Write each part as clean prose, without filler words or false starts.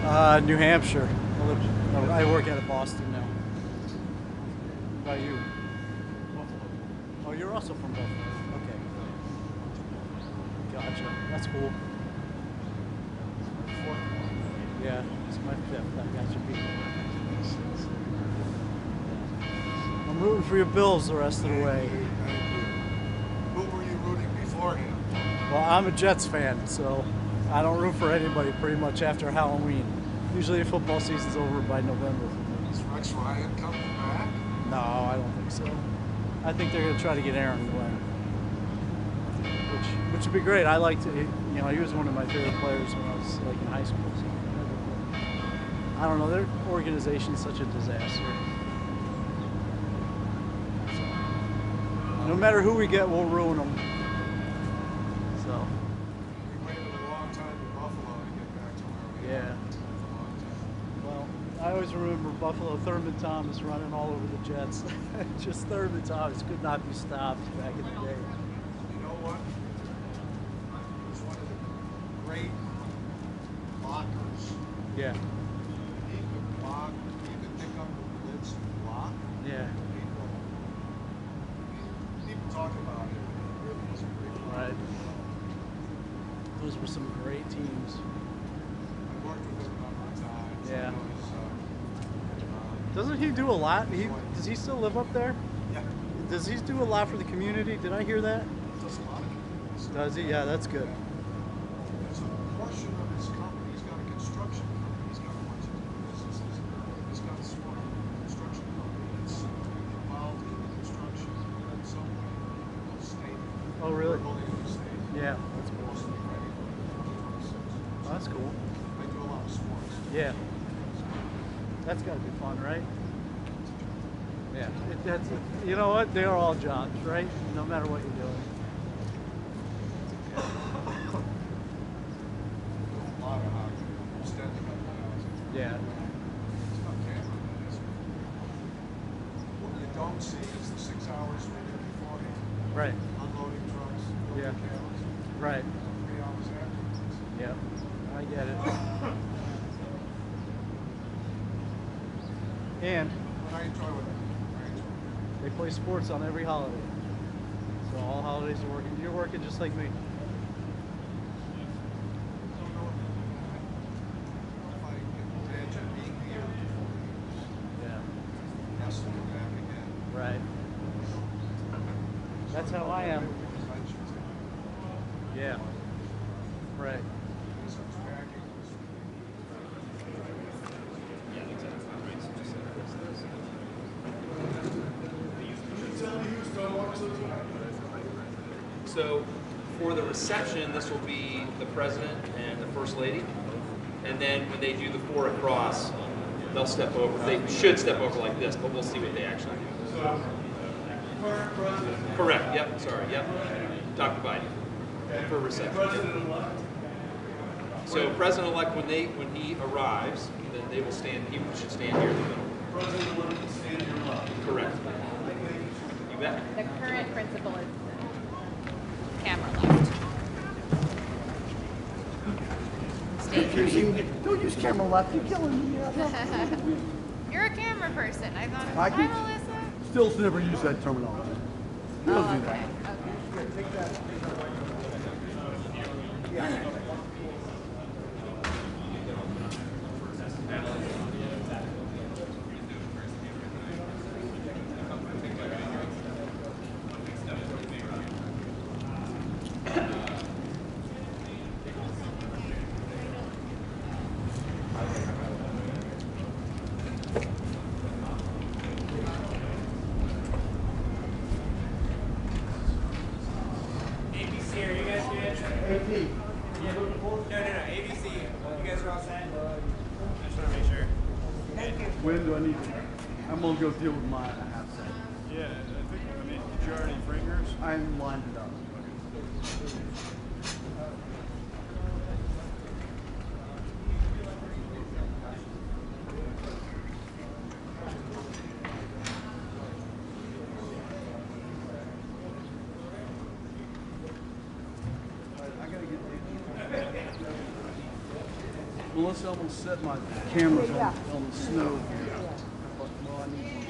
New Hampshire. I work out of Boston now. How about you? Oh, you're also from Buffalo. Okay. Gotcha. That's cool. Yeah, it's my fifth. I got you beat. I'm rooting for your Bills the rest of the way. Who were you rooting beforehand? Well, I'm a Jets fan, so I don't root for anybody pretty much after Halloween. Usually the football season's over by November. Is Rex Ryan coming back? No, I don't think so. I think they're going to try to get Aaron Glenn, which would be great. I liked it. You know, he was one of my favorite players when I was like in high school. So I don't know. Their organization's such a disaster. So, no matter who we get, we'll ruin them. So. We waited a long time in Buffalo to get back to where we Yeah. Well, I always remember Buffalo, Thurman Thomas running all over the Jets. Just Thurman Thomas could not be stopped back in the day. You know what? He was one of the great blockers. Yeah. He could block, he could pick up the blitz and block. Yeah. People talk about it, but it really was a great block. Right. Those were some great teams. I worked with him a number of times. Yeah. I know he's, Doesn't he do a lot? Does he still live up there? yeah. Does he do a lot for the community? Did I hear that? Does a lot of communities. Does he? Yeah, that's good. There's a portion of his company. He's got a construction company. He's got a bunch of businesses. He's got a small construction company that's involved in the construction in some way of the state. Oh, really? Building of the state. Yeah, that's cool. Supposed to be ready for 2026. Oh, that's cool. I do a lot of sports. Yeah. That's got to be fun, right? Yeah. You know what? They're all jobs, right? No matter what you're doing. A lot of hockey. Standing up now. Yeah. It's not camera. What you don't see is the 6 hours we did beforehand. Right. Unloading trucks, building Yeah. cameras. Right. 3 hours afterwards. Yeah. I get it. And But I enjoy what I do. I enjoy it. they play sports on every holiday. So all holidays are working. You're working just like me. Don't know if I can imagine being here in 4 years. Yeah. Has to go back again. Right. That's how I am. Yeah. Right. Because I was packing, So for the reception, this will be the president and the first lady. And then when they do the 4 across, they'll step over. They should step over like this, but we'll see what they actually do. Correct, yep, sorry, yep. Dr. Biden for reception. Yep. So President-elect, when he arrives, then they will stand, he should stand here in the middle. President-elect will stand in your left. Correct. You bet. The current principal is camera left. Stage. Don't use camera left. You're killing me. You're a camera person. I thought. I Hi, can- Melissa. Still never use that terminology. We'll Oh, do okay. that. Okay. ABC, are you guys good? AP. Yeah. No, ABC. You guys are all set? I just want to make sure. When do I need to? I'm gonna go deal with mine. I have to. Yeah, I mean, did you already bring yours? I'm lined it up. I gotta get Melissa almost set my cameras Yeah. on the snow. Yeah. But, well, I need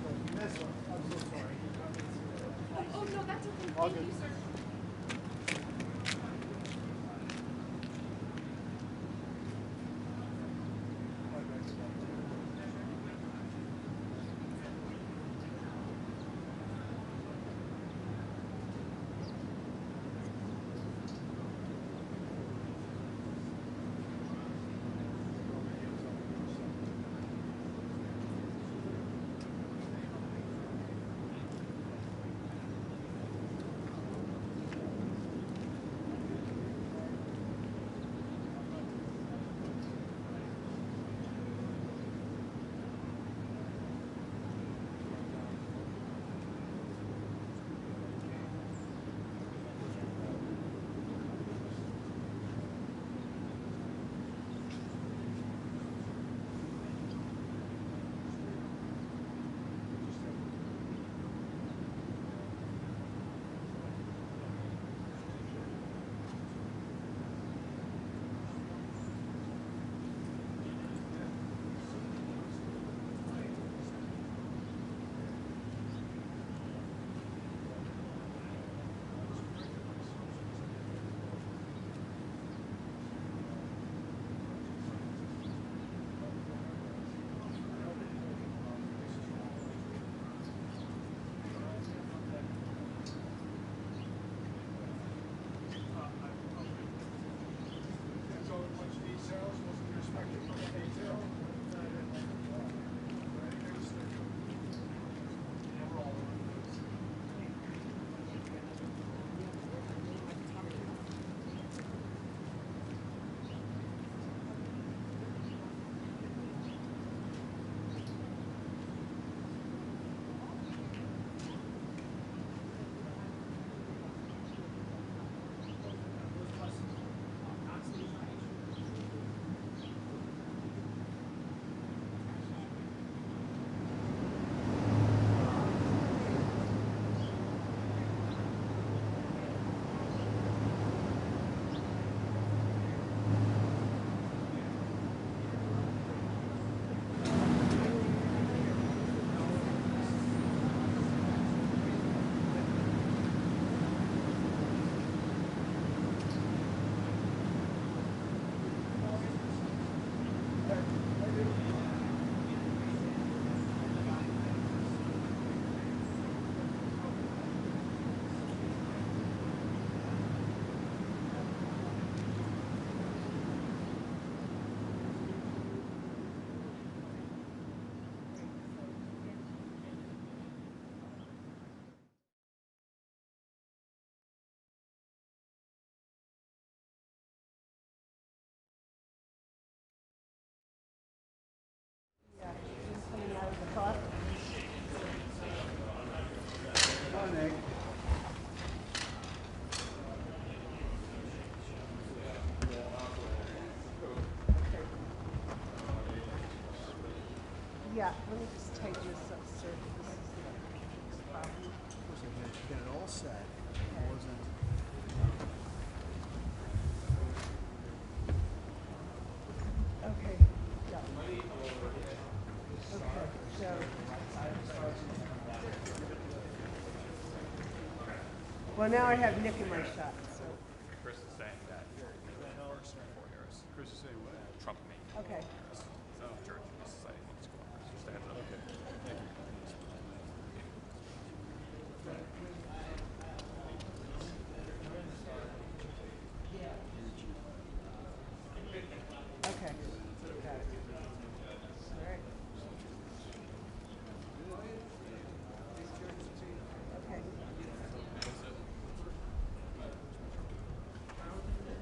one. Miss, I'm so sorry. Oh, no, that's okay. All Thank good. you, sir. Yeah, let me just type this up, sir. This is the problem. Of course, I had to get it all set. It wasn't. Okay, yeah. Okay, so. Well, now I have Nick in my shot, so, Chris is saying that works for yours. Chris is saying what? Trump me. okay. So, Church is saying, let's go. Just stand up. Okay. Thank you. Okay, got it. All right. Okay.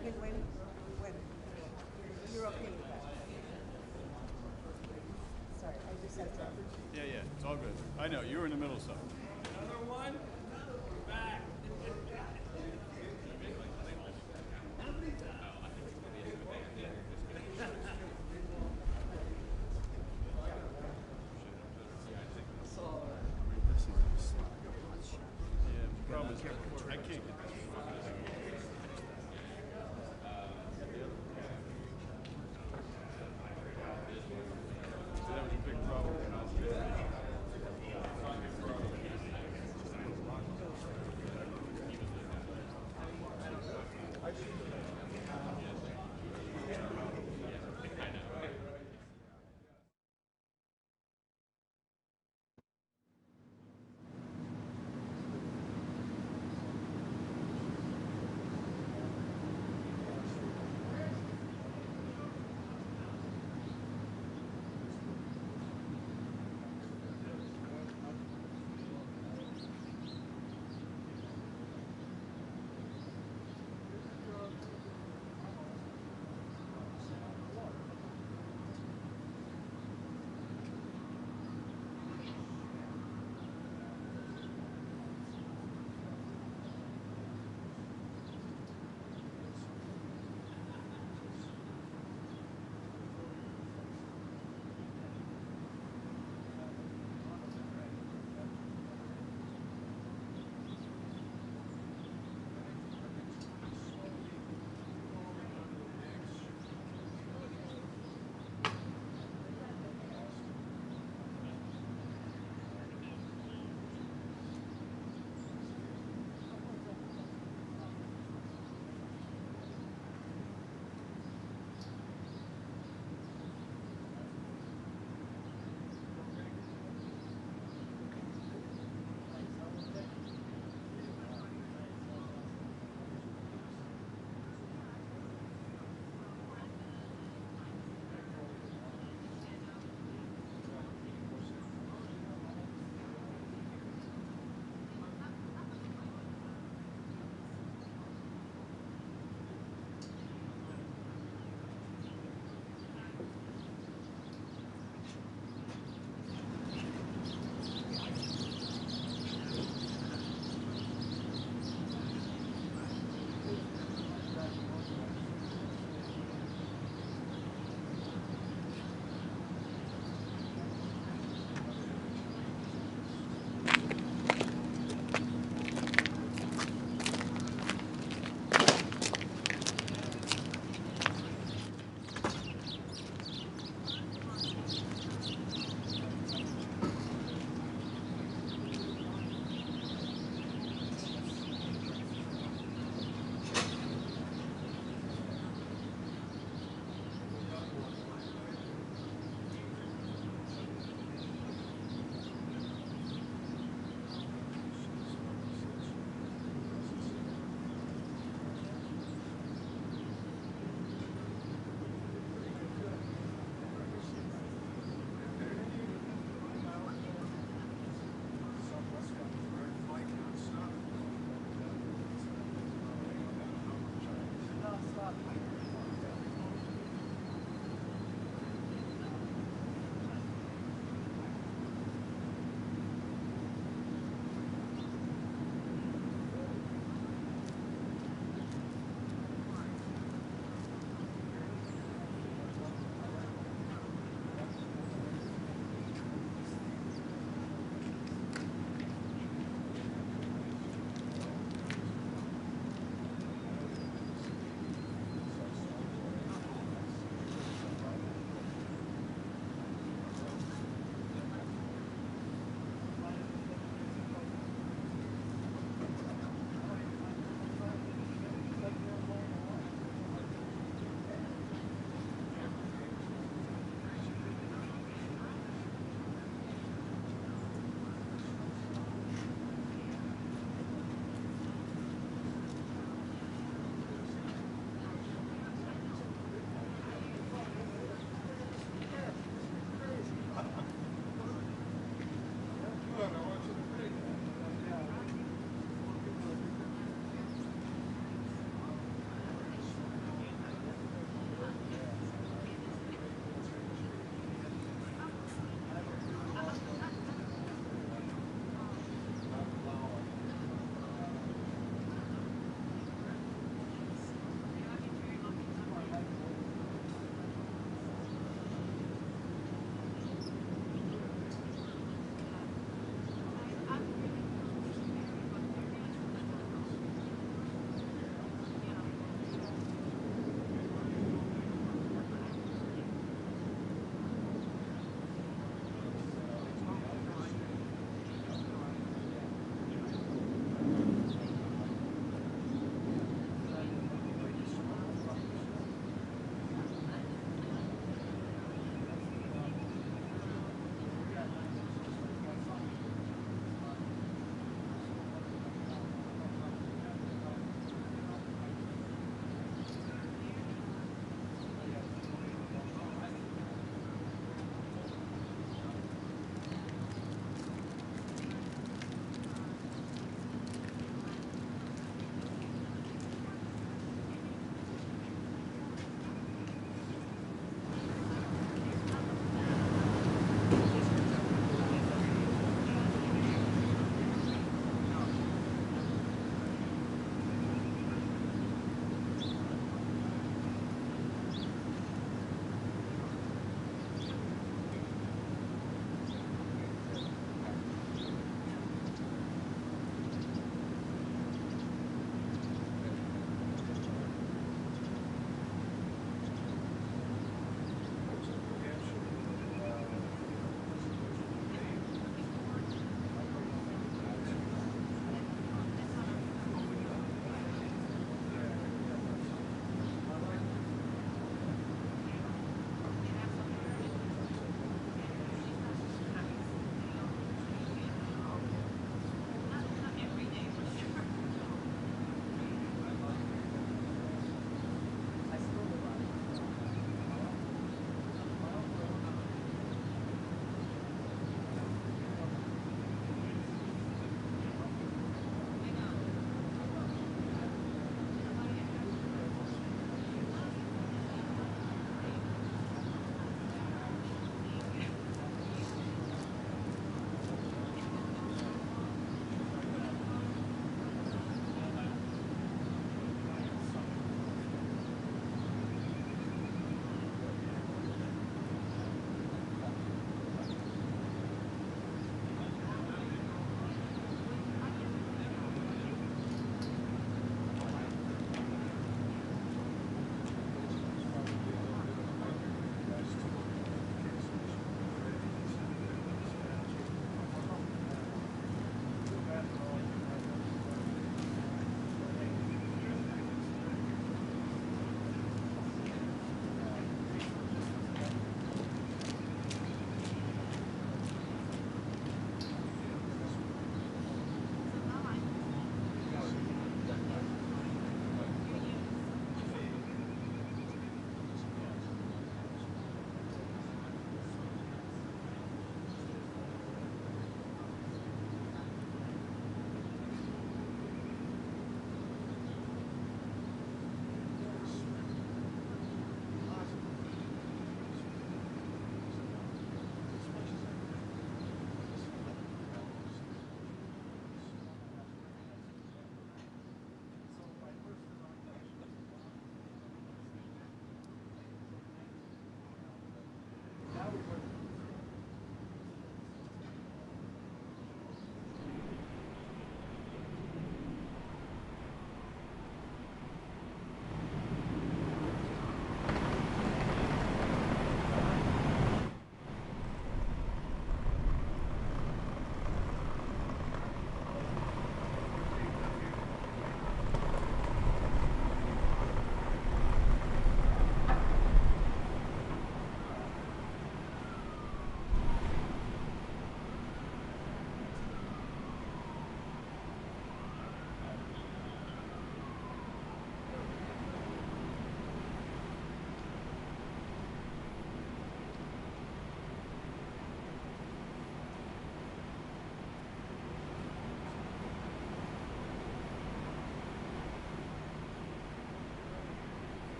Okay, wait. You're okay with that? Sorry, I just had to. Yeah, it's all good. I know, you were in the middle of something. Another one. We're back. Yeah, the problem is, I can't get this. So that was a big problem.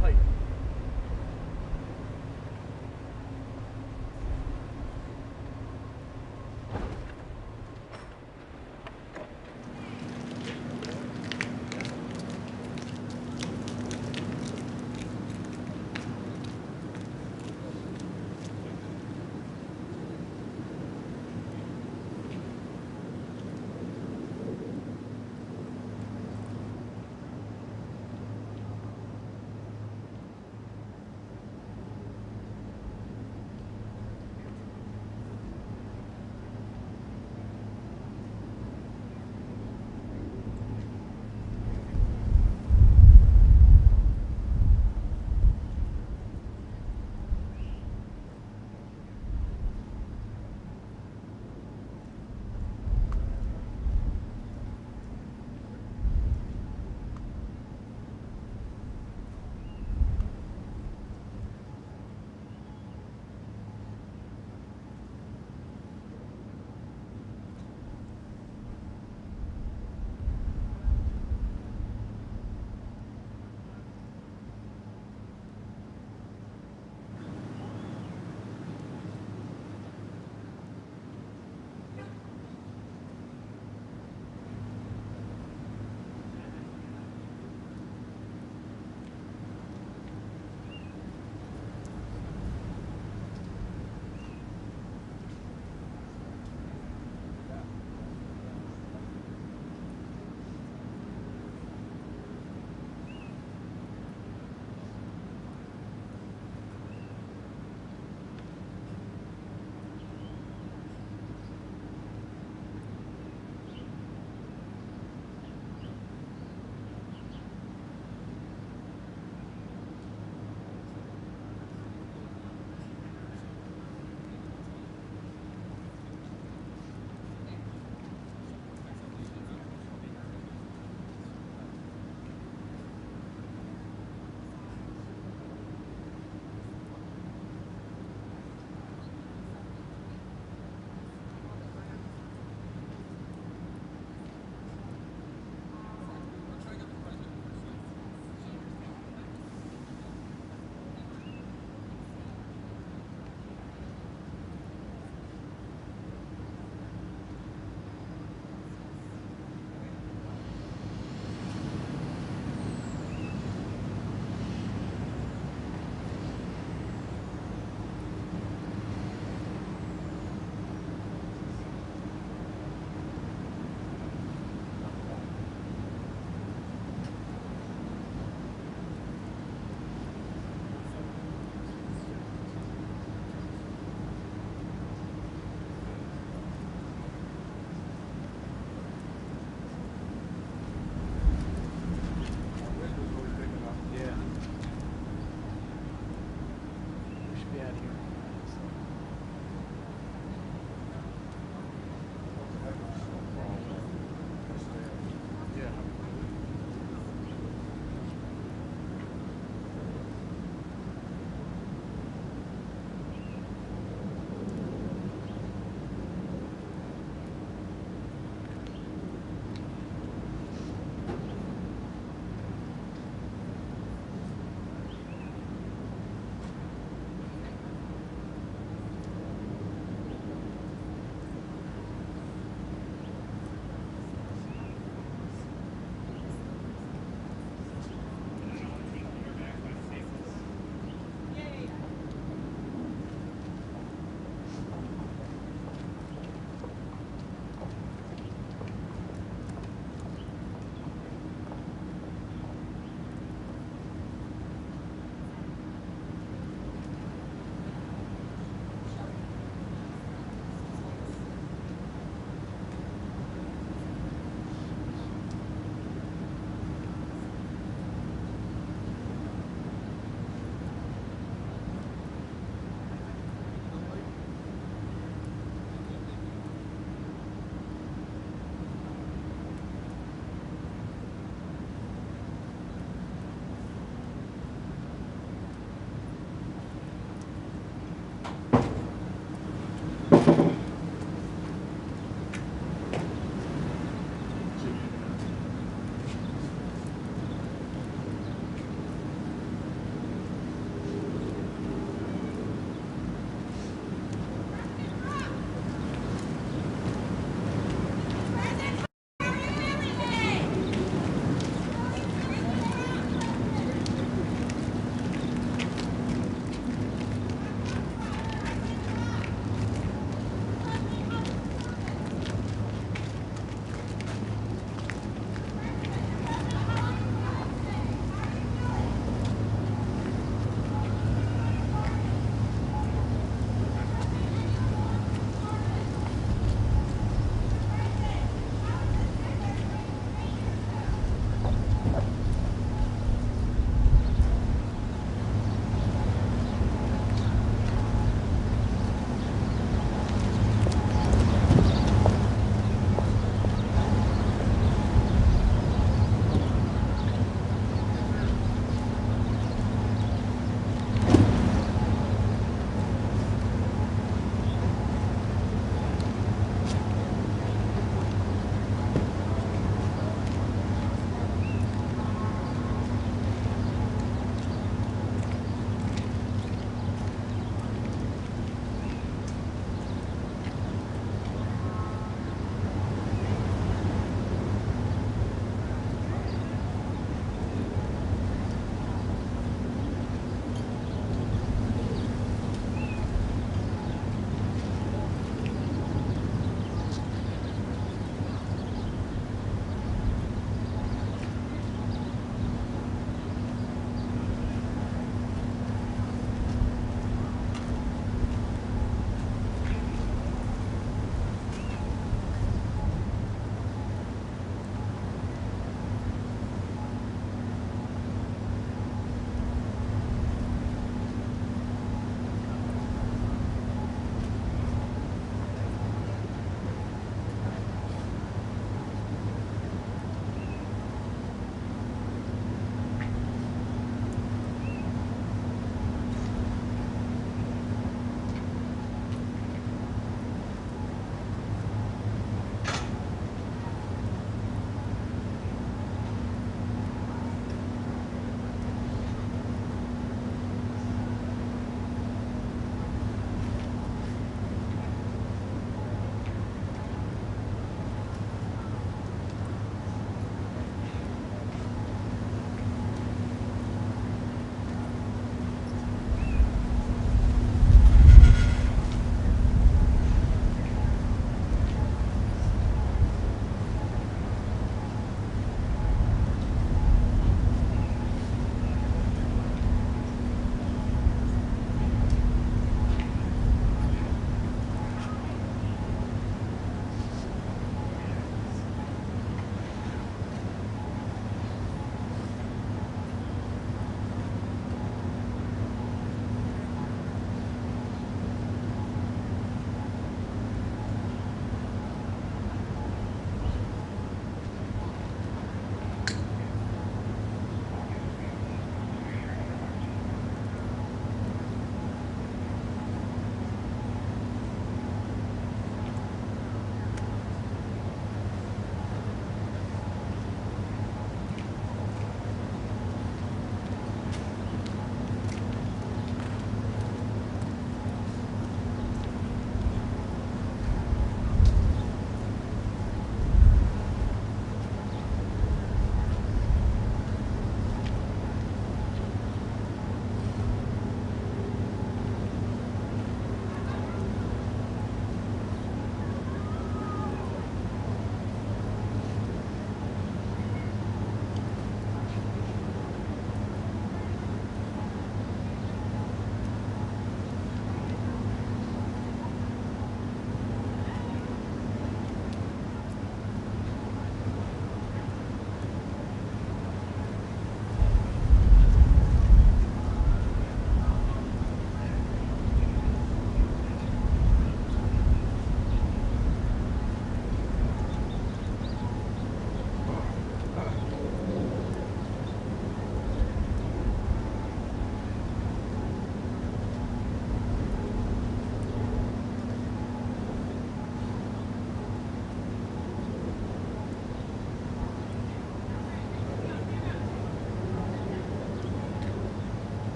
tight.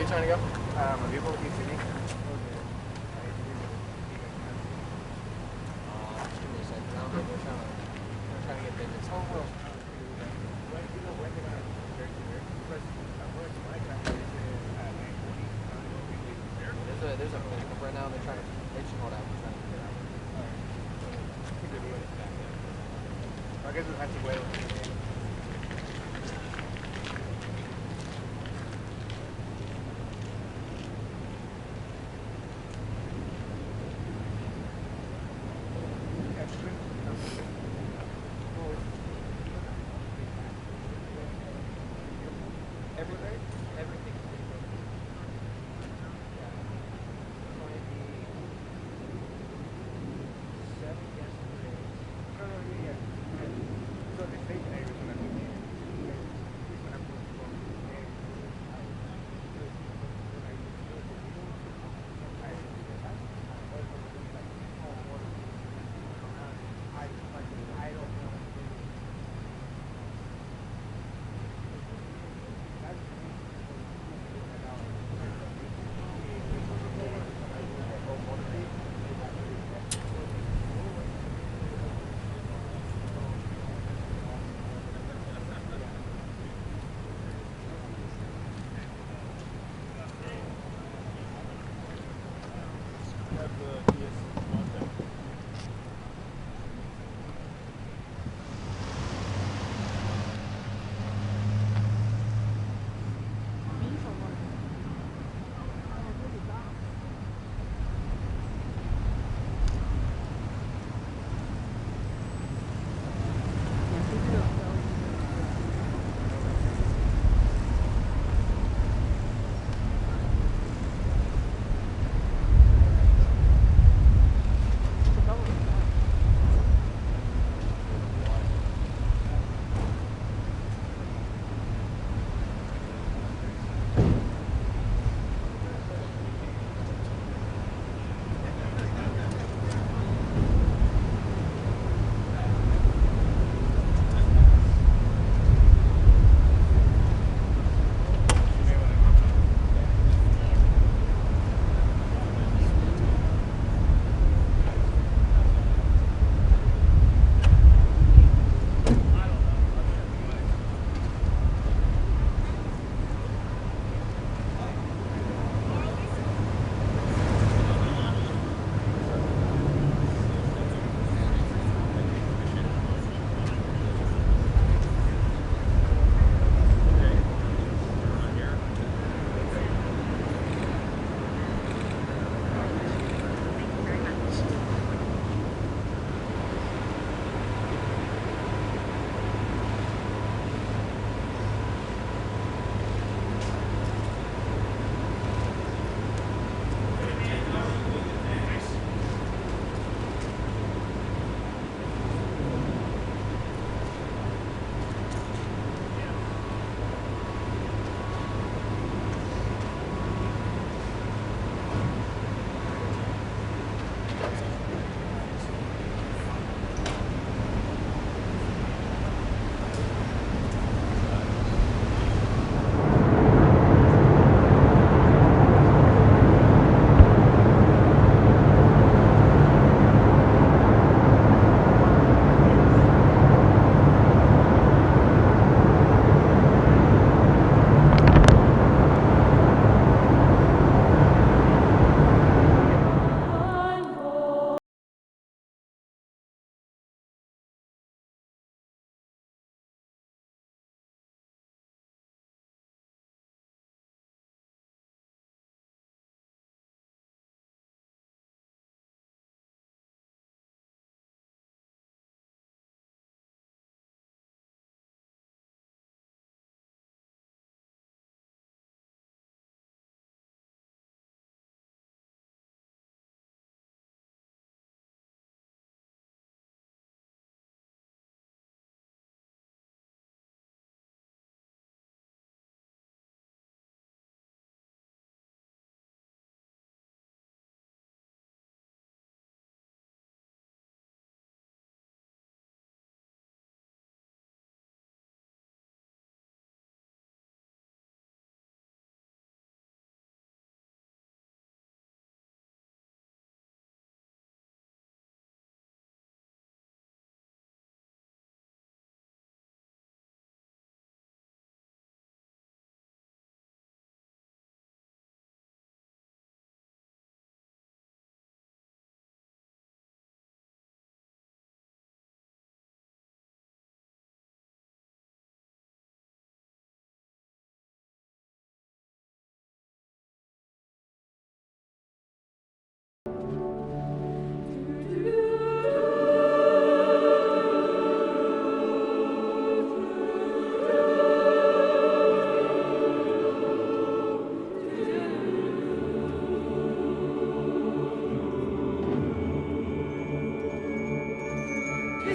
you trying to go? VIVO, ECD. They're trying to get payments. Oh, well. There's a pickup right now. They're trying to. They should hold out. They're trying to get out. I guess we'll have to wait.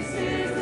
sound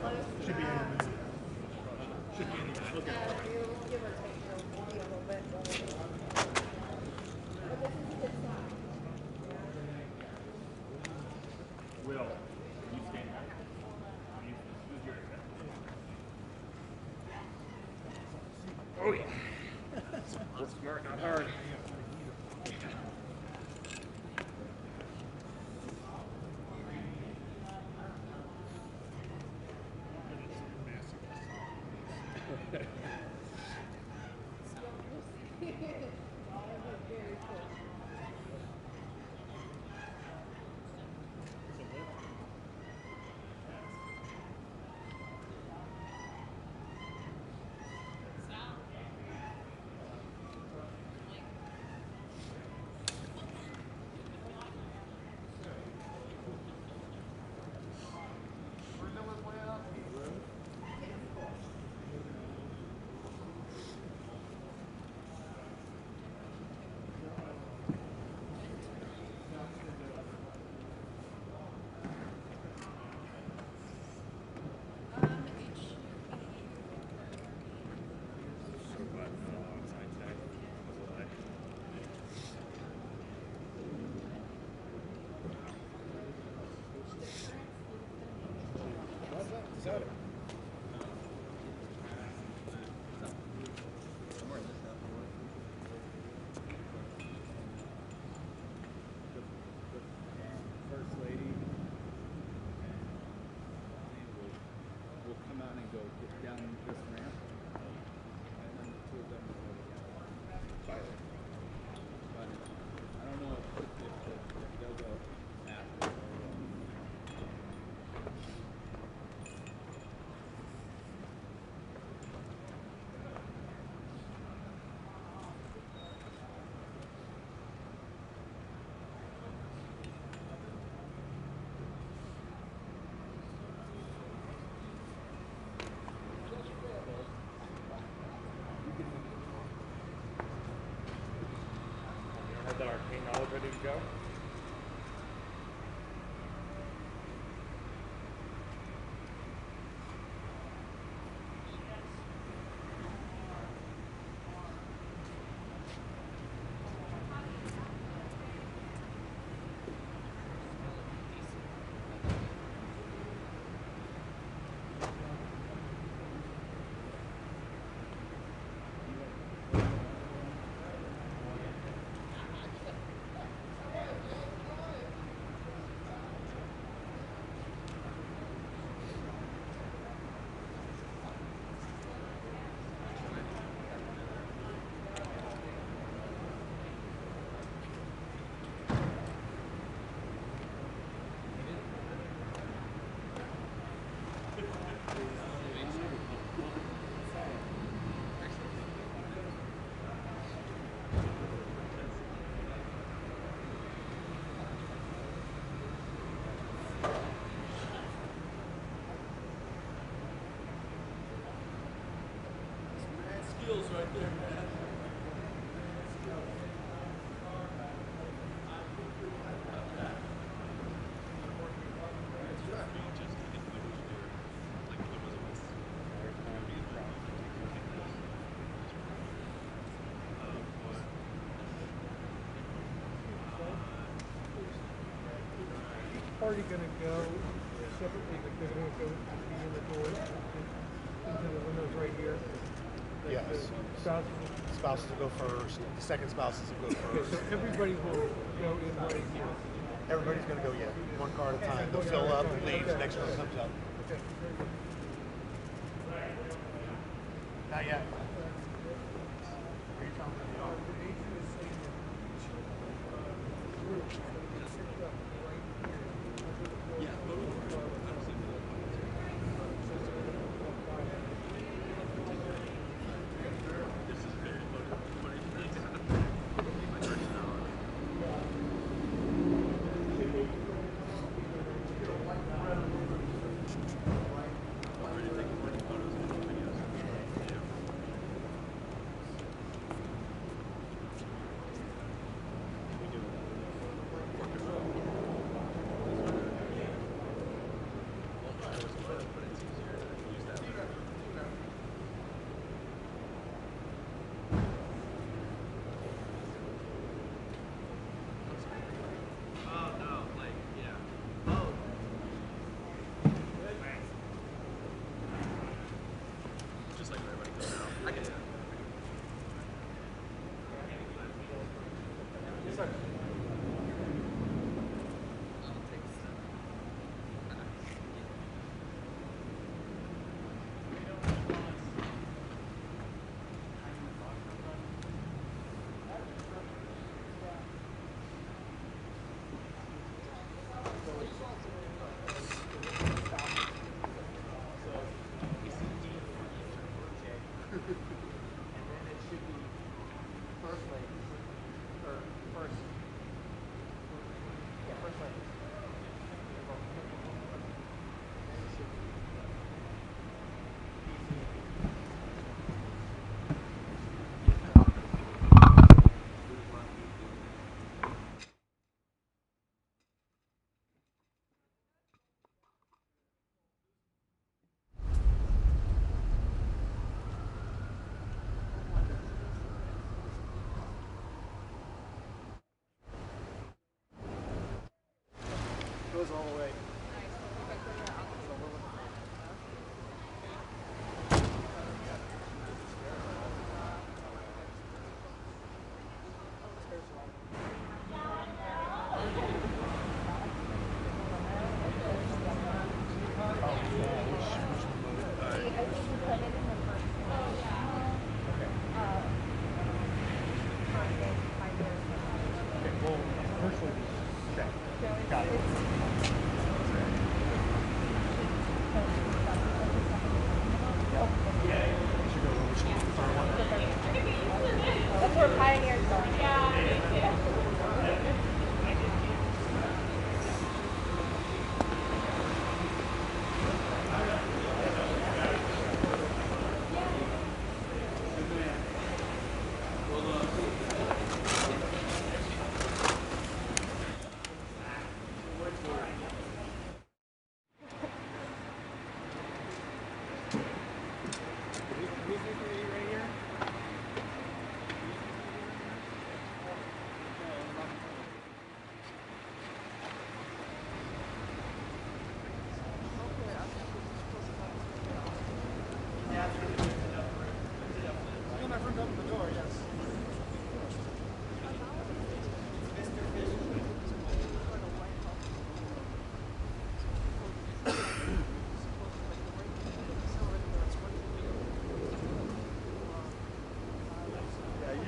Should be any minute. Should be any minute. Okay. Give or take, it'll be a little bit. Will, you stand back. Who's your Oh yeah. Work smart, not hard. First lady will come out and go get down this ramp, and then the two of them will go together. But I don't know if they'll go after. Have that arcane knowledge ready to go? Skills right there, man. Party going to go separately, but they're going to go in the door into the windows right here. Yes. Spouses Spouses will go first. The second spouses will go Okay, first. so everybody will go in right here. Everybody's going to go, yeah, one car at a time. They'll fill up and leave. The next one comes up. Okay. Not yet. goes all the way. That's where pioneers are.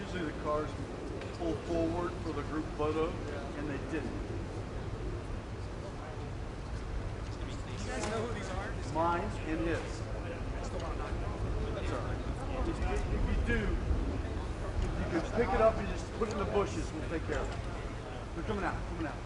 Usually the cars pull forward for the group photo, and they didn't. You guys know who these are? Mine and his. That's all right. If you do, you can pick it up and just put it in the bushes. We'll take care of it. They're coming out, coming out.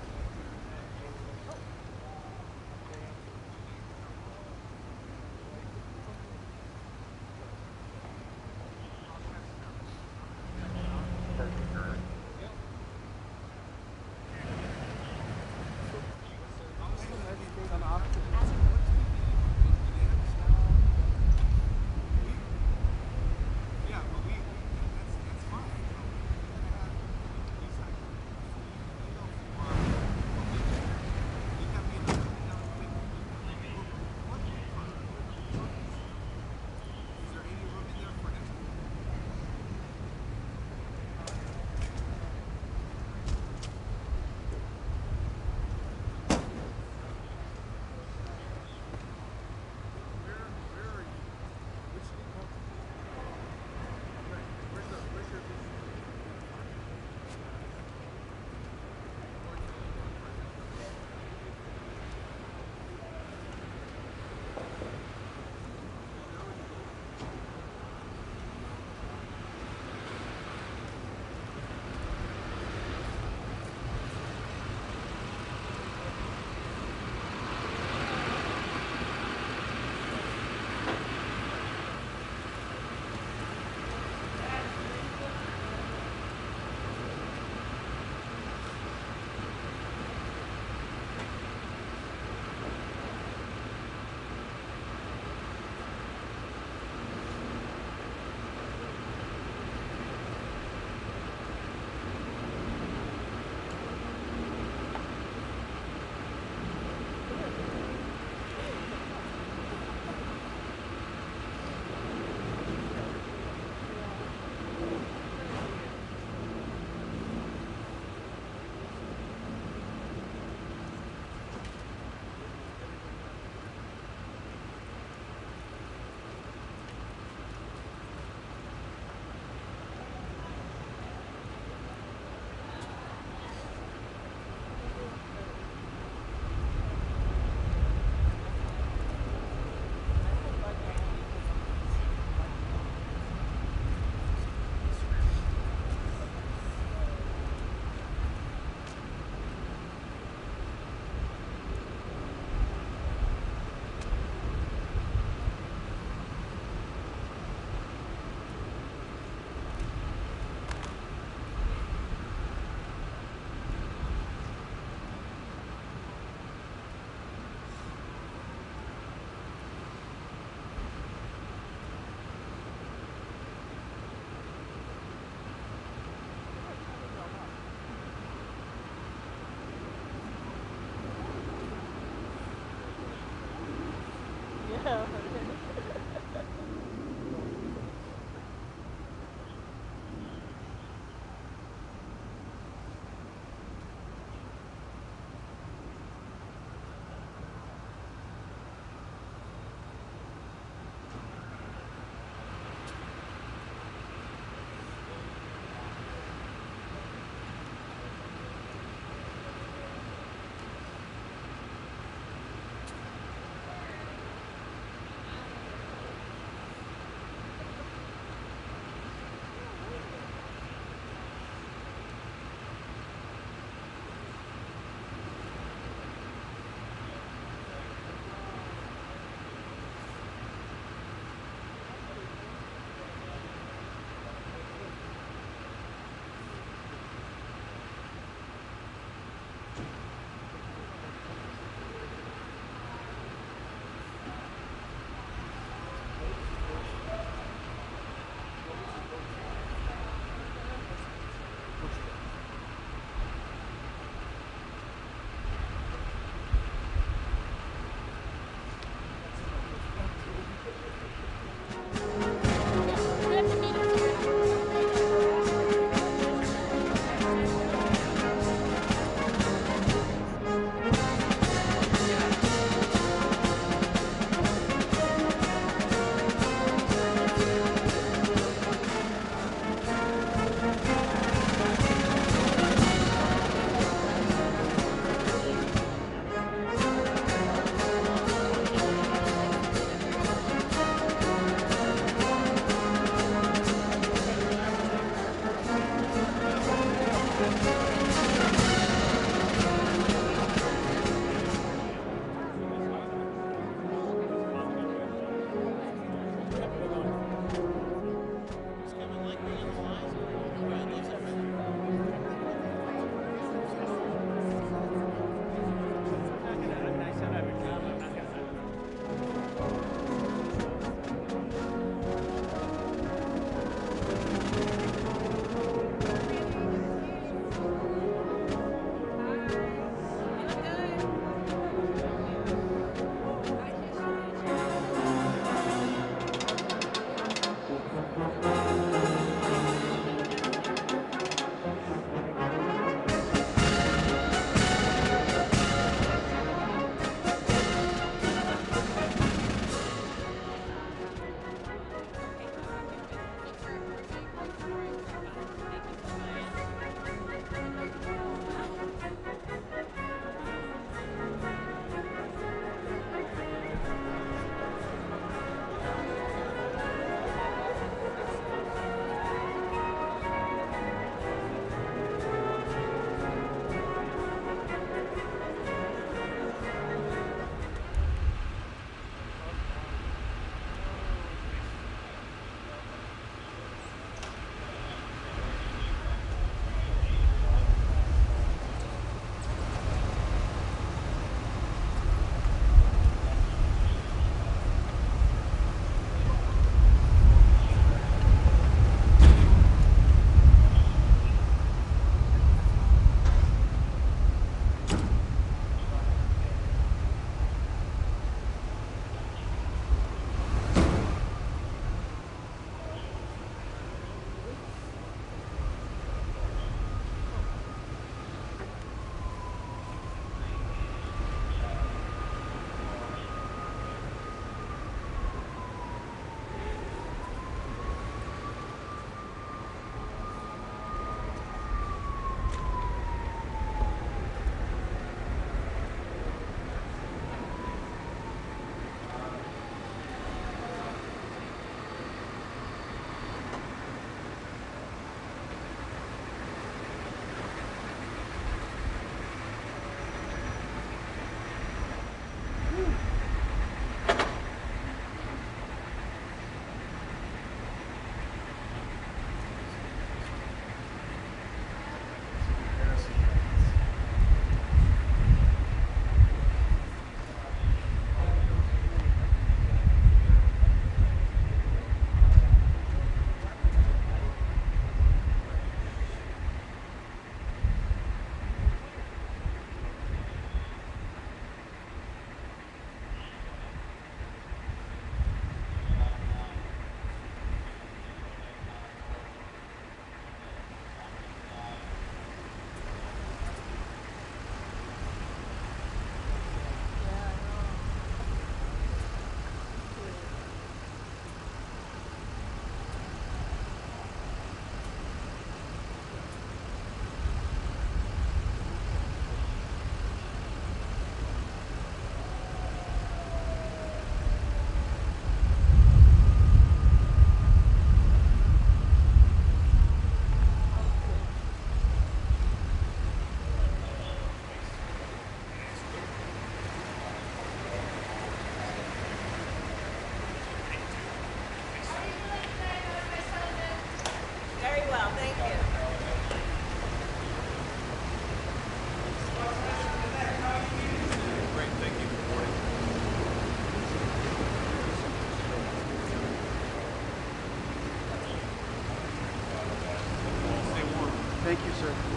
Thank you, sir.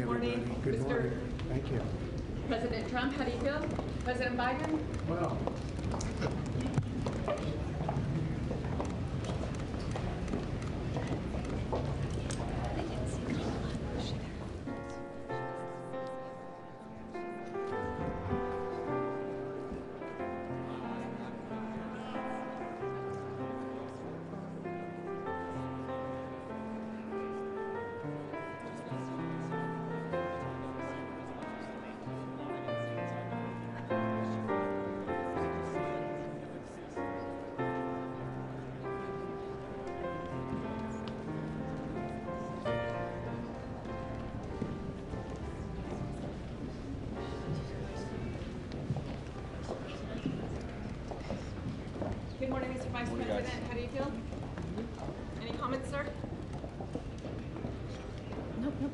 morning, everybody. Good morning. Thank you. President Trump, how do you feel? President Biden? Well, Good morning, Mr. Vice President. How do you feel? Any comments, sir? Nope, nope.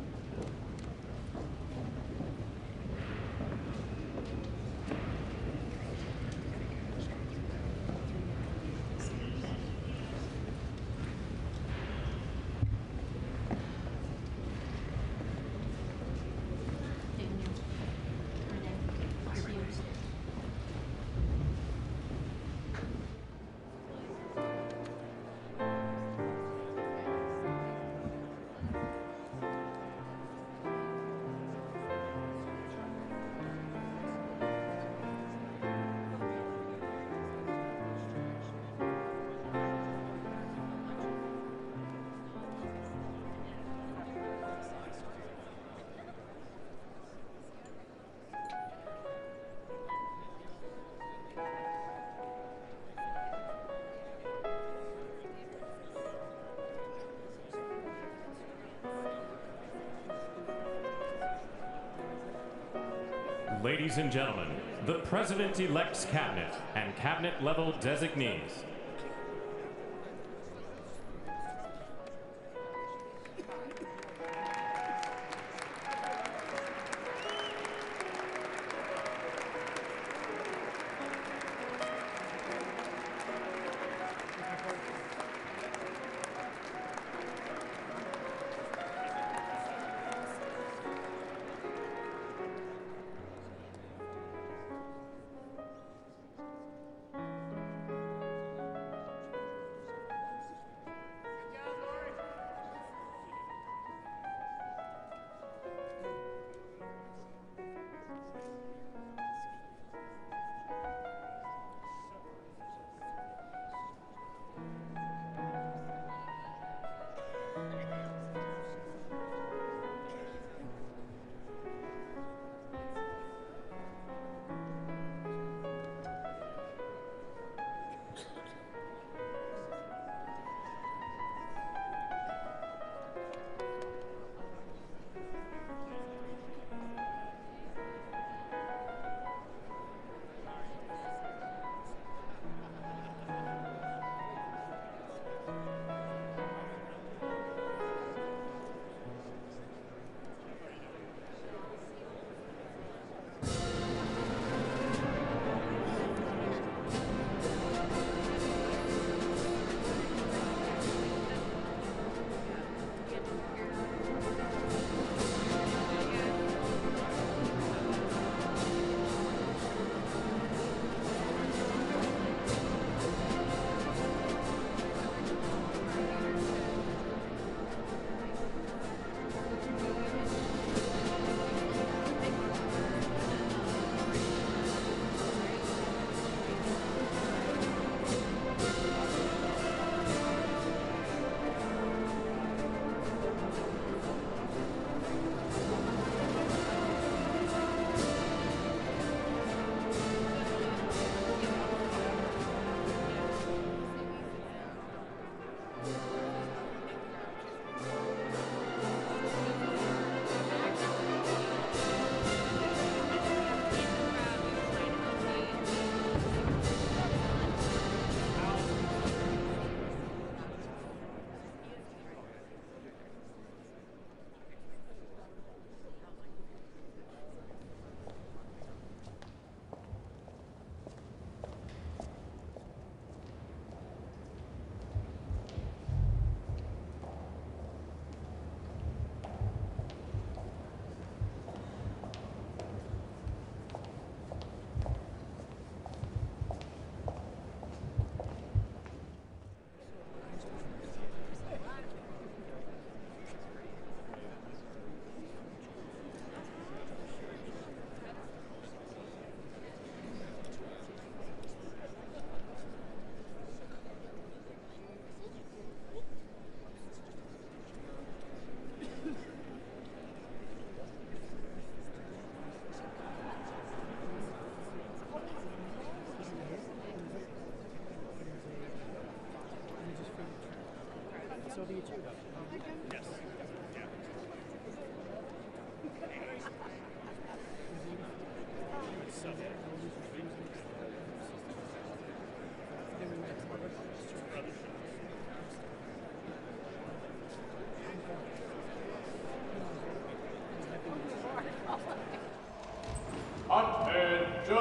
Ladies and gentlemen, the President-elect's cabinet and cabinet-level designees.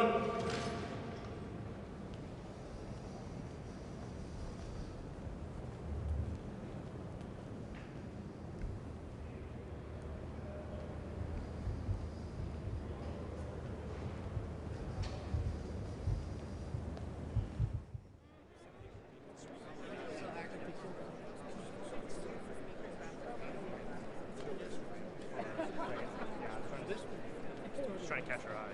gentlemen. Just trying to catch her eye.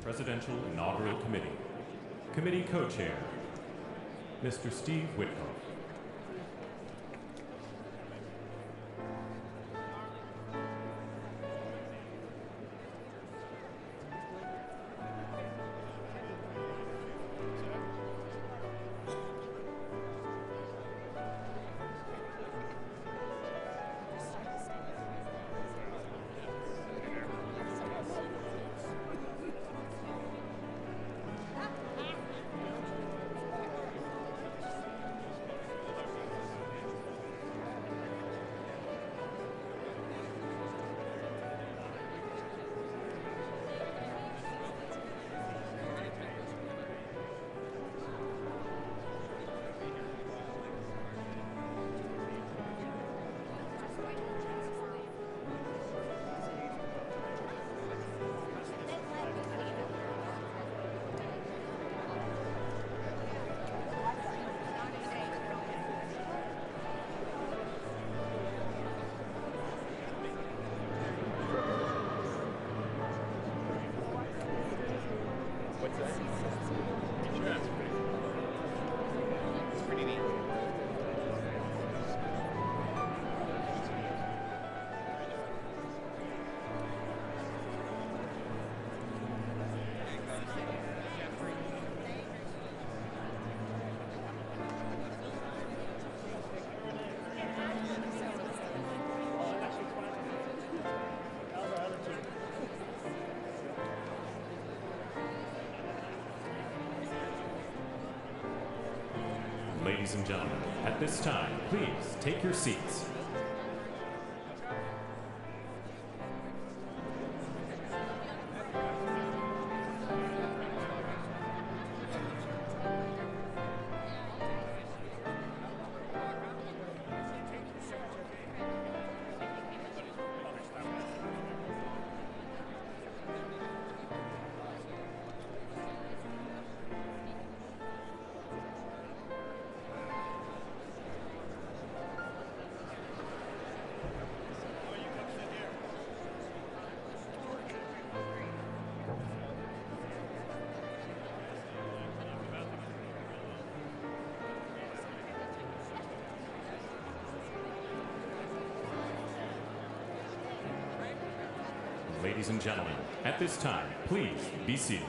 Presidential Inaugural Committee. Committee Co-Chair, Mr. Steve Whitcomb. Ladies and gentlemen, at this time, please take your seats. Ladies and gentlemen, at this time, please be seated.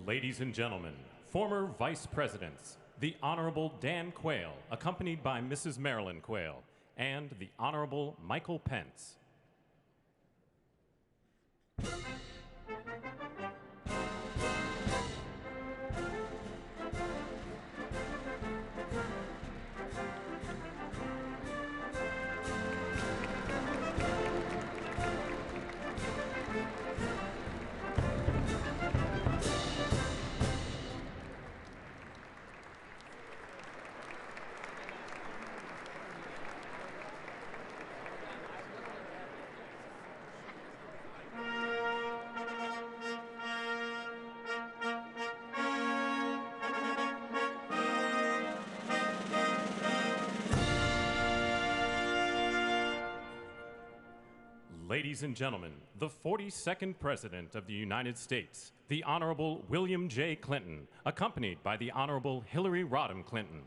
Ladies and gentlemen, former Vice Presidents, the Honorable Dan Quayle, accompanied by Mrs. Marilyn Quayle, and the Honorable Michael Pence. Ladies and gentlemen, the 42nd President of the United States, the Honorable William J. Clinton, accompanied by the Honorable Hillary Rodham Clinton.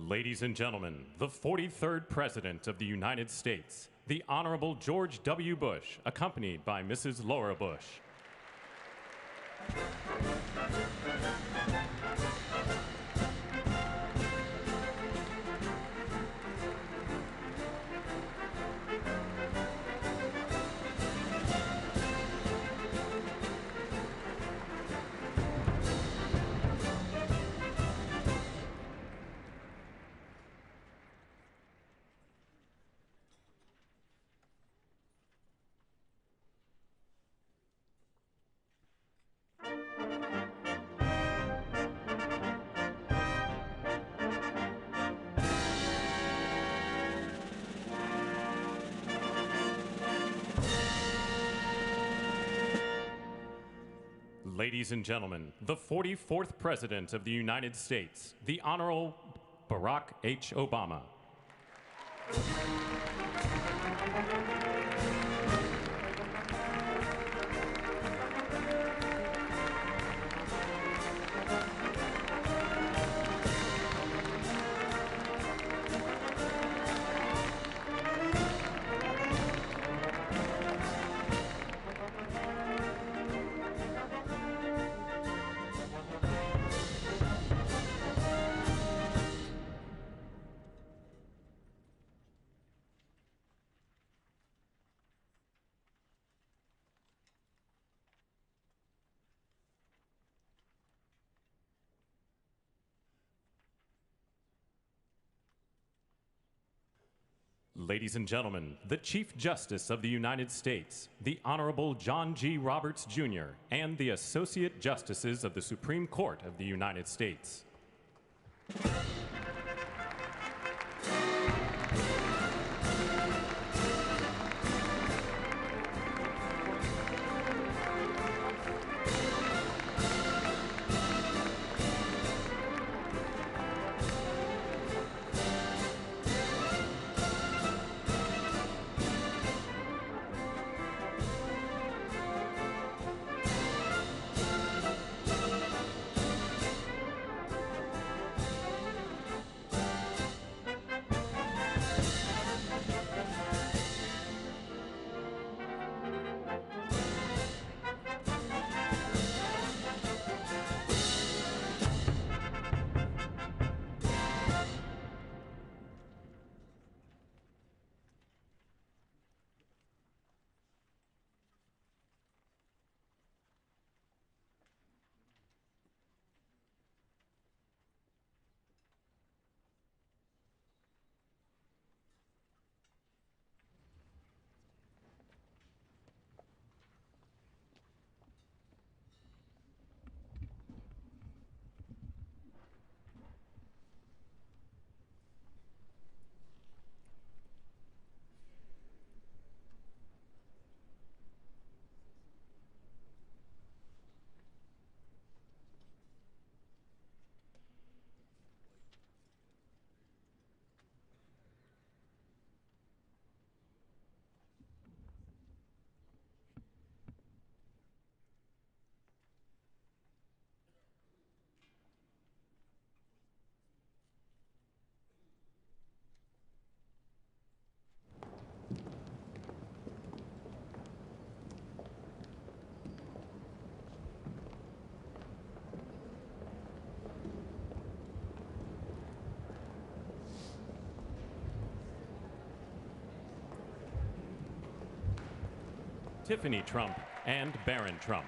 Ladies and gentlemen, the 43rd President of the United States, the Honorable George W. Bush, accompanied by Mrs. Laura Bush. Ladies and gentlemen, the 44th President of the United States, the Honorable Barack H. Obama. Ladies and gentlemen, the Chief Justice of the United States, the Honorable John G. Roberts, Jr., and the Associate Justices of the Supreme Court of the United States. Tiffany Trump, and Baron Trump.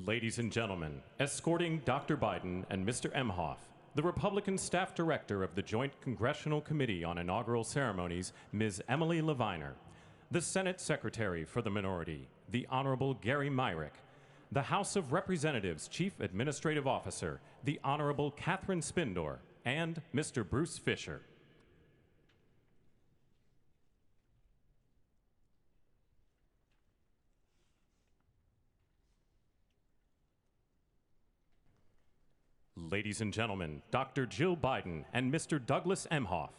Ladies and gentlemen, escorting Dr. Biden and Mr. Emhoff, the Republican Staff Director of the Joint Congressional Committee on Inaugural Ceremonies, Ms. Emily Leviner, the Senate Secretary for the Minority, the Honorable Gary Myrick, the House of Representatives Chief Administrative Officer, the Honorable Catherine Spindor, and Mr. Bruce Fisher. Ladies and gentlemen, Dr. Jill Biden and Mr. Douglas Emhoff.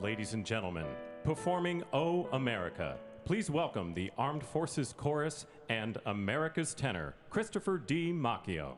Ladies and gentlemen, performing O America, please welcome the Armed Forces Chorus and America's tenor, Christopher D. Macchio.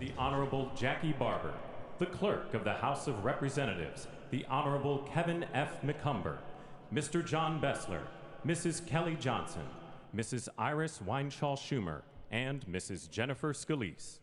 The Honorable Jackie Barber, the Clerk of the House of Representatives, the Honorable Kevin F. McCumber, Mr. John Bessler, Mrs. Kelly Johnson, Mrs. Iris Weinshaw Schumer, and Mrs. Jennifer Scalise.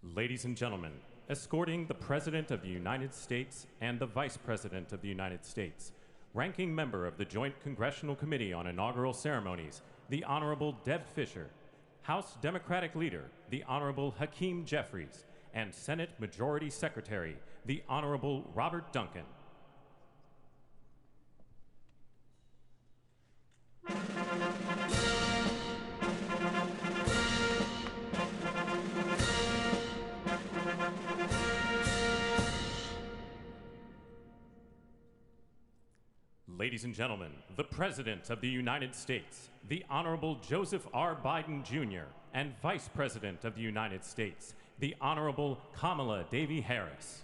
Ladies and gentlemen, escorting the President of the United States and the Vice President of the United States, ranking member of the Joint Congressional Committee on Inaugural Ceremonies, the Honorable Deb Fischer, House Democratic Leader, the Honorable Hakeem Jeffries, and Senate Majority Secretary, the Honorable Robert Duncan. Ladies and gentlemen, the President of the United States, the Honorable Joseph R. Biden Jr., and Vice President of the United States, the Honorable Kamala Devi Harris.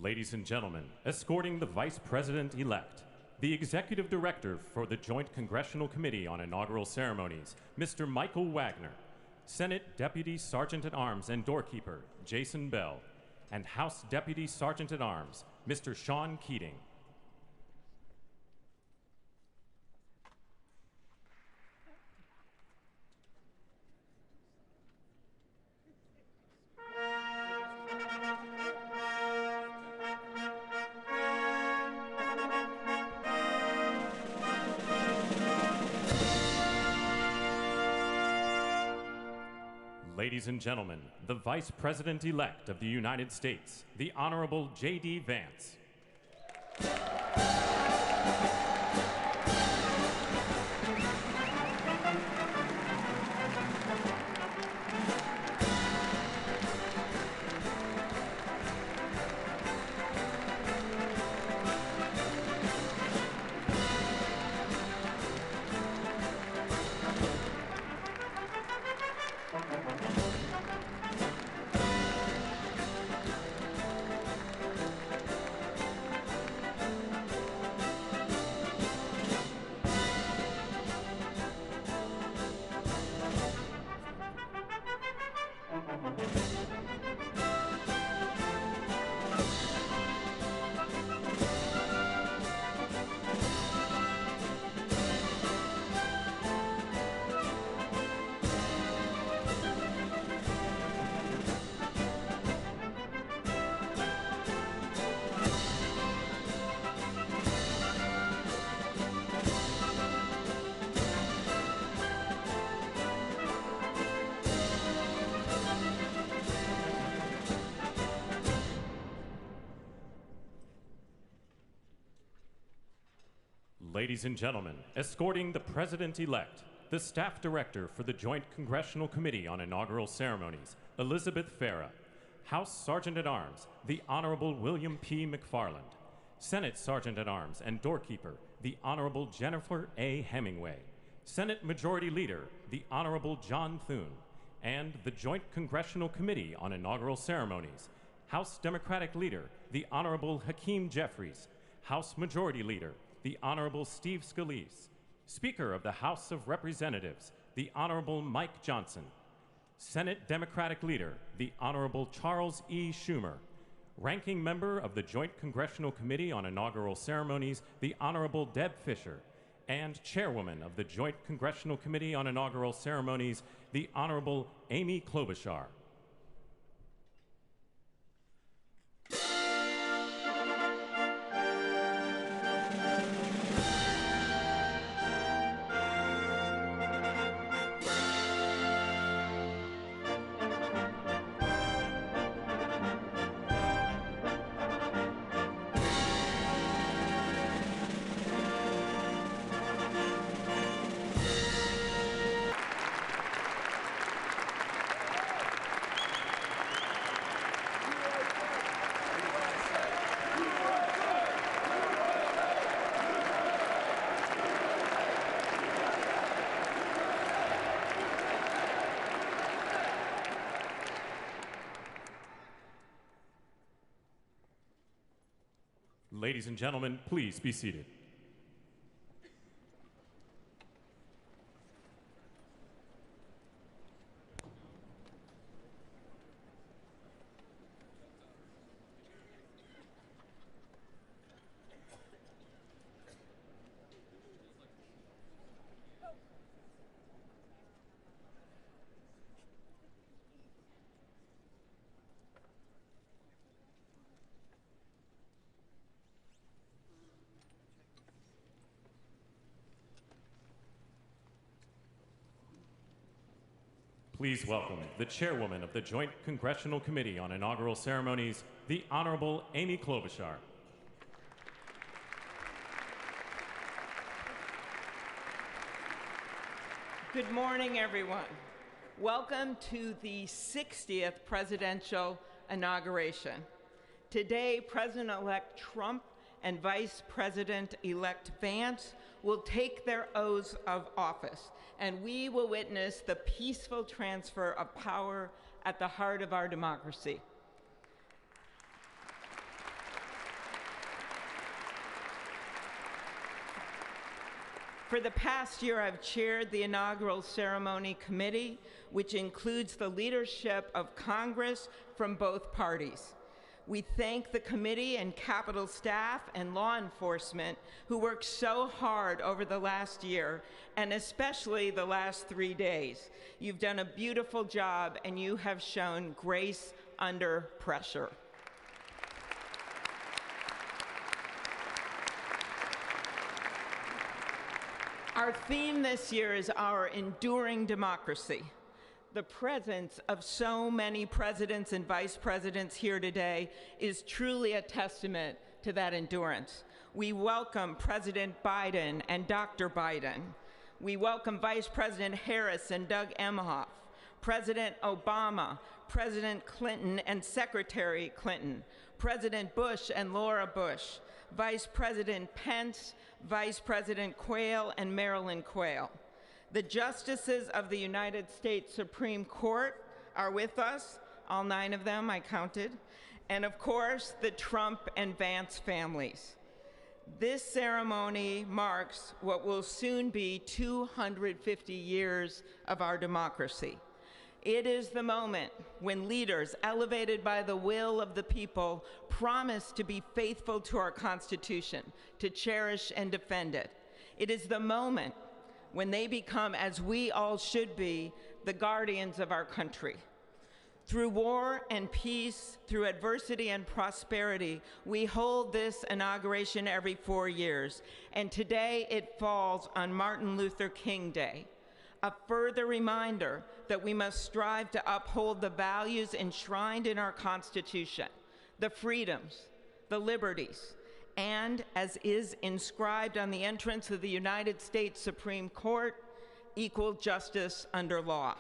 Ladies and gentlemen, escorting the Vice President-elect, the Executive Director for the Joint Congressional Committee on Inaugural Ceremonies, Mr. Michael Wagner, Senate Deputy Sergeant-at-Arms and Doorkeeper, Jason Bell, and House Deputy Sergeant-at-Arms, Mr. Sean Keating. Ladies and gentlemen, the Vice President-elect of the United States, the Honorable J.D. Vance. Ladies and gentlemen, escorting the President-elect, the Staff Director for the Joint Congressional Committee on Inaugural Ceremonies, Elizabeth Farah, House Sergeant-at-Arms, the Honorable William P. McFarland, Senate Sergeant-at-Arms and Doorkeeper, the Honorable Jennifer A. Hemingway, Senate Majority Leader, the Honorable John Thune, and the Joint Congressional Committee on Inaugural Ceremonies, House Democratic Leader, the Honorable Hakeem Jeffries, House Majority Leader, the Honorable Steve Scalise, Speaker of the House of Representatives, the Honorable Mike Johnson, Senate Democratic Leader, the Honorable Charles E. Schumer, Ranking Member of the Joint Congressional Committee on Inaugural Ceremonies, the Honorable Deb Fischer, and Chairwoman of the Joint Congressional Committee on Inaugural Ceremonies, the Honorable Amy Klobuchar. Ladies and gentlemen, please be seated. Please welcome the chairwoman of the Joint Congressional Committee on Inaugural Ceremonies, the Honorable Amy Klobuchar. Good morning, everyone. Welcome to the 60th presidential inauguration. Today, President-elect Trump and Vice President-elect Vance will take their oaths of office, and we will witness the peaceful transfer of power at the heart of our democracy. For the past year, I've chaired the Inaugural Ceremony Committee, which includes the leadership of Congress from both parties. We thank the committee and Capitol staff and law enforcement who worked so hard over the last year, and especially the last 3 days. You've done a beautiful job, and you have shown grace under pressure. Our theme this year is our enduring democracy. The presence of so many presidents and vice presidents here today is truly a testament to that endurance. We welcome President Biden and Dr. Biden. We welcome Vice President Harris and Doug Emhoff, President Obama, President Clinton and Secretary Clinton, President Bush and Laura Bush, Vice President Pence, Vice President Quayle and Marilyn Quayle. The justices of the United States Supreme Court are with us, all 9 of them, I counted, and of course, the Trump and Vance families. This ceremony marks what will soon be 250 years of our democracy. It is the moment when leaders, elevated by the will of the people, promise to be faithful to our Constitution, to cherish and defend it. It is the moment when they become, as we all should be, the guardians of our country. Through war and peace, through adversity and prosperity, we hold this inauguration every 4 years, and today it falls on Martin Luther King Day, a further reminder that we must strive to uphold the values enshrined in our Constitution, the freedoms, the liberties, and, as is inscribed on the entrance of the United States Supreme Court, equal justice under law.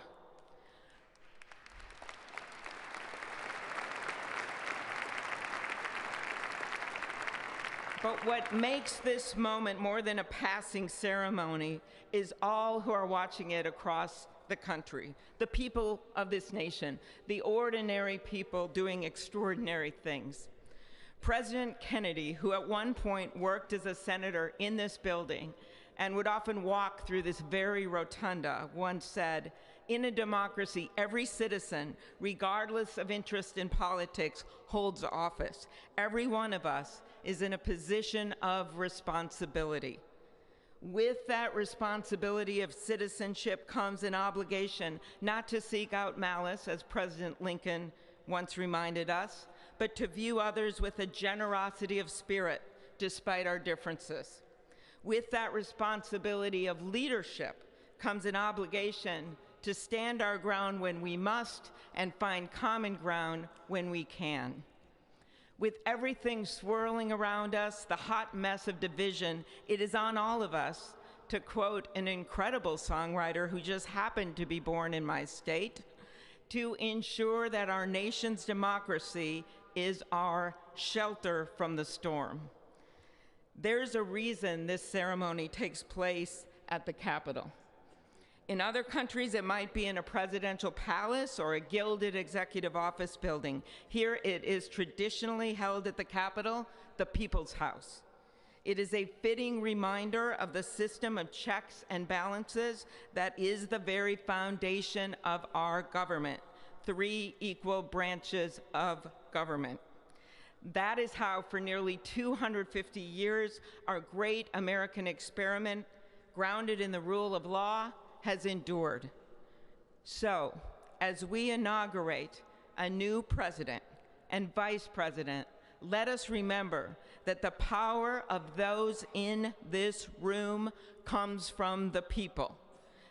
But what makes this moment more than a passing ceremony is all who are watching it across the country, the people of this nation, the ordinary people doing extraordinary things. President Kennedy, who at one point worked as a senator in this building and would often walk through this very rotunda, once said, "In a democracy, every citizen, regardless of interest in politics, holds office. Every one of us is in a position of responsibility." With that responsibility of citizenship comes an obligation not to seek out malice, as President Lincoln once reminded us, but to view others with a generosity of spirit despite our differences. With that responsibility of leadership comes an obligation to stand our ground when we must and find common ground when we can. With everything swirling around us, the hot mess of division, it is on all of us, to quote an incredible songwriter who just happened to be born in my state, to ensure that our nation's democracy is our shelter from the storm. There's a reason this ceremony takes place at the Capitol. In other countries, it might be in a presidential palace or a gilded executive office building. Here, it is traditionally held at the Capitol, the People's House. It is a fitting reminder of the system of checks and balances that is the very foundation of our government. 3 equal branches of government. That is how, for nearly 250 years, our great American experiment, grounded in the rule of law, has endured. So, as we inaugurate a new president and vice president, let us remember that the power of those in this room comes from the people.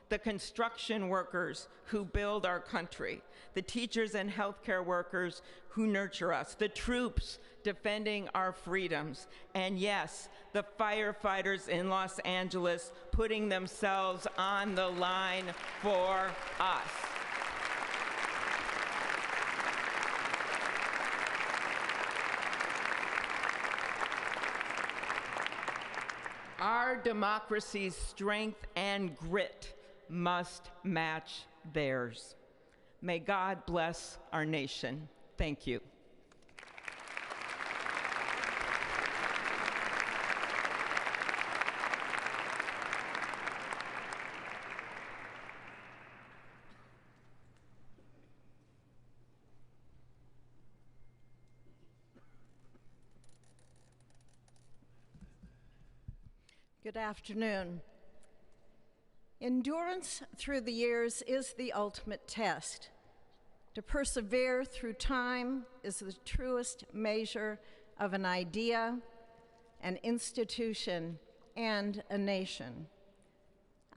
The construction workers who build our country, the teachers and healthcare workers who nurture us, the troops defending our freedoms, and yes, the firefighters in Los Angeles putting themselves on the line for us. Our democracy's strength and grit must match theirs. May God bless our nation. Thank you. Good afternoon. Endurance through the years is the ultimate test. To persevere through time is the truest measure of an idea, an institution, and a nation.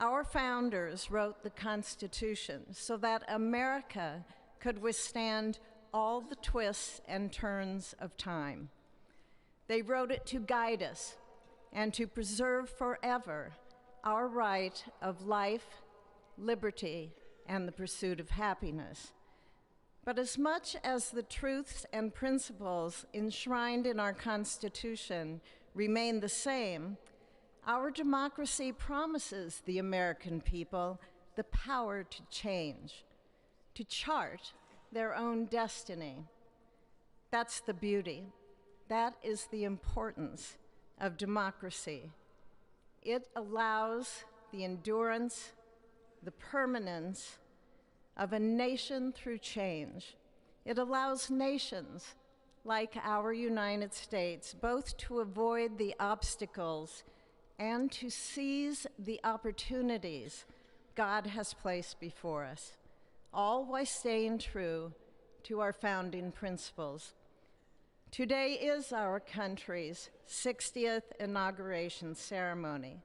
Our founders wrote the Constitution so that America could withstand all the twists and turns of time. They wrote it to guide us and to preserve forever our right of life, liberty, and the pursuit of happiness. But as much as the truths and principles enshrined in our Constitution remain the same, our democracy promises the American people the power to change, to chart their own destiny. That's the beauty. That is the importance of democracy. It allows the endurance, the permanence of a nation through change. It allows nations like our United States both to avoid the obstacles and to seize the opportunities God has placed before us, all while staying true to our founding principles. Today is our country's 60th inauguration ceremony.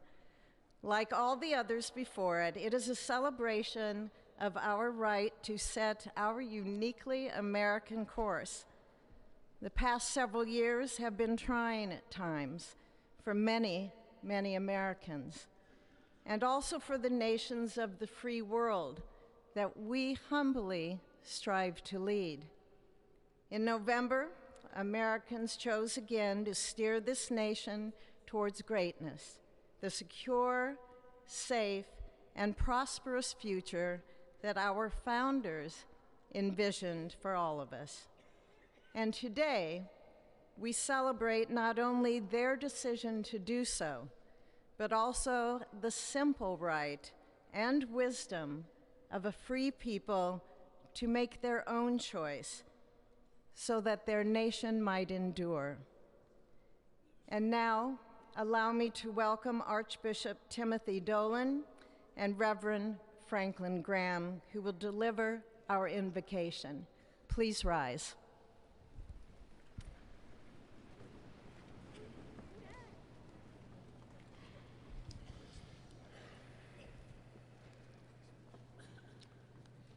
Like all the others before it, it is a celebration of our right to set our uniquely American course. The past several years have been trying at times for many, many Americans, and also for the nations of the free world that we humbly strive to lead. In November, Americans chose again to steer this nation towards greatness, the secure, safe, and prosperous future that our founders envisioned for all of us. And today, we celebrate not only their decision to do so, but also the simple right and wisdom of a free people to make their own choice so that their nation might endure. And now, allow me to welcome Archbishop Timothy Dolan and Reverend Franklin Graham, who will deliver our invocation. Please rise.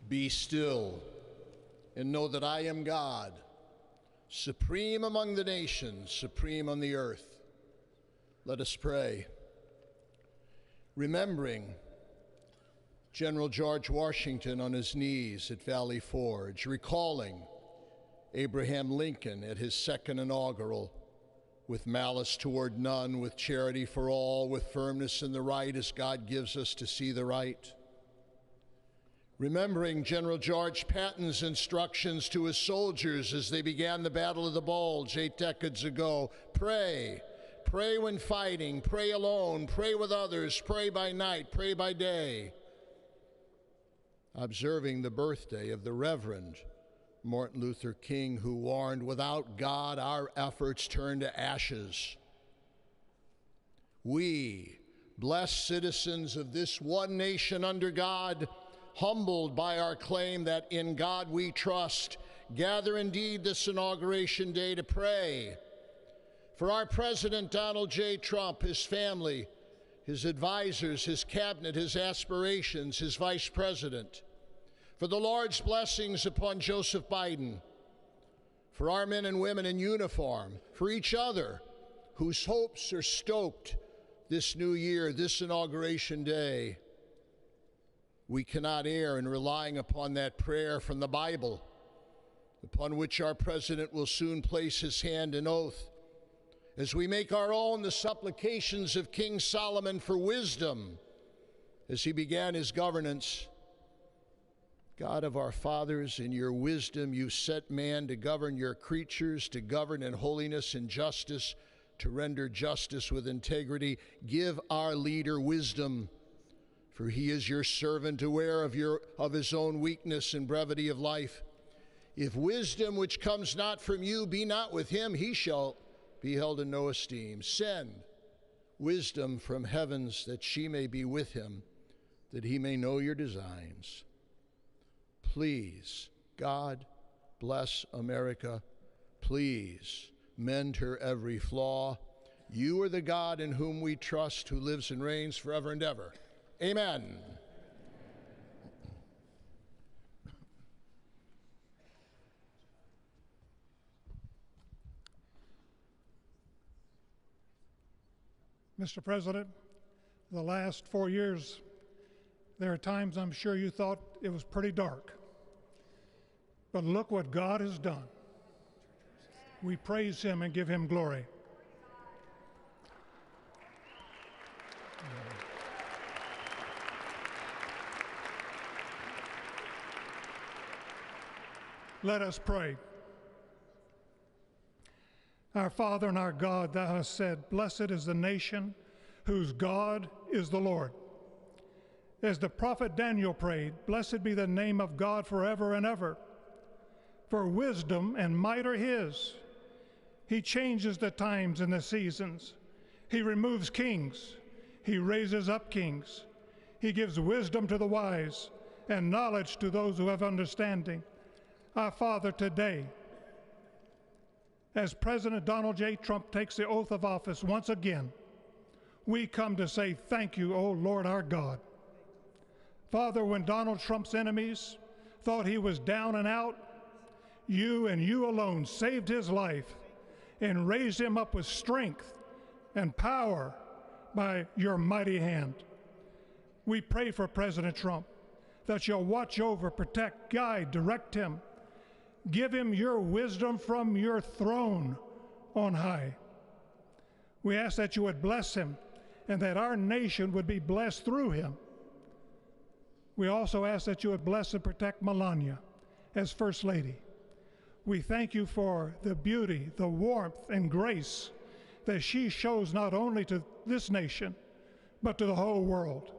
Be still and know that I am God, supreme among the nations, supreme on the earth. Let us pray. Remembering General George Washington on his knees at Valley Forge, recalling Abraham Lincoln at his second inaugural, with malice toward none, with charity for all, with firmness in the right as God gives us to see the right. Remembering General George Patton's instructions to his soldiers as they began the Battle of the Bulge 8 decades ago, pray. Pray when fighting, pray alone, pray with others, pray by night, pray by day. Observing the birthday of the Reverend Martin Luther King, who warned, without God, our efforts turn to ashes. We, blessed citizens of this one nation under God, humbled by our claim that in God we trust, gather indeed this Inauguration Day to pray for our President Donald J. Trump, his family, his advisors, his cabinet, his aspirations, his vice president, for the Lord's blessings upon Joseph Biden, for our men and women in uniform, for each other whose hopes are stoked this new year, this Inauguration Day. We cannot err in relying upon that prayer from the Bible, upon which our president will soon place his hand in oath, as we make our own the supplications of King Solomon for wisdom as he began his governance. God of our fathers, in your wisdom you set man to govern your creatures, to govern in holiness and justice, to render justice with integrity. Give our leader wisdom, for he is your servant, aware of his own weakness and brevity of life. If wisdom which comes not from you be not with him, he shall be held in no esteem. Send wisdom from heavens that she may be with him, that he may know your designs. Please, God, bless America. Please, mend her every flaw. You are the God in whom we trust, who lives and reigns forever and ever. Amen. Mr. President, the last 4 years, there are times I'm sure you thought it was pretty dark. But look what God has done. We praise him and give him glory. Let us pray. Our Father and our God, thou hast said, blessed is the nation whose God is the Lord. As the prophet Daniel prayed, blessed be the name of God forever and ever. For wisdom and might are his. He changes the times and the seasons. He removes kings. He raises up kings. He gives wisdom to the wise and knowledge to those who have understanding. Our Father, today, as President Donald J. Trump takes the oath of office once again, we come to say thank you, O Lord our God. Father, when Donald Trump's enemies thought he was down and out, you and you alone saved his life and raised him up with strength and power by your mighty hand. We pray for President Trump that you'll watch over, protect, guide, direct him. Give him your wisdom from your throne on high. We ask that you would bless him and that our nation would be blessed through him. We also ask that you would bless and protect Melania as First Lady. We thank you for the beauty, the warmth, and grace that she shows not only to this nation, but to the whole world.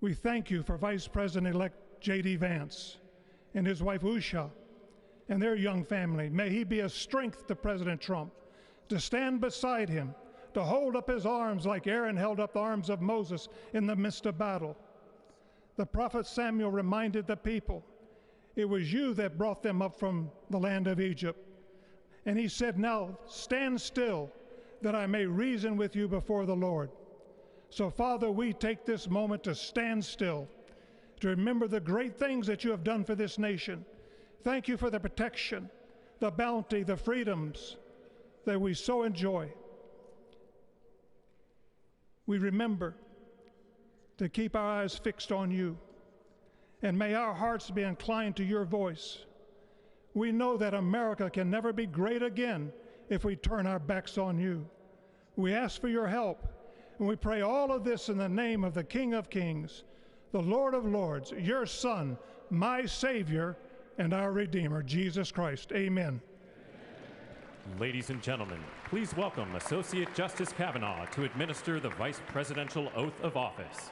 We thank you for Vice President-elect J.D. Vance and his wife Usha and their young family. May he be a strength to President Trump, to stand beside him, to hold up his arms like Aaron held up the arms of Moses in the midst of battle. The prophet Samuel reminded the people, it was you that brought them up from the land of Egypt. And he said, now stand still that I may reason with you before the Lord. So Father, we take this moment to stand still, to remember the great things that you have done for this nation. Thank you for the protection, the bounty, the freedoms that we so enjoy. We remember to keep our eyes fixed on you, and may our hearts be inclined to your voice. We know that America can never be great again if we turn our backs on you. We ask for your help, and we pray all of this in the name of the King of Kings, the Lord of Lords, your Son, my Savior, and our Redeemer, Jesus Christ. Amen. Ladies and gentlemen, please welcome Associate Justice Kavanaugh to administer the Vice Presidential Oath of Office.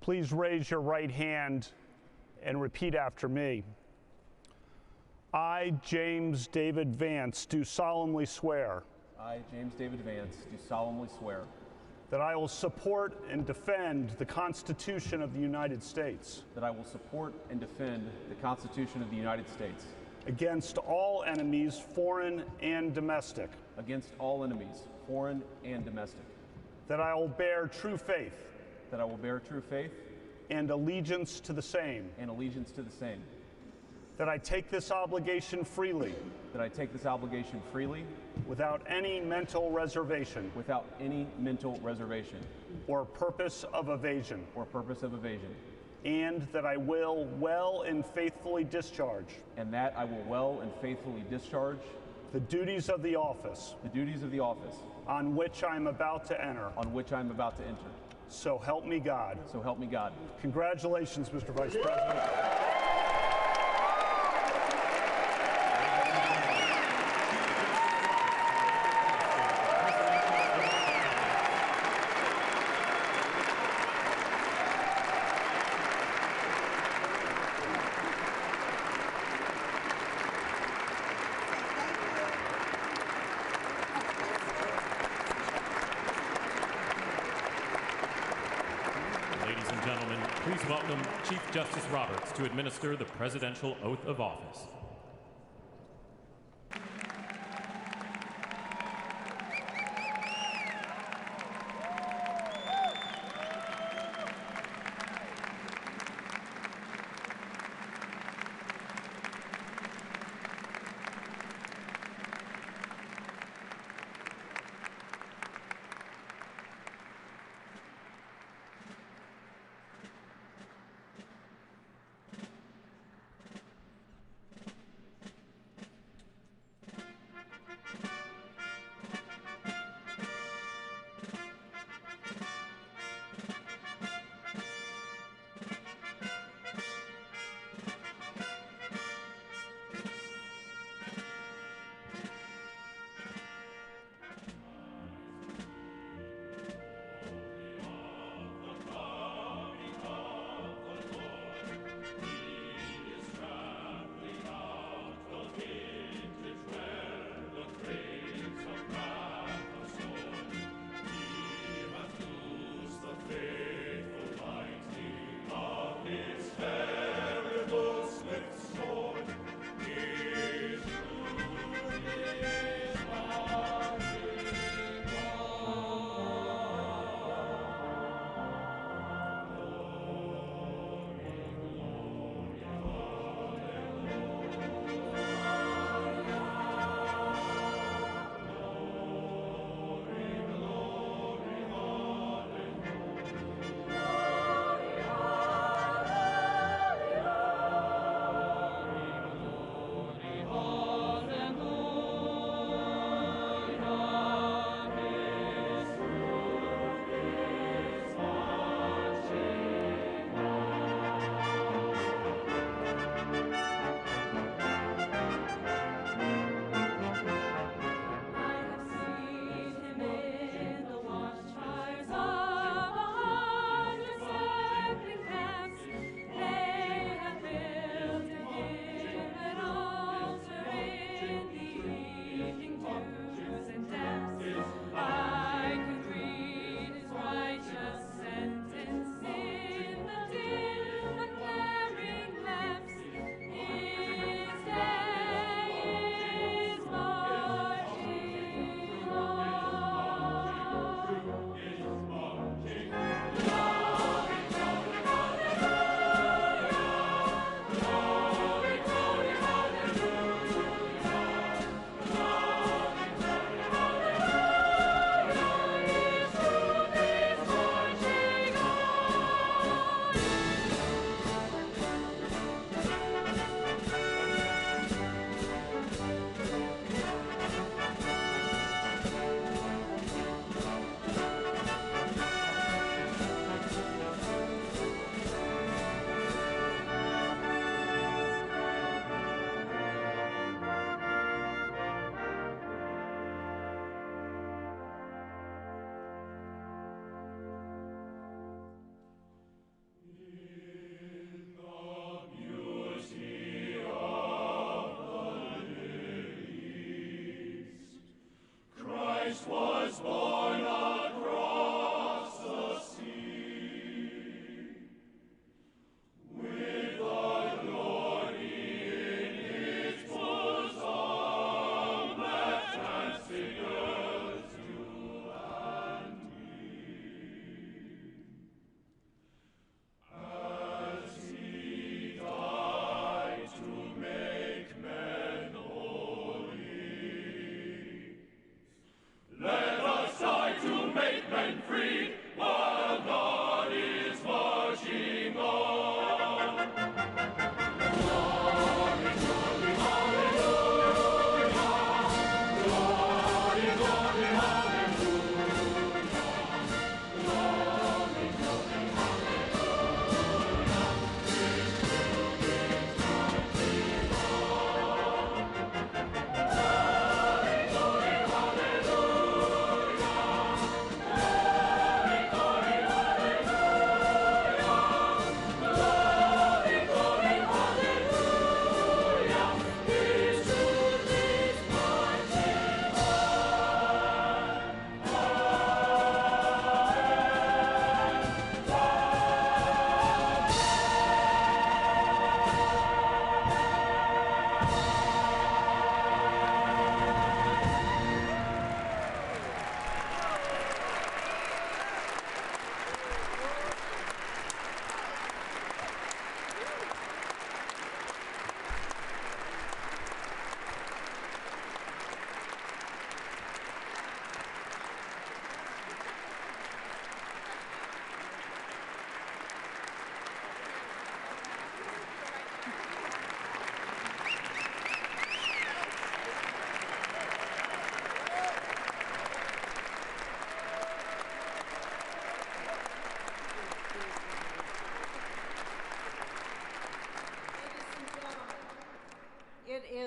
Please raise your right hand and repeat after me. I, James David Vance, do solemnly swear. I, James David Vance, do solemnly swear that I will support and defend the Constitution of the United States. that I will support and defend the Constitution of the United States Against all enemies, foreign and domestic. against all enemies, foreign and domestic. That I will bear true faith. That I will bear true faith and allegiance to the same. and allegiance to the same. That I take this obligation freely. That I take this obligation freely without any mental reservation. without any mental reservation or purpose of evasion. or purpose of evasion. And that I will well and faithfully discharge. And that I will well and faithfully discharge the duties of the office. the duties of the office on which I am about to enter. on which I am about to enter. So help me God. So help me God. Congratulations, Mr. Vice President. Ladies and gentlemen, please welcome Chief Justice Roberts to administer the Presidential Oath of Office.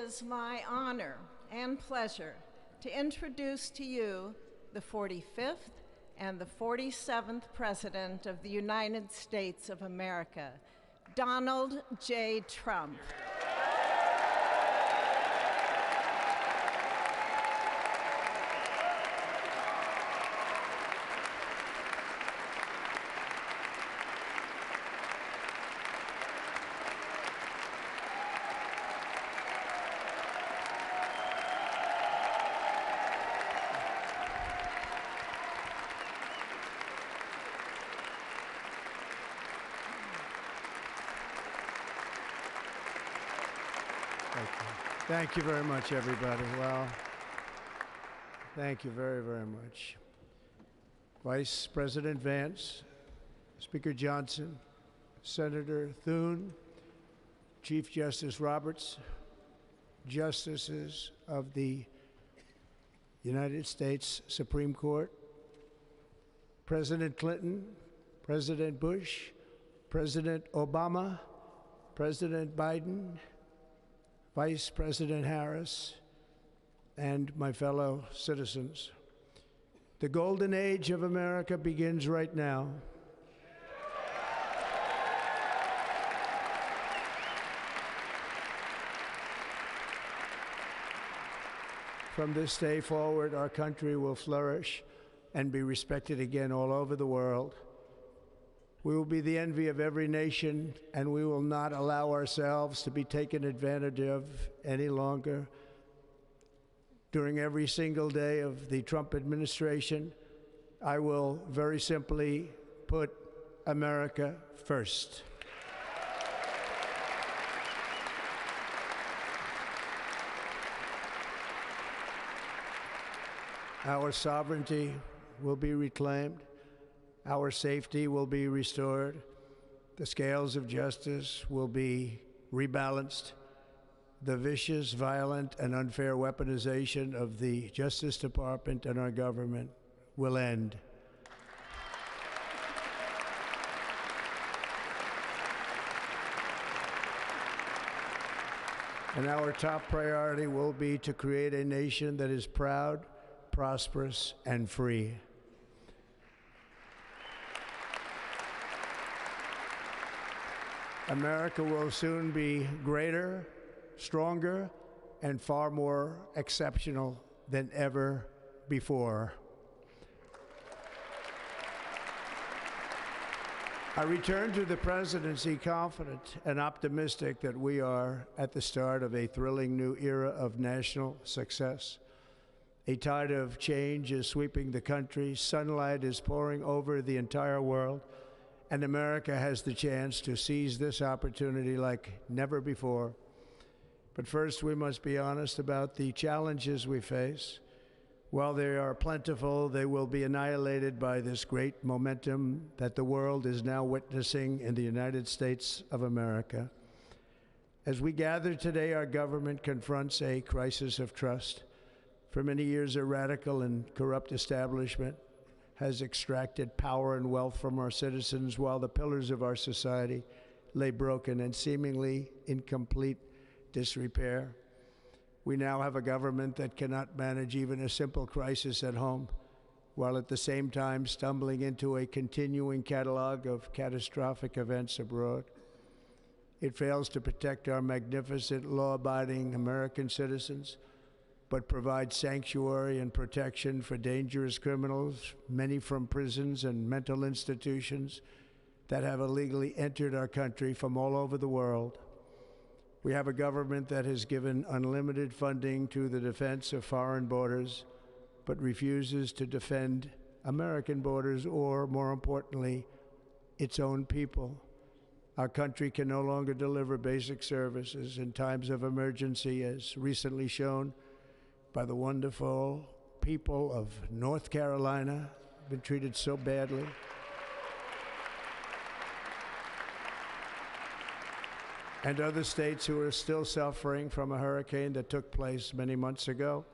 is my honor and pleasure to introduce to you the 45th and the 47th President of the United States of America, Donald J. Trump. Thank you very much, everybody. Well, thank you very, very much. Vice President Vance, Speaker Johnson, Senator Thune, Chief Justice Roberts, Justices of the United States Supreme Court, President Clinton, President Bush, President Obama, President Biden, Vice President Harris, and my fellow citizens. The golden age of America begins right now. From this day forward, our country will flourish and be respected again all over the world. We will be the envy of every nation, and we will not allow ourselves to be taken advantage of any longer. During every single day of the Trump administration, I will very simply put America first. Our sovereignty will be reclaimed. Our safety will be restored. The scales of justice will be rebalanced. The vicious, violent, and unfair weaponization of the Justice Department and our government will end. And our top priority will be to create a nation that is proud, prosperous, and free. America will soon be greater, stronger, and far more exceptional than ever before. I return to the presidency confident and optimistic that we are at the start of a thrilling new era of national success. A tide of change is sweeping the country, sunlight is pouring over the entire world, and America has the chance to seize this opportunity like never before. But first, we must be honest about the challenges we face. While they are plentiful, they will be annihilated by this great momentum that the world is now witnessing in the United States of America. As we gather today, our government confronts a crisis of trust. For many years, a radical and corrupt establishment has extracted power and wealth from our citizens while the pillars of our society lay broken and seemingly in complete disrepair. We now have a government that cannot manage even a simple crisis at home, while at the same time stumbling into a continuing catalog of catastrophic events abroad. It fails to protect our magnificent, law-abiding American citizens, but provides sanctuary and protection for dangerous criminals, many from prisons and mental institutions that have illegally entered our country from all over the world. We have a government that has given unlimited funding to the defense of foreign borders, but refuses to defend American borders or, more importantly, its own people. Our country can no longer deliver basic services in times of emergency, as recently shown by the wonderful people of North Carolina, been treated so badly. And other states who are still suffering from a hurricane that took place many months ago.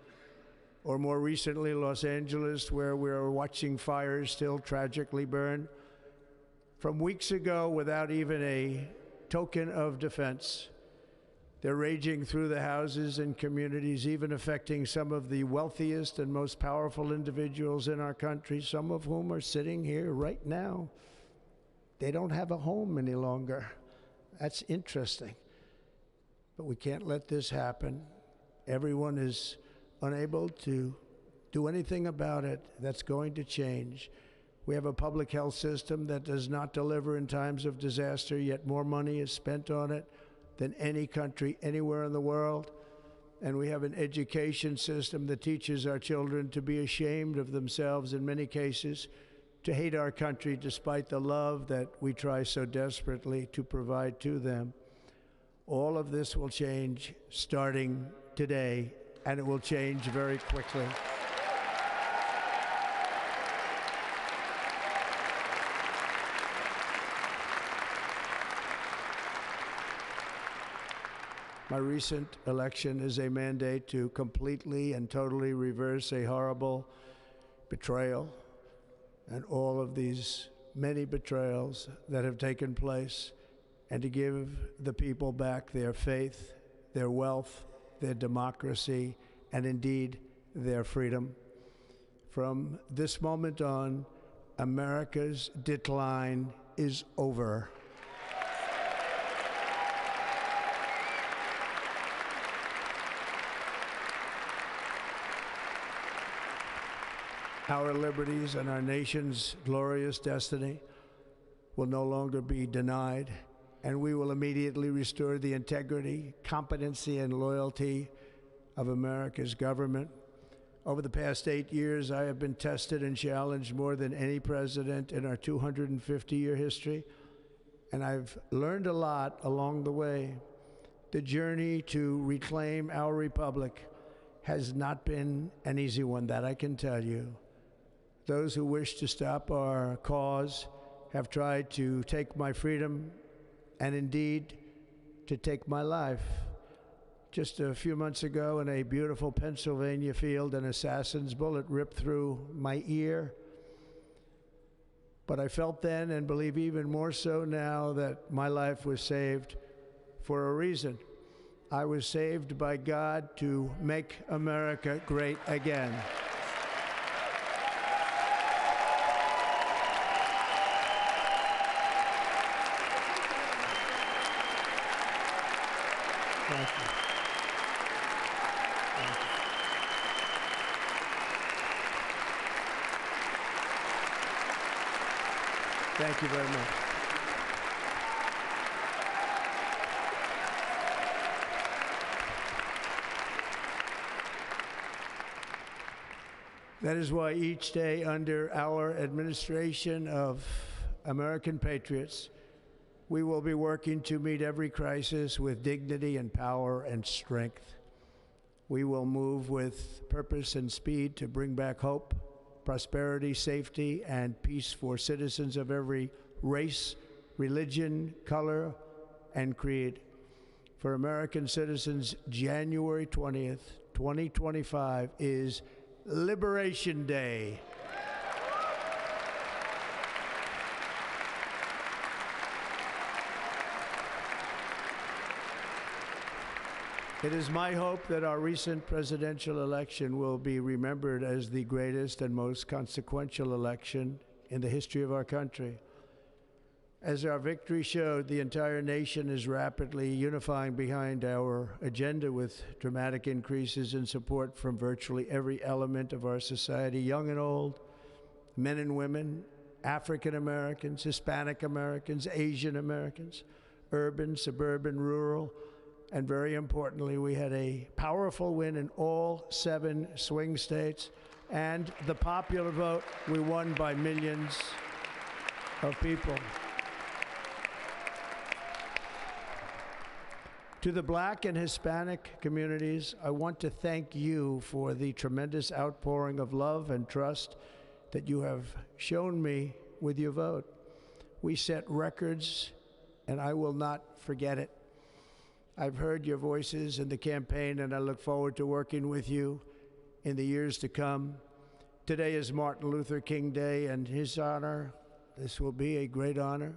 Or more recently, Los Angeles, where we are watching fires still tragically burn. From weeks ago, without even a token of defense, They're raging through the houses and communities, even affecting some of the wealthiest and most powerful individuals in our country, some of whom are sitting here right now. They don't have a home any longer. That's interesting. But we can't let this happen. Everyone is unable to do anything about it. That's going to change. We have a public health system that does not deliver in times of disaster, yet more money is spent on it than any country anywhere in the world. And we have an education system that teaches our children to be ashamed of themselves in many cases, to hate our country despite the love that we try so desperately to provide to them. All of this will change starting today, and it will change very quickly. My recent election is a mandate to completely and totally reverse a horrible betrayal and all of these many betrayals that have taken place, and to give the people back their faith, their wealth, their democracy, and indeed their freedom. From this moment on, America's decline is over. Our liberties and our nation's glorious destiny will no longer be denied, and we will immediately restore the integrity, competency, and loyalty of America's government. Over the past 8 years, I have been tested and challenged more than any president in our 250-year history, and I've learned a lot along the way. The journey to reclaim our republic has not been an easy one, that I can tell you. Those who wish to stop our cause have tried to take my freedom and indeed to take my life. Just a few months ago in a beautiful Pennsylvania field, an assassin's bullet ripped through my ear. But I felt then, and believe even more so now, that my life was saved for a reason. I was saved by God to make America great again. Thank you. Thank you very much. That is why each day under our administration of American patriots, we will be working to meet every crisis with dignity and power and strength. We will move with purpose and speed to bring back hope, prosperity, safety, and peace for citizens of every race, religion, color, and creed. For American citizens, January 20th, 2025 is Liberation Day. It is my hope that our recent presidential election will be remembered as the greatest and most consequential election in the history of our country. As our victory showed, the entire nation is rapidly unifying behind our agenda with dramatic increases in support from virtually every element of our society, young and old, men and women, African Americans, Hispanic Americans, Asian Americans, urban, suburban, rural, and very importantly, we had a powerful win in all 7 swing states, and the popular vote, we won by millions of people. To the Black and Hispanic communities, I want to thank you for the tremendous outpouring of love and trust that you have shown me with your vote. We set records, and I will not forget it. I've heard your voices in the campaign, and I look forward to working with you in the years to come. Today is Martin Luther King Day, and his honor, this will be a great honor,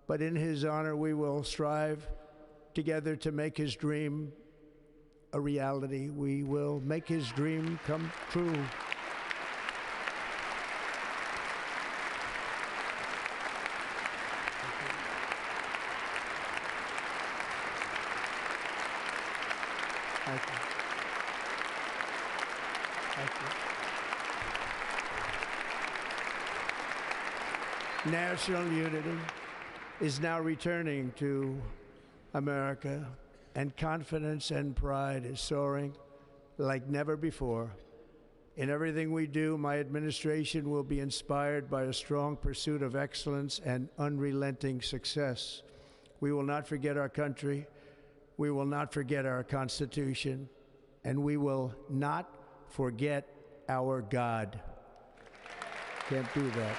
but in his honor we will strive together to make his dream a reality. We will make his dream come true. Thank you. Thank you. National unity is now returning to America, and confidence and pride is soaring like never before. In everything we do, my administration will be inspired by a strong pursuit of excellence and unrelenting success. We will not forget our country. We will not forget our Constitution, and we will not forget our God. Can't do that.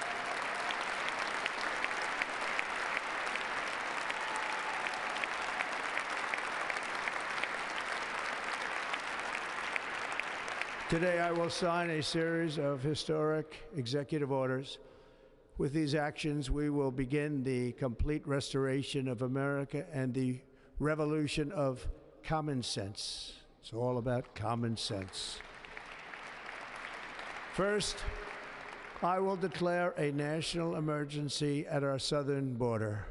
Today, I will sign a series of historic executive orders. With these actions, we will begin the complete restoration of America and the revolution of common sense. It's all about common sense. First, I will declare a national emergency at our southern border.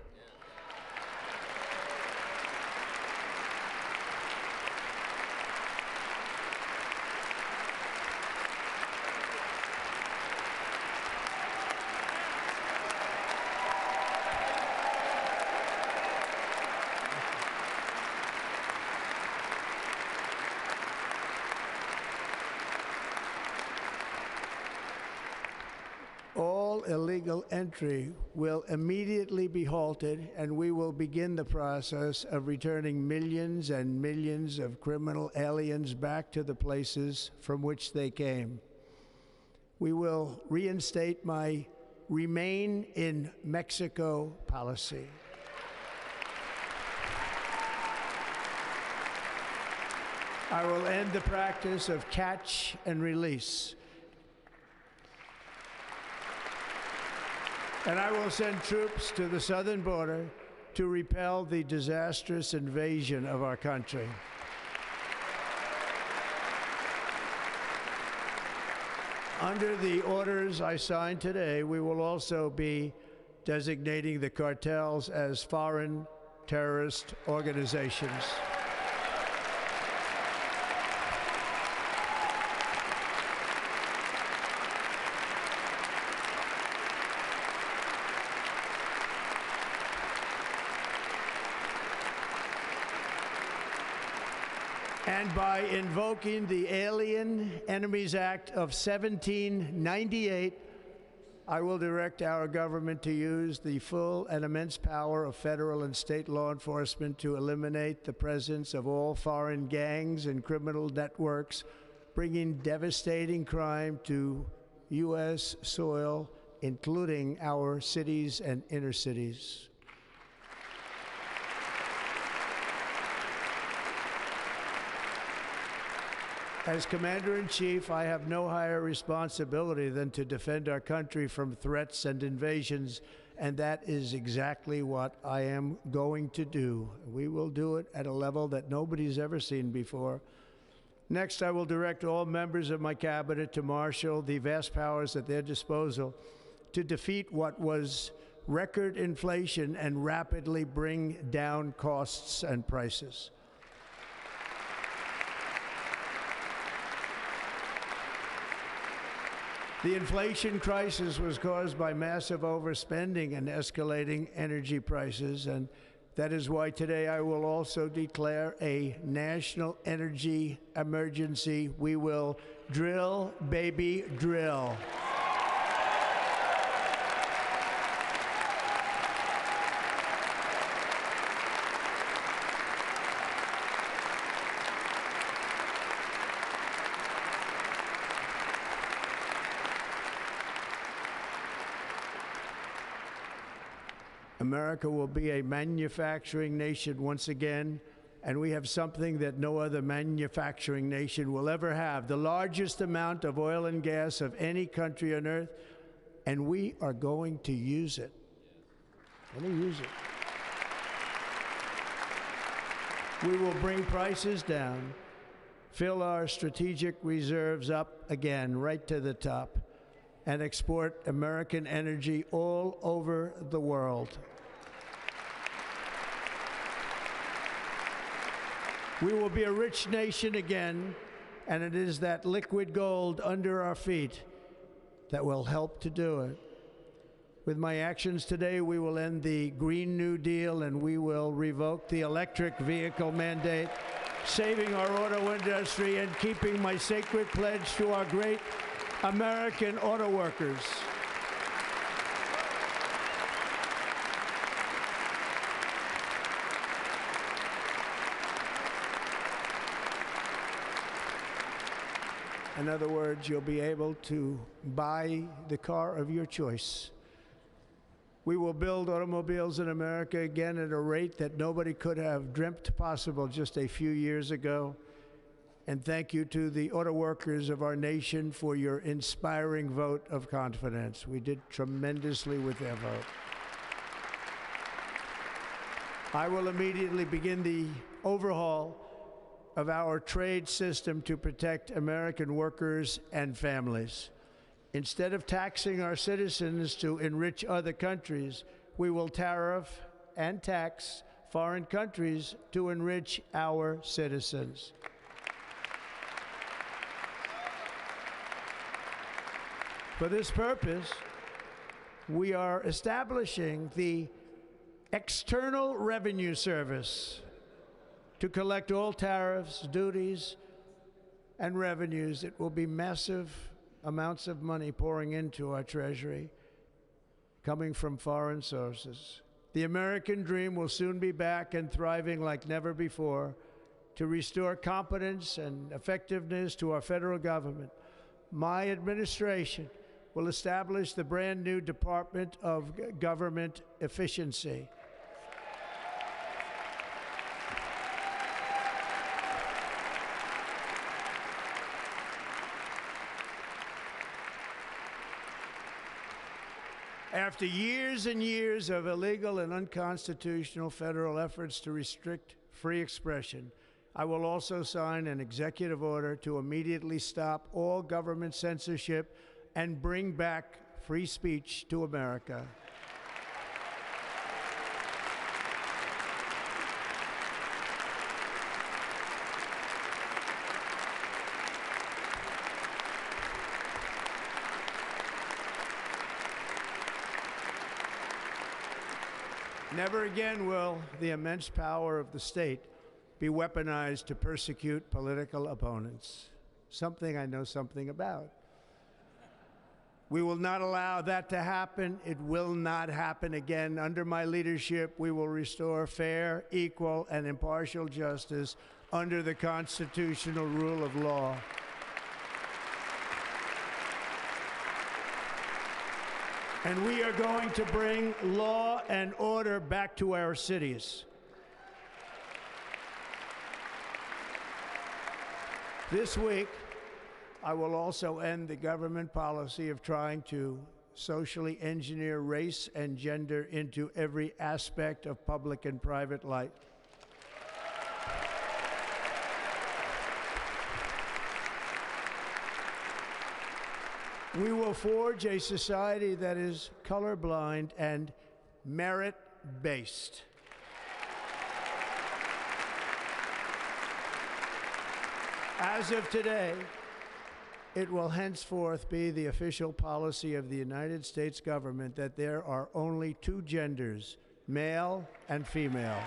All illegal entry will immediately be halted, and we will begin the process of returning millions and millions of criminal aliens back to the places from which they came. We will reinstate my Remain in Mexico policy. I will end the practice of catch and release. And I will send troops to the southern border to repel the disastrous invasion of our country. Under the orders I signed today, we will also be designating the cartels as foreign terrorist organizations. And by invoking the Alien Enemies Act of 1798, I will direct our government to use the full and immense power of federal and state law enforcement to eliminate the presence of all foreign gangs and criminal networks, bringing devastating crime to U.S. soil, including our cities and inner cities. As Commander-in-Chief, I have no higher responsibility than to defend our country from threats and invasions, and that is exactly what I am going to do. We will do it at a level that nobody's ever seen before. Next, I will direct all members of my cabinet to marshal the vast powers at their disposal to defeat what was record inflation and rapidly bring down costs and prices. The inflation crisis was caused by massive overspending and escalating energy prices, and that is why today I will also declare a national energy emergency. We will drill, baby, drill. America will be a manufacturing nation once again, and we have something that no other manufacturing nation will ever have, the largest amount of oil and gas of any country on earth, and we are going to use it. We're going to use it. We will bring prices down, fill our strategic reserves up again, right to the top, and export American energy all over the world. We will be a rich nation again, and it is that liquid gold under our feet that will help to do it. With my actions today, we will end the Green New Deal and we will revoke the electric vehicle mandate, saving our auto industry and keeping my sacred pledge to our great American auto workers. In other words, you'll be able to buy the car of your choice. We will build automobiles in America again at a rate that nobody could have dreamt possible just a few years ago. And thank you to the auto workers of our nation for your inspiring vote of confidence. We did tremendously with their vote. I will immediately begin the overhaul of our trade system to protect American workers and families. Instead of taxing our citizens to enrich other countries, we will tariff and tax foreign countries to enrich our citizens. For this purpose, we are establishing the External Revenue Service to collect all tariffs, duties, and revenues. It will be massive amounts of money pouring into our treasury, coming from foreign sources. The American dream will soon be back and thriving like never before to restore competence and effectiveness to our federal government. My administration will establish the brand new Department of Government Efficiency. After years and years of illegal and unconstitutional federal efforts to restrict free expression, I will also sign an executive order to immediately stop all government censorship and bring back free speech to America. Never again will the immense power of the state be weaponized to persecute political opponents, something I know something about. We will not allow that to happen. It will not happen again. Under my leadership, we will restore fair, equal, and impartial justice under the constitutional rule of law. And we are going to bring law and order back to our cities. This week, I will also end the government policy of trying to socially engineer race and gender into every aspect of public and private life. We will forge a society that is colorblind and merit-based. As of today, it will henceforth be the official policy of the United States government that there are only two genders, male and female.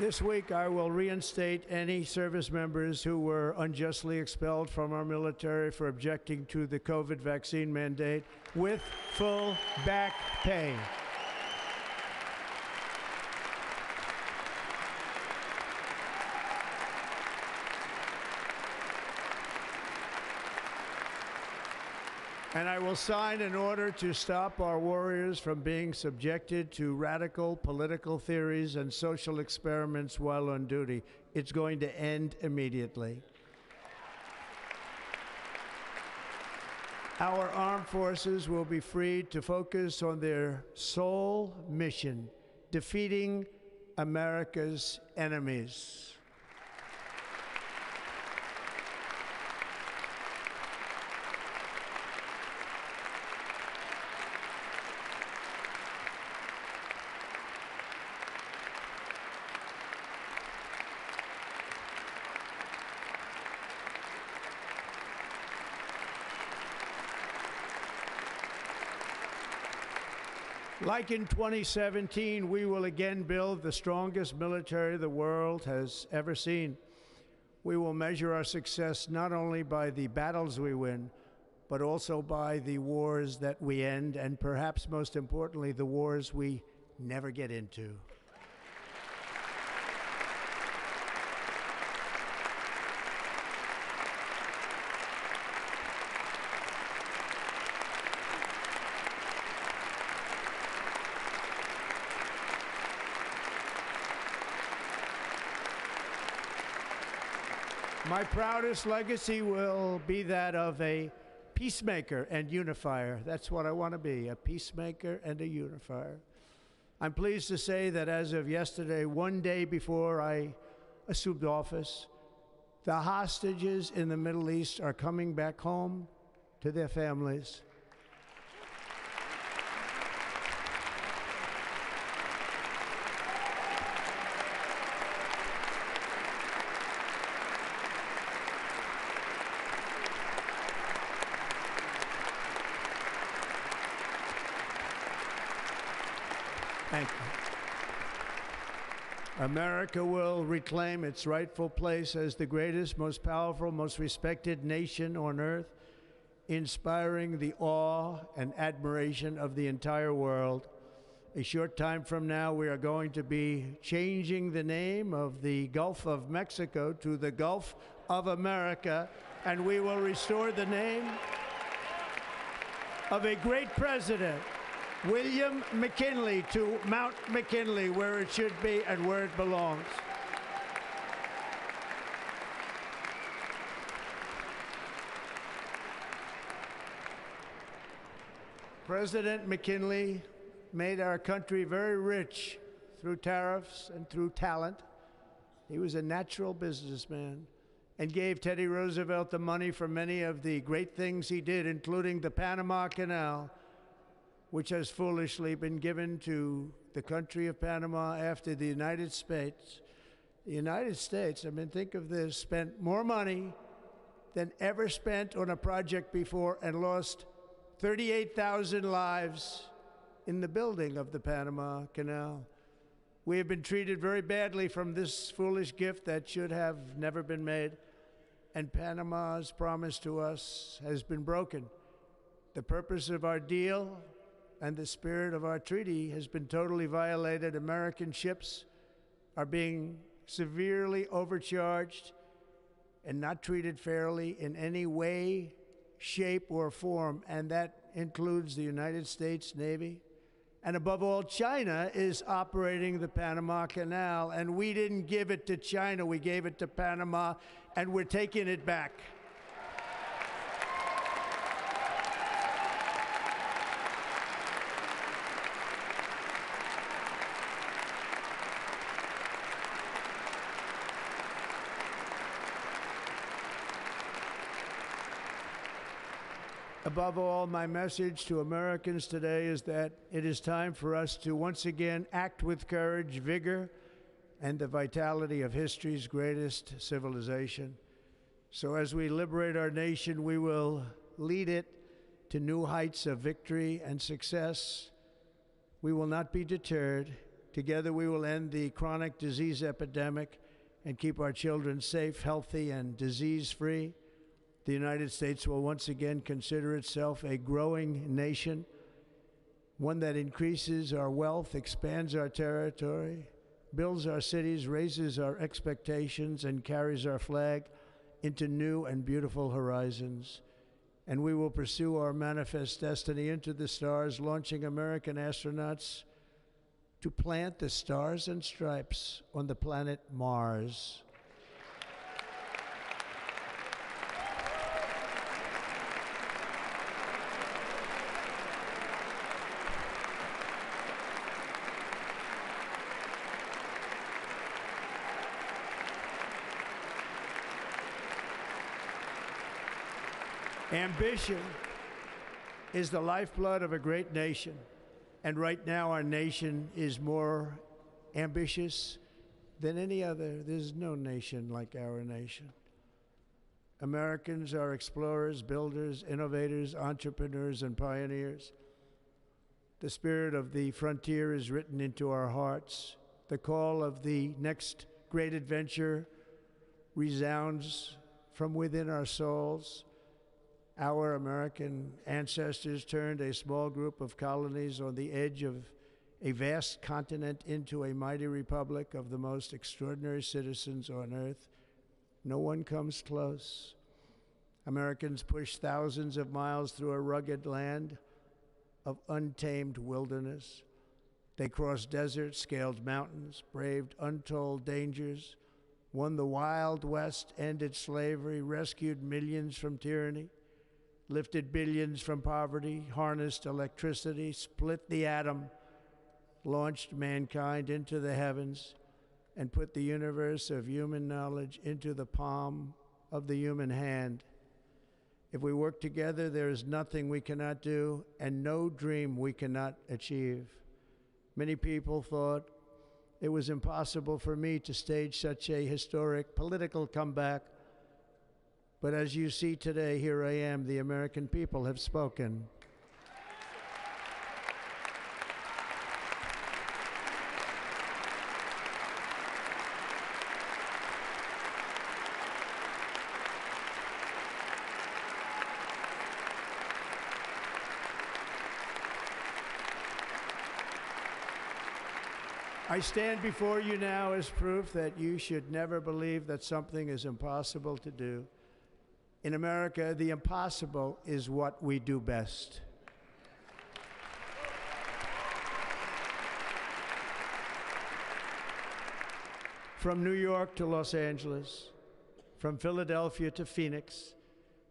This week, I will reinstate any service members who were unjustly expelled from our military for objecting to the COVID vaccine mandate with full back pay. And I will sign an order to stop our warriors from being subjected to radical political theories and social experiments while on duty. It's going to end immediately. Our armed forces will be freed to focus on their sole mission, defeating America's enemies. Like in 2017, we will again build the strongest military the world has ever seen. We will measure our success not only by the battles we win, but also by the wars that we end, and perhaps most importantly, the wars we never get into. My proudest legacy will be that of a peacemaker and unifier. That's what I want to be, a peacemaker and a unifier. I'm pleased to say that as of yesterday, one day before I assumed office, the hostages in the Middle East are coming back home to their families. Thank you. America will reclaim its rightful place as the greatest, most powerful, most respected nation on earth, inspiring the awe and admiration of the entire world. A short time from now, we are going to be changing the name of the Gulf of Mexico to the Gulf of America, and we will restore the name of a great president, William McKinley, to Mount McKinley, where it should be and where it belongs. President McKinley made our country very rich through tariffs and through talent. He was a natural businessman and gave Teddy Roosevelt the money for many of the great things he did, including the Panama Canal, which has foolishly been given to the country of Panama after the United States. The United States, I mean, think of this, spent more money than ever spent on a project before and lost 38,000 lives in the building of the Panama Canal. We have been treated very badly from this foolish gift that should have never been made, and Panama's promise to us has been broken. The purpose of our deal and the spirit of our treaty has been totally violated. American ships are being severely overcharged and not treated fairly in any way, shape, or form, and that includes the United States Navy. And above all, China is operating the Panama Canal, and we didn't give it to China, we gave it to Panama, and we're taking it back. Above all, my message to Americans today is that it is time for us to once again act with courage, vigor, and the vitality of history's greatest civilization. So as we liberate our nation, we will lead it to new heights of victory and success. We will not be deterred. Together we will end the chronic disease epidemic and keep our children safe, healthy, and disease-free. The United States will once again consider itself a growing nation, one that increases our wealth, expands our territory, builds our cities, raises our expectations, and carries our flag into new and beautiful horizons. and we will pursue our manifest destiny into the stars, launching American astronauts to plant the stars and stripes on the planet Mars. Ambition is the lifeblood of a great nation, and right now our nation is more ambitious than any other. There's no nation like our nation. Americans are explorers, builders, innovators, entrepreneurs, and pioneers. The spirit of the frontier is written into our hearts. The call of the next great adventure resounds from within our souls. Our American ancestors turned a small group of colonies on the edge of a vast continent into a mighty republic of the most extraordinary citizens on earth. No one comes close. Americans pushed thousands of miles through a rugged land of untamed wilderness. They crossed deserts, scaled mountains, braved untold dangers, won the Wild West, ended slavery, rescued millions from tyranny, lifted billions from poverty, harnessed electricity, split the atom, launched mankind into the heavens, and put the universe of human knowledge into the palm of the human hand. If we work together, there is nothing we cannot do and no dream we cannot achieve. Many people thought it was impossible for me to stage such a historic political comeback. But as you see today, here I am. The American people have spoken. I stand before you now as proof that you should never believe that something is impossible to do. In America, the impossible is what we do best. From New York to Los Angeles, from Philadelphia to Phoenix,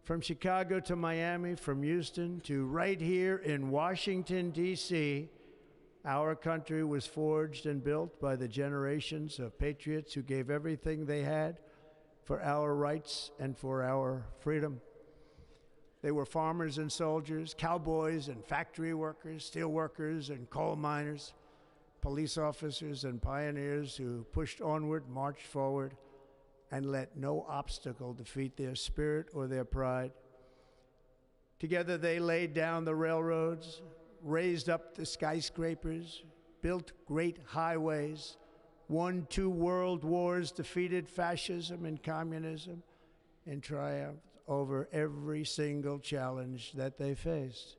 from Chicago to Miami, from Houston to right here in Washington, D.C., our country was forged and built by the generations of patriots who gave everything they had for our rights and for our freedom. They were farmers and soldiers, cowboys and factory workers, steel workers and coal miners, police officers and pioneers who pushed onward, marched forward, and let no obstacle defeat their spirit or their pride. Together they laid down the railroads, raised up the skyscrapers, built great highways, won 2 world wars, defeated fascism and communism, and triumphed over every single challenge that they faced.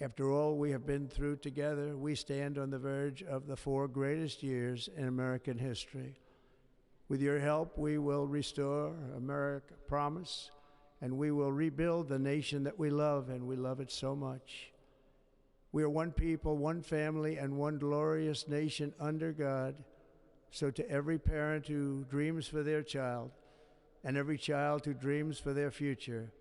After all we have been through together, we stand on the verge of the 4 greatest years in American history. With your help, we will restore America promise, and we will rebuild the nation that we love, and we love it so much. We are one people, one family, and one glorious nation under God. So to every parent who dreams for their child, and every child who dreams for their future,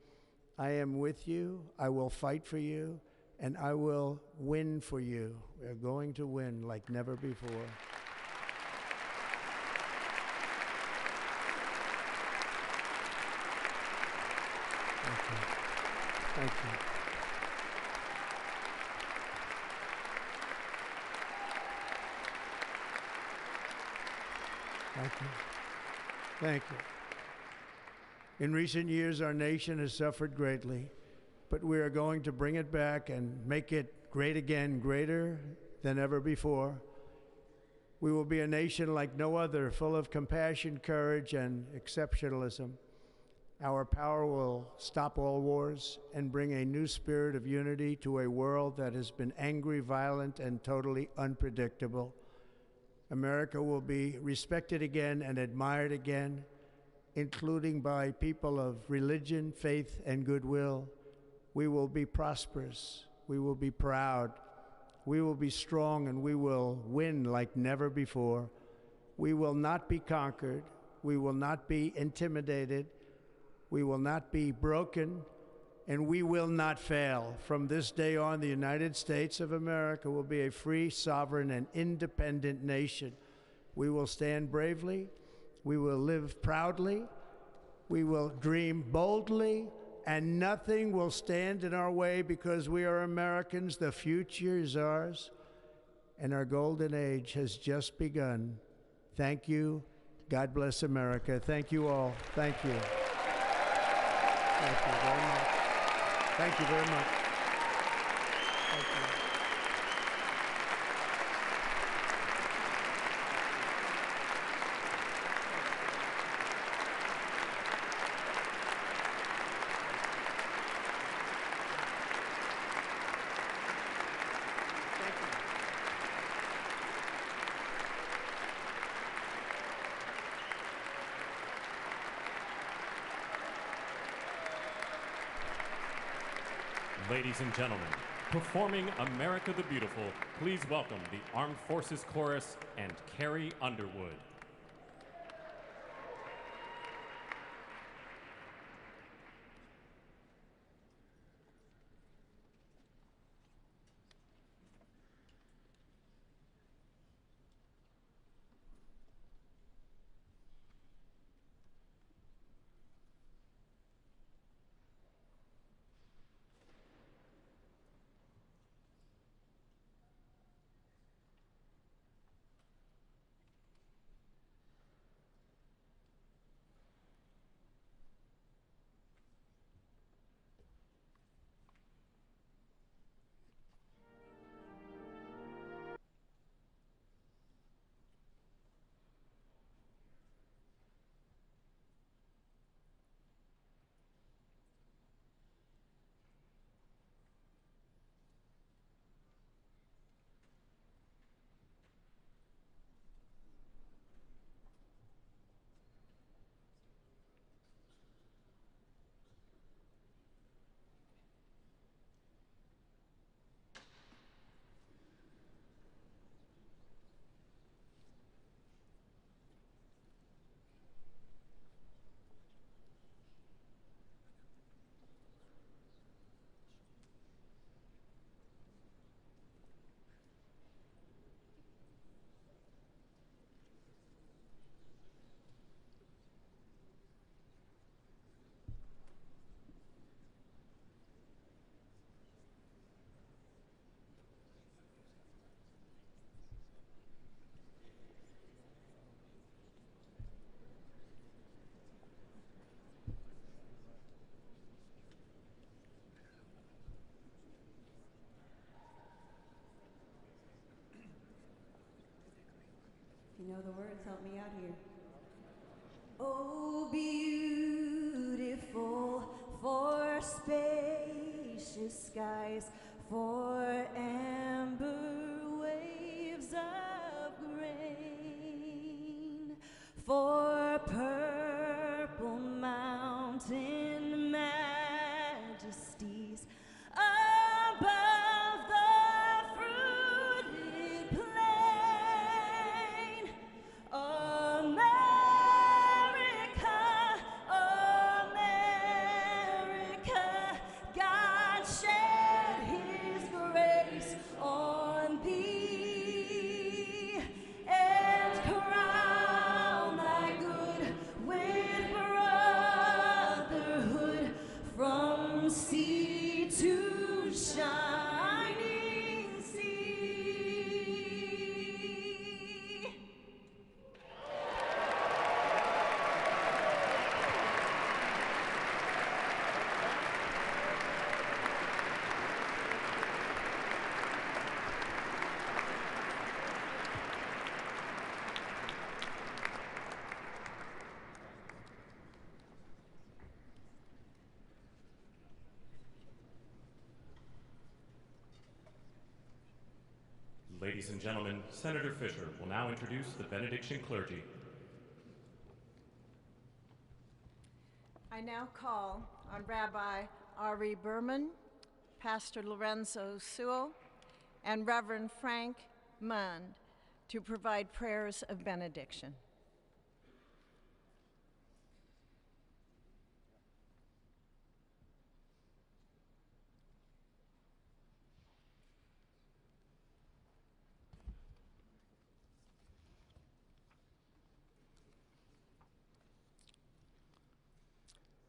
I am with you, I will fight for you, and I will win for you. We're going to win like never before. Thank you. Thank you. Thank you. Thank you. In recent years, our nation has suffered greatly, but we are going to bring it back and make it great again, greater than ever before. We will be a nation like no other, full of compassion, courage, and exceptionalism. Our power will stop all wars and bring a new spirit of unity to a world that has been angry, violent, and totally unpredictable. America will be respected again and admired again. including by people of religion, faith, and goodwill, we will be prosperous, we will be proud, we will be strong, and we will win like never before. We will not be conquered, we will not be intimidated, we will not be broken, and we will not fail. From this day on, the United States of America will be a free, sovereign, and independent nation. We will stand bravely, we will live proudly, we will dream boldly, and nothing will stand in our way because we are Americans. The future is ours, and our golden age has just begun. Thank you. God bless America. Thank you all. Thank you. Thank you very much. Thank you very much. Thank you. Ladies and gentlemen, performing America the Beautiful, please welcome the Armed Forces Chorus and Carrie Underwood. You know the words, help me out here. Oh, beautiful for spacious skies, for amber waves of grain, for purple mountain majesties above the fruited plain. America, America, God shed His grace on thee and crown thy good with brotherhood from sea to shining sea. Ladies and gentlemen, Senator Fisher will now introduce the benediction clergy. I now call on Rabbi Ari Berman, Pastor Lorenzo Sewell, and Reverend Frank Mund to provide prayers of benediction.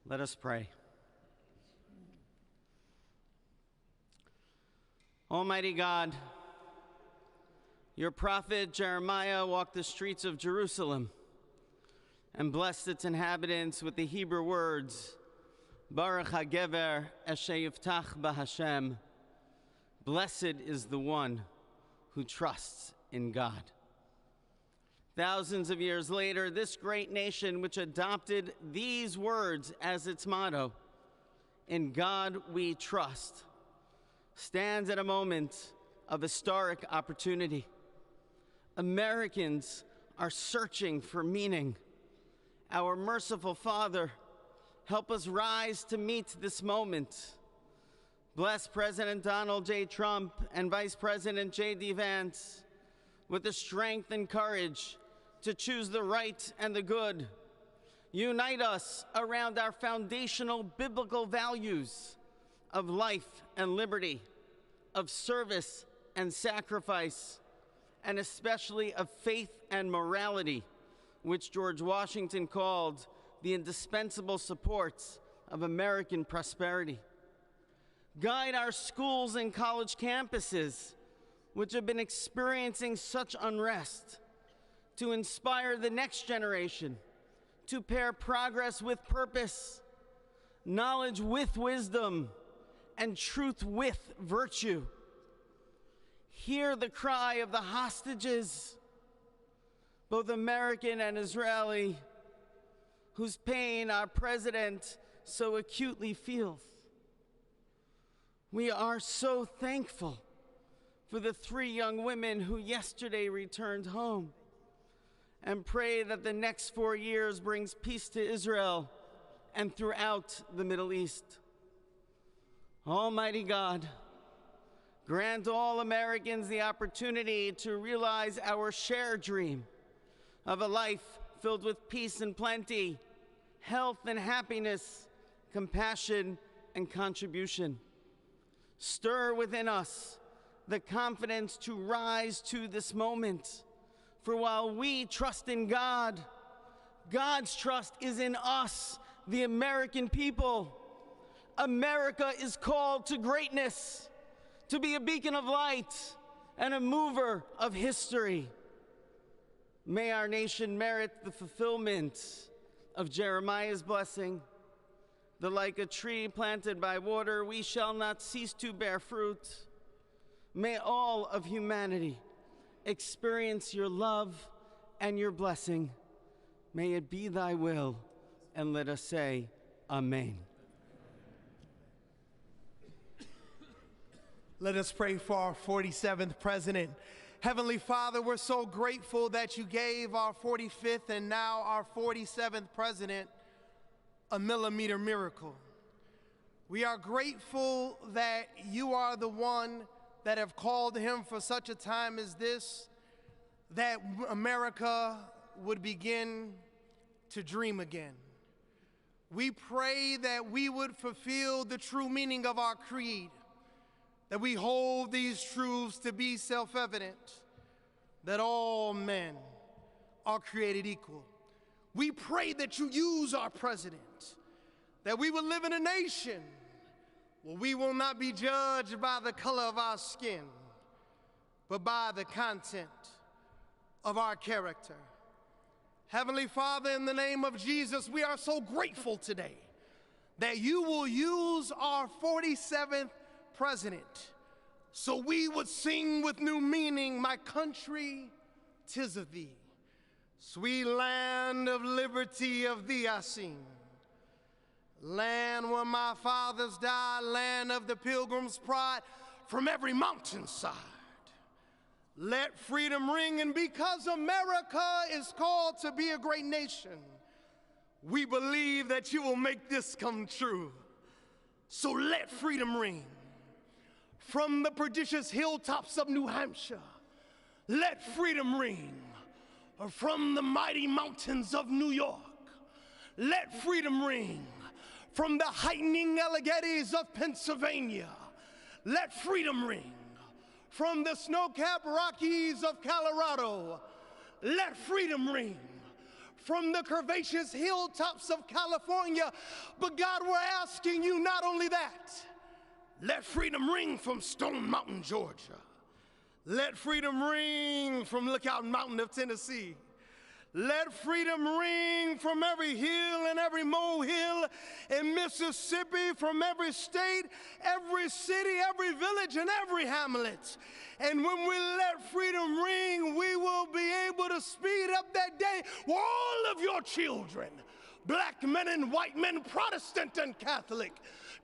Let us pray. Almighty God, your prophet Jeremiah walked the streets of Jerusalem and blessed its inhabitants with the Hebrew words, Baruch HaGever Asher Yiftach BaHashem. Blessed is the one who trusts in God. Thousands of years later, this great nation, which adopted these words as its motto, "In God we trust," stands at a moment of historic opportunity. Americans are searching for meaning. Our merciful Father, help us rise to meet this moment. Bless President Donald J. Trump and Vice President J.D. Vance with the strength and courage to choose the right and the good. Unite us around our foundational biblical values of life and liberty, of service and sacrifice, and especially of faith and morality, which George Washington called the indispensable supports of American prosperity. Guide our schools and college campuses, which have been experiencing such unrest, to inspire the next generation to pair progress with purpose, knowledge with wisdom, and truth with virtue. Hear the cry of the hostages, both American and Israeli, whose pain our president so acutely feels. We are so thankful for the 3 young women who yesterday returned home, and pray that the next 4 years brings peace to Israel and throughout the Middle East. Almighty God, grant all Americans the opportunity to realize our shared dream of a life filled with peace and plenty, health and happiness, compassion and contribution. Stir within us the confidence to rise to this moment. For while we trust in God, God's trust is in us, the American people. America is called to greatness, to be a beacon of light and a mover of history. May our nation merit the fulfillment of Jeremiah's blessing, that like a tree planted by water, we shall not cease to bear fruit. May all of humanity experience your love and your blessing. May it be thy will, and let us say, Amen. Let us pray for our 47th president. Heavenly Father, we're so grateful that you gave our 45th and now our 47th president a millimeter miracle. We are grateful that you are the one that have called him for such a time as this, that America would begin to dream again. We pray that we would fulfill the true meaning of our creed, that we hold these truths to be self-evident, that all men are created equal. We pray that you use our president, that we will live in a nation where we will not be judged by the color of our skin, but by the content of our character. Heavenly Father, in the name of Jesus, we are so grateful today that you will use our 47th president so we would sing with new meaning, my country, 'tis of thee. Sweet land of liberty, of thee I sing. Land where my fathers died, land of the pilgrim's pride, from every mountainside. Let freedom ring, and because America is called to be a great nation, We believe that you will make this come true. So let freedom ring. From the prodigious hilltops of New Hampshire, let freedom ring. From the mighty mountains of New York, let freedom ring. From the heightening Alleghenies of Pennsylvania, let freedom ring. From the snow-capped Rockies of Colorado, let freedom ring. From the curvaceous hilltops of California, but God, we're asking you not only that, let freedom ring from Stone Mountain, Georgia. Let freedom ring from Lookout Mountain of Tennessee. Let freedom ring from every hill and every molehill in Mississippi, from every state, every city, every village, and every hamlet. And when we let freedom ring, we will be able to speed up that day where all of your children, black men and white men, Protestant and Catholic,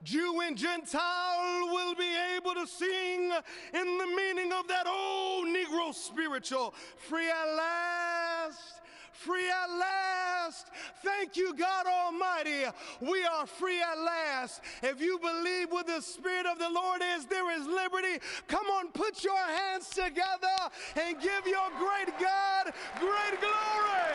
Jew and Gentile, will be able to sing in the meaning of that old Negro spiritual, free at last, free at last. Thank you, God Almighty. We are free at last. If you believe where the Spirit of the Lord is, there is liberty. Come on, put your hands together and give your great God great glory.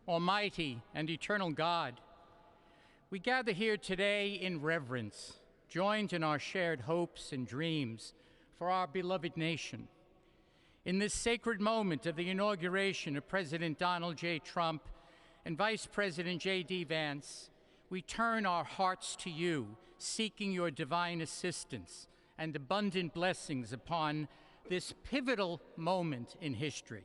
Almighty and eternal God, we gather here today in reverence, joined in our shared hopes and dreams for our beloved nation. In this sacred moment of the inauguration of President Donald J. Trump and Vice President J.D. Vance, we turn our hearts to you, seeking your divine assistance and abundant blessings upon this pivotal moment in history.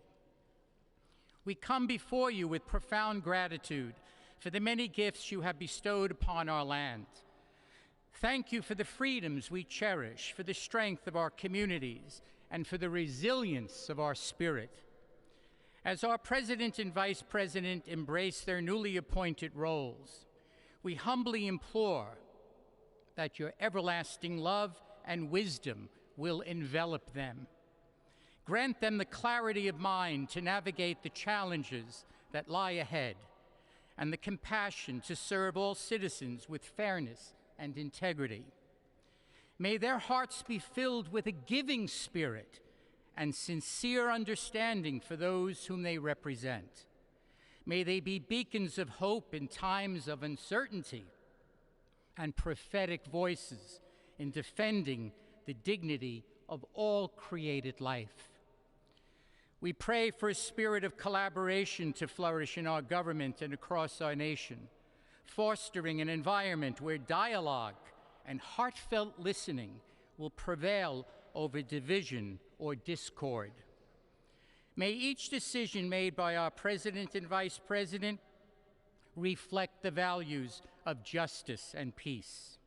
We come before you with profound gratitude for the many gifts you have bestowed upon our land. Thank you for the freedoms we cherish, for the strength of our communities, and for the resilience of our spirit. As our President and Vice President embrace their newly appointed roles, we humbly implore that your everlasting love and wisdom will envelop them. Grant them the clarity of mind to navigate the challenges that lie ahead, and the compassion to serve all citizens with fairness and integrity. May their hearts be filled with a giving spirit and sincere understanding for those whom they represent. May they be beacons of hope in times of uncertainty and prophetic voices in defending the dignity of all created life. We pray for a spirit of collaboration to flourish in our government and across our nation, fostering an environment where dialogue and heartfelt listening will prevail over division or discord. May each decision made by our President and Vice President reflect the values of justice and peace.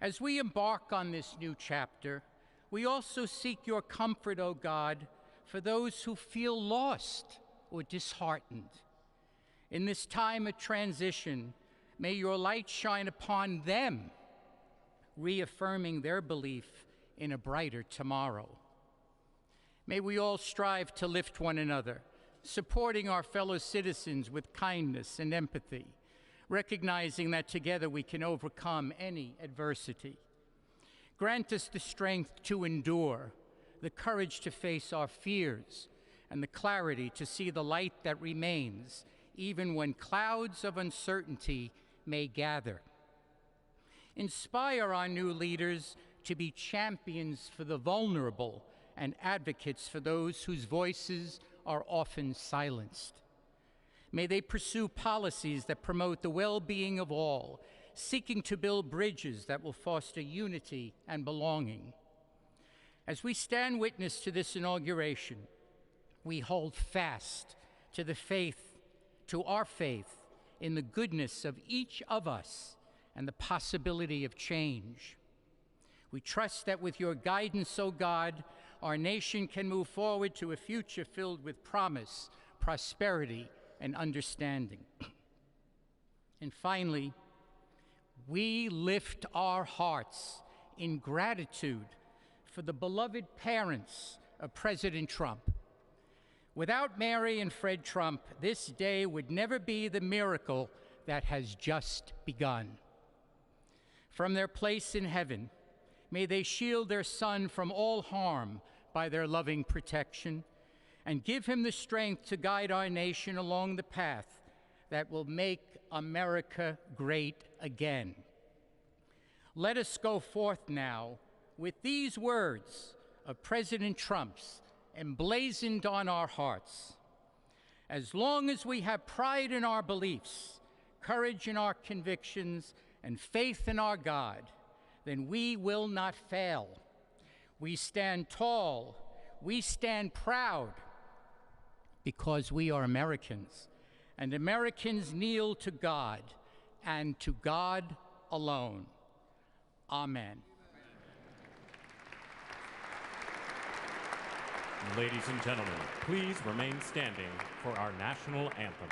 As we embark on this new chapter, we also seek your comfort, O God, for those who feel lost or disheartened. In this time of transition, may your light shine upon them, reaffirming their belief in a brighter tomorrow. May we all strive to lift one another, supporting our fellow citizens with kindness and empathy, recognizing that together we can overcome any adversity. Grant us the strength to endure, the courage to face our fears, and the clarity to see the light that remains, even when clouds of uncertainty may gather. Inspire our new leaders to be champions for the vulnerable and advocates for those whose voices are often silenced. May they pursue policies that promote the well-being of all, seeking to build bridges that will foster unity and belonging. As we stand witness to this inauguration, we hold fast to our faith in the goodness of each of us and the possibility of change. We trust that with your guidance, O God, our nation can move forward to a future filled with promise, prosperity, and understanding. And finally, we lift our hearts in gratitude for the beloved parents of President Trump. Without Mary and Fred Trump, this day would never be the miracle that has just begun. From their place in heaven, may they shield their son from all harm by their loving protection, and give him the strength to guide our nation along the path that will make America great again. Let us go forth now with these words of President Trump's emblazoned on our hearts. As long as we have pride in our beliefs, courage in our convictions, and faith in our God, then we will not fail. We stand tall, we stand proud, because we are Americans, and Americans kneel to God, and to God alone. Amen. Ladies and gentlemen, please remain standing for our national anthem.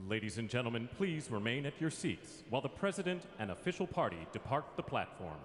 Ladies and gentlemen, please remain at your seats while the President and official party depart the platform.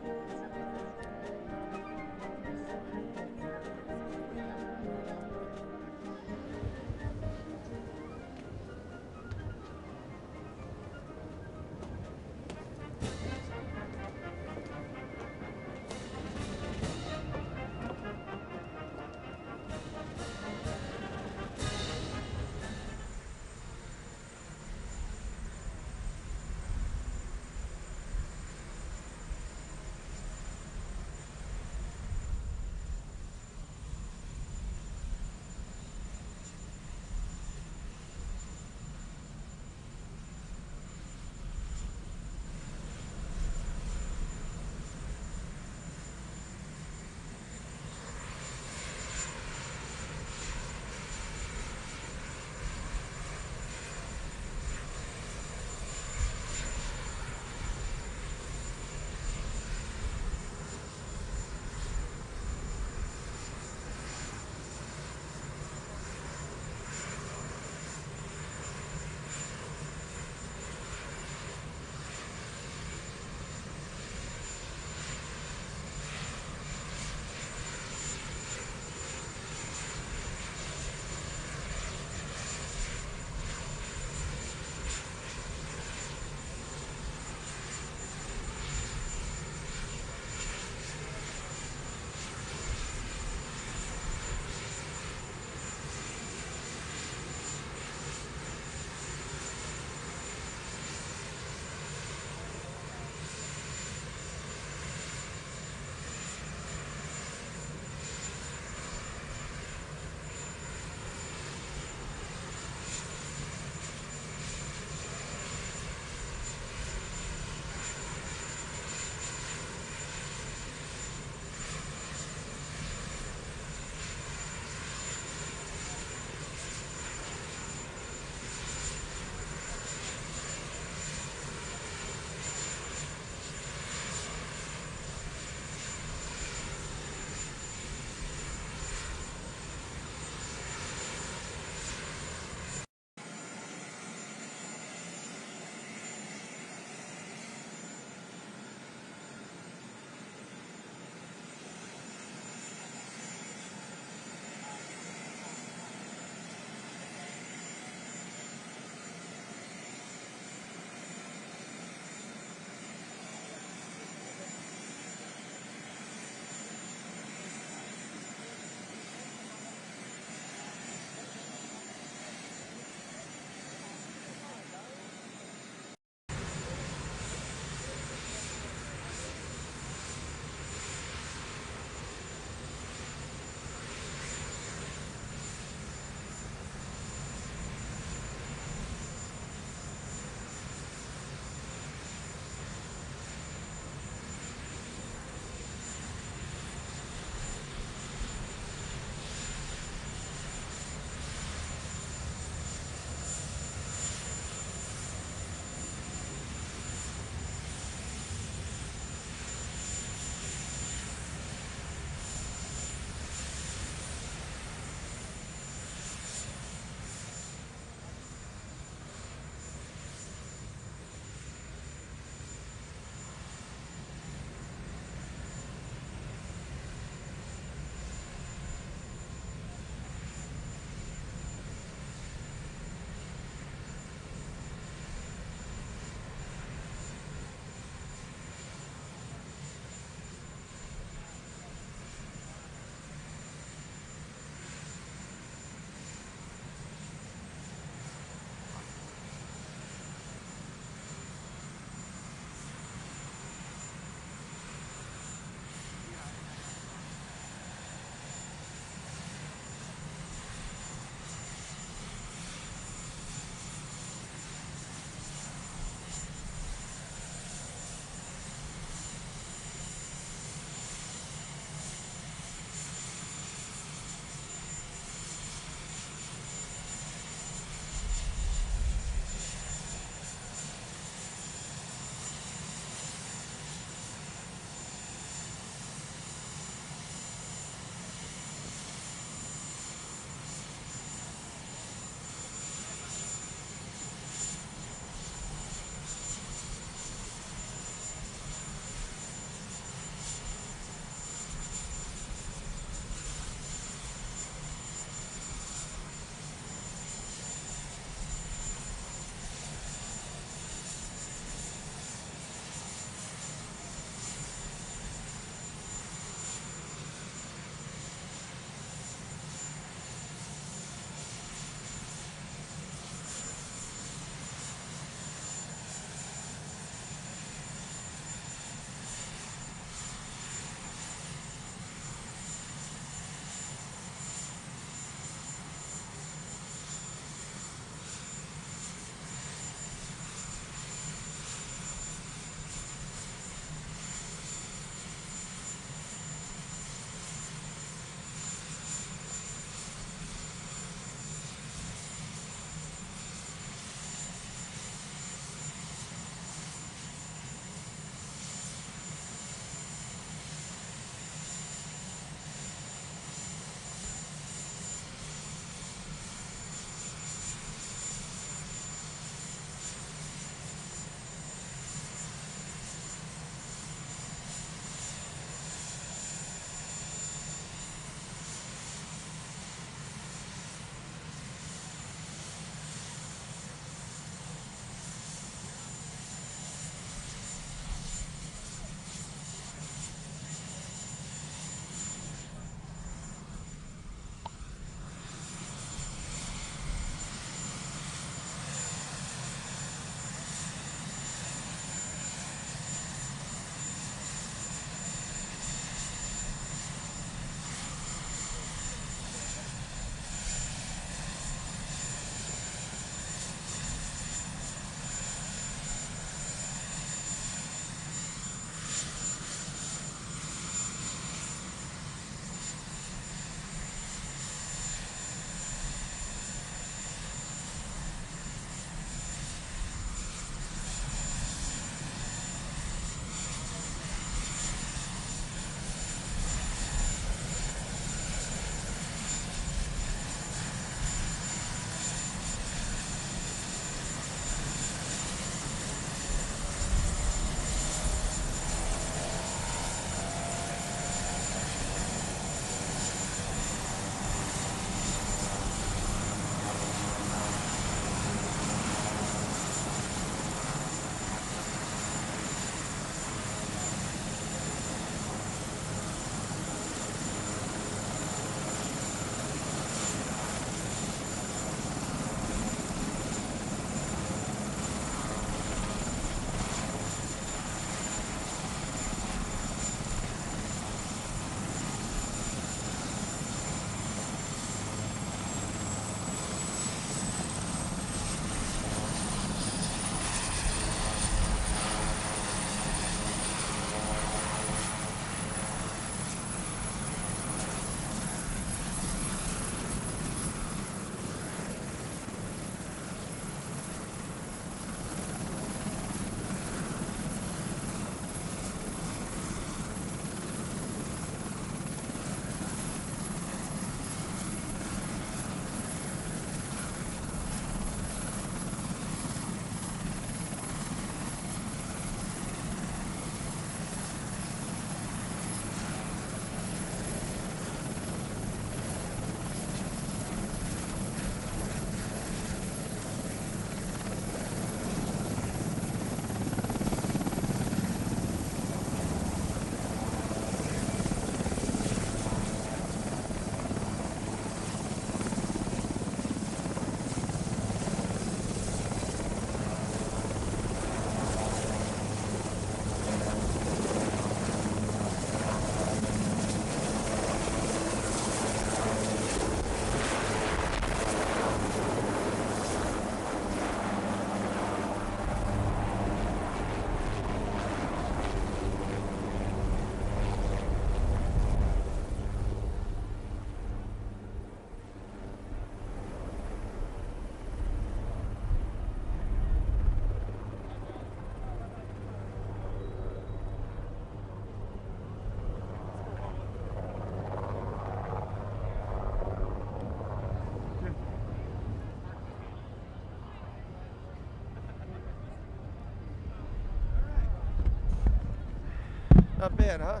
Not bad, huh?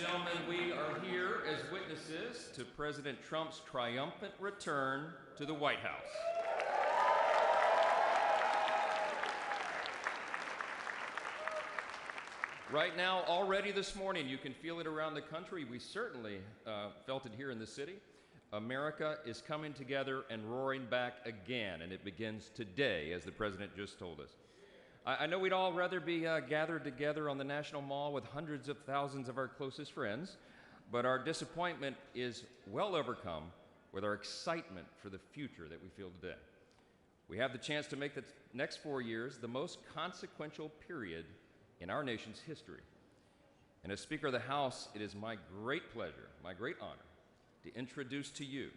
Gentlemen, we are here as witnesses to President Trump's triumphant return to the White House. Right now, already this morning, you can feel it around the country. We certainly felt it here in the city. America is coming together and roaring back again, and it begins today, as the President just told us. I know we'd all rather be gathered together on the National Mall with hundreds of thousands of our closest friends, but our disappointment is well overcome with our excitement for the future that we feel today. We have the chance to make the next 4 years the most consequential period in our nation's history. And as Speaker of the House, it is my great pleasure, my great honor, to introduce to you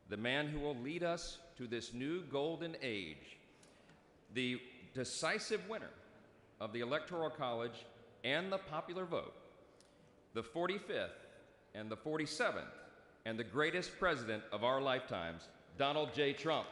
the man who will lead us to this new golden age, the decisive winner of the Electoral College and the popular vote, the 45th and the 47th and the greatest president of our lifetimes, Donald J. Trump.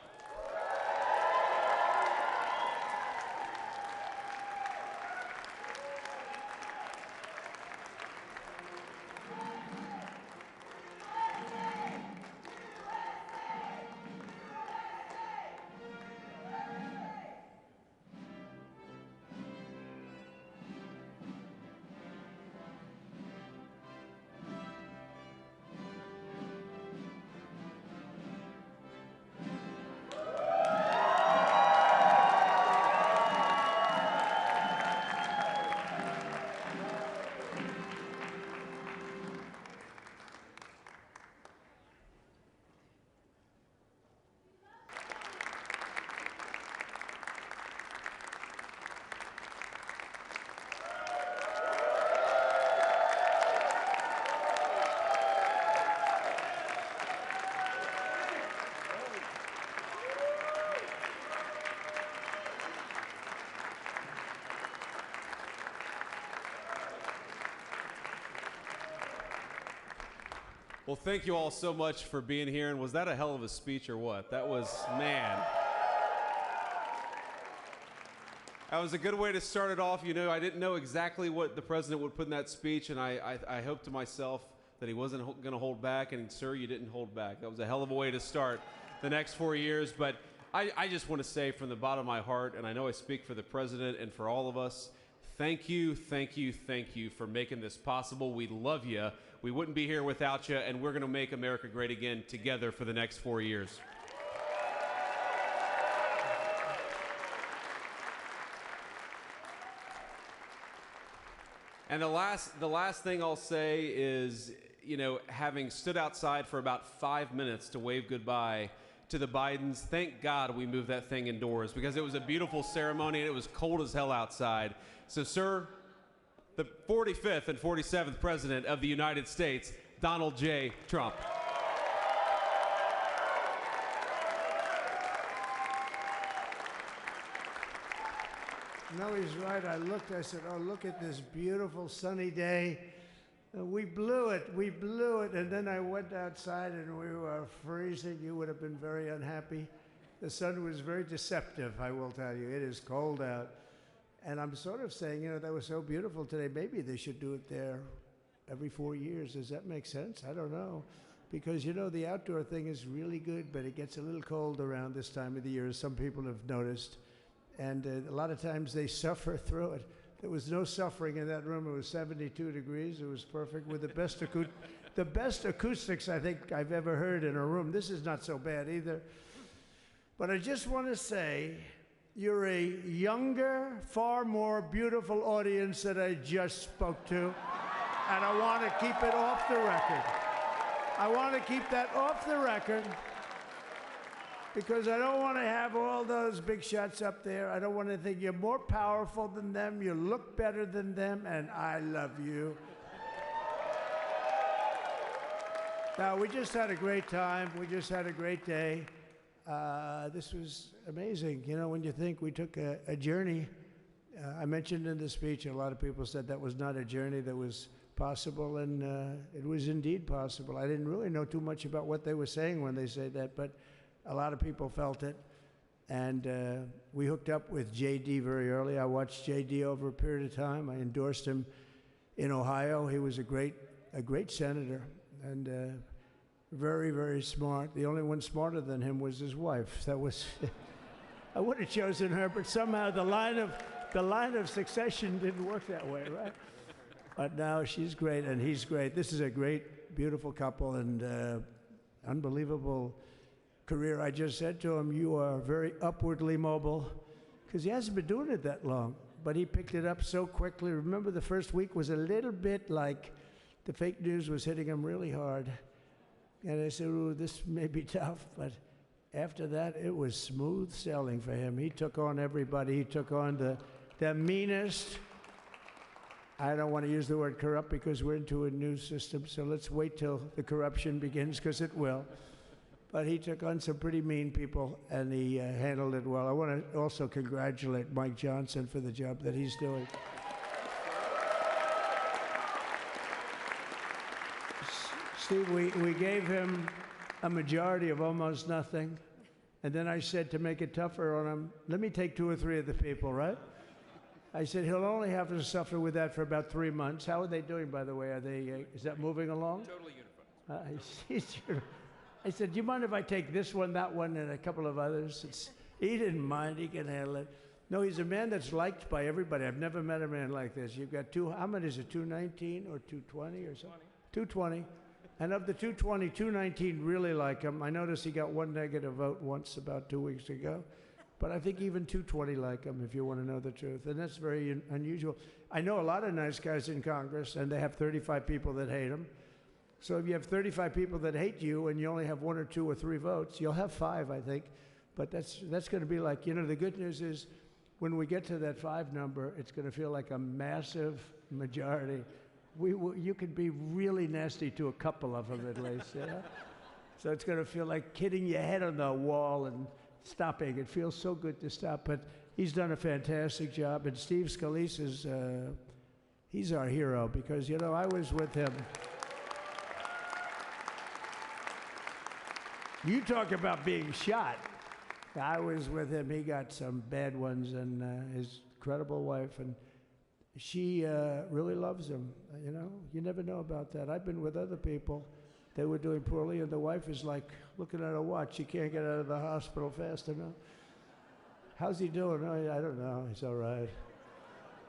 Well, thank you all so much for being here. And was that a hell of a speech or what? That was, man. That was a good way to start it off. You know, I didn't know exactly what the president would put in that speech, and I hoped to myself that he wasn't going to hold back, and sir, you didn't hold back. That was a hell of a way to start the next 4 years. But I just want to say from the bottom of my heart, and I know I speak for the president and for all of us, thank you, thank you, thank you for making this possible. We love you. We wouldn't be here without you, and we're going to make America great again together for the next 4 years. And the last thing I'll say is, you know, having stood outside for about 5 minutes to wave goodbye to the Bidens, thank God we moved that thing indoors because it was a beautiful ceremony and it was cold as hell outside. So, sir, the 45th and 47th President of the United States, Donald J. Trump. No, he's right. I looked, I said, oh, look at this beautiful sunny day. We blew it, and then I went outside and we were freezing. You would have been very unhappy. The sun was very deceptive, I will tell you. It is cold out. And I'm sort of saying, you know, that was so beautiful today. Maybe they should do it there every 4 years. Does that make sense? I don't know. Because, you know, the outdoor thing is really good, but it gets a little cold around this time of the year, as some people have noticed. And a lot of times they suffer through it. There was no suffering in that room. It was 72 degrees. It was perfect with the best acoustics I think I've ever heard in a room. This is not so bad either. But I just want to say, you're a younger, far more beautiful audience that I just spoke to. And I want to keep it off the record. I want to keep that off the record. Because I don't want to have all those big shots up there. I don't want to think you're more powerful than them, you look better than them, and I love you. Now, we just had a great time. We just had a great day. This was amazing. You know, when you think we took a journey, I mentioned in the speech, a lot of people said that was not a journey that was possible, and it was indeed possible. I didn't really know too much about what they were saying when they said that, but a lot of people felt it, and we hooked up with J.D. very early. I watched J.D. over a period of time. I endorsed him in Ohio. He was a great senator, and very, very smart. The only one smarter than him was his wife. That was, I would have chosen her, but somehow the line of succession didn't work that way, right? But now she's great, and he's great. This is a great, beautiful couple, and unbelievable career. I just said to him, you are very upwardly mobile, because he hasn't been doing it that long, but he picked it up so quickly. Remember, the first week was a little bit like the fake news was hitting him really hard. And I said, ooh, this may be tough, but after that, it was smooth sailing for him. He took on everybody. He took on the meanest. I don't want to use the word corrupt because we're into a new system, so let's wait till the corruption begins, because it will. But he took on some pretty mean people, and he handled it well. I want to also congratulate Mike Johnson for the job that he's doing. Steve, we gave him a majority of almost nothing, and then I said to make it tougher on him, let me take 2 or 3 of the people, right? I said he'll only have to suffer with that for about 3 months. How are they doing, by the way? Are they? Is that moving along? Totally unified. I said, do you mind if I take this one, that one, and a couple of others? He didn't mind. He can handle it. No, he's a man that's liked by everybody. I've never met a man like this. You've got how many is it, 219 or 220 or something? 220. And of the 220, 219 really like him. I noticed he got 1 negative vote once about 2 weeks ago. But I think even 220 like him, if you want to know the truth. And that's very unusual. I know a lot of nice guys in Congress, and they have 35 people that hate him. So if you have 35 people that hate you and you only have 1 or 2 or 3 votes, you'll have 5, I think. But that's going to be like, you know, the good news is when we get to that 5 number, it's going to feel like a massive majority. You could be really nasty to a couple of them at least, you know? So it's going to feel like hitting your head on the wall and stopping. It feels so good to stop, but he's done a fantastic job. And Steve Scalise is, he's our hero because, you know, I was with him. You talk about being shot. I was with him. He got some bad ones, and his incredible wife, and she really loves him. You know, you never know about that. I've been with other people. They were doing poorly, and the wife is like looking at her watch. She can't get out of the hospital fast enough. How's he doing? Oh, I don't know. He's all right.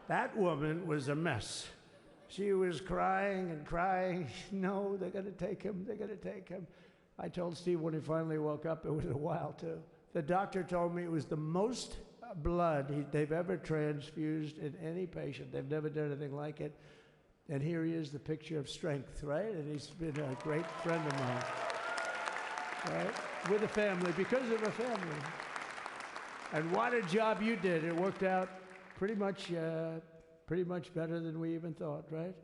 That woman was a mess. She was crying and crying. No, they're going to take him. They're going to take him. I told Steve when he finally woke up, it was a while too. The doctor told me it was the most blood they've ever transfused in any patient. They've never done anything like it. And here he is, the picture of strength, right? And he's been a great friend of mine, right? With a family, because of a family. And what a job you did. It worked out pretty much better than we even thought, right?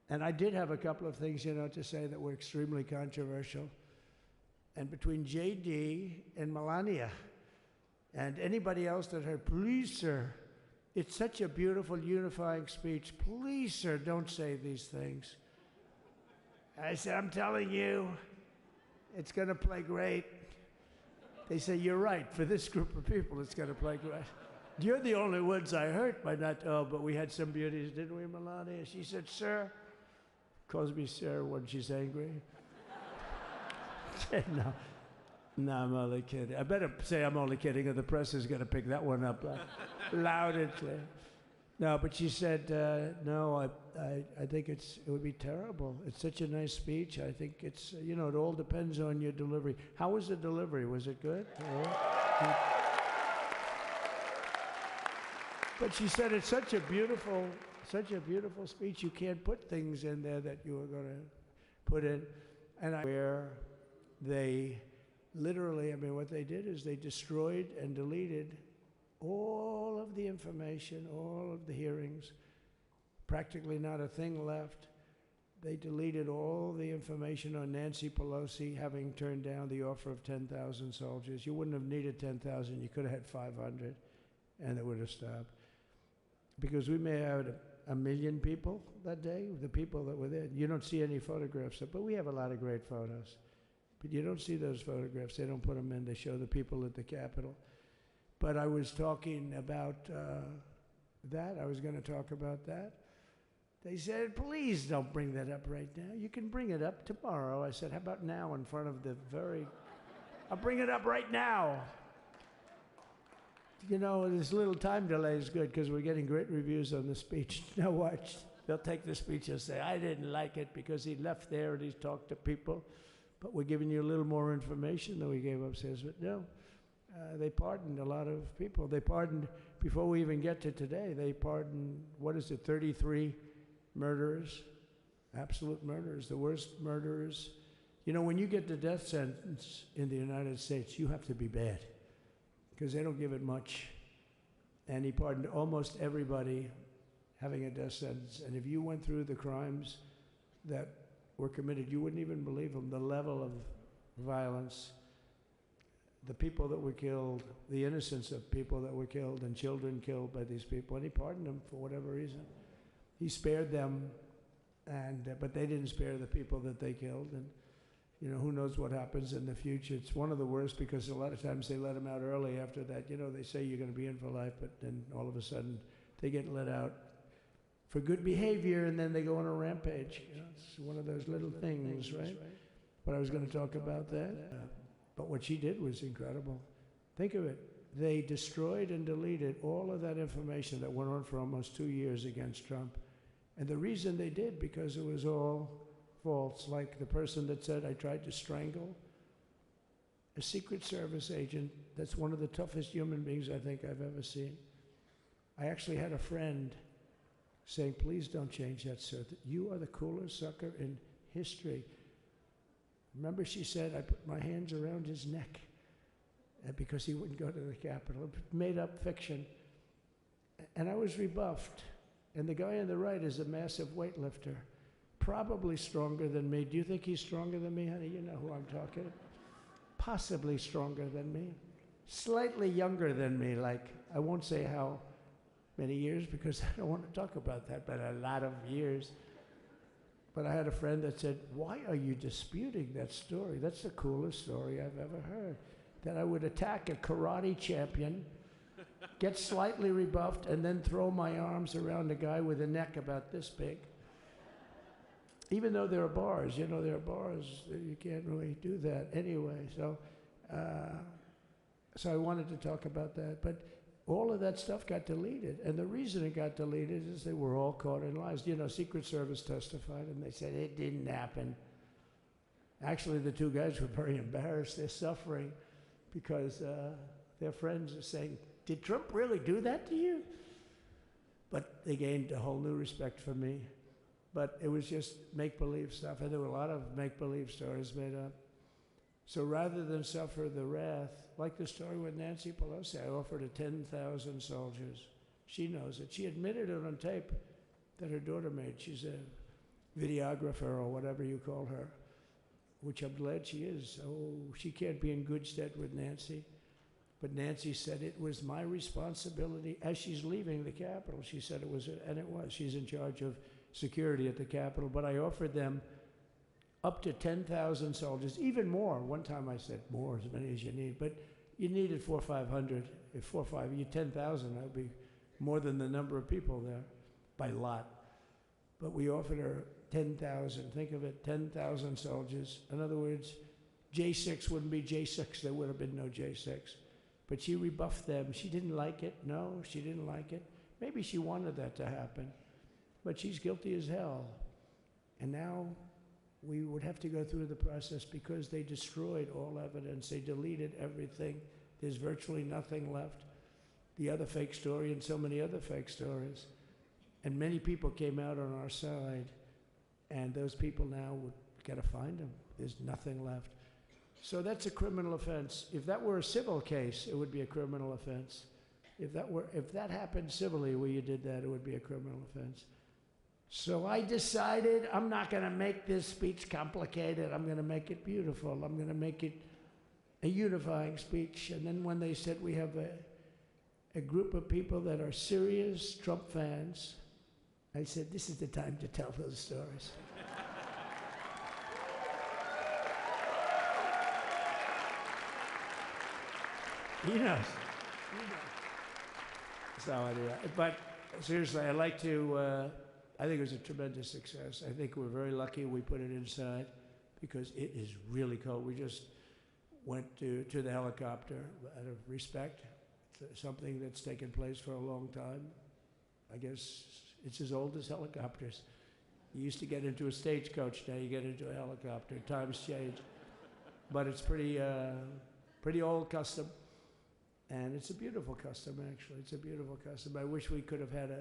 And I did have a couple of things, you know, to say that were extremely controversial. And between JD and Melania and anybody else that heard, please, sir, it's such a beautiful unifying speech. Please, sir, don't say these things. I said, I'm telling you, it's going to play great. They say, you're right. For this group of people, it's going to play great. You're the only ones I hurt by not, oh, but we had some beauties, didn't we, Melania? She said, sir, calls me sir when she's angry. No, I'm only kidding. I better say I'm only kidding, or the press is going to pick that one up loud and clear. No, but she said, no, I think it would be terrible. It's such a nice speech. I think it's, you know, it all depends on your delivery. How was the delivery? Was it good? But she said it's such a beautiful speech. You can't put things in there that you were going to put in. And where they literally, I mean, what they did is they destroyed and deleted all of the information, all of the hearings, practically not a thing left. They deleted all the information on Nancy Pelosi having turned down the offer of 10,000 soldiers. You wouldn't have needed 10,000. You could have had 500, and it would have stopped. Because we may have had 1 million people that day, the people that were there. You don't see any photographs, but we have a lot of great photos. But you don't see those photographs. They don't put them in. They show the people at the Capitol. But I was talking about that. I was going to talk about that. They said, please don't bring that up right now. You can bring it up tomorrow. I said, how about now in front of the I'll bring it up right now. You know, this little time delay is good because we're getting great reviews on the speech. Now watch. They'll take the speech and say, I didn't like it because he left there and he's talked to people. But we're giving you a little more information than we gave upstairs. But no, they pardoned a lot of people. They pardoned, before we even get to today, they pardoned, 33 murderers, absolute murderers, the worst murderers. You know, when you get the death sentence in the United States, you have to be bad because they don't give it much. And he pardoned almost everybody having a death sentence. And if you went through the crimes that were committed, you wouldn't even believe them, the level of violence, the people that were killed, the innocence of people that were killed, and children killed by these people, and he pardoned them for whatever reason. He spared them, but they didn't spare the people that they killed, and you know, who knows what happens in the future. It's one of the worst because a lot of times they let them out early after that. You know, they say you're going to be in for life, but then all of a sudden they get let out for good behavior, and then they go on a rampage. You know, it's one of those little things, right? But I was going to talk about that. But what she did was incredible. Think of it. They destroyed and deleted all of that information that went on for almost 2 years against Trump. And the reason they did, because it was all false. Like the person that said, I tried to strangle a Secret Service agent. That's one of the toughest human beings I think I've ever seen. I actually had a friend saying, please don't change that, sir. You are the coolest sucker in history. Remember, she said, I put my hands around his neck because he wouldn't go to the Capitol. Made up fiction. And I was rebuffed. And the guy on the right is a massive weightlifter, probably stronger than me. Do you think he's stronger than me, honey? You know who I'm talking. Possibly stronger than me. Slightly younger than me, like, I won't say how many years because I don't want to talk about that, but a lot of years. But I had a friend that said, why are you disputing that story? That's the coolest story I've ever heard. That I would attack a karate champion, get slightly rebuffed, and then throw my arms around a guy with a neck about this big. Even though there are bars, you know, there are bars, you can't really do that anyway. So I wanted to talk about that. But all of that stuff got deleted. And the reason it got deleted is they were all caught in lies. You know, Secret Service testified, and they said it didn't happen. Actually, the two guys were very embarrassed. They're suffering because their friends are saying, did Trump really do that to you? But they gained a whole new respect for me. But it was just make-believe stuff, and there were a lot of make-believe stories made up. So rather than suffer the wrath, like the story with Nancy Pelosi, I offered her 10,000 soldiers. She knows it. She admitted it on tape that her daughter made. She's a videographer or whatever you call her, which I'm glad she is. Oh, she can't be in good stead with Nancy. But Nancy said it was my responsibility. As she's leaving the Capitol, she said it was, and it was. She's in charge of security at the Capitol. But I offered them up to 10,000 soldiers, even more. One time I said more, as many as you need, but you needed 400 or 500. If 4 or 5, you 10,000, that would be more than the number of people there by lot. But we offered her 10,000. Think of it, 10,000 soldiers. In other words, J6 wouldn't be J6. There would have been no J6. But she rebuffed them. She didn't like it. No, she didn't like it. Maybe she wanted that to happen. But she's guilty as hell. And now we would have to go through the process because they destroyed all evidence. They deleted everything. There's virtually nothing left. The other fake story and so many other fake stories. And many people came out on our side. And those people now would got to find them. There's nothing left. So that's a criminal offense. If that were a civil case, it would be a criminal offense. If that happened civilly where you did that, it would be a criminal offense. So I decided I'm not going to make this speech complicated. I'm going to make it beautiful. I'm going to make it a unifying speech. And then when they said we have a group of people that are serious Trump fans, I said, this is the time to tell those stories. He knows. So anyway, but seriously, I'd like to, I think it was a tremendous success. I think we're very lucky we put it inside because it is really cold. We just went to the helicopter out of respect. It's something that's taken place for a long time. I guess it's as old as helicopters. You used to get into a stagecoach, now you get into a helicopter. Times change. But it's pretty old custom. And it's a beautiful custom, actually. It's a beautiful custom. I wish we could have had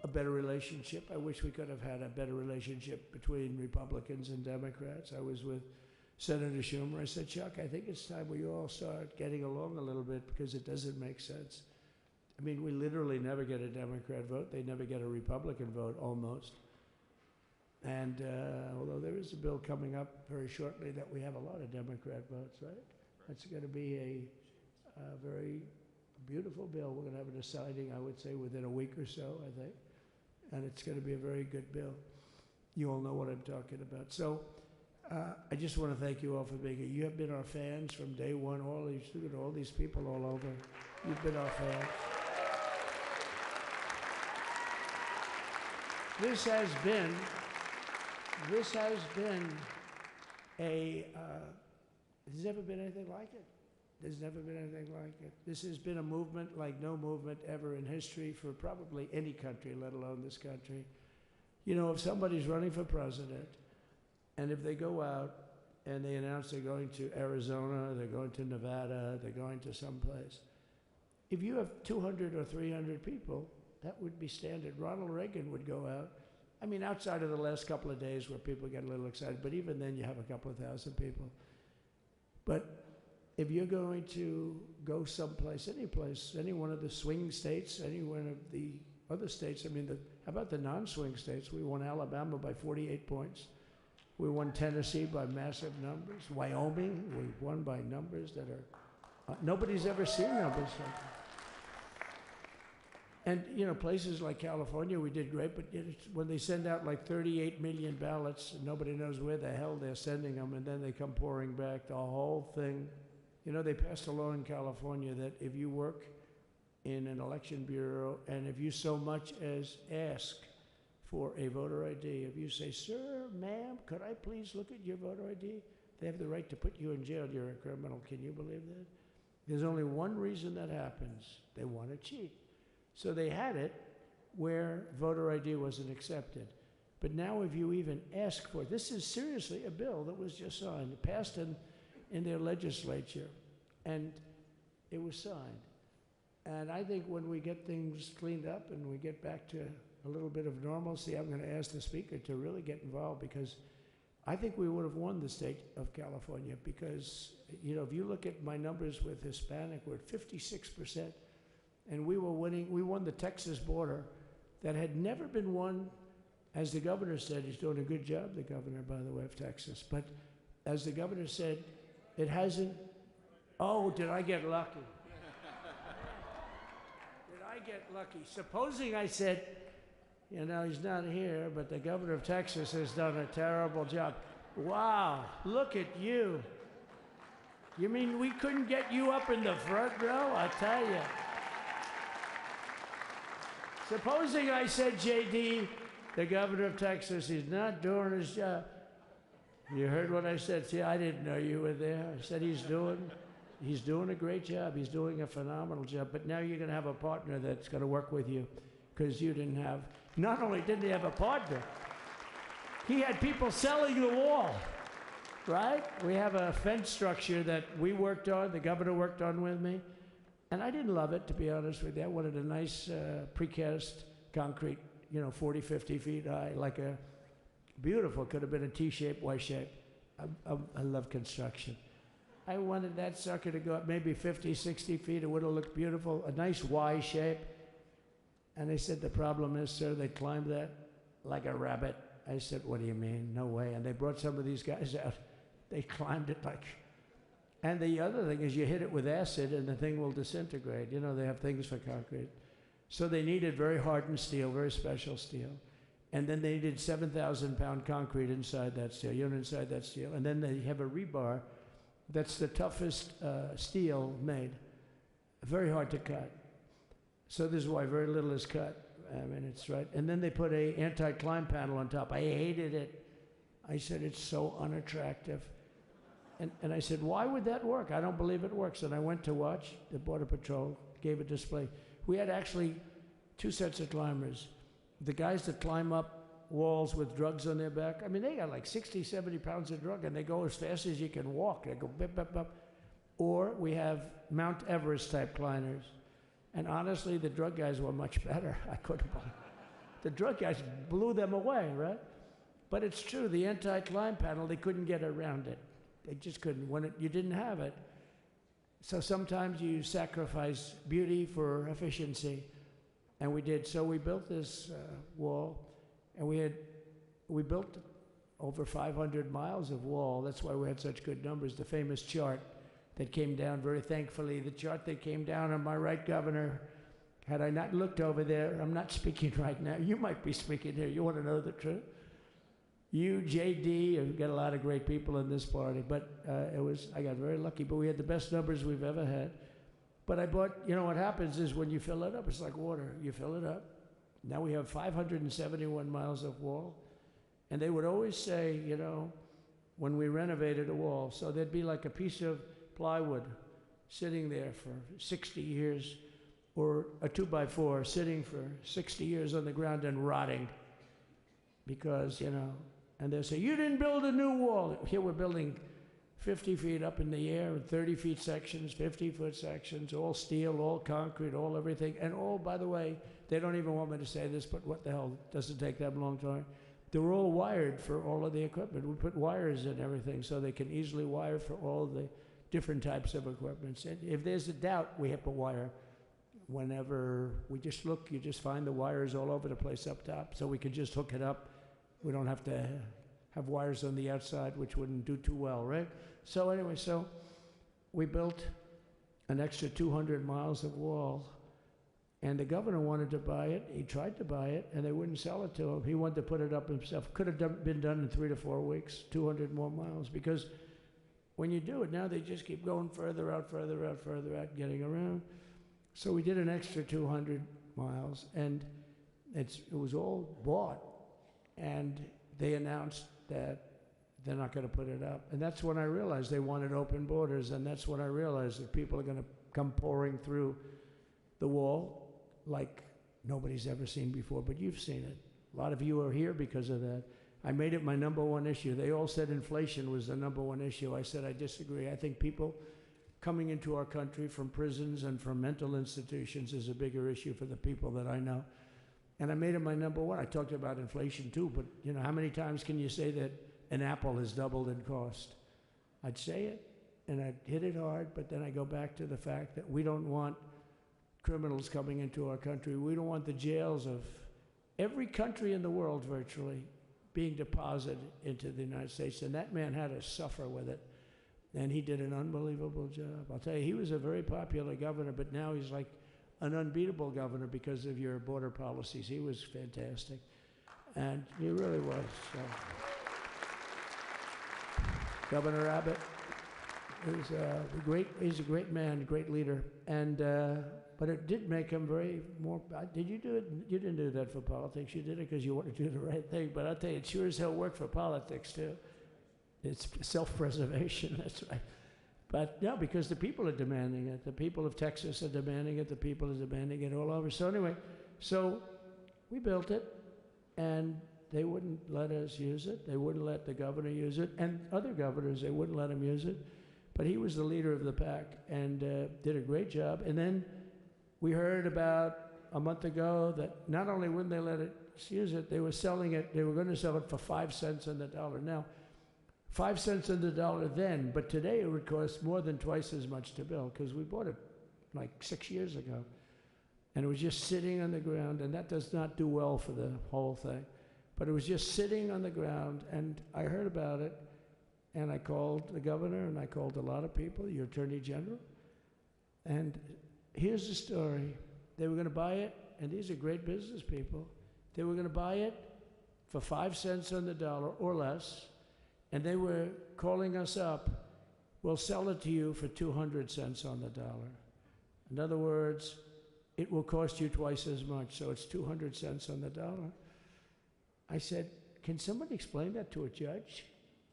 a better relationship. I wish we could have had a better relationship between Republicans and Democrats. I was with Senator Schumer. I said, Chuck, I think it's time we all start getting along a little bit because it doesn't make sense. I mean, we literally never get a Democrat vote. They never get a Republican vote, almost. And although there is a bill coming up very shortly that we have a lot of Democrat votes, right? That's going to be a very beautiful bill. We're going to have a deciding, I would say, within a week or so, I think. And it's going to be a very good bill. You all know what I'm talking about. So I just want to thank you all for being here. You have been our fans from day one. All these people all over. You've been our fans. This has been there's never been anything like it. There's never been anything like it. This has been a movement like no movement ever in history for probably any country, let alone this country. You know, if somebody's running for president, and if they go out and they announce they're going to Arizona, they're going to Nevada, they're going to someplace, if you have 200 or 300 people, that would be standard. Ronald Reagan would go out. I mean, outside of the last couple of days where people get a little excited, but even then you have a couple of thousand people. But if you're going to go someplace, any place, any one of the swing states, any one of the other states, I mean, how about the non-swing states? We won Alabama by 48 points. We won Tennessee by massive numbers. Wyoming, we won by numbers that are, nobody's ever seen numbers like that. And, you know, places like California, we did great, but when they send out like 38 million ballots, nobody knows where the hell they're sending them, and then they come pouring back, the whole thing. You know, they passed a law in California that if you work in an election bureau and if you so much as ask for a voter ID, if you say, sir, ma'am, could I please look at your voter ID? They have the right to put you in jail. You're a criminal. Can you believe that? There's only one reason that happens. They want to cheat. So they had it where voter ID wasn't accepted. But now if you even ask for it, this is seriously a bill that was just signed, passed in their legislature, and it was signed. And I think when we get things cleaned up and we get back to a little bit of normalcy, I'm going to ask the speaker to really get involved, because I think we would have won the state of California, because, you know, if you look at my numbers with Hispanic, we're at 56%. And we won the Texas border that had never been won. As the governor said, he's doing a good job, the governor, by the way, of Texas. But as the governor said, it hasn't, oh, did I get lucky? Did I get lucky? Supposing I said, you know, he's not here, but the governor of Texas has done a terrible job. Wow, look at you. You mean we couldn't get you up in the front row? I tell you. Supposing I said, JD, the governor of Texas, he's not doing his job. You heard what I said. See, I didn't know you were there. I said he's doing a great job. He's doing a phenomenal job. But now you're going to have a partner that's going to work with you, because you didn't have, not only didn't he have a partner, he had people selling the wall, right? We have a fence structure that we worked on, the governor worked on with me. And I didn't love it, to be honest with you. I wanted a nice precast concrete, you know, 40, 50 feet high, like a beautiful, could have been a T-shape, Y-shape. I love construction. I wanted that sucker to go up maybe 50, 60 feet. It would have looked beautiful, a nice Y shape. And they said, the problem is, sir, they climbed that like a rabbit. I said, what do you mean? No way. And they brought some of these guys out. They climbed it like... And the other thing is you hit it with acid and the thing will disintegrate. You know, they have things for concrete. So they needed very hardened steel, very special steel. And then they needed 7,000-pound concrete inside that steel, inside that steel. And then they have a rebar that's the toughest steel made. Very hard to cut. So this is why very little is cut. I mean, it's right. And then they put a anti-climb panel on top. I hated it. I said, it's so unattractive. And I said, why would that work? I don't believe it works. And I went to watch the Border Patrol, gave a display. We had actually 2 sets of climbers. The guys that climb up walls with drugs on their back, I mean, they got like 60, 70 pounds of drug, and they go as fast as you can walk. They go bip, bip, bip. Or we have Mount Everest type climbers. And honestly, the drug guys were much better. I couldn't believe it. The drug guys blew them away, right? But it's true, the anti-climb panel, they couldn't get around it. They just couldn't. When you didn't have it. So sometimes you sacrifice beauty for efficiency. And we did. So we built this wall, and we built over 500 miles of wall. That's why we had such good numbers. The famous chart that came down, very thankfully, the chart that came down on my right, Governor, had I not looked over there, I'm not speaking right now. You might be speaking here. You want to know the truth? You, JD, you've got a lot of great people in this party, but I got very lucky, but we had the best numbers we've ever had. But I bought, you know what happens is when you fill it up, it's like water. You fill it up. Now we have 571 miles of wall. And they would always say, you know, when we renovated a wall, so there'd be like a piece of plywood sitting there for 60 years, or a 2x4 sitting for 60 years on the ground and rotting. Because, you know, and they'll say, you didn't build a new wall. Here we're building 50 feet up in the air, 30 feet sections, 50-foot sections, all steel, all concrete, all everything. And all, by the way, they don't even want me to say this, but what the hell, doesn't take that long time. They were all wired for all of the equipment. We put wires in everything so they can easily wire for all the different types of equipment. And if there's a doubt, we have to wire. Whenever we just look, you just find the wires all over the place up top, so we can just hook it up. We don't have to have wires on the outside, which wouldn't do too well, right? So anyway, so we built an extra 200 miles of wall, And the governor wanted to buy it. He tried to buy it, and they wouldn't sell it to him. He wanted to put it up himself. Could have been done in 3 to 4 weeks, 200 more miles, because when you do it now, they just keep going further out, further out, further out, getting around. So we did an extra 200 miles, and it was all bought. And they announced that they're not going to put it up. And that's when I realized they wanted open borders, and that's when I realized that people are going to come pouring through the wall like nobody's ever seen before, but you've seen it. A lot of you are here because of that. I made it my #1 issue. They all said inflation was the #1 issue. I said I disagree. I think people coming into our country from prisons and from mental institutions is a bigger issue for the people that I know. And I made it my #1. I talked about inflation too, but you know, how many times can you say that an apple has doubled in cost? I'd say it, and I'd hit it hard, but then I go back to the fact that we don't want criminals coming into our country. We don't want the jails of every country in the world virtually being deposited into the United States. And that man had to suffer with it. And he did an unbelievable job. I'll tell you, he was a very popular governor, but now he's like an unbeatable governor because of your border policies. He was fantastic. And he really was. So. Governor Abbott is he's a great man, great leader. And but it did make him very more. Did you do it? You didn't do that for politics. You did it because you wanted to do the right thing. But I'll tell you, it sure as hell worked for politics too. It's self-preservation. That's right. But no, because the people are demanding it. The people of Texas are demanding it. The people are demanding it all over. So anyway, so we built it, and they wouldn't let us use it. They wouldn't let the governor use it, and other governors, they wouldn't let him use it. But he was the leader of the pack and did a great job. And then we heard about a month ago that not only wouldn't they let us use it, they were selling it, they were going to sell it for 5 cents on the dollar. Now, 5 cents on the dollar then, but today it would cost more than twice as much to build because we bought it like 6 years ago. And it was just sitting on the ground, and that does not do well for the whole thing. But it was just sitting on the ground, and I heard about it, and I called the governor, and I called a lot of people, your attorney general. And here's the story. They were going to buy it, and these are great business people. They were going to buy it for 5 cents on the dollar or less, and they were calling us up, we'll sell it to you for 200 cents on the dollar. In other words, it will cost you twice as much, so it's 200 cents on the dollar. I said, can somebody explain that to a judge?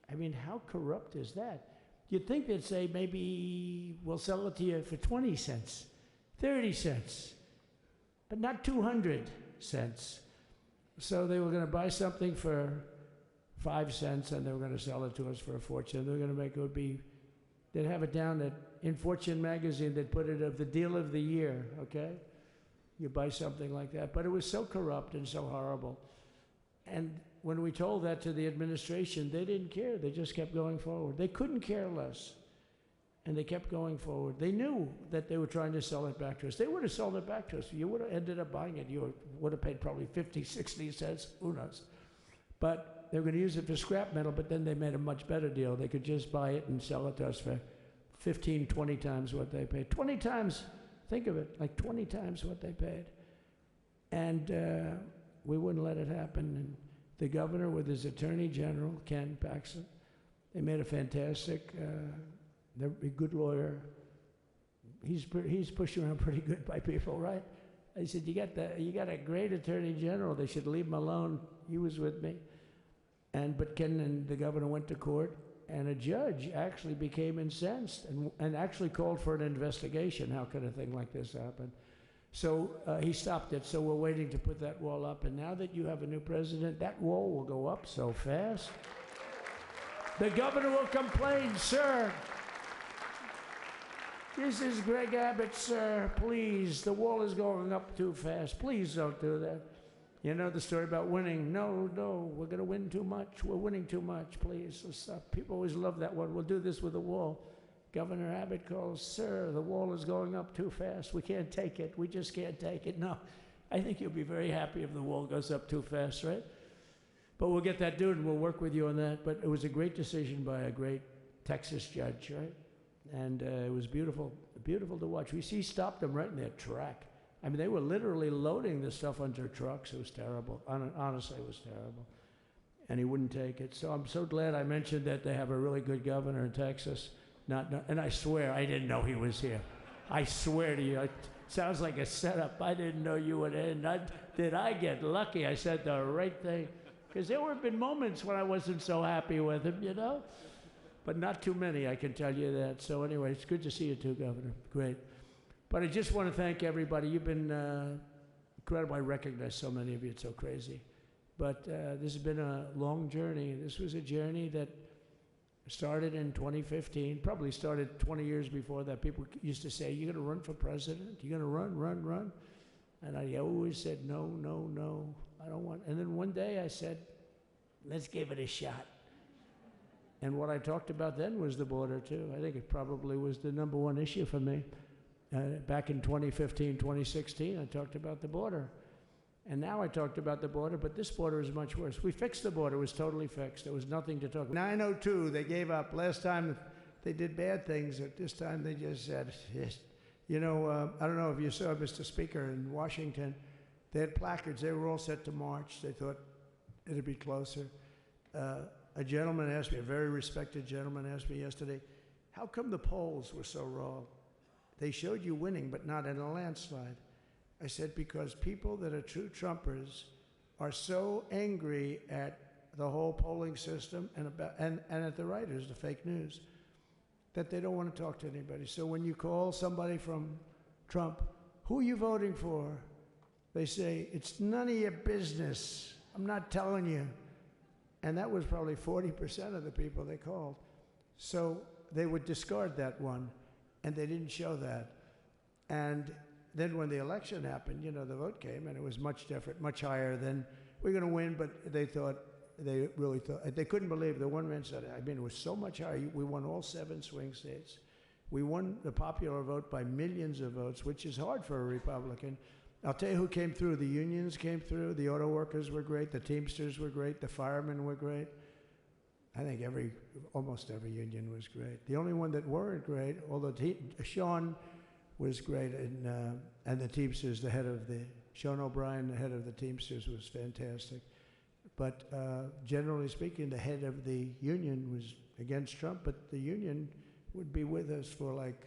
I mean, how corrupt is that? You'd think they'd say, maybe we'll sell it to you for 20 cents, 30 cents, but not 200 cents. So they were going to buy something for 5 cents, and they were going to sell it to us for a fortune. They were going to make it would be, they'd have it down at, in Fortune magazine, they'd put it of the deal of the year, okay? You buy something like that. But it was so corrupt and so horrible. And when we told that to the administration, they didn't care. They just kept going forward. They couldn't care less. And they kept going forward. They knew that they were trying to sell it back to us. They would have sold it back to us. You would have ended up buying it. You would have paid probably 50, 60 cents, who knows. But they were going to use it for scrap metal, but then they made a much better deal. They could just buy it and sell it to us for 15, 20 times what they paid. 20 times, think of it, like 20 times what they paid. And we wouldn't let it happen. And the governor with his attorney general, Ken Paxton, they made a fantastic, they're a good lawyer. He's pushed around pretty good by people, right? I said, you got a great attorney general. They should leave him alone. He was with me. But Ken and the governor went to court, and a judge actually became incensed and actually called for an investigation. How could a thing like this happen? So he stopped it. So we're waiting to put that wall up. And now that you have a new president, that wall will go up so fast. The governor will complain, sir. This is Greg Abbott, sir. Please, the wall is going up too fast. Please don't do that. You know the story about winning. No, we're going to win too much. We're winning too much. Please, let's stop. People always love that one. We'll do this with the wall. Governor Abbott calls, sir, the wall is going up too fast. We can't take it. We just can't take it. No, I think you'll be very happy if the wall goes up too fast, right? But we'll get that dude and we'll work with you on that. But it was a great decision by a great Texas judge, right? And it was beautiful, beautiful to watch. He stopped them right in their track. I mean, they were literally loading the stuff onto trucks. It was terrible. Honestly, it was terrible. And he wouldn't take it. So I'm so glad I mentioned that they have a really good governor in Texas. And I swear, I didn't know he was here. I swear to you, it sounds like a setup. I didn't know you would end. Did I get lucky? I said the right thing. Because there have been moments when I wasn't so happy with him, you know? But not too many, I can tell you that. So anyway, it's good to see you too, Governor. Great. But I just want to thank everybody. You've been incredible. I recognize so many of you. It's so crazy. But this has been a long journey. This was a journey that started in 2015, probably started 20 years before that. People used to say, you're going to run for president? You're going to run? And I always said, no, I don't want. And then one day I said, let's give it a shot. And what I talked about then was the border, too. I think it probably was the #1 issue for me. Back in 2015, 2016, I talked about the border. And now I talked about the border, but this border is much worse. We fixed the border. It was totally fixed. There was nothing to talk about. 902, they gave up. Last time they did bad things. At this time they just said, yes. You know, I don't know if you saw, Mr. Speaker, in Washington, they had placards. They were all set to march. They thought it'd be closer. A gentleman asked me, a very respected gentleman asked me yesterday, how come the polls were so wrong? They showed you winning, but not in a landslide. I said, because people that are true Trumpers are so angry at the whole polling system and at the writers, the fake news, that they don't want to talk to anybody. So when you call somebody from Trump, who are you voting for? They say, it's none of your business. I'm not telling you. And that was probably 40% of the people they called. So they would discard that one, and they didn't show that. And then when the election happened, you know, the vote came, and it was much different, much higher than, we're going to win, but they really thought, they couldn't believe, the one man said, I mean, it was so much higher. We won all 7 swing states. We won the popular vote by millions of votes, which is hard for a Republican. I'll tell you who came through. The unions came through. The auto workers were great. The Teamsters were great. The firemen were great. I think almost every union was great. The only one that weren't great, although Sean was great, and the Teamsters, Sean O'Brien, the head of the Teamsters, was fantastic. But generally speaking, the head of the union was against Trump, but the union would be with us for like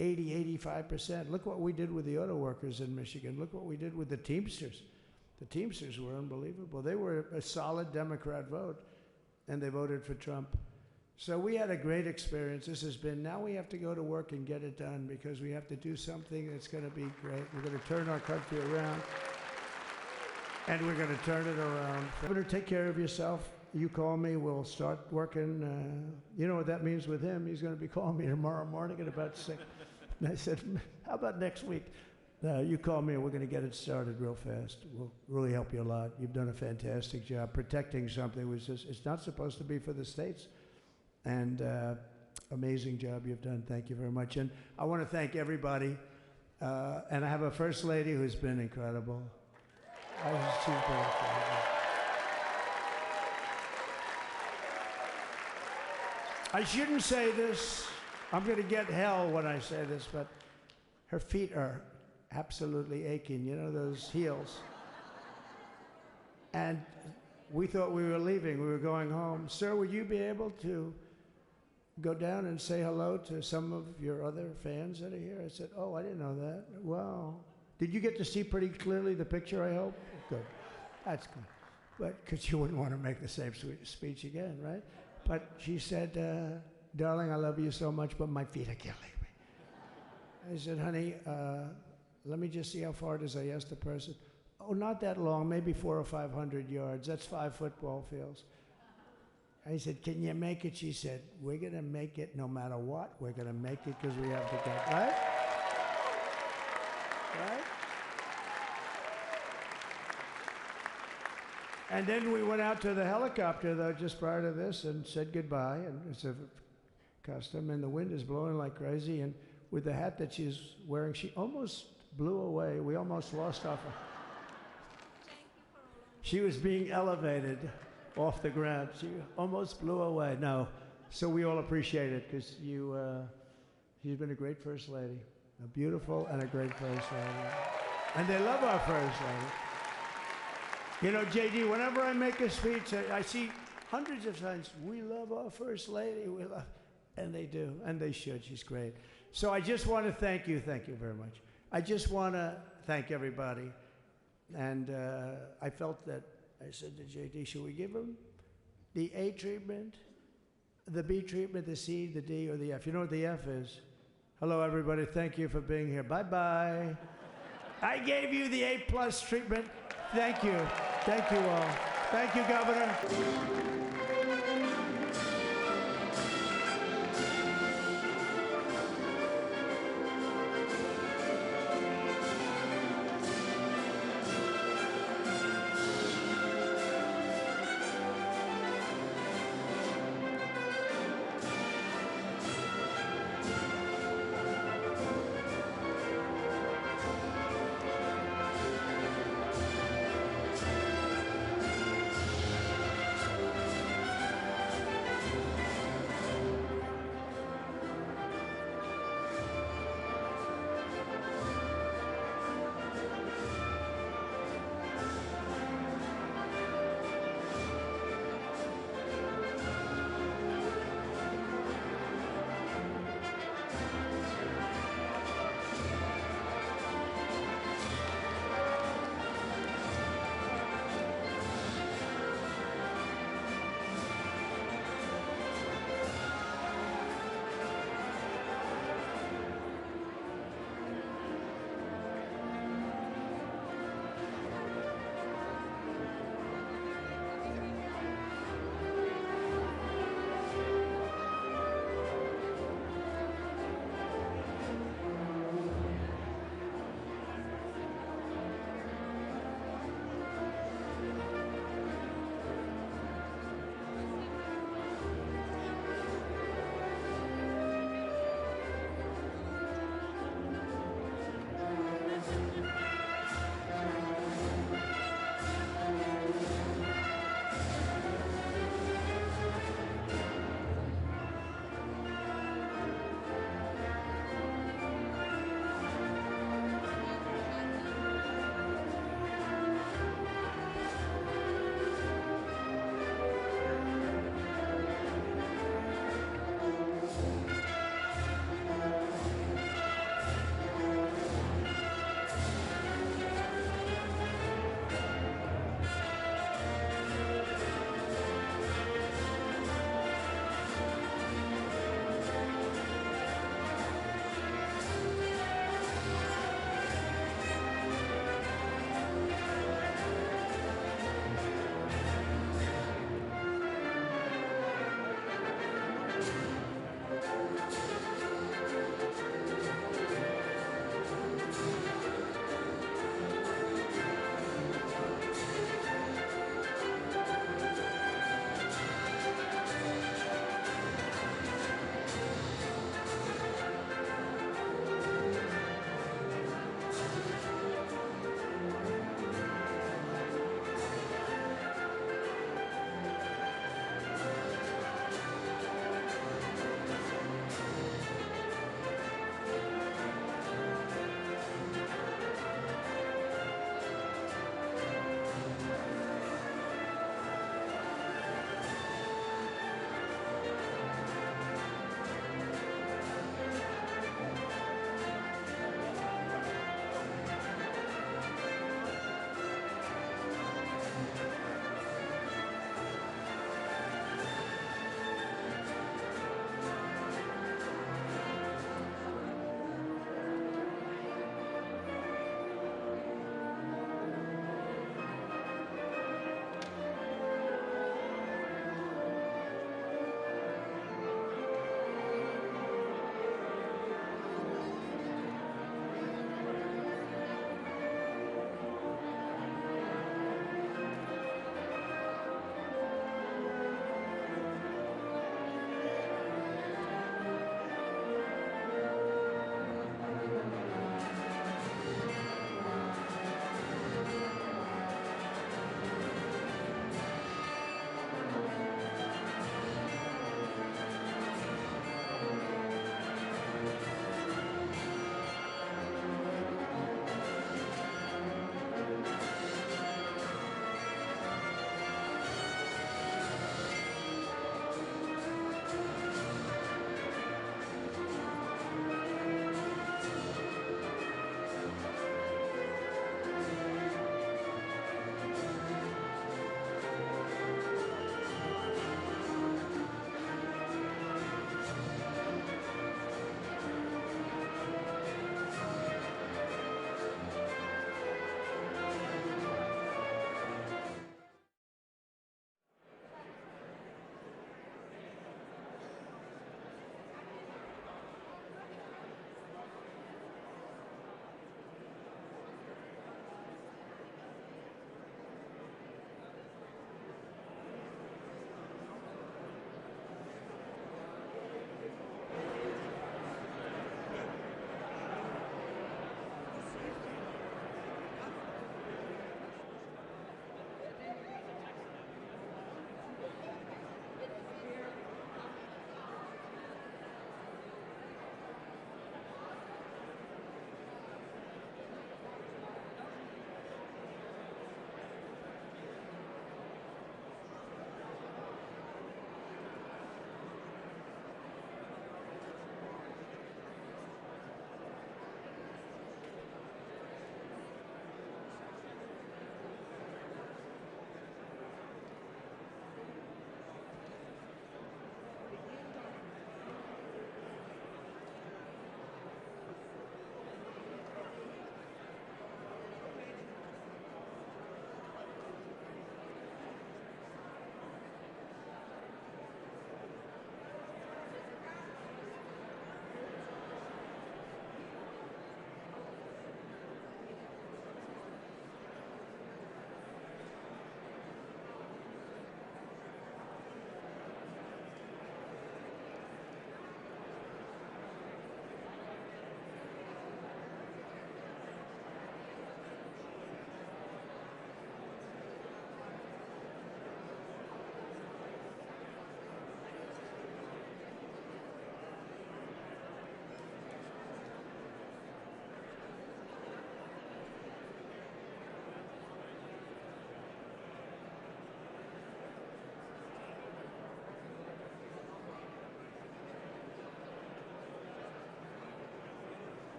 80–85%. Look what we did with the auto workers in Michigan. Look what we did with the Teamsters. The Teamsters were unbelievable. They were a solid Democrat vote, and they voted for Trump. So we had a great experience. This has been, now we have to go to work and get it done, because we have to do something that's going to be great. We're going to turn our country around, and we're going to turn it around. Governor, take care of yourself. You call me, we'll start working. You know what that means with him? He's going to be calling me tomorrow morning at about 6. And I said, how about next week? You call me and we're going to get it started real fast. We'll really help you a lot. You've done a fantastic job protecting something which is, it's not supposed to be for the states. And amazing job you've done. Thank you very much. And I want to thank everybody. And I have a First Lady who's been incredible. She's been incredible. I shouldn't say this. I'm going to get hell when I say this, but her feet are absolutely aching. You know, those heels. And we thought we were leaving. We were going home. Sir, would you be able to go down and say hello to some of your other fans that are here? I said, oh, I didn't know that. Wow. Did you get to see pretty clearly the picture, I hope? Good. That's good. But because you wouldn't want to make the same speech again, right? But she said, darling, I love you so much, but my feet are killing me. I said, honey, let me just see how far it is. I asked the person. Oh, not that long, maybe 400 or 500 yards. That's 5 football fields. I said, can you make it? She said, we're going to make it no matter what. We're going to make it because we have to go. Right? Right? And then we went out to the helicopter, though, just prior to this, and said goodbye. And it's a custom, and the wind is blowing like crazy. And with the hat that she's wearing, she almost blew away. We almost lost off her. She was being elevated off the ground. She almost blew away. No. So we all appreciate it, because she's been a great First Lady. A beautiful and a great First Lady. And they love our First Lady. You know, JD, whenever I make a speech, I see hundreds of times, we love our First Lady, we love, and they do, and they should, she's great. So I just want to thank you very much. I just want to thank everybody. And I felt that, I said to JD, should we give him the A treatment, the B treatment, the C, the D, or the F? You know what the F is? Hello, everybody, thank you for being here. Bye-bye. I gave you the A+ treatment. Thank you. Thank you all. Thank you, Governor.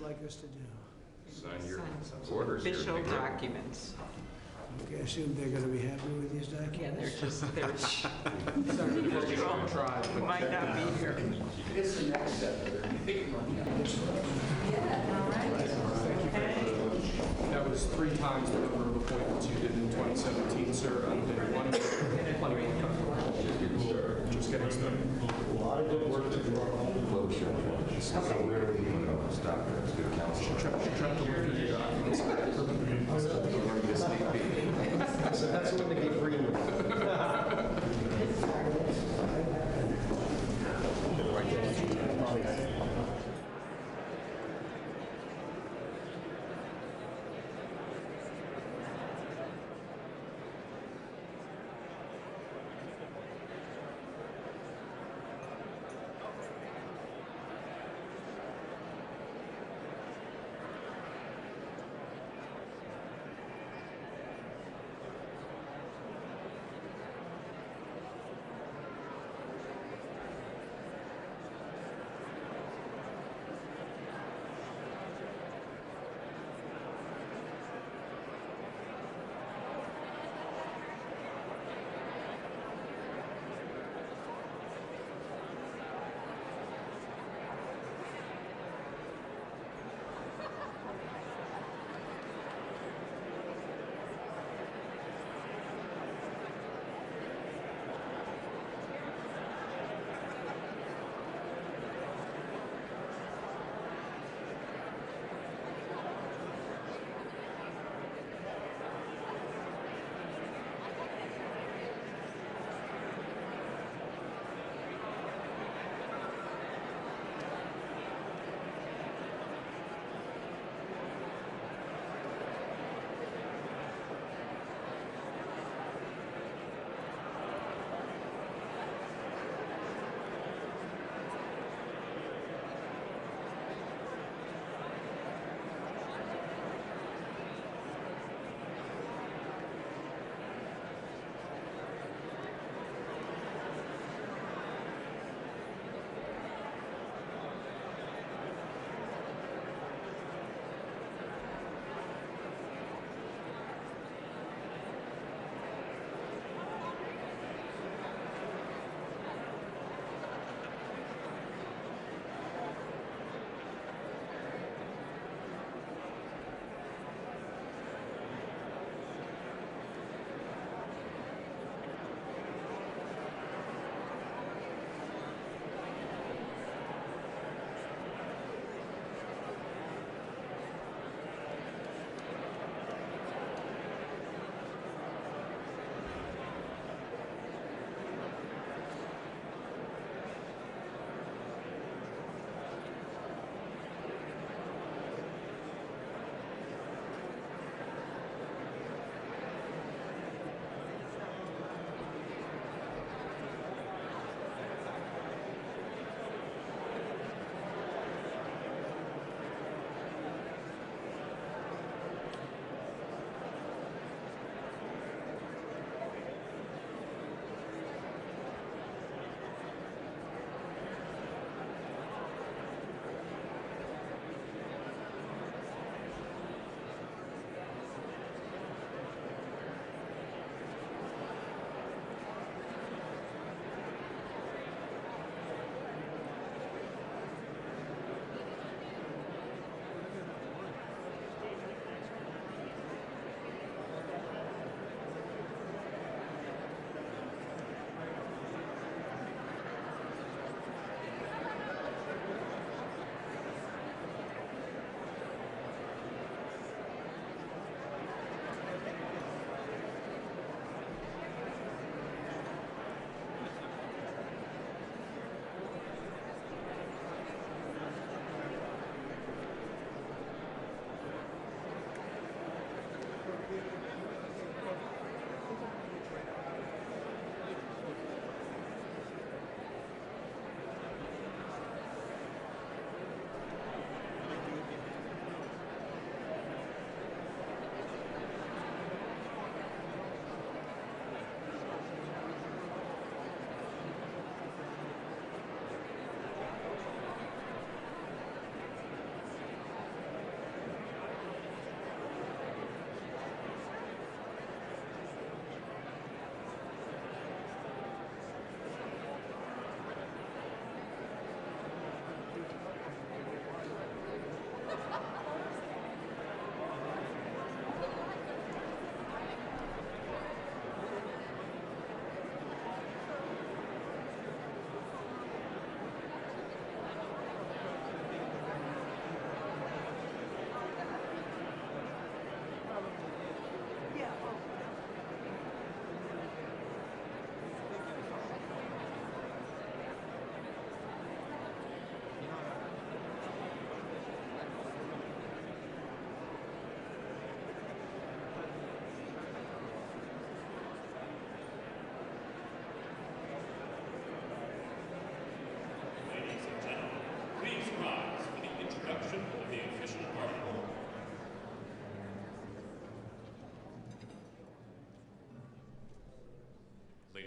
like us to do? Sign your orders here. Official documents. Okay, I assume they're going to be happy with these documents? Yeah, they're you might not be here. It's the next step. That was 3 times the number of appointments you did in 2017, sir. Plenty more coming. Just getting started. A lot of good work to do. So where are we going to stop there? It's good counsel. Should try to look at your documents. So that's when they get green.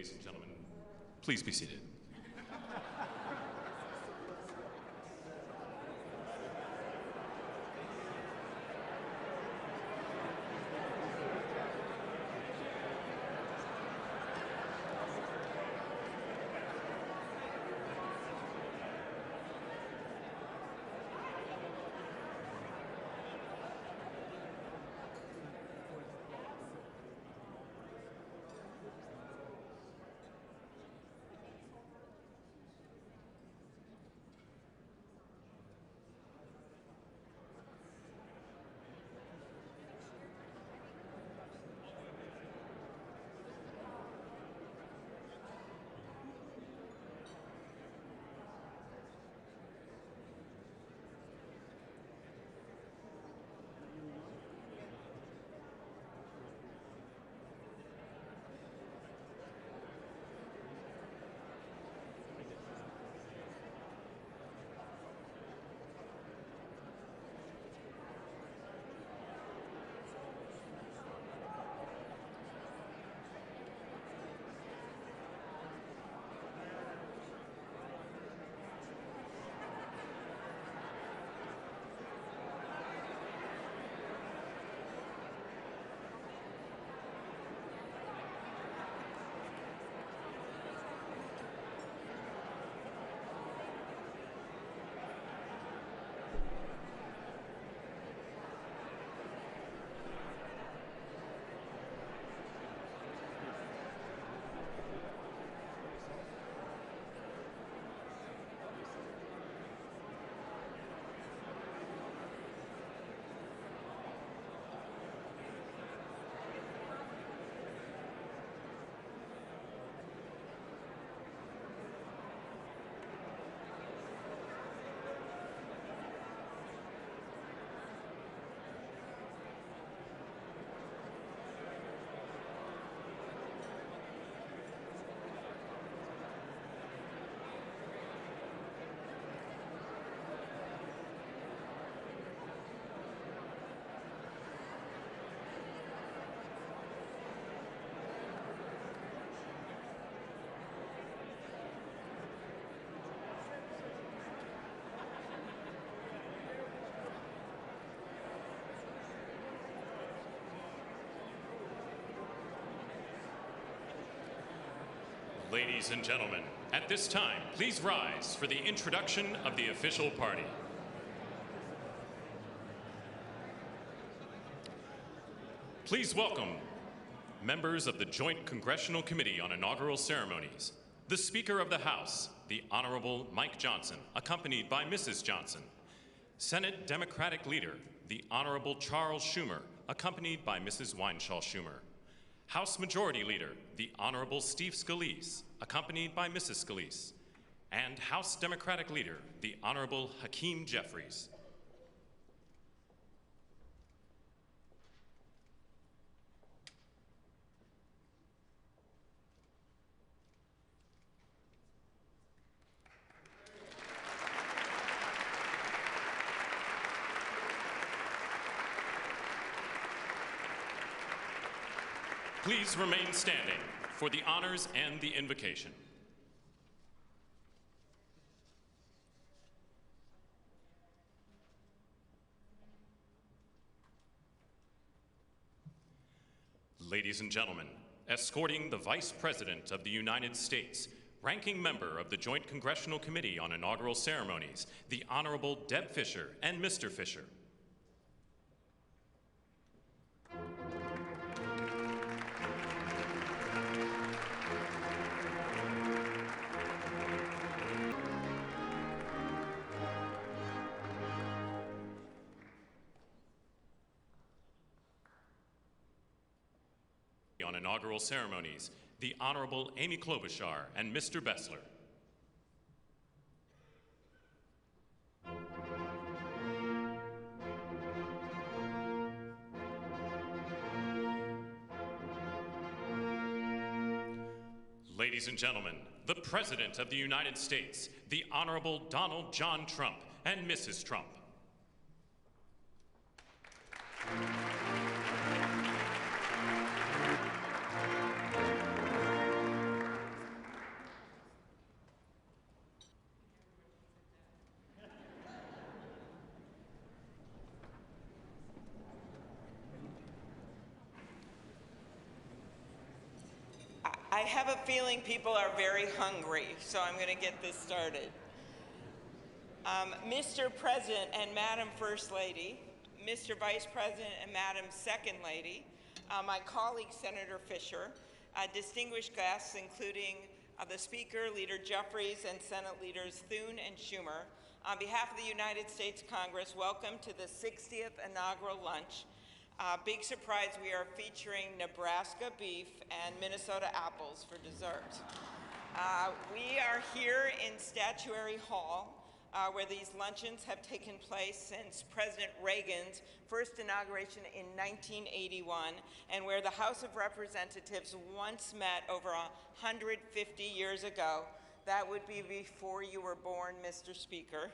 Ladies and gentlemen, please be seated. Ladies and gentlemen, at this time, please rise for the introduction of the official party. Please welcome members of the Joint Congressional Committee on Inaugural Ceremonies, the Speaker of the House, the Honorable Mike Johnson, accompanied by Mrs. Johnson, Senate Democratic Leader, the Honorable Charles Schumer, accompanied by Mrs. Weinshaw Schumer, House Majority Leader, the Honorable Steve Scalise, accompanied by Mrs. Scalise, and House Democratic Leader, the Honorable Hakeem Jeffries. Please remain standing for the honors and the invocation. Ladies and gentlemen, escorting the Vice President of the United States, ranking member of the Joint Congressional Committee on Inaugural Ceremonies, the Honorable Deb Fisher and Mr. Fisher. On inaugural ceremonies, the Honorable Amy Klobuchar and Mr. Bessler. Ladies and gentlemen, the President of the United States, the Honorable Donald John Trump and Mrs. Trump. I have a feeling people are very hungry, so I'm going to get this started. Mr. President and Madam First Lady, Mr. Vice President and Madam Second Lady, my colleague Senator Fisher, distinguished guests including the Speaker, Leader Jeffries, and Senate Leaders Thune and Schumer, on behalf of the United States Congress, welcome to the 60th inaugural lunch. Big surprise, we are featuring Nebraska beef and Minnesota apples for dessert. We are here in Statuary Hall, where these luncheons have taken place since President Reagan's first inauguration in 1981, and where the House of Representatives once met over 150 years ago. That would be before you were born, Mr. Speaker.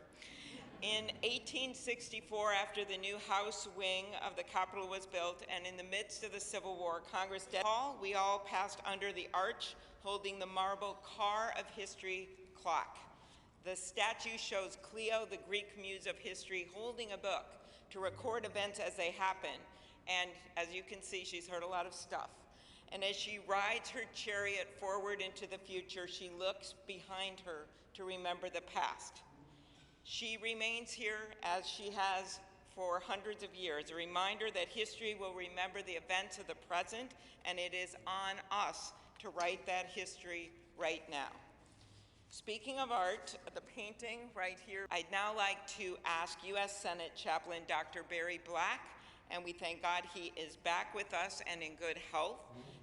In 1864, after the new House wing of the Capitol was built, and in the midst of the Civil War, Congress we all passed under the arch holding the marble car of history clock. The statue shows Cleo, the Greek muse of history, holding a book to record events as they happen. And as you can see, she's heard a lot of stuff. And as she rides her chariot forward into the future, she looks behind her to remember the past. She remains here as she has for hundreds of years, a reminder that history will remember the events of the present, and it is on us to write that history right now. Speaking of art, the painting right here, I'd now like to ask U.S. Senate Chaplain Dr. Barry Black, and we thank God he is back with us and in good health,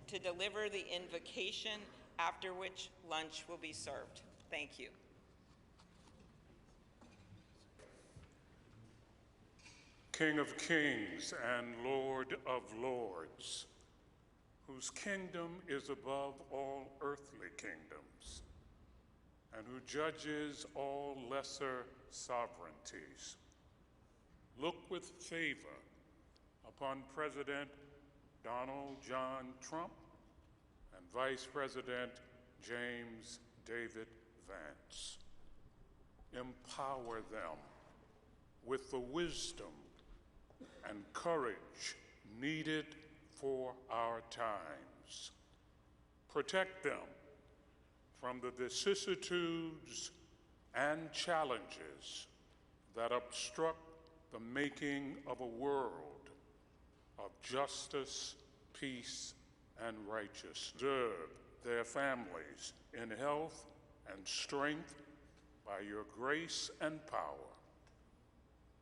to deliver the invocation, after which lunch will be served. Thank you. King of kings and Lord of lords, whose kingdom is above all earthly kingdoms, and who judges all lesser sovereignties, look with favor upon President Donald John Trump and Vice President James David Vance. Empower them with the wisdom and courage needed for our times. Protect them from the vicissitudes and challenges that obstruct the making of a world of justice, peace, and righteousness. Preserve their families in health and strength by your grace and power.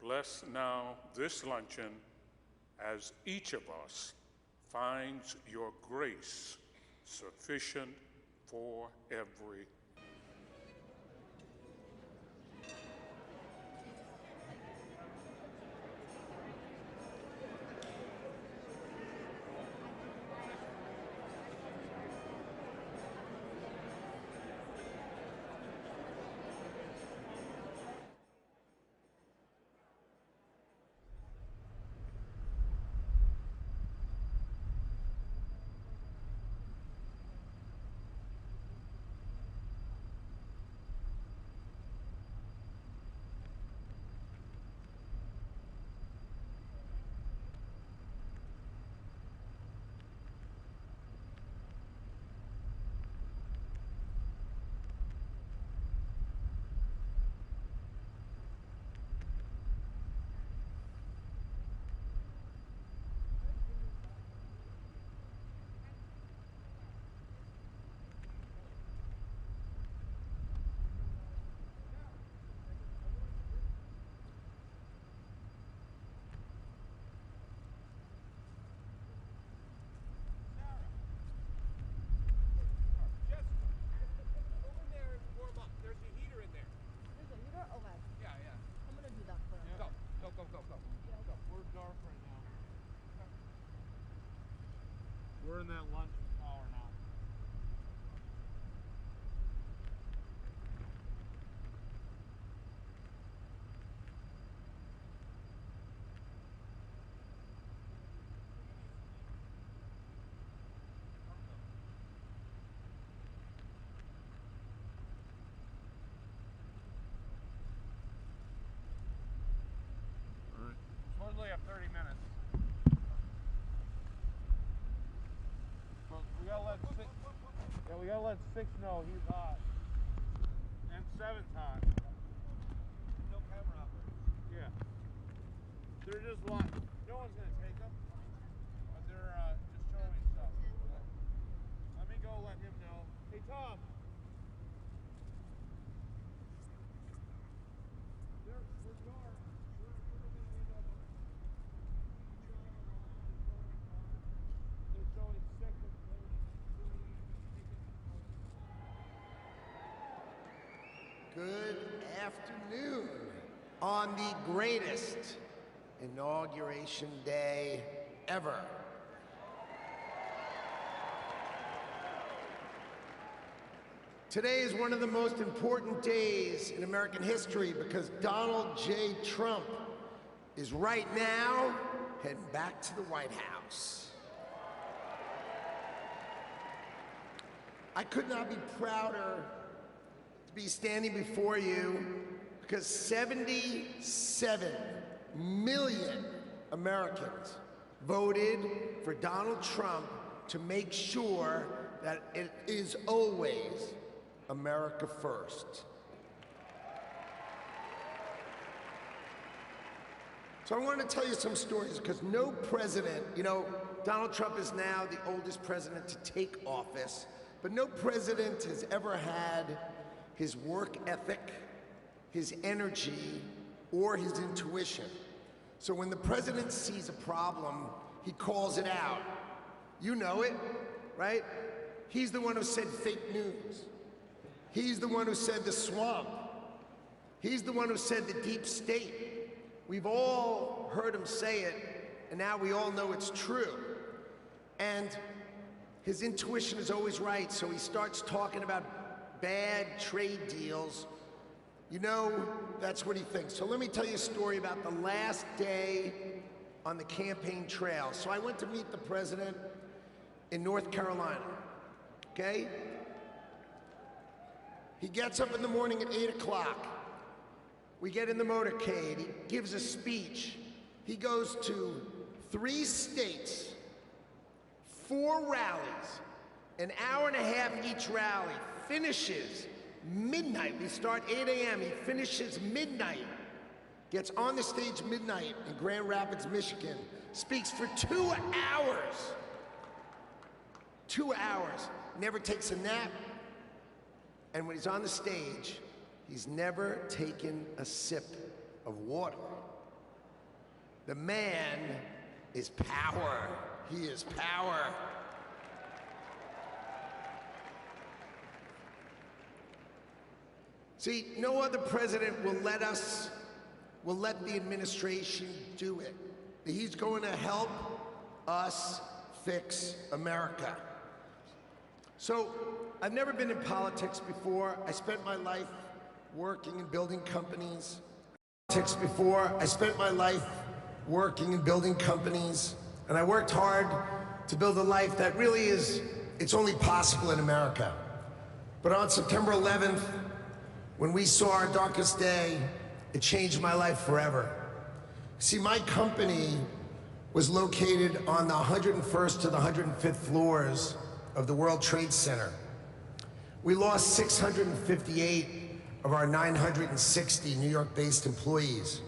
Bless now this luncheon as each of us finds your grace sufficient for every. We're in that lunch hour now. All right. Supposedly have 30 minutes. let 6 know he's hot. And 7's hot. No camera operators. Yeah. They're just like, no one's gonna take them. But they're just showing stuff. Let me go let him know. Hey, Tom. Good afternoon on the greatest inauguration day ever. Today is one of the most important days in American history because Donald J. Trump is right now heading back to the White House. I could not be prouder to be standing before you because 77 million Americans voted for Donald Trump to make sure that it is always America first. So I want to tell you some stories because no president, you know, Donald Trump is now the oldest president to take office, but no president has ever had his work ethic, his energy, or his intuition. So when the president sees a problem, he calls it out. You know it, right? He's the one who said fake news. He's the one who said the swamp. He's the one who said the deep state. We've all heard him say it, and now we all know it's true. And his intuition is always right, so he starts talking about bad trade deals. You know, that's what he thinks. So let me tell you a story about the last day on the campaign trail. So I went to meet the president in North Carolina, okay? He gets up in the morning at 8 o'clock. We get in the motorcade. He gives a speech. He goes to 3 states, 4 rallies, an hour and a half each rally, finishes midnight. We start 8 a.m. He finishes midnight, gets on the stage midnight in Grand Rapids, Michigan, speaks for 2 hours. 2 hours, never takes a nap. And when he's on the stage, he's never taken a sip of water. The man is power. He is power. See, no other president will let the administration do it. He's going to help us fix America. So, I've never been in politics before. I spent my life working and building companies. I spent my life working and building companies, and I worked hard to build a life that really is, it's only possible in America. But on September 11th, when we saw our darkest day, it changed my life forever. See, my company was located on the 101st to the 105th floors of the World Trade Center. We lost 658 of our 960 New York-based employees.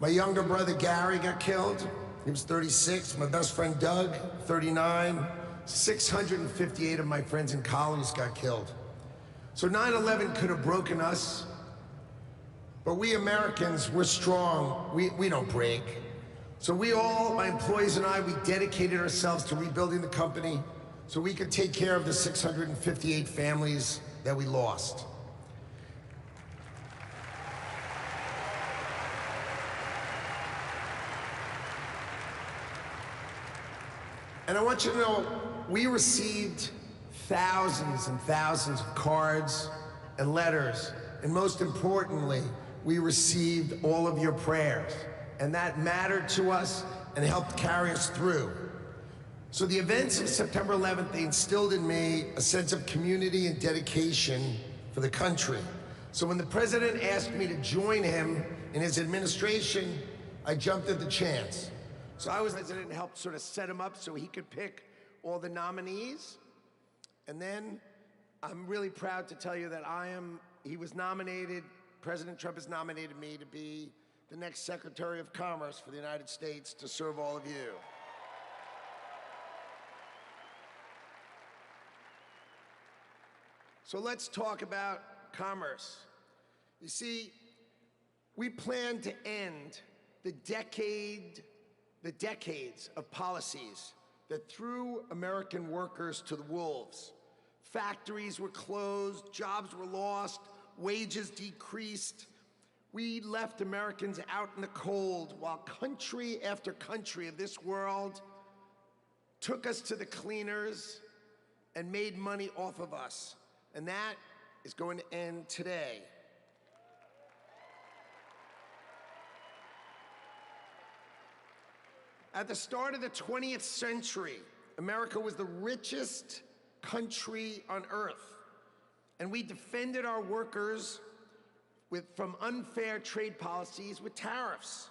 My younger brother Gary got killed. He was 36. My best friend Doug, 39. 658 of my friends and colleagues got killed. So 9/11 could have broken us, but we Americans, we're strong. We don't break. So we all, my employees and I, we dedicated ourselves to rebuilding the company so we could take care of the 658 families that we lost. And I want you to know, we received thousands and thousands of cards and letters, and most importantly, we received all of your prayers, and that mattered to us and helped carry us through. So the events of September 11th, they instilled in me a sense of community and dedication for the country. So when the president asked me to join him in his administration, I jumped at the chance. So I was the president and helped sort of set him up so he could pick all the nominees. And then I'm really proud to tell you that he was nominated, President Trump has nominated me to be the next Secretary of Commerce for the United States to serve all of you. So let's talk about commerce. You see, we plan to end the decades of policies that threw American workers to the wolves. Factories were closed, jobs were lost, wages decreased. We left Americans out in the cold while country after country of this world took us to the cleaners and made money off of us. And that is going to end today. At the start of the 20th century, America was the richest country on earth, and we defended our workers from unfair trade policies with tariffs.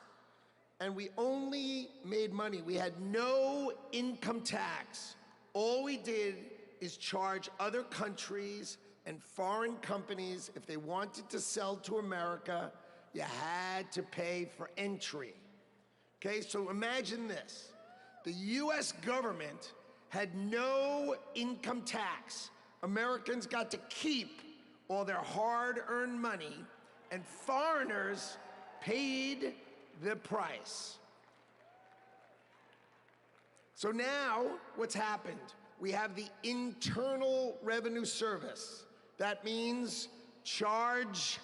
And we only made money. We had no income tax. All we did is charge other countries and foreign companies, if they wanted to sell to America, you had to pay for entry. Okay, so imagine this. The US government had no income tax. Americans got to keep all their hard-earned money, and foreigners paid the price. So now, what's happened? We have the Internal Revenue Service. That means charge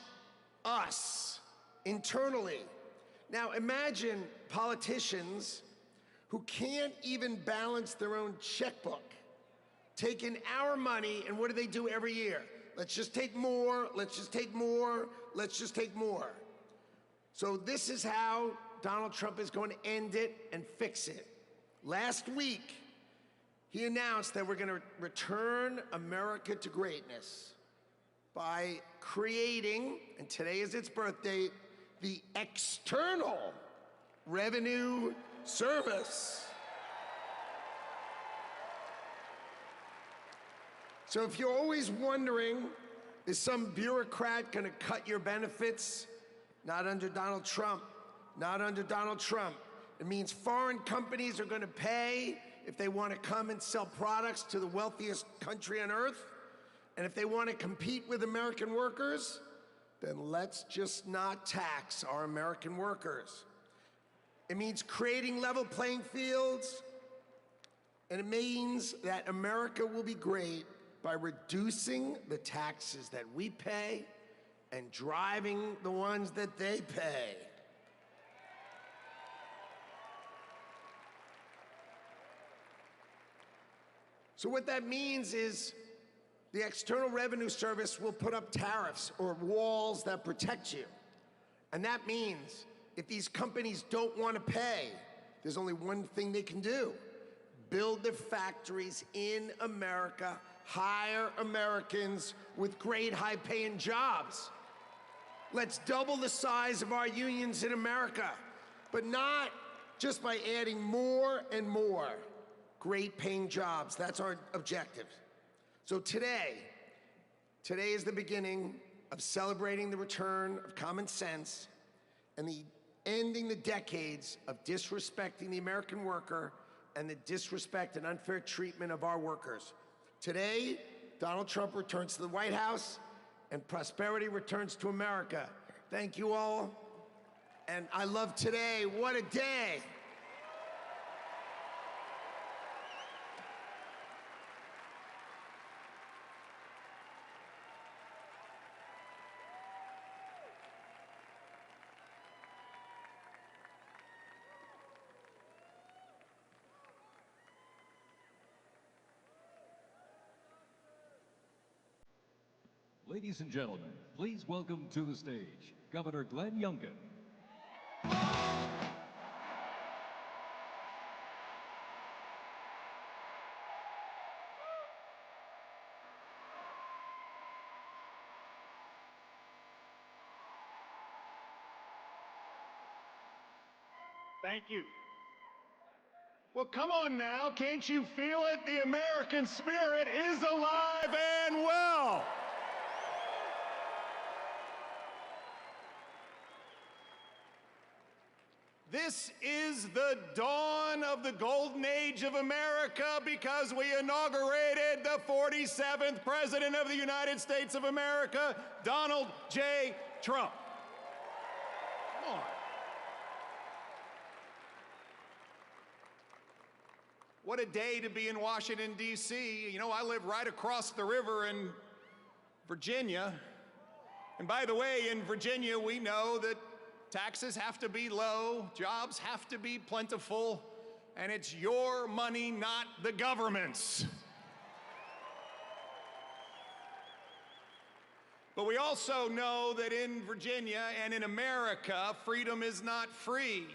us internally. Now imagine politicians who can't even balance their own checkbook, taking our money, and what do they do every year? Let's just take more, let's just take more, let's just take more. So this is how Donald Trump is going to end it and fix it. Last week, he announced that we're going to return America to greatness by creating, and today is its birth date, the External Revenue Service. So if you're always wondering, is some bureaucrat going to cut your benefits? Not under Donald Trump. Not under Donald Trump. It means foreign companies are going to pay if they want to come and sell products to the wealthiest country on earth. And if they want to compete with American workers, then let's just not tax our American workers. It means creating level playing fields, and it means that America will be great by reducing the taxes that we pay and driving the ones that they pay. So what that means is the External Revenue Service will put up tariffs or walls that protect you. And that means if these companies don't want to pay, there's only one thing they can do: build their factories in America, hire Americans with great high-paying jobs. Let's double the size of our unions in America, but not just by adding more and more great-paying jobs. That's our objective. So today is the beginning of celebrating the return of common sense and ending the decades of disrespecting the American worker and the disrespect and unfair treatment of our workers. Today, Donald Trump returns to the White House and prosperity returns to America. Thank you all. And I love today. What a day. Ladies and gentlemen, please welcome to the stage Governor Glenn Youngkin. Thank you. Well, come on now, can't you feel it? The American spirit is alive and well. This is the dawn of the golden age of America because we inaugurated the 47th President of the United States of America, Donald J. Trump. Come on. What a day to be in Washington, D.C. You know, I live right across the river in Virginia. And by the way, in Virginia, we know that taxes have to be low, jobs have to be plentiful, and it's your money, not the government's. But we also know that in Virginia and in America, freedom is not free.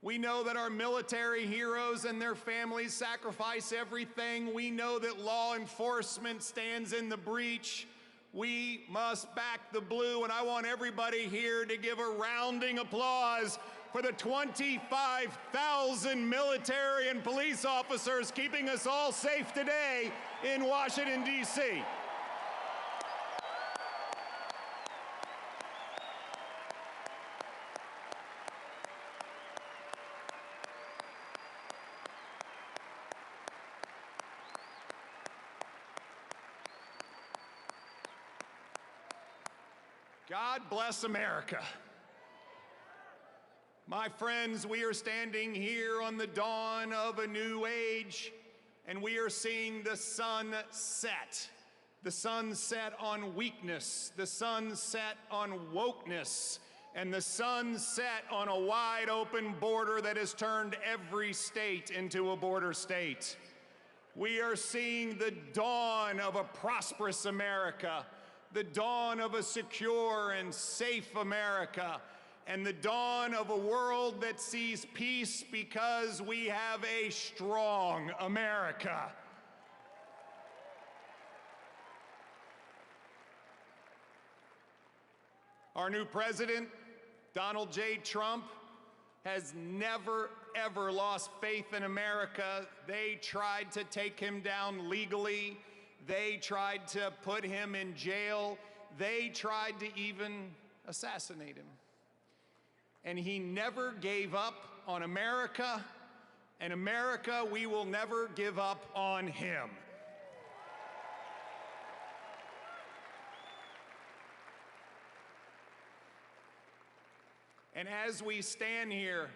We know that our military heroes and their families sacrifice everything. We know that law enforcement stands in the breach. We must back the blue, and I want everybody here to give a rounding applause for the 25,000 military and police officers keeping us all safe today in Washington, D.C. God bless America. My friends, we are standing here on the dawn of a new age, and we are seeing the sun set. The sun set on weakness, the sun set on wokeness, and the sun set on a wide open border that has turned every state into a border state. We are seeing the dawn of a prosperous America, the dawn of a secure and safe America, and the dawn of a world that sees peace because we have a strong America. Our new president, Donald J. Trump, has never, ever lost faith in America. They tried to take him down legally. They tried to put him in jail. They tried to even assassinate him. And he never gave up on America, and America, we will never give up on him. And as we stand here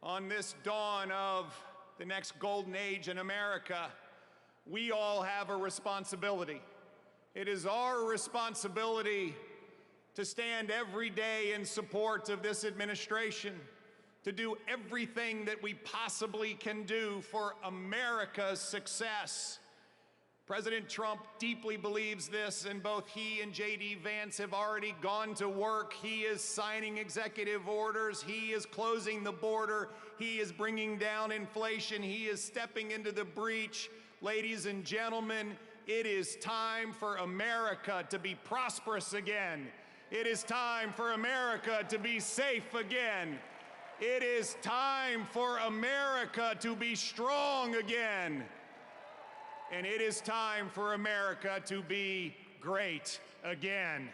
on this dawn of the next golden age in America, we all have a responsibility. It is our responsibility to stand every day in support of this administration, to do everything that we possibly can do for America's success. President Trump deeply believes this, and both he and J.D. Vance have already gone to work. He is signing executive orders. He is closing the border. He is bringing down inflation. He is stepping into the breach. Ladies and gentlemen, it is time for America to be prosperous again. It is time for America to be safe again. It is time for America to be strong again. And it is time for America to be great again.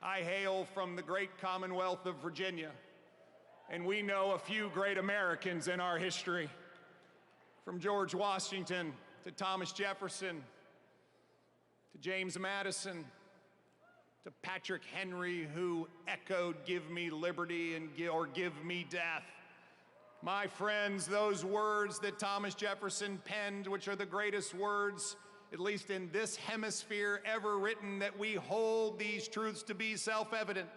I hail from the great Commonwealth of Virginia, and we know a few great Americans in our history, from George Washington to Thomas Jefferson to James Madison to Patrick Henry, who echoed, "Give me liberty," or "Give me death." My friends, those words that Thomas Jefferson penned, which are the greatest words, at least in this hemisphere, ever written, that we hold these truths to be self-evident,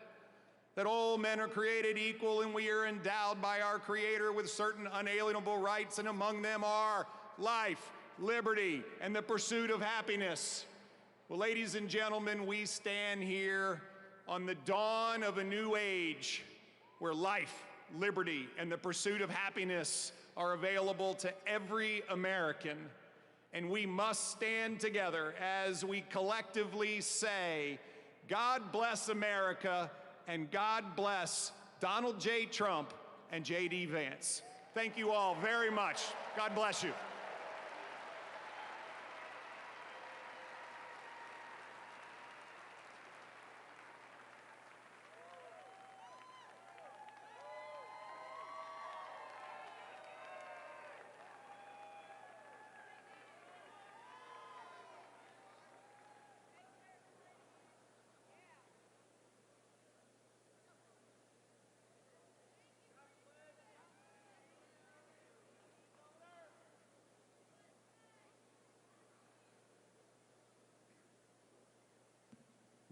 that all men are created equal and we are endowed by our Creator with certain unalienable rights, and among them are life, liberty, and the pursuit of happiness. Well, ladies and gentlemen, we stand here on the dawn of a new age where life, liberty, and the pursuit of happiness are available to every American. And we must stand together as we collectively say, God bless America, and God bless Donald J. Trump and J.D. Vance. Thank you all very much. God bless you.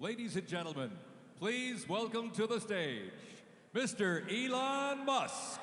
Ladies and gentlemen, please welcome to the stage, Mr. Elon Musk.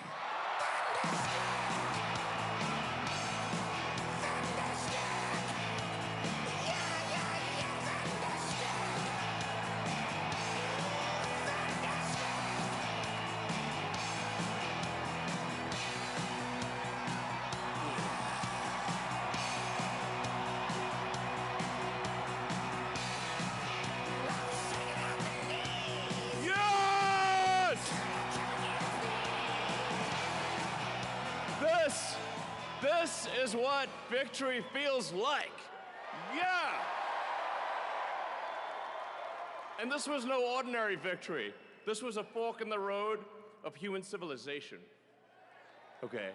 This is what victory feels like. Yeah! And this was no ordinary victory. This was a fork in the road of human civilization. Okay.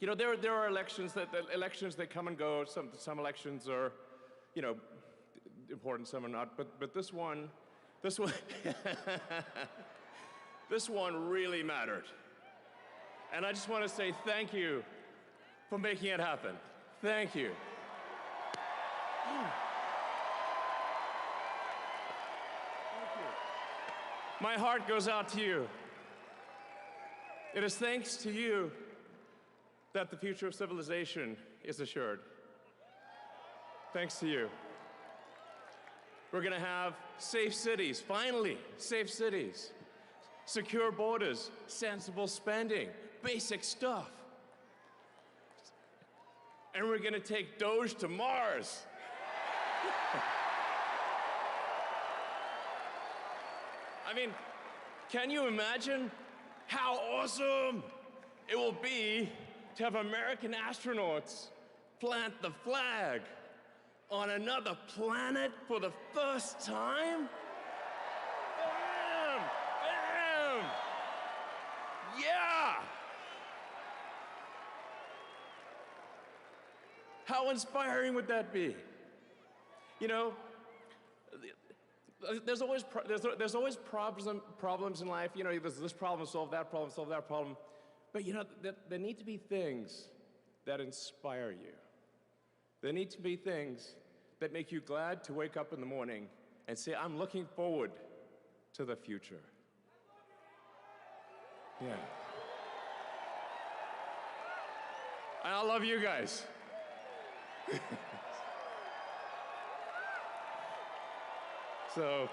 You know, there are elections that come and go. Some elections are, you know, important, some are not. But this one, this one really mattered. And I just want to say thank you for making it happen. Thank you. My heart goes out to you. It is thanks to you that the future of civilization is assured. Thanks to you. We're going to have safe cities, finally, safe cities. Secure borders, sensible spending, basic stuff. And we're going to take Doge to Mars. I mean, can you imagine how awesome it will be to have American astronauts plant the flag on another planet for the first time? Bam! Bam! Yeah! How inspiring would that be? You know, there's always problems in life. You know, there's this problem, solve that problem. But you know, there need to be things that inspire you. There need to be things that make you glad to wake up in the morning and say, I'm looking forward to the future. Yeah. And I love you guys. So,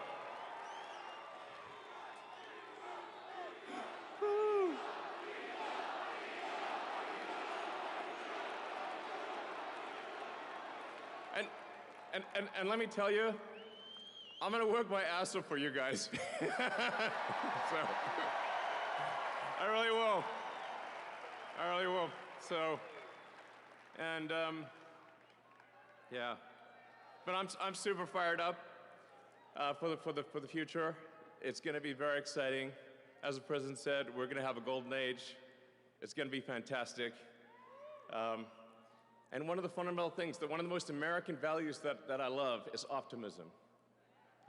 and let me tell you, I'm gonna work my ass off for you guys. So, I really will. I really will. So, and yeah, but I'm super fired up for the future. It's going to be very exciting. As the president said, we're going to have a golden age. It's going to be fantastic. And one of the fundamental things, one of the most American values that I love is optimism,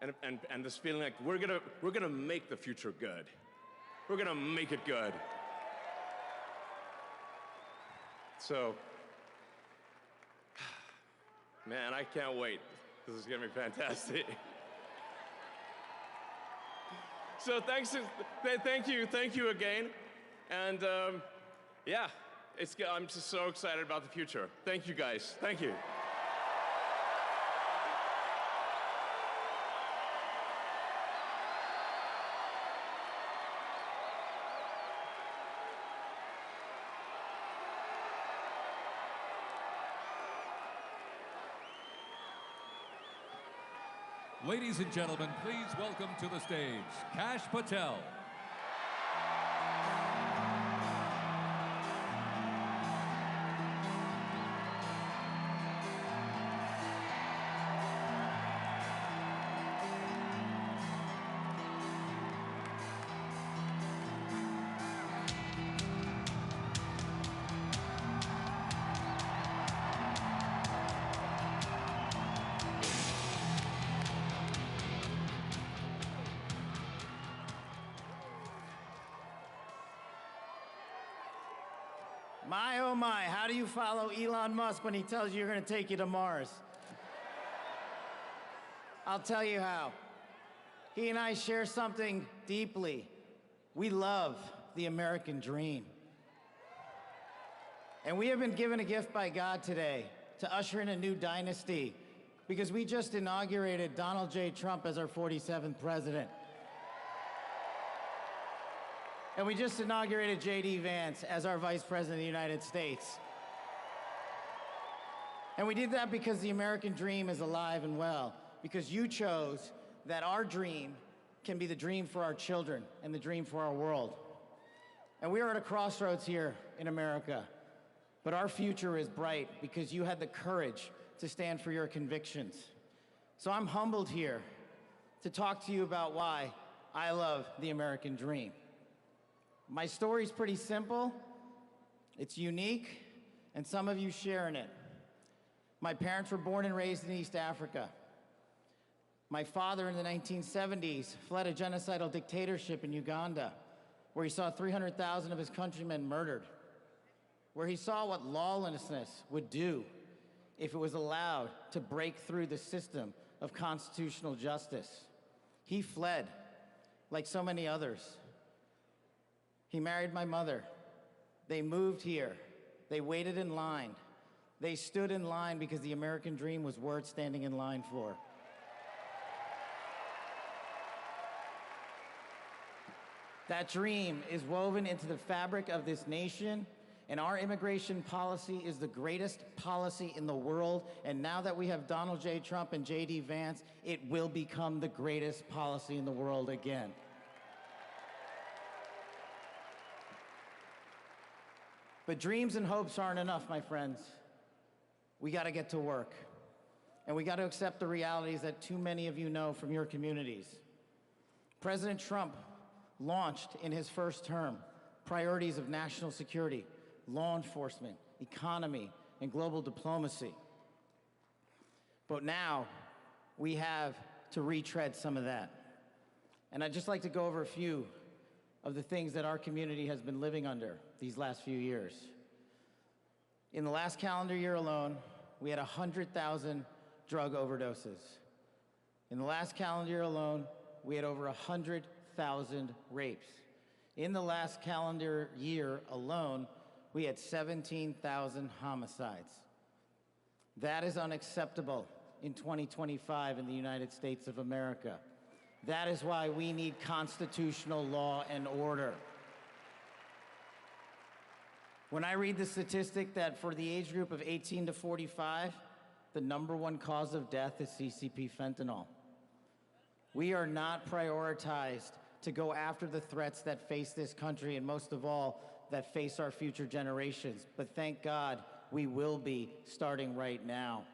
and this feeling like we're gonna make the future good. We're gonna make it good. So, man, I can't wait. This is gonna be fantastic. So thank you again, and yeah, I'm just so excited about the future. Thank you guys. Thank you. Ladies and gentlemen, please welcome to the stage, Kash Patel. My, oh my, how do you follow Elon Musk when he tells you you're going to take you to Mars? I'll tell you how. He and I share something deeply. We love the American dream. And we have been given a gift by God today to usher in a new dynasty because we just inaugurated Donald J. Trump as our 47th president. And we just inaugurated J.D. Vance as our Vice President of the United States. And we did that because the American dream is alive and well, because you chose that our dream can be the dream for our children and the dream for our world. And we are at a crossroads here in America, but our future is bright because you had the courage to stand for your convictions. So I'm humbled here to talk to you about why I love the American dream. My story's pretty simple, it's unique, and some of you share in it. My parents were born and raised in East Africa. My father in the 1970s fled a genocidal dictatorship in Uganda, where he saw 300,000 of his countrymen murdered, where he saw what lawlessness would do if it was allowed to break through the system of constitutional justice. He fled, like so many others. He married my mother. They moved here. They waited in line. They stood in line because the American dream was worth standing in line for. That dream is woven into the fabric of this nation, and our immigration policy is the greatest policy in the world. And now that we have Donald J. Trump and J.D. Vance, it will become the greatest policy in the world again. But dreams and hopes aren't enough, my friends. We got to get to work. And we got to accept the realities that too many of you know from your communities. President Trump launched in his first term priorities of national security, law enforcement, economy, and global diplomacy. But now we have to retread some of that. And I'd just like to go over a few of the things that our community has been living under these last few years. In the last calendar year alone, we had 100,000 drug overdoses. In the last calendar year alone, we had over 100,000 rapes. In the last calendar year alone, we had 17,000 homicides. That is unacceptable in 2025 in the United States of America. That is why we need constitutional law and order. When I read the statistic that for the age group of 18 to 45, the #1 cause of death is CCP fentanyl. We are not prioritized to go after the threats that face this country, and most of all, that face our future generations. But thank God, we will be starting right now.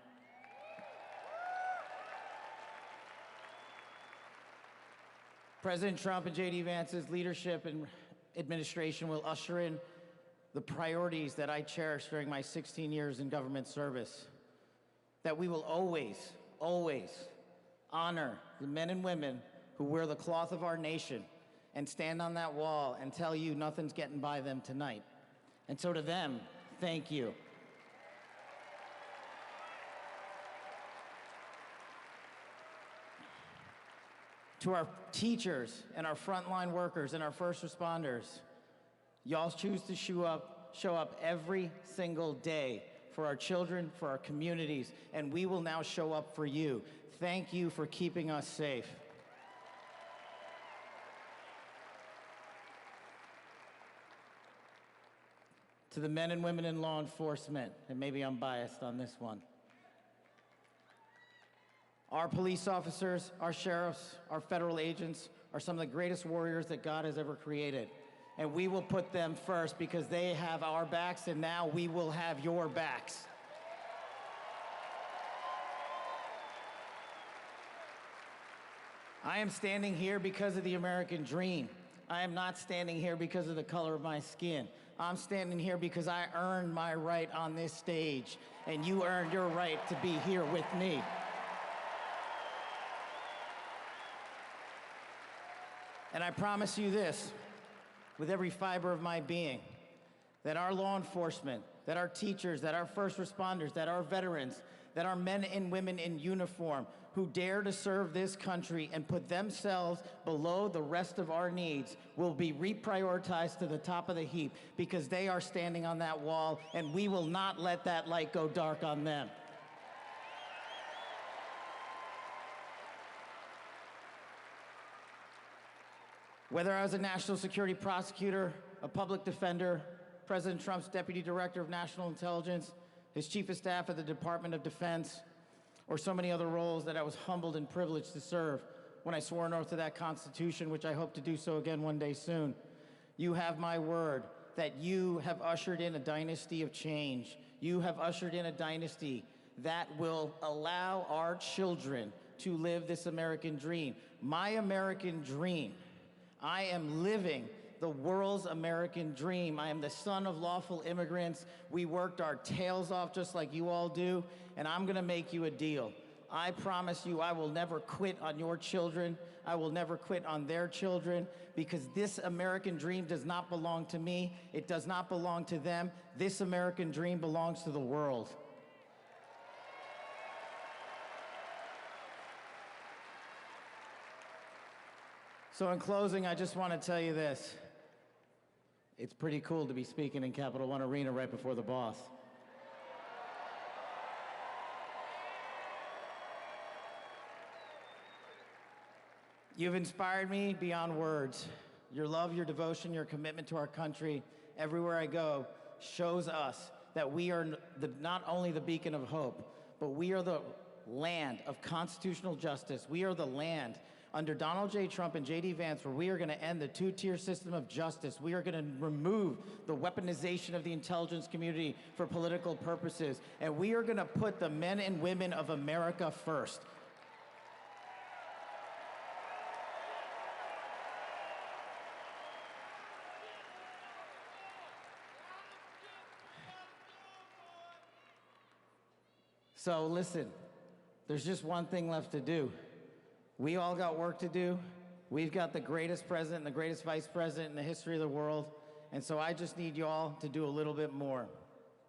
President Trump and J.D. Vance's leadership and administration will usher in the priorities that I cherished during my 16 years in government service. That we will always, always honor the men and women who wear the cloth of our nation and stand on that wall and tell you nothing's getting by them tonight. And so to them, thank you. To our teachers and our frontline workers and our first responders, y'all choose to show up every single day for our children, for our communities, and we will now show up for you. Thank you for keeping us safe. To the men and women in law enforcement, and maybe I'm biased on this one, Our police officers, our sheriffs, our federal agents are some of the greatest warriors that God has ever created. And we will put them first because they have our backs, and now we will have your backs. I am standing here because of the American dream. I am not standing here because of the color of my skin. I'm standing here because I earned my right on this stage, and you earned your right to be here with me. And I promise you this, with every fiber of my being, that our law enforcement, that our teachers, that our first responders, that our veterans, that our men and women in uniform who dare to serve this country and put themselves below the rest of our needs will be reprioritized to the top of the heap because they are standing on that wall, and we will not let that light go dark on them. Whether I was a national security prosecutor, a public defender, President Trump's deputy director of national intelligence, his chief of staff at the Department of Defense, or so many other roles that I was humbled and privileged to serve when I swore an oath to that Constitution, which I hope to do so again one day soon. You have my word that you have ushered in a dynasty of change. You have ushered in a dynasty that will allow our children to live this American dream. My American dream. I am living the world's American dream. I am the son of lawful immigrants. We worked our tails off just like you all do, and I'm gonna make you a deal. I promise you I will never quit on your children. I will never quit on their children, because this American dream does not belong to me. It does not belong to them. This American dream belongs to the world. So in closing, I just want to tell you this. It's pretty cool to be speaking in Capital One Arena right before the boss. You've inspired me beyond words. Your love, your devotion, your commitment to our country, everywhere I go, shows us that we are not only the beacon of hope, but we are the land of constitutional justice. We are the land under Donald J. Trump and J.D. Vance, where we are going to end the two-tier system of justice. We are going to remove the weaponization of the intelligence community for political purposes. And we are going to put the men and women of America first. So listen, there's just one thing left to do. We all got work to do. We've got the greatest president and the greatest vice president in the history of the world. And so I just need you all to do a little bit more.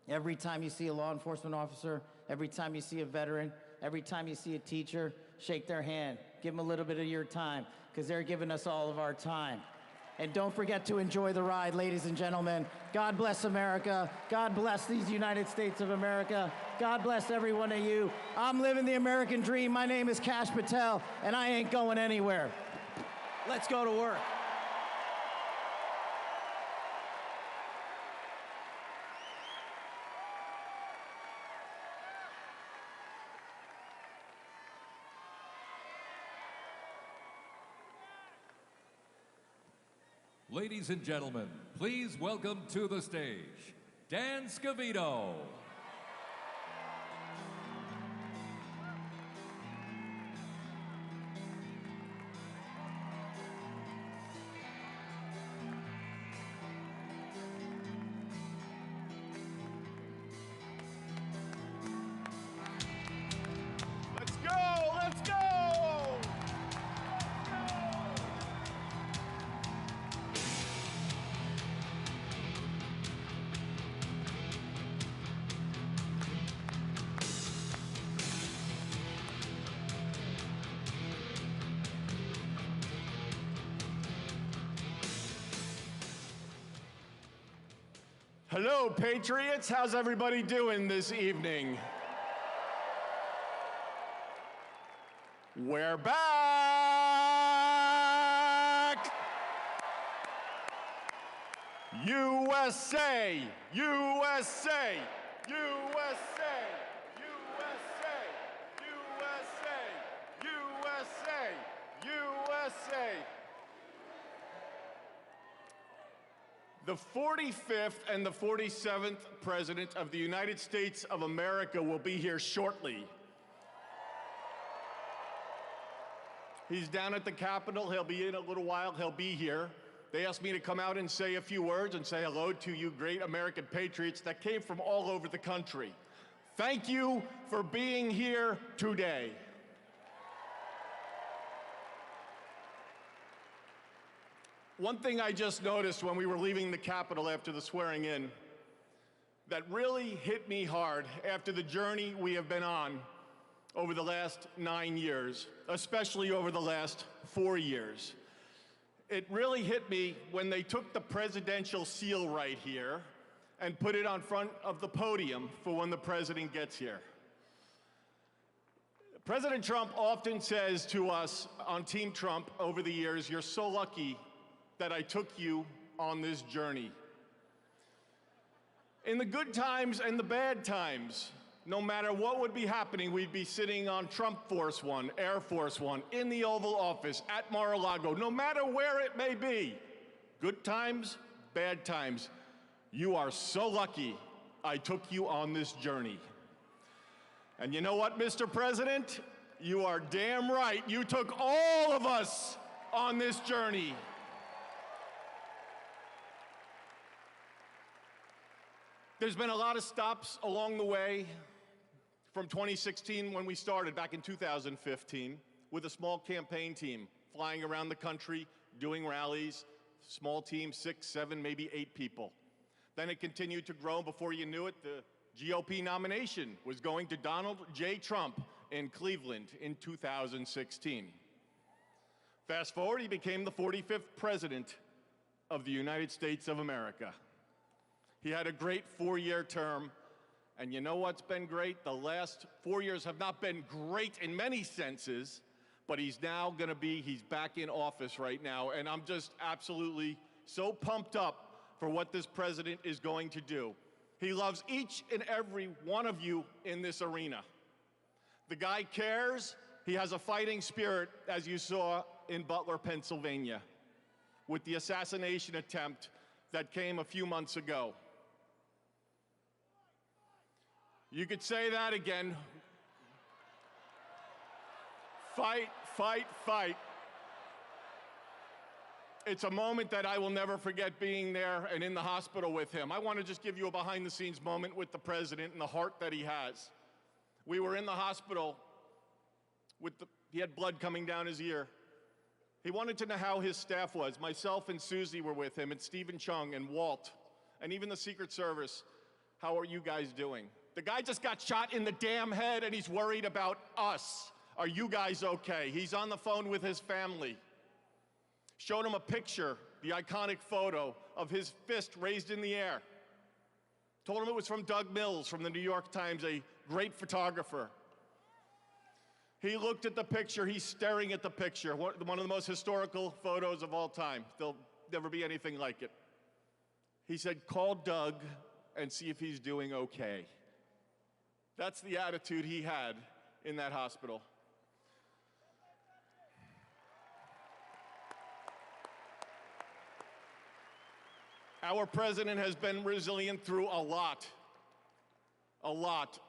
Every time you see a law enforcement officer, every time you see a veteran, every time you see a teacher, shake their hand. Give them a little bit of your time, because they're giving us all of our time. And don't forget to enjoy the ride, ladies and gentlemen. God bless America. God bless these United States of America. God bless every one of you. I'm living the American dream. My name is Kash Patel, and I ain't going anywhere. Let's go to work. Ladies and gentlemen, please welcome to the stage, Dan Scavino. Let's go! Let's go! Hello, Patriots. How's everybody doing this evening? We're back! USA! USA! USA! USA! USA! The 45th and the 47th President of the United States of America will be here shortly. He's down at the Capitol. He'll be in a little while. He'll be here. They asked me to come out and say a few words and say hello to you great American patriots that came from all over the country. Thank you for being here today. One thing I just noticed when we were leaving the Capitol after the swearing in that really hit me hard after the journey we have been on over the last 9 years, especially over the last 4 years. It really hit me when they took the presidential seal right here and put it on front of the podium for when the president gets here. President Trump often says to us on Team Trump over the years, "You're so lucky that I took you on this journey." In the good times and the bad times, no matter what would be happening, we'd be sitting on Trump Force One, Air Force One, in the Oval Office, at Mar-a-Lago, no matter where it may be. Good times, bad times. You are so lucky I took you on this journey. And you know what, Mr. President? You are damn right. You took all of us on this journey. There's been a lot of stops along the way from 2016 when we started back in 2015 with a small campaign team flying around the country, doing rallies, small team, 6, 7, maybe 8 people. Then it continued to grow. Before you knew it, the GOP nomination was going to Donald J. Trump in Cleveland in 2016. Fast forward, he became the 45th President of the United States of America. He had a great 4-year term, and you know what's been great? The last 4 years have not been great in many senses, but he's back in office right now, and I'm just absolutely so pumped up for what this president is going to do. He loves each and every one of you in this arena. The guy cares. He has a fighting spirit, as you saw in Butler, Pennsylvania, with the assassination attempt that came a few months ago. You could say that again. Fight, fight, fight. It's a moment that I will never forget, being there and in the hospital with him. I want to just give you a behind-the-scenes moment with the president and the heart that he has. We were in the hospital he had blood coming down his ear. He wanted to know how his staff was. Myself and Susie were with him, and Stephen Chung and Walt, and even the Secret Service. How are you guys doing? The guy just got shot in the damn head, and he's worried about us. Are you guys okay? He's on the phone with his family. Showed him a picture, the iconic photo of his fist raised in the air. Told him it was from Doug Mills from the New York Times, a great photographer. He looked at the picture, he's staring at the picture, one of the most historical photos of all time. There'll never be anything like it. He said, "Call Doug and see if he's doing okay." That's the attitude he had in that hospital. Our president has been resilient through a lot,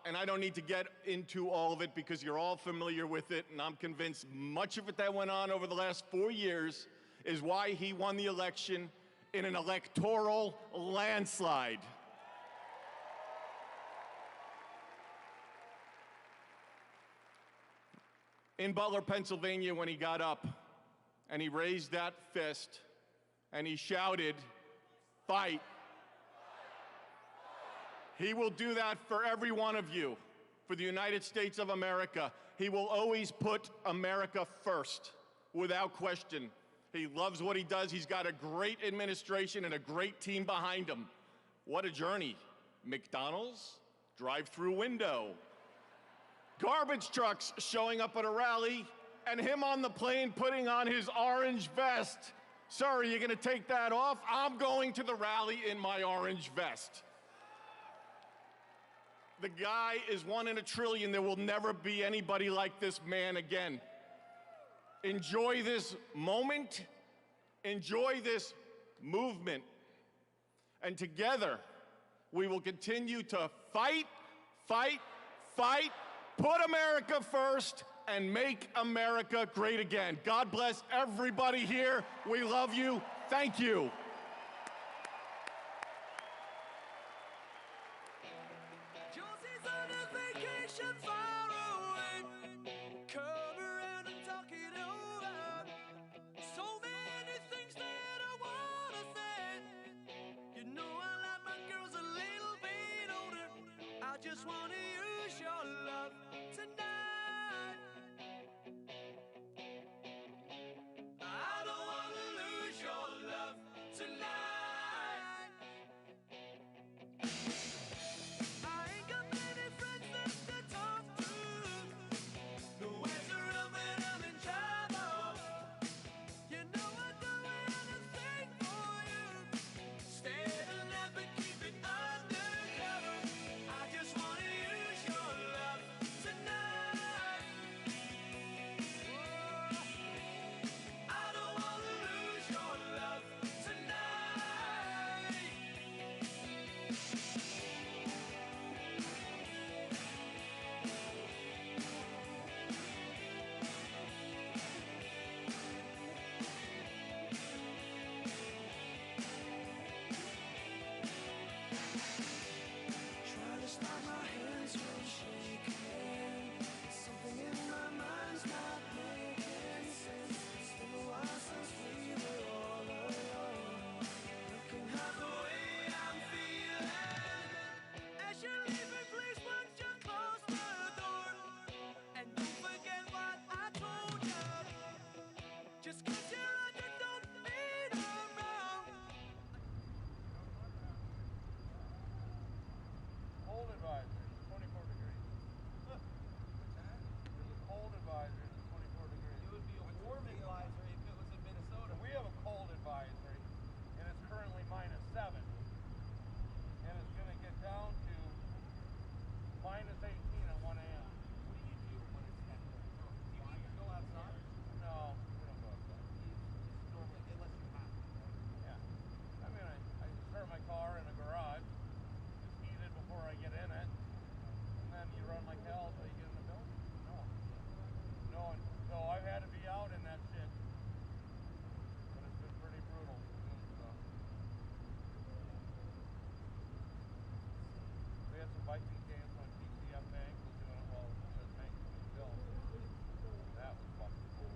and I don't need to get into all of it because you're all familiar with it, and I'm convinced much of it that went on over the last 4 years is why he won the election in an electoral landslide. In Butler, Pennsylvania, when he got up and he raised that fist and he shouted, "Fight." He will do that for every one of you, for the United States of America. He will always put America first, without question. He loves what he does. He's got a great administration and a great team behind him. What a journey. McDonald's, drive-through window, garbage trucks showing up at a rally, and him on the plane putting on his orange vest. "Sir, are you going to take that off?" "I'm going to the rally in my orange vest." The guy is 1 in a trillion. There will never be anybody like this man again. Enjoy this moment. Enjoy this movement. And together, we will continue to fight, fight, fight, put America first, and make America great again. God bless everybody here. We love you. Thank you. Josie's on a vacation far away. Come around and talk it over. So many things that I wanna say. You know I like my girls a little bit older. I just wanna use your love tonight. I don't wanna lose your love tonight. I ain't got many friends left to talk to. Nowhere to run when I'm in trouble. You know I'd do anything for you. Stay the night but keep it undercover. I just wanna use your love tonight. I don't wanna lose your love tonight. Try to stop my hands from shaking. Something in my mind's not making sense. It's been a while since we were all alone. You can have the way I'm feeling. As you're leaving, please won't you close the door? And don't forget what I told you. Just 'cause you're on, you don't mean I'm wrong. Cold advisory, 24 degrees. There's a cold advisory, it's 24 degrees. It would be a warm advisory if it was in Minnesota. We have a cold advisory, and it's currently -7. And it's going to get down to -18 at 1 a.m. What do you do when it's 10? Do you even go outside? No, we don't go outside. Just normally, unless you have to. Yeah. I mean, I start my car in a garage. It's heated before I get in it. And then you run like hell until you get in the building. No. No, so I've had to be out in that shit. But it's been pretty brutal. So. We had some Viking games on TCF Bank. Was doing it while the tank was built. That was fucking cool.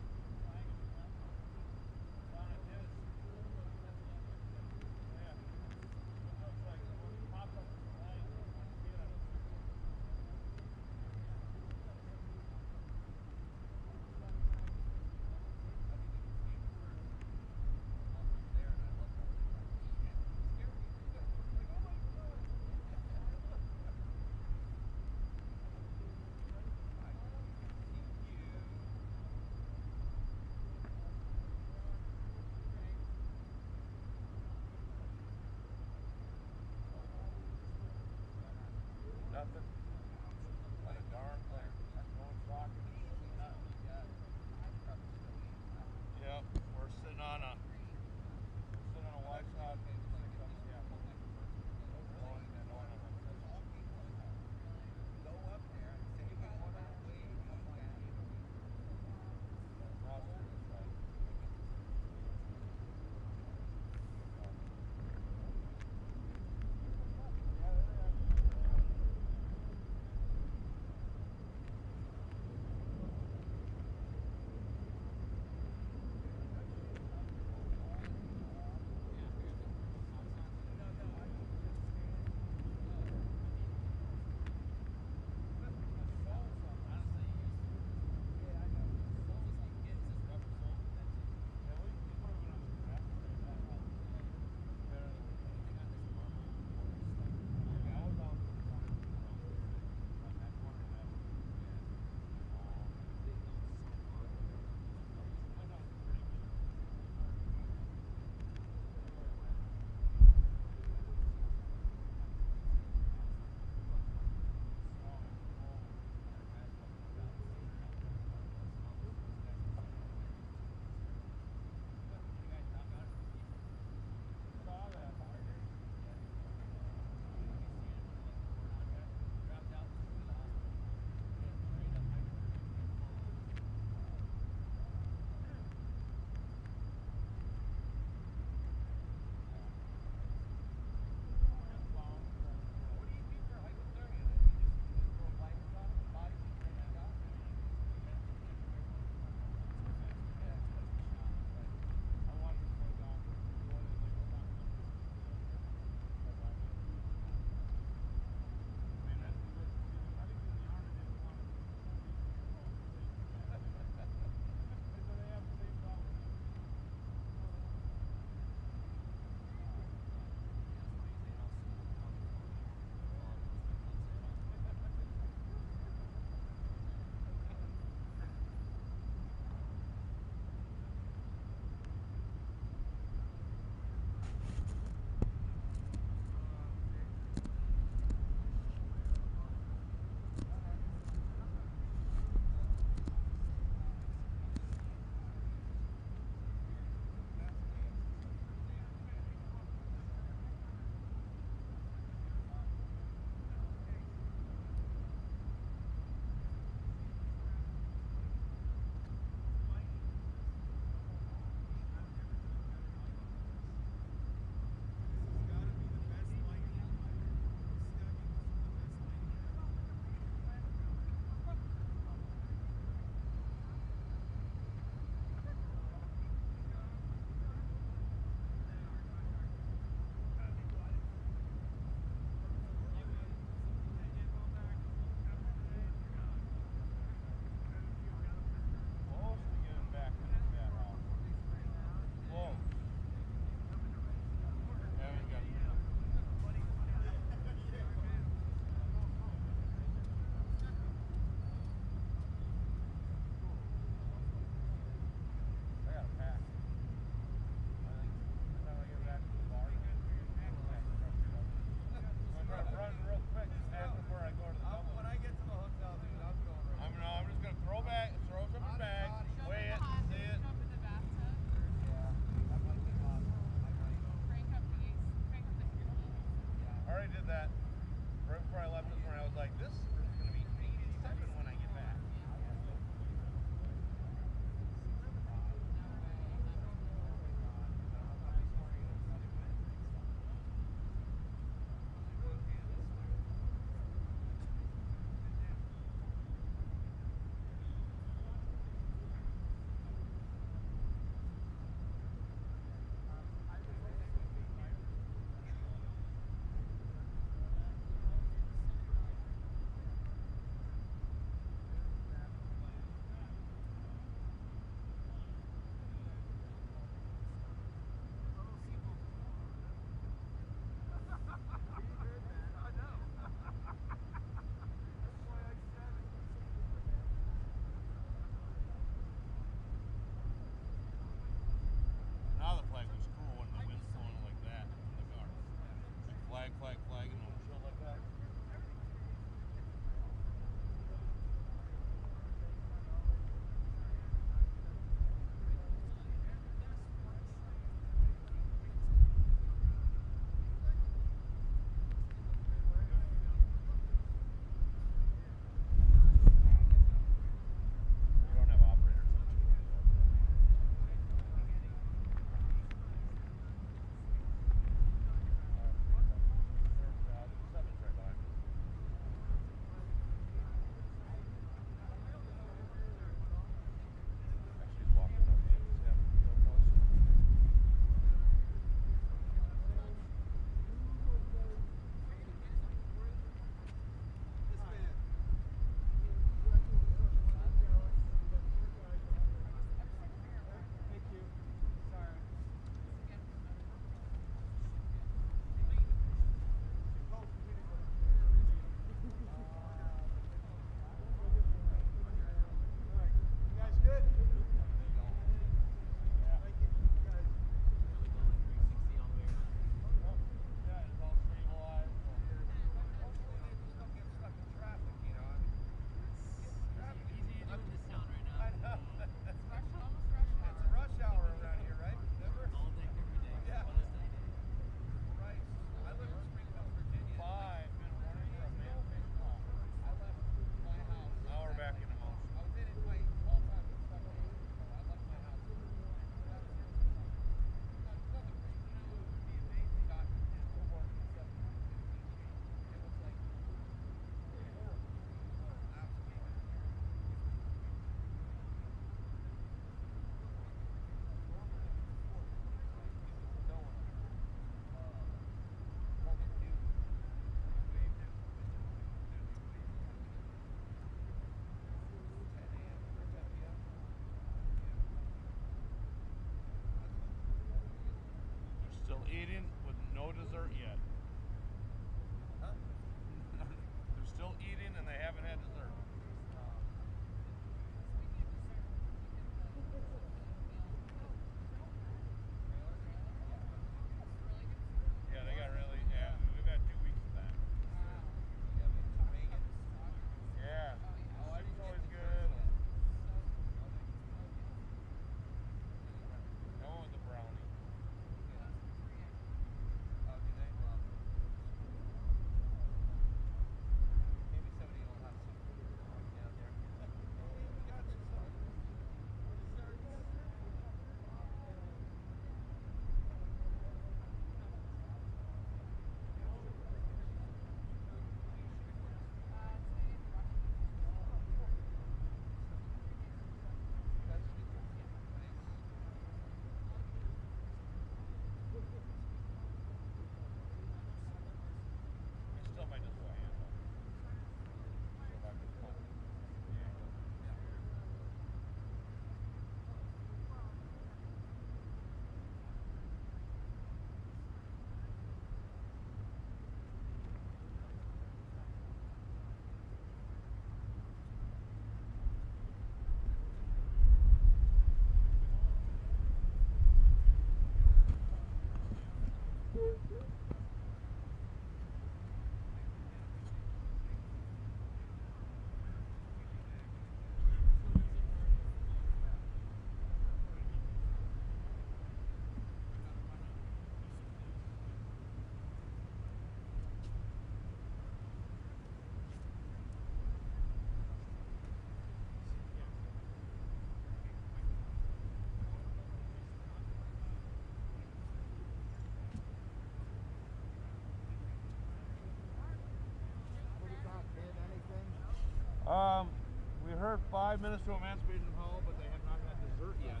We heard 5 minutes to Emancipation Hall, but they have not had dessert yet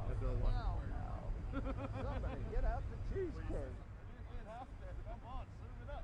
at their one. Somebody get out the cheesecake. Come on, serve it up.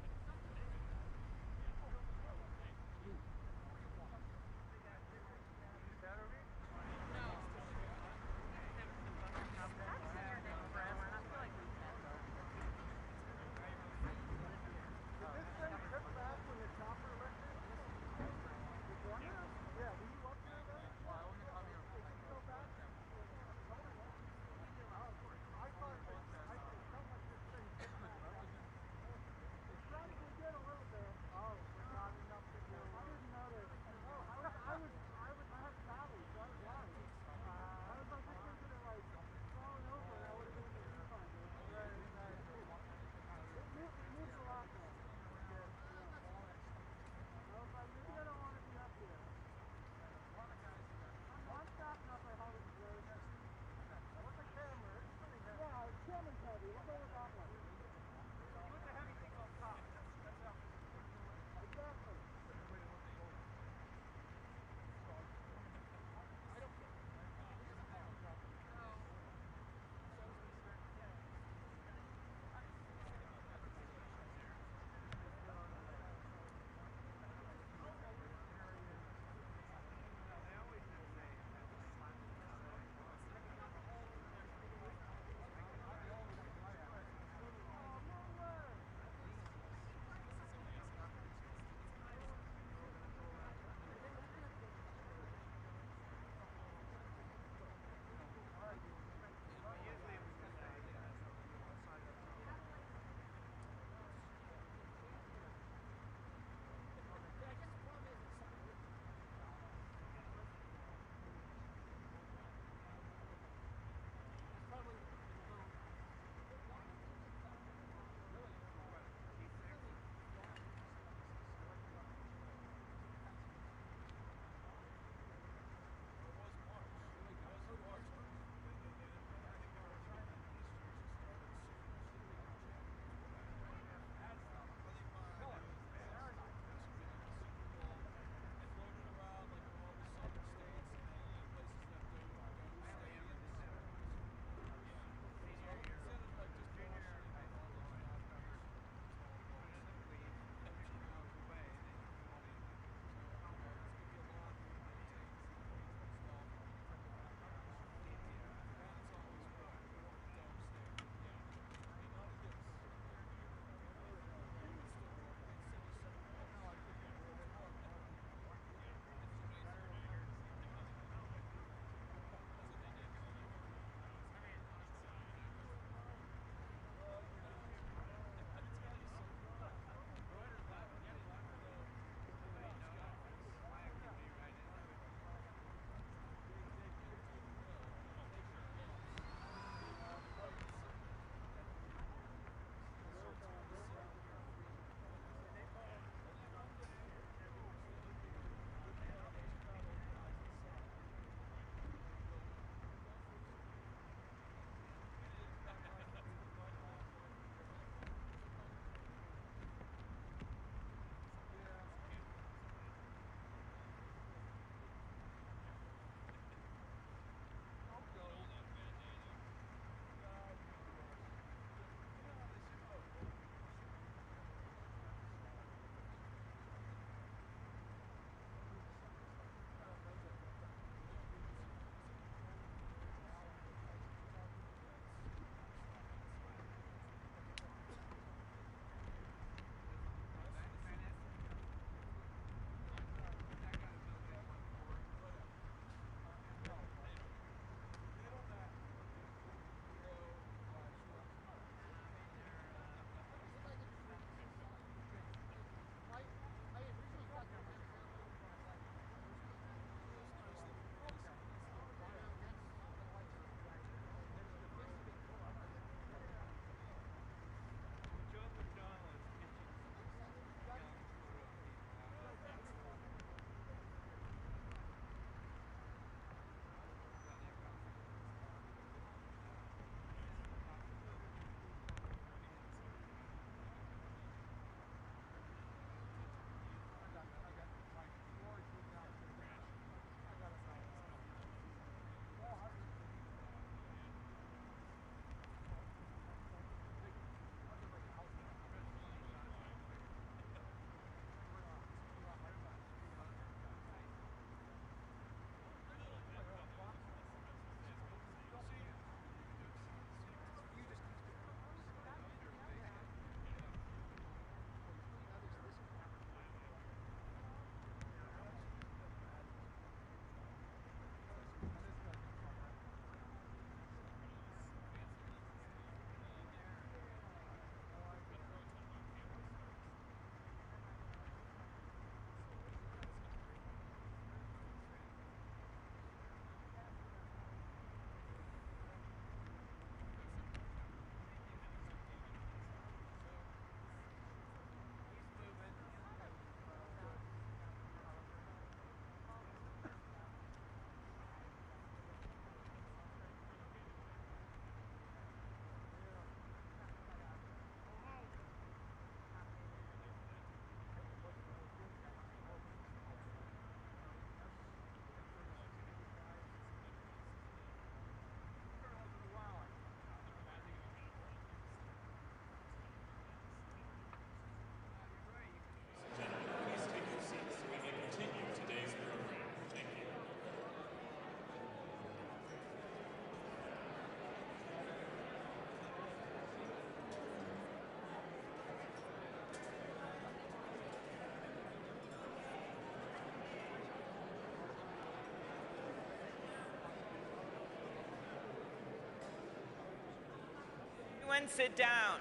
everyone sit down.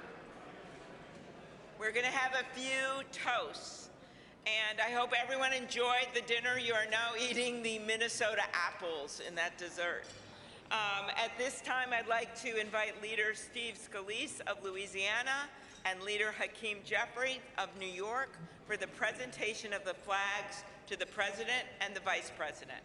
We're going to have a few toasts. And I hope everyone enjoyed the dinner. You are now eating the Minnesota apples in that dessert. At this time, I'd like to invite Leader Steve Scalise of Louisiana and Leader Hakeem Jeffrey of New York for the presentation of the flags to the President and the Vice President.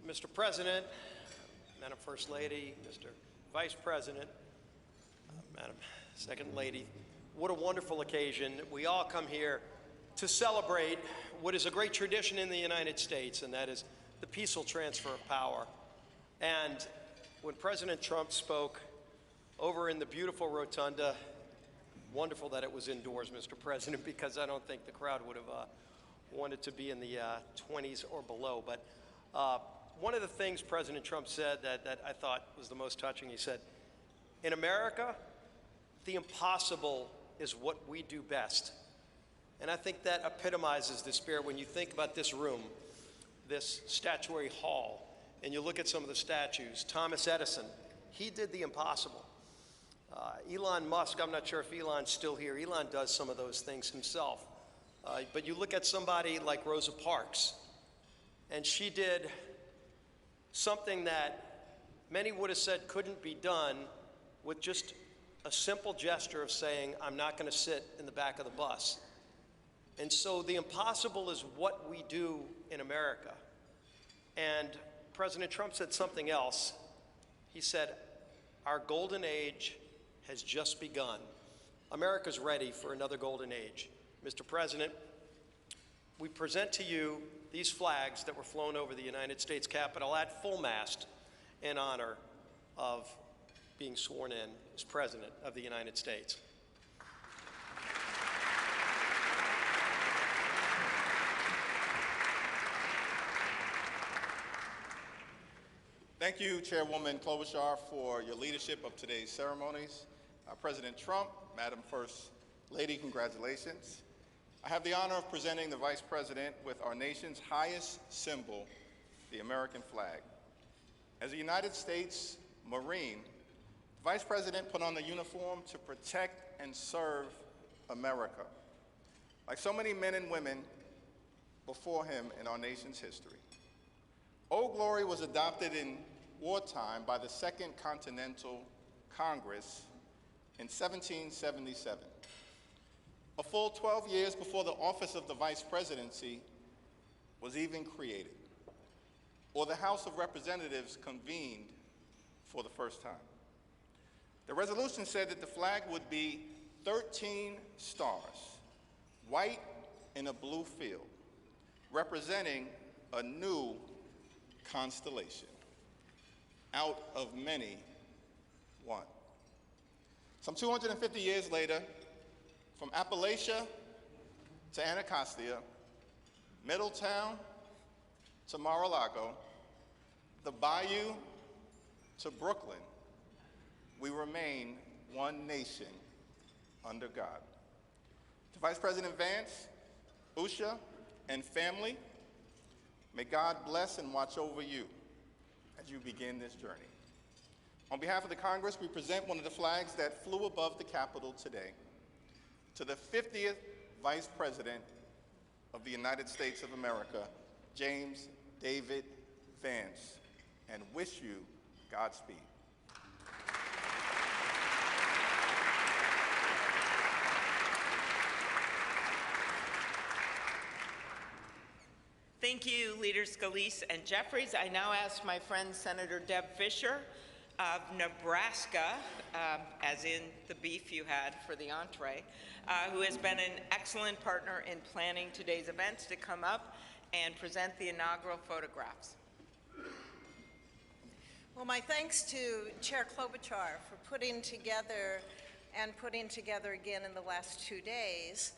Mr. President, Madam First Lady, Mr. Vice President, Madam Second Lady, what a wonderful occasion. We all come here to celebrate what is a great tradition in the United States, and that is the peaceful transfer of power. And when President Trump spoke over in the beautiful rotunda, wonderful that it was indoors, Mr. President, because I don't think the crowd would have wanted to be in the 20s or below. But one of the things President Trump said that I thought was the most touching, he said, in America, the impossible is what we do best. And I think that epitomizes the spirit when you think about this room, this statuary hall, and you look at some of the statues. Thomas Edison, he did the impossible. Elon Musk, I'm not sure if Elon's still here. Elon does some of those things himself. But you look at somebody like Rosa Parks, and she did something that many would have said couldn't be done with just a simple gesture of saying, I'm not going to sit in the back of the bus. And so the impossible is what we do in America. And President Trump said something else. He said, our golden age has just begun. America's ready for another golden age. Mr. President, we present to you these flags that were flown over the United States Capitol at full mast in honor of being sworn in as President of the United States. Thank you, Chairwoman Klobuchar, for your leadership of today's ceremonies. President Trump, Madam First Lady, congratulations. I have the honor of presenting the Vice President with our nation's highest symbol, the American flag. As a United States Marine, the Vice President put on the uniform to protect and serve America. Like so many men and women before him in our nation's history. Old Glory was adopted in wartime by the Second Continental Congress in 1777. A full 12 years before the office of the Vice Presidency was even created, or the House of Representatives convened for the first time. The resolution said that the flag would be 13 stars, white in a blue field, representing a new constellation, out of many, one. Some 250 years later, from Appalachia to Anacostia, Middletown to Mar-a-Lago, the Bayou to Brooklyn, we remain one nation under God. To Vice President Vance, Usha, and family, may God bless and watch over you as you begin this journey. On behalf of the Congress, we present one of the flags that flew above the Capitol today to the 50th Vice President of the United States of America, James David Vance, and wish you Godspeed. Thank you, Leaders Scalise and Jeffries. I now ask my friend Senator Deb Fischer of Nebraska, as in the beef you had for the entree, who has been an excellent partner in planning today's events, to come up and present the inaugural photographs. Well, my thanks to Chair Klobuchar for putting together and putting together again in the last 2 days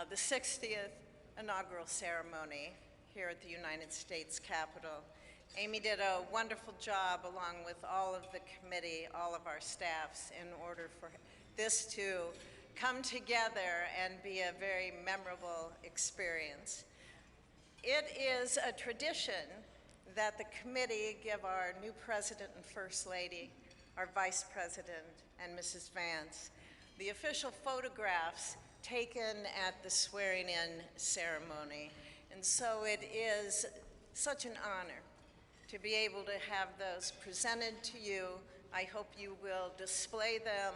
the 60th inaugural ceremony here at the United States Capitol. Amy did a wonderful job along with all of the committee, all of our staffs, in order for this to come together and be a very memorable experience. It is a tradition that the committee give our new President and First Lady, our Vice President, and Mrs. Vance the official photographs taken at the swearing-in ceremony. And so it is such an honor to be able to have those presented to you. I hope you will display them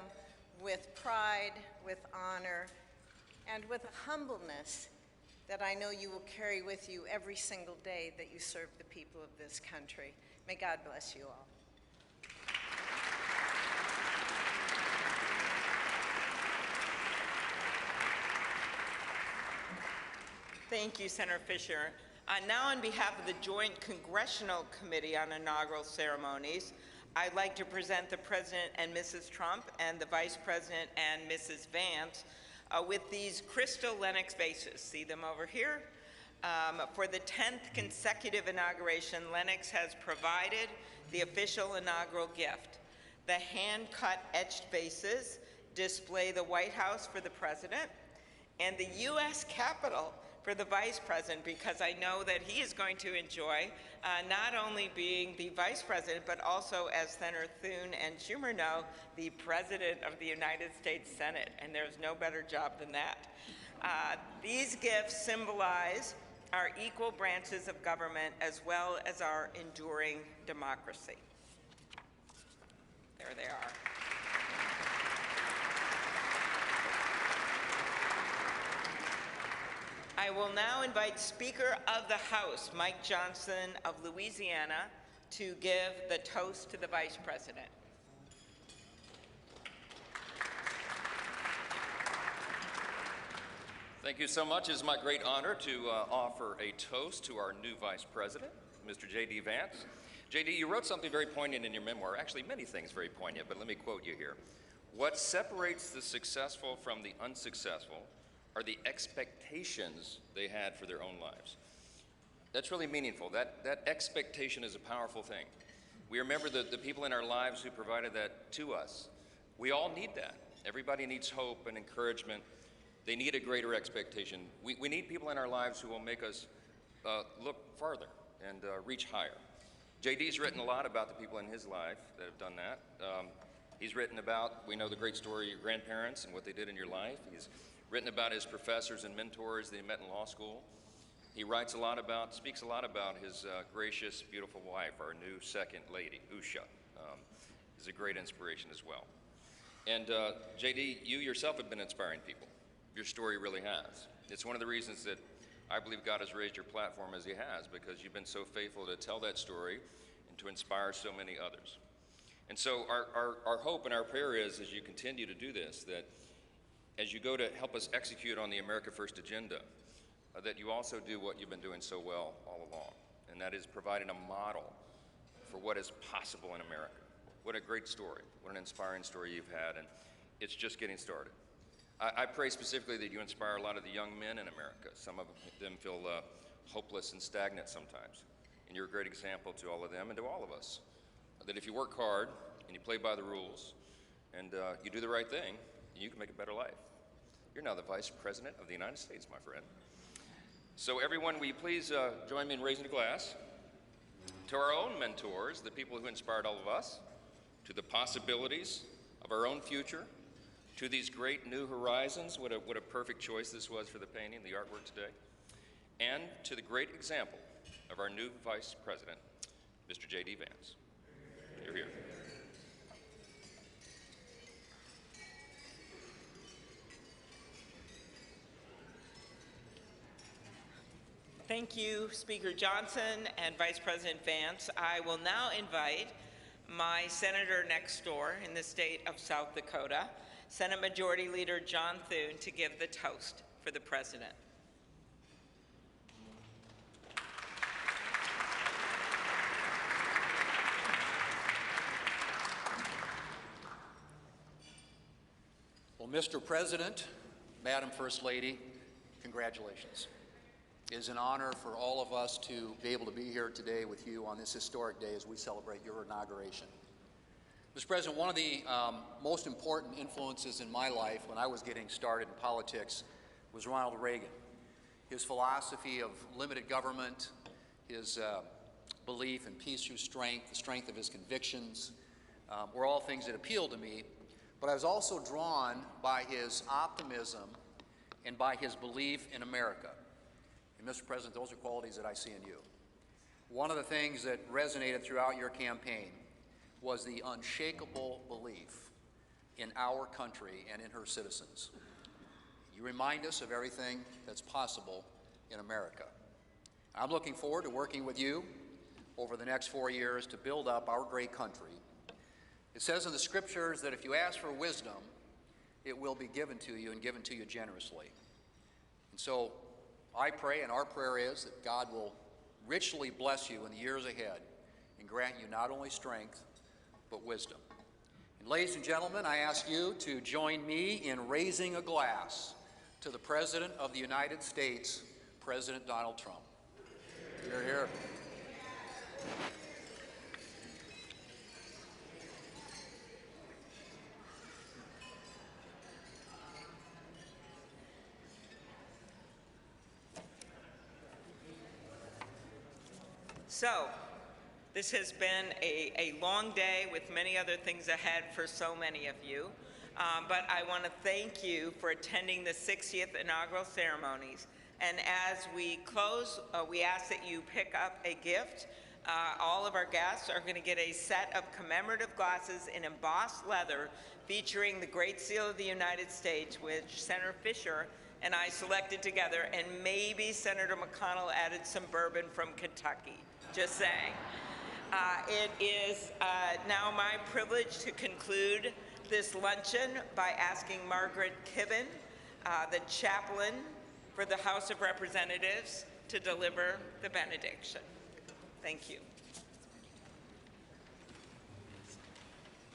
with pride, with honor, and with a humbleness that I know you will carry with you every single day that you serve the people of this country. May God bless you all. Thank you, Senator Fisher. Now, on behalf of the Joint Congressional Committee on Inaugural Ceremonies, I'd like to present the President and Mrs. Trump and the Vice President and Mrs. Vance with these crystal Lennox vases. See them over here? For the 10th consecutive inauguration, Lennox has provided the official inaugural gift. The hand-cut etched vases display the White House for the President and the U.S. Capitol for the Vice President, because I know that he is going to enjoy not only being the Vice President, but also, as Senator Thune and Schumer know, the President of the United States Senate, and there's no better job than that. These gifts symbolize our equal branches of government as well as our enduring democracy. There they are. I will now invite Speaker of the House, Mike Johnson of Louisiana, to give the toast to the Vice President. Thank you so much. It is my great honor to offer a toast to our new Vice President, Mr. J.D. Vance. J.D., you wrote something very poignant in your memoir, actually many things very poignant, but let me quote you here. What separates the successful from the unsuccessful are the expectations they had for their own lives. That's really meaningful. That expectation is a powerful thing. We remember the people in our lives who provided that to us. We all need that. Everybody needs hope and encouragement. They need a greater expectation. We need people in our lives who will make us look farther and reach higher. JD's written a lot about the people in his life that have done that. He's written about, we know the great story of your grandparents and what they did in your life. He's written about his professors and mentors that he met in law school. He writes a lot about, speaks a lot about his gracious, beautiful wife, our new second lady, Usha, is a great inspiration as well. And JD, you yourself have been inspiring people. Your story really has. It's one of the reasons that I believe God has raised your platform as he has, because you've been so faithful to tell that story and to inspire so many others. And so our hope and our prayer is, as you continue to do this, that as you go to help us execute on the America First agenda, that you also do what you've been doing so well all along, and that is providing a model for what is possible in America. What a great story, what an inspiring story you've had, and it's just getting started. I pray specifically that you inspire a lot of the young men in America. Some of them feel hopeless and stagnant sometimes, and you're a great example to all of them and to all of us, that if you work hard and you play by the rules and you do the right thing, you can make a better life. You're now the Vice President of the United States, my friend. So everyone, will you please join me in raising a glass to our own mentors, the people who inspired all of us, to the possibilities of our own future, to these great new horizons. What a perfect choice this was for the painting, the artwork today, and to the great example of our new Vice President, Mr. J.D. Vance. You're here. Thank you, Speaker Johnson and Vice President Vance. I will now invite my senator next door in the state of South Dakota, Senate Majority Leader John Thune, to give the toast for the President. Well, Mr. President, Madam First Lady, congratulations. It is an honor for all of us to be able to be here today with you on this historic day as we celebrate your inauguration. Mr. President, one of the most important influences in my life when I was getting started in politics was Ronald Reagan. His philosophy of limited government, his belief in peace through strength, the strength of his convictions, were all things that appealed to me. But I was also drawn by his optimism and by his belief in America. And Mr. President, those are qualities that I see in you. One of the things that resonated throughout your campaign was the unshakable belief in our country and in her citizens. You remind us of everything that's possible in America. I'm looking forward to working with you over the next 4 years to build up our great country. It says in the scriptures that if you ask for wisdom, it will be given to you and given to you generously. And so I pray, and our prayer is, that God will richly bless you in the years ahead and grant you not only strength, but wisdom. And ladies and gentlemen, I ask you to join me in raising a glass to the President of the United States, President Donald Trump. Hear, hear. So, this has been a long day with many other things ahead for so many of you. But I want to thank you for attending the 60th inaugural ceremonies. And as we close, we ask that you pick up a gift. All of our guests are going to get a set of commemorative glasses in embossed leather featuring the Great Seal of the United States, which Senator Fisher and I selected together, and maybe Senator McConnell added some bourbon from Kentucky. Just saying. It is now my privilege to conclude this luncheon by asking Margaret Kibben, the chaplain for the House of Representatives, to deliver the benediction. Thank you.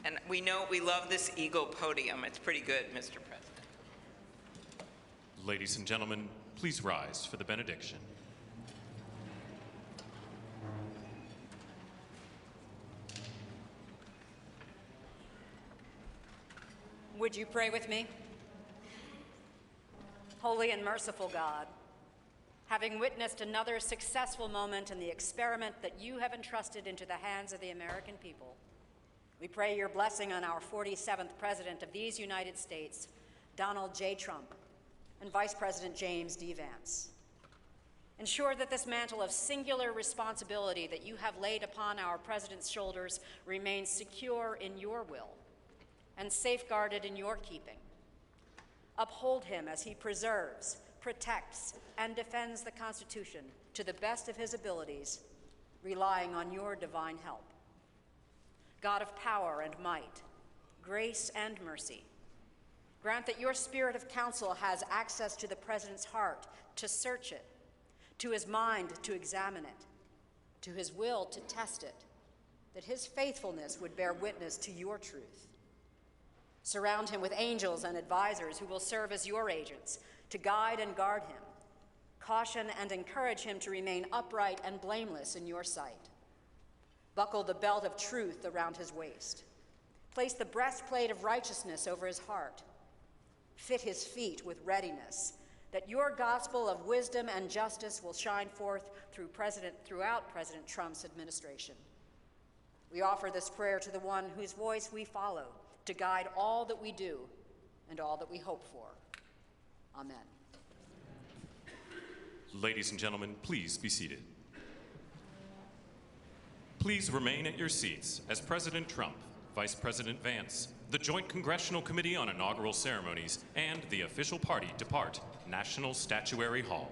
And we know we love this eagle podium. It's pretty good, Mr. President. Ladies and gentlemen, please rise for the benediction. Would you pray with me? Holy and merciful God, having witnessed another successful moment in the experiment that you have entrusted into the hands of the American people, we pray your blessing on our 47th President of these United States, Donald J. Trump, and Vice President James D. Vance. Ensure that this mantle of singular responsibility that you have laid upon our President's shoulders remains secure in your will and safeguarded in your keeping. Uphold him as he preserves, protects, and defends the Constitution to the best of his abilities, relying on your divine help. God of power and might, grace and mercy, grant that your spirit of counsel has access to the President's heart to search it, to his mind to examine it, to his will to test it, that his faithfulness would bear witness to your truth. Surround him with angels and advisors who will serve as your agents to guide and guard him. Caution and encourage him to remain upright and blameless in your sight. Buckle the belt of truth around his waist. Place the breastplate of righteousness over his heart. Fit his feet with readiness, that your gospel of wisdom and justice will shine forth throughout President Trump's administration. We offer this prayer to the one whose voice we follow, to guide all that we do and all that we hope for. Amen. Ladies and gentlemen, please be seated. Please remain at your seats as President Trump, Vice President Vance, the Joint Congressional Committee on Inaugural Ceremonies, and the official party depart National Statuary Hall.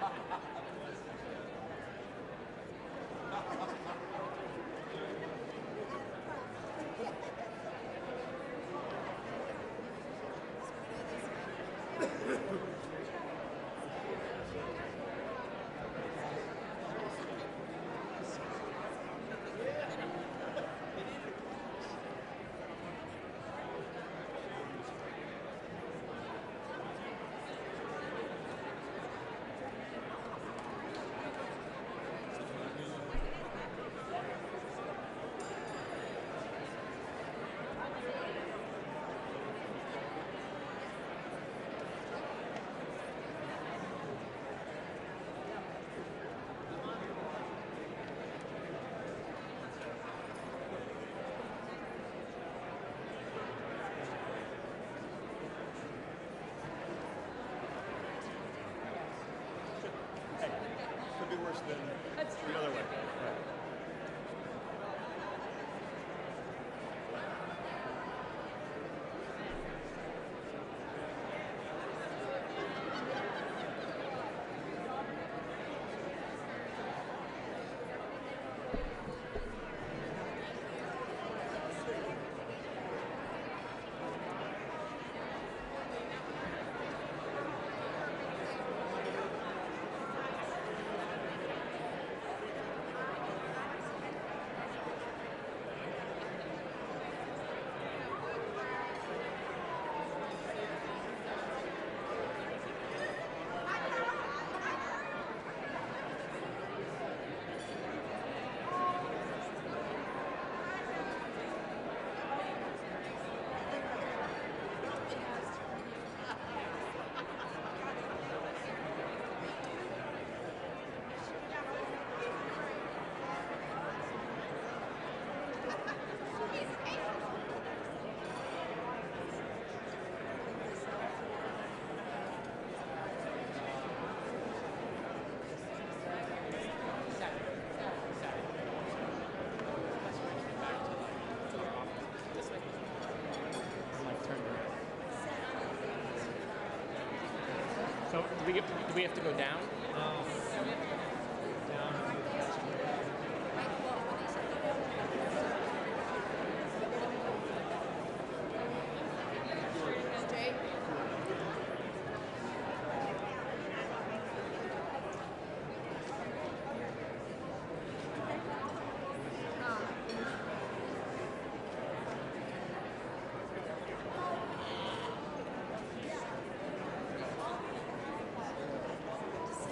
Could be worse than the other way. So do we have to go down?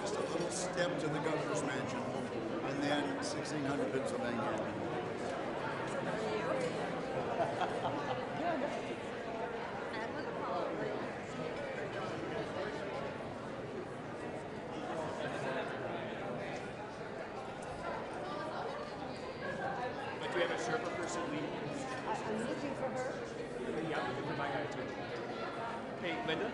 Just a little step to the governor's mansion, and then 1600 Pennsylvania. But do you have a Sherpa person leading? I'm looking for her. Yeah, with my guy too. Hey, Linda?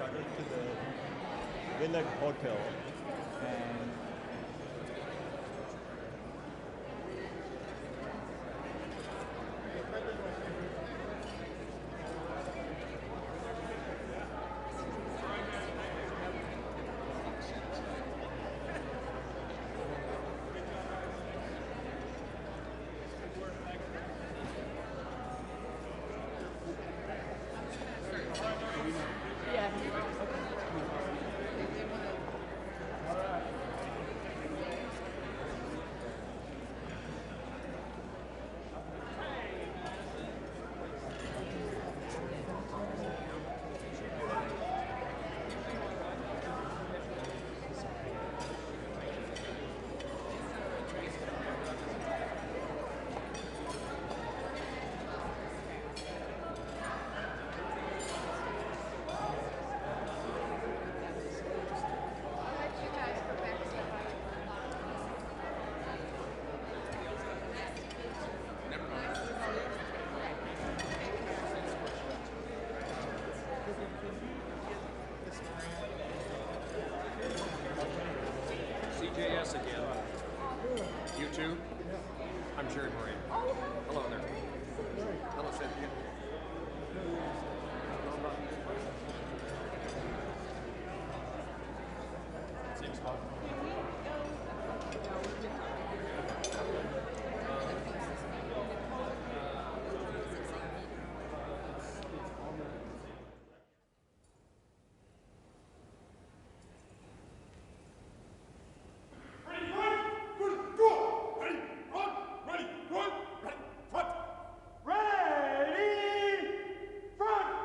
To the Villa Hotel, and Yeah. CJS again. You too? I'm Jerry Moran. Hello there. Hello, Cynthia. Same spot. Ready, front!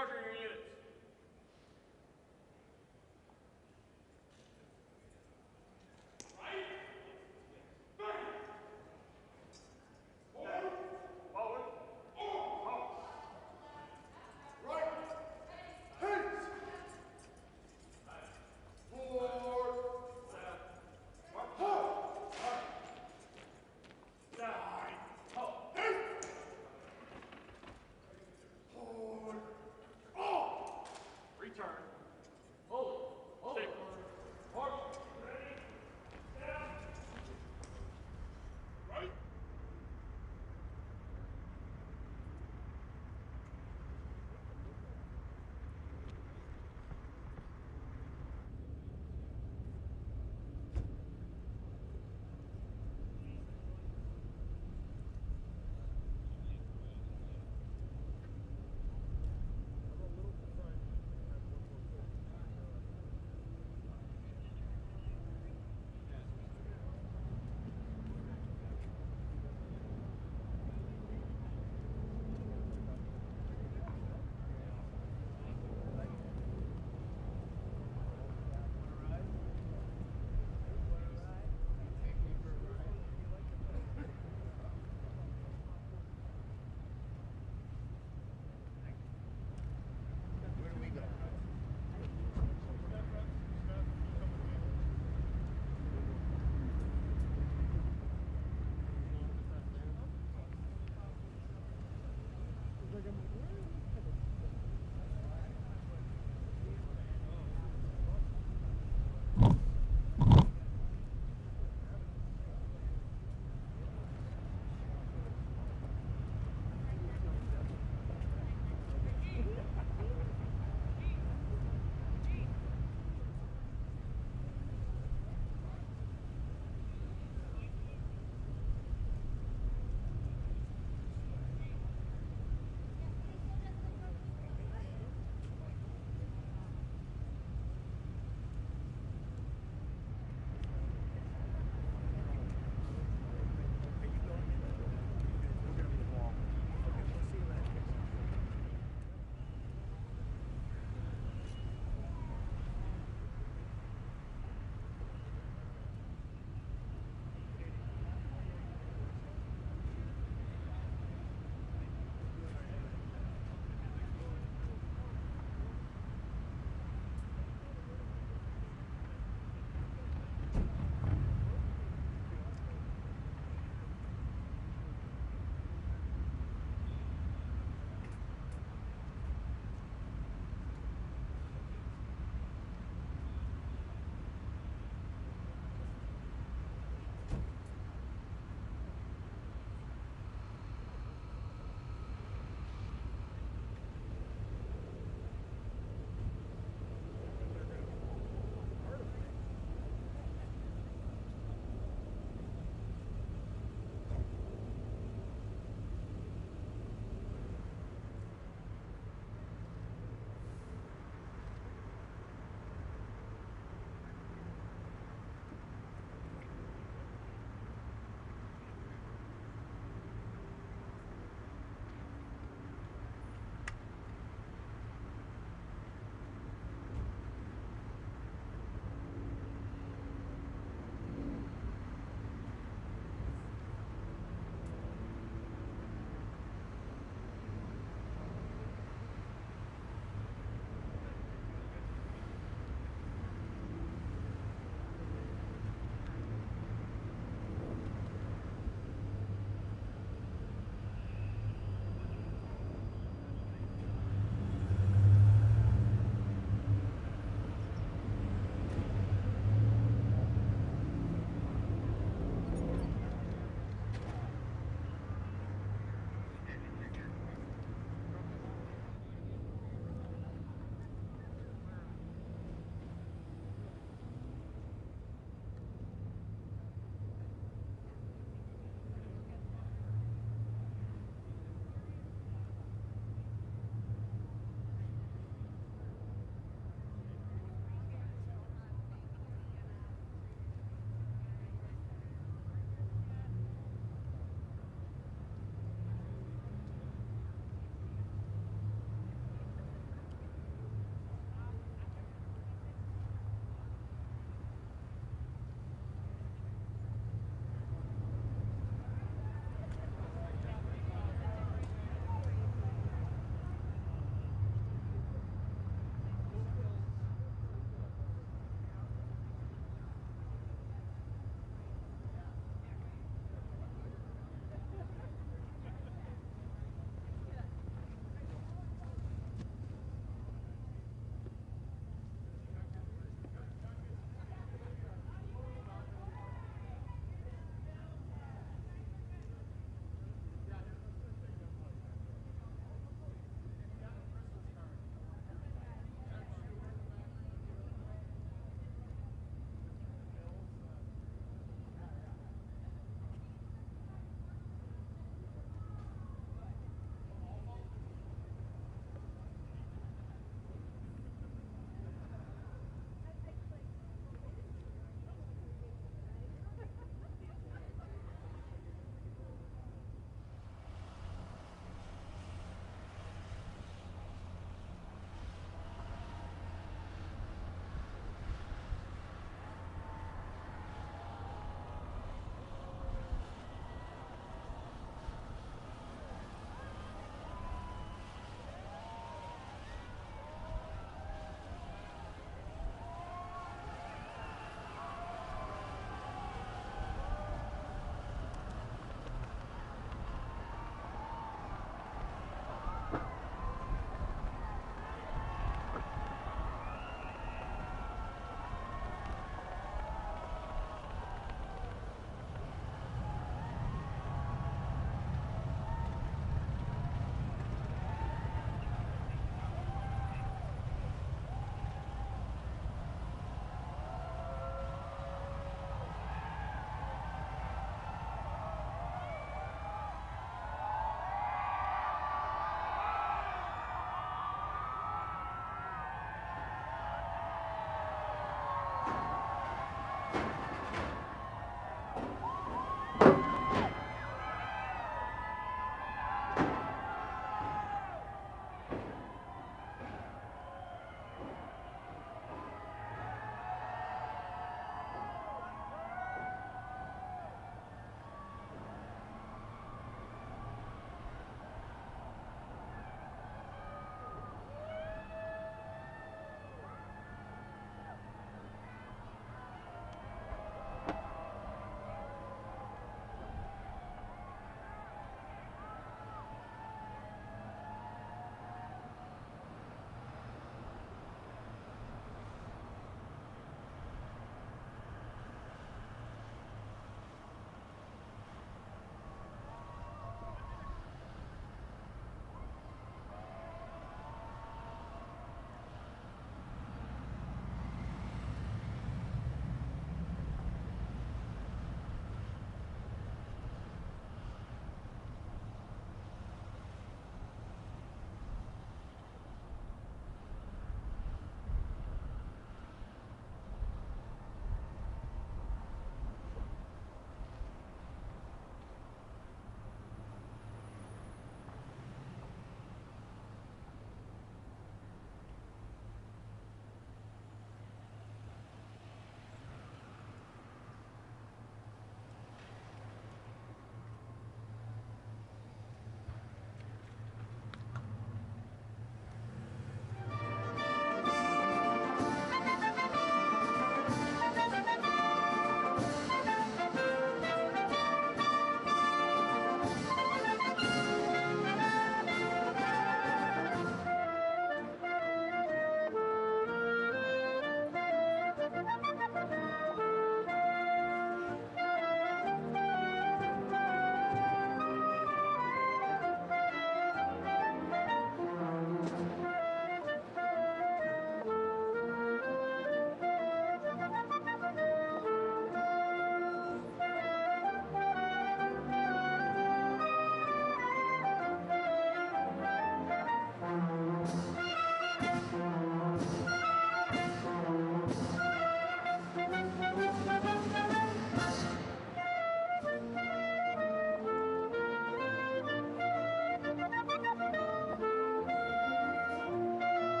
Charging your units. Oh!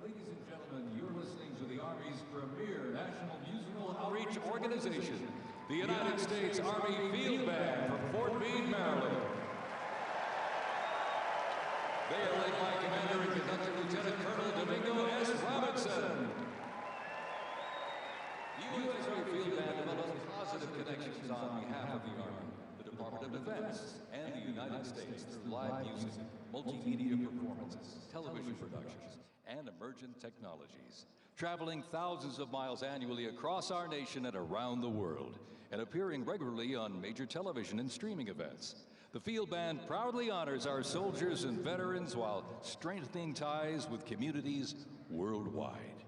Ladies and gentlemen, you're listening to the Army's premier national musical outreach organization, the United States Army Field Band from Fort Meade, Maryland. They are led by Commander and Conductor Lieutenant Colonel Domingo S. Robinson. The U.S. Army Field Band develops positive connections on behalf of the Army, the Department of Defense, and the United States through live music, multimedia performances, television productions, and emergent technologies, traveling thousands of miles annually across our nation and around the world, and appearing regularly on major television and streaming events. The Field Band proudly honors our soldiers and veterans while strengthening ties with communities worldwide.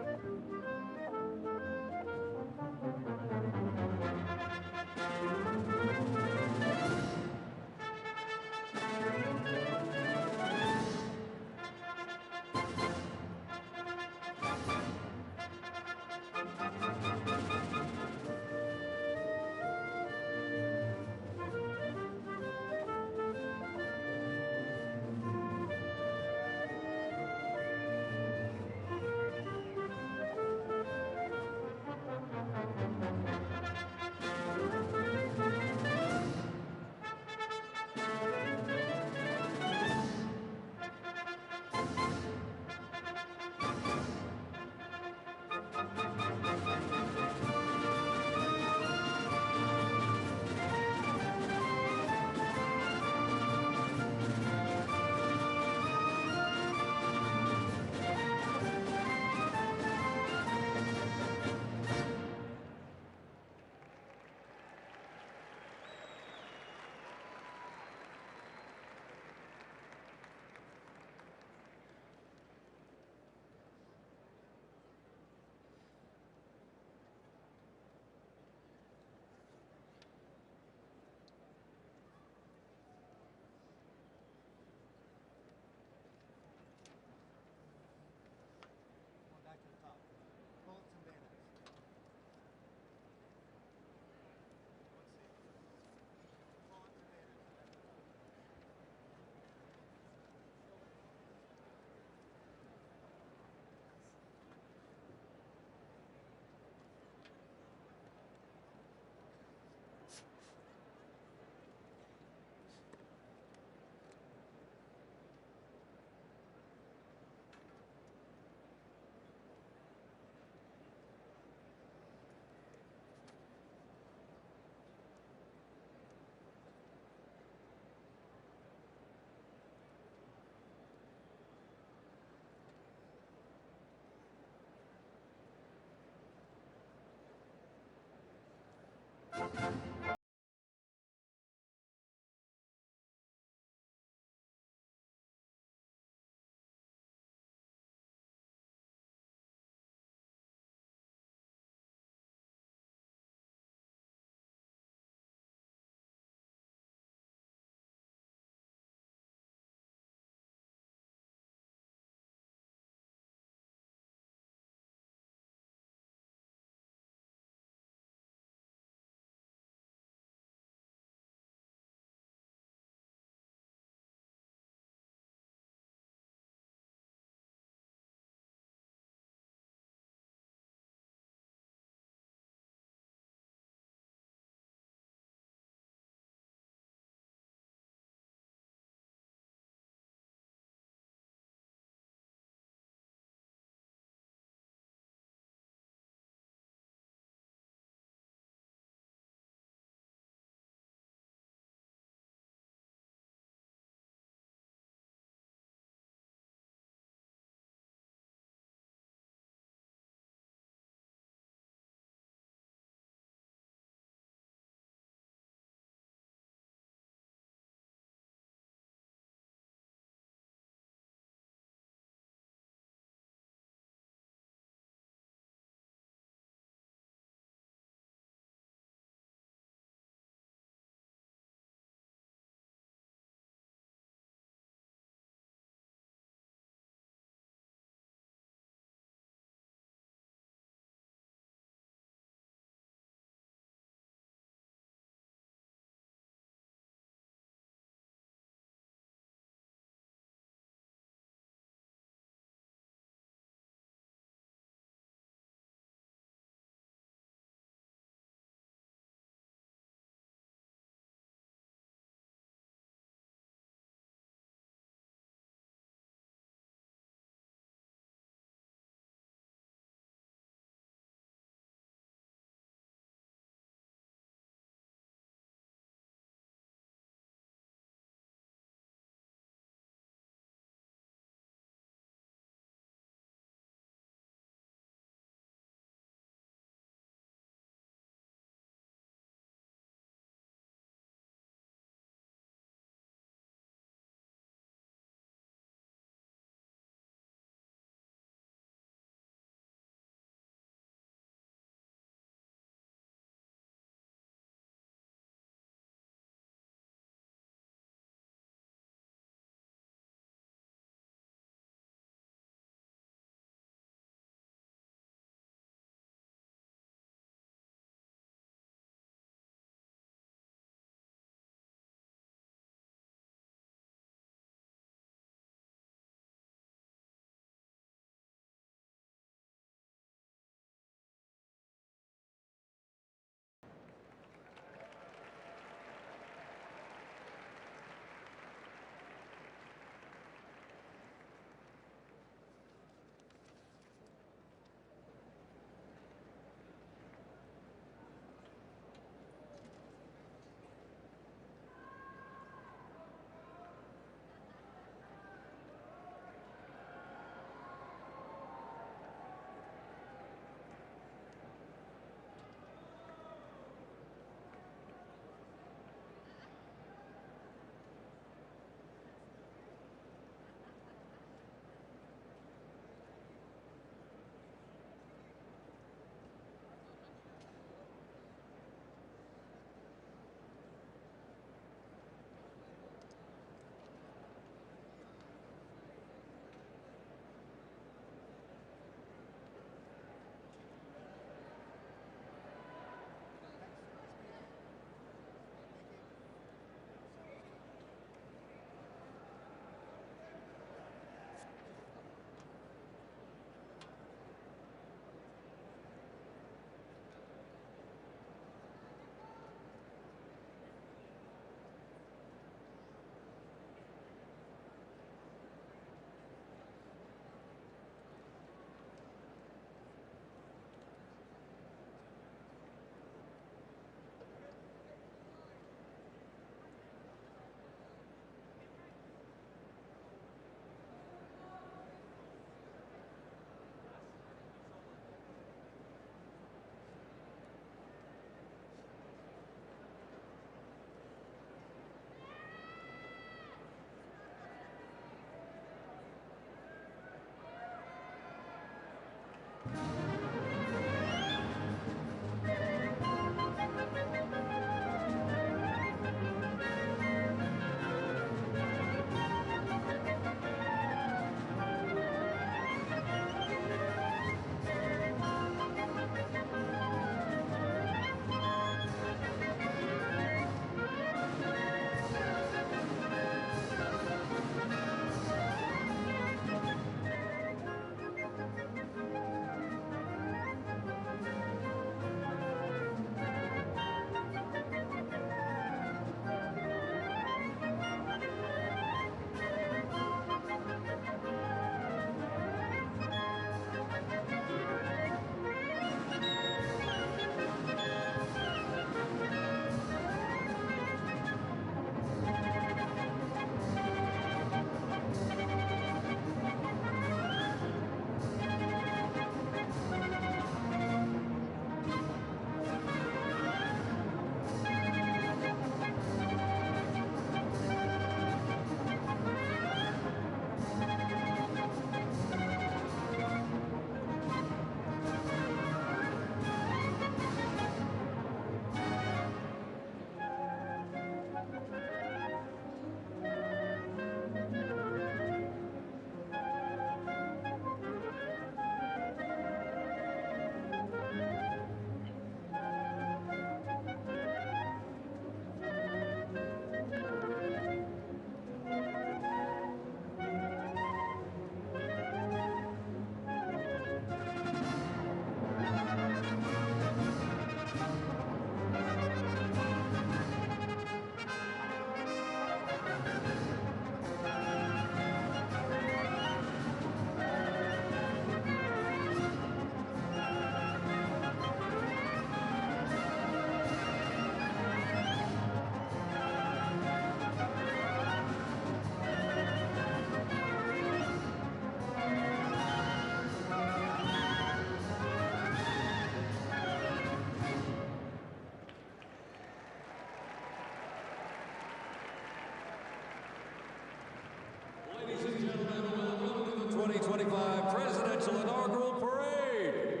2025 Presidential Inaugural Parade.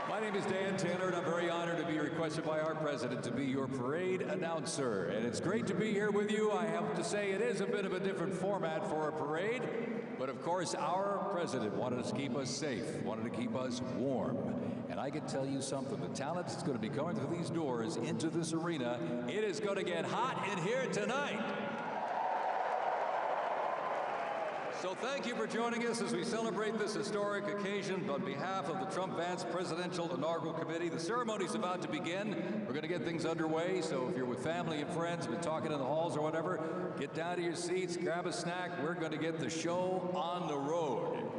My name is Dan Tanner, and I'm very honored to be requested by our president to be your parade announcer. And it's great to be here with you. I have to say it is a bit of a different format for a parade, but of course our president wanted to keep us safe, wanted to keep us warm. And I can tell you something, the talent that's going to be coming through these doors into this arena, it is going to get hot in here tonight. So thank you for joining us as we celebrate this historic occasion on behalf of the Trump-Vance Presidential Inaugural Committee. The ceremony's about to begin. We're going to get things underway, so if you're with family and friends, been talking in the halls or whatever, get down to your seats, grab a snack. We're going to get the show on the road.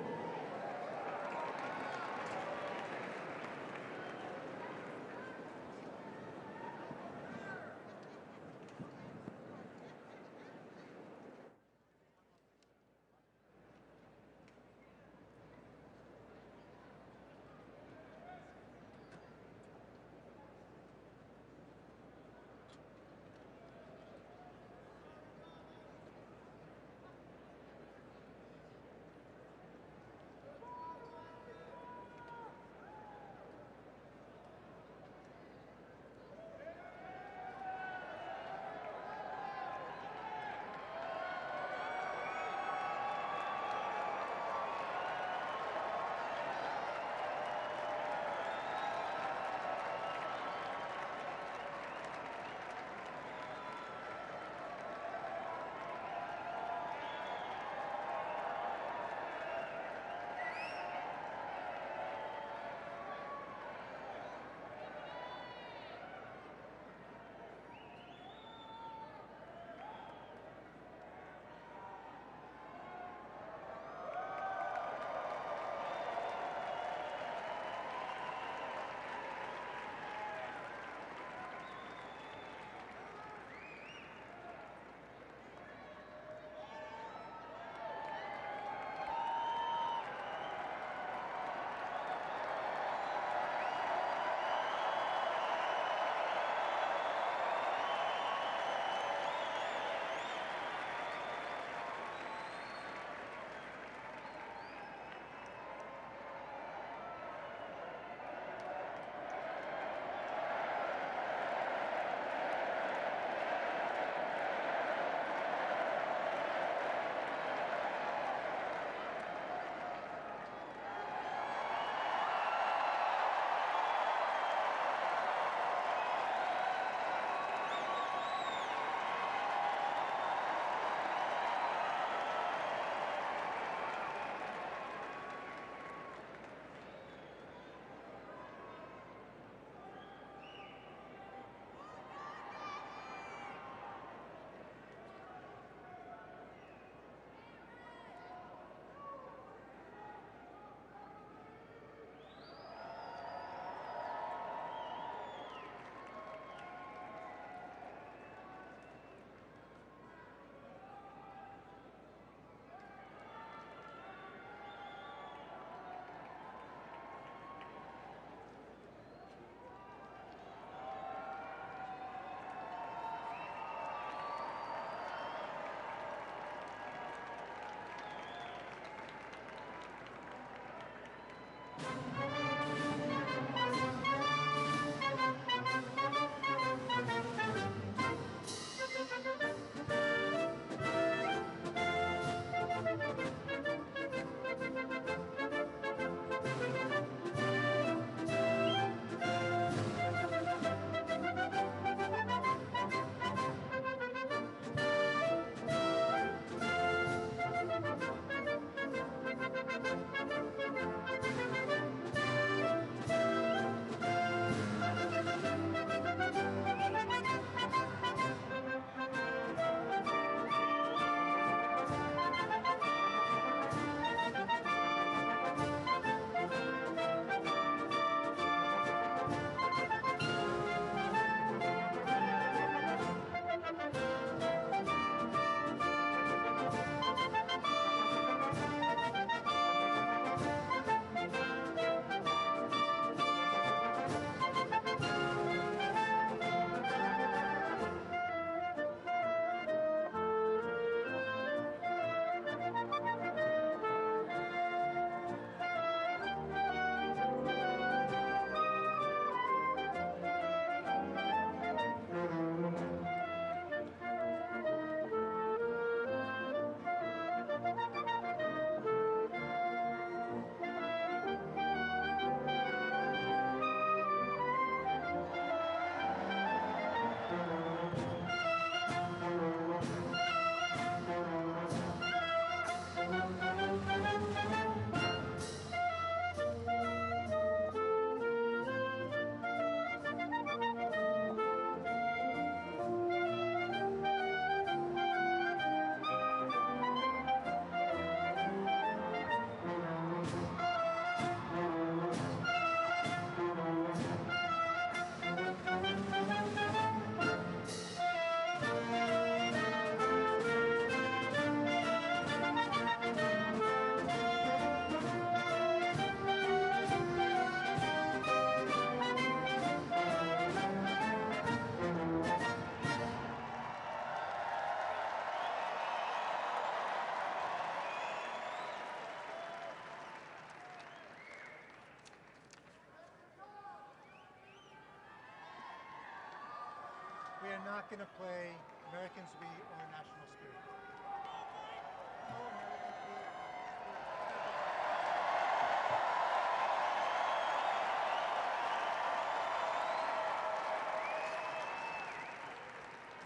we're not going to play Americans We or National Spirit.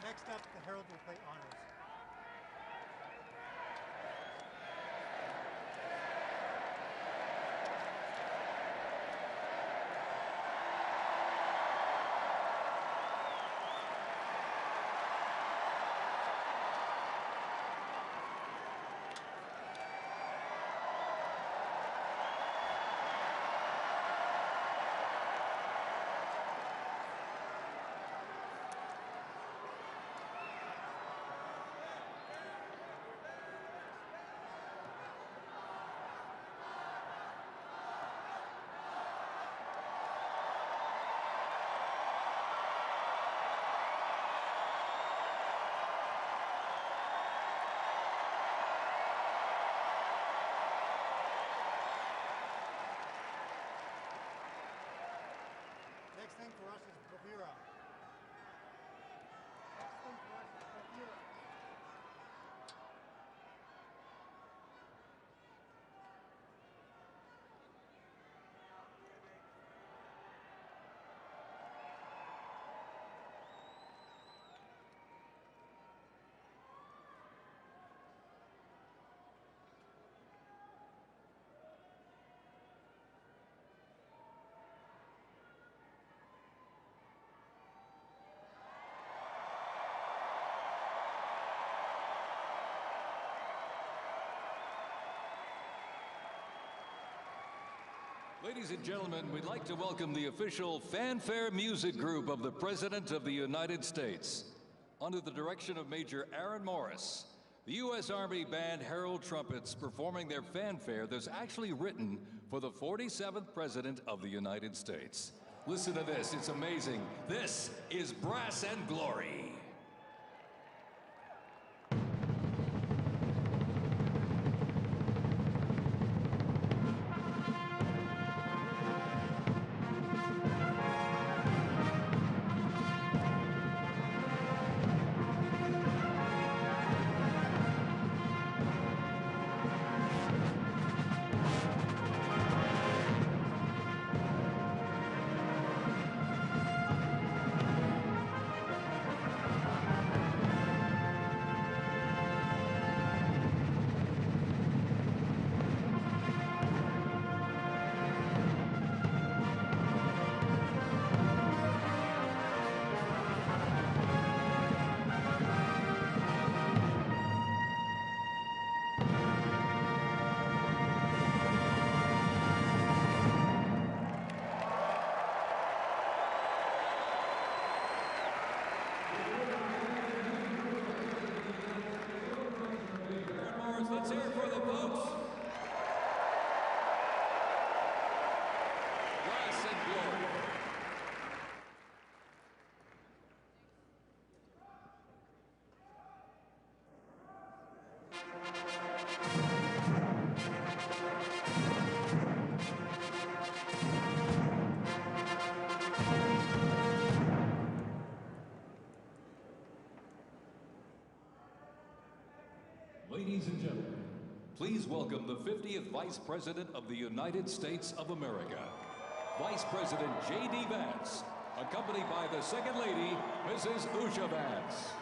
Next up, the Herald will play Honors. Next thing for us is bravura. Next thing for us is bravura. Ladies and gentlemen, we'd like to welcome the official fanfare music group of the President of the United States. Under the direction of Major Aaron Morris, the U.S. Army Band Herald Trumpets performing their fanfare that's actually written for the 47th President of the United States. Listen to this, it's amazing. This is Brass and Glory. Let's hear it for the folks. Brass and Glory. Ladies and gentlemen, please welcome the 50th Vice President of the United States of America, Vice President J.D. Vance, accompanied by the Second Lady, Mrs. Usha Vance.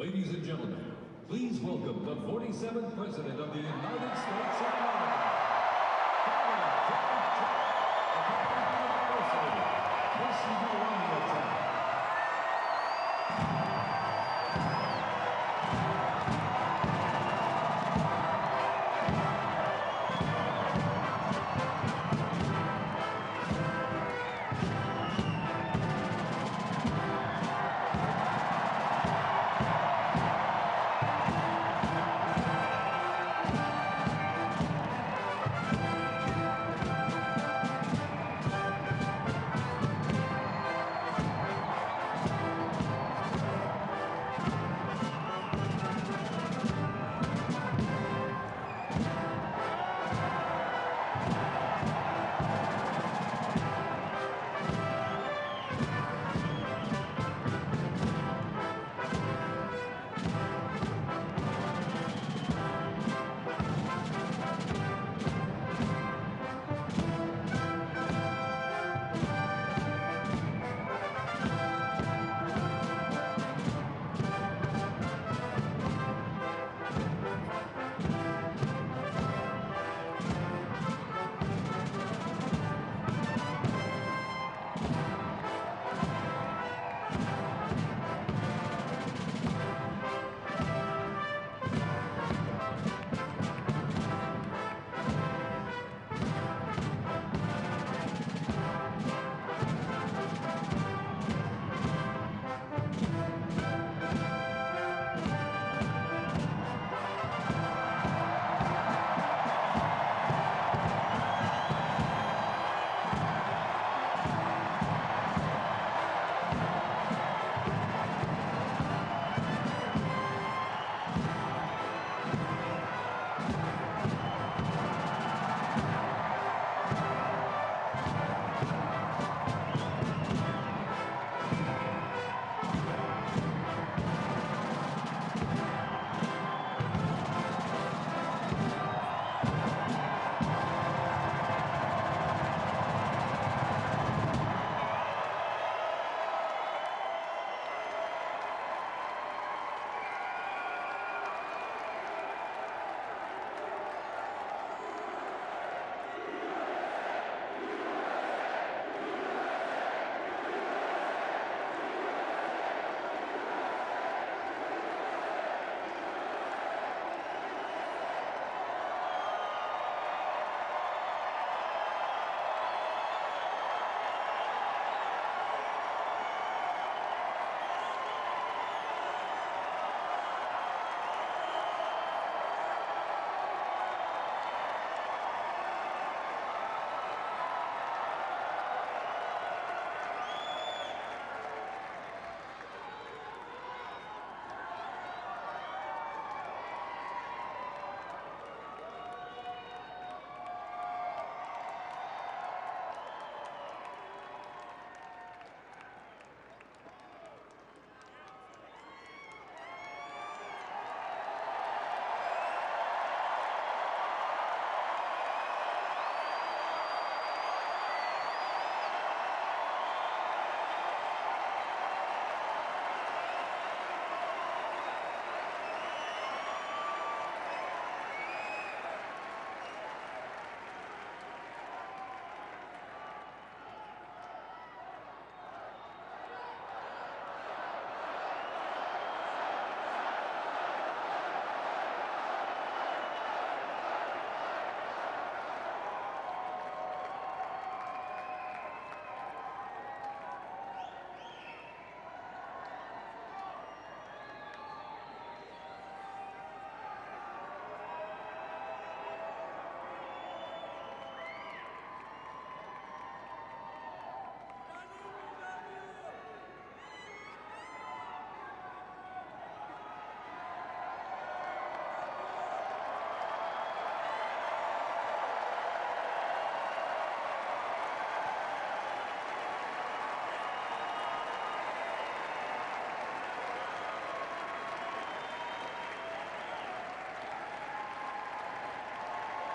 Ladies and gentlemen, please welcome the 47th President of the United States of America, Miss Melania.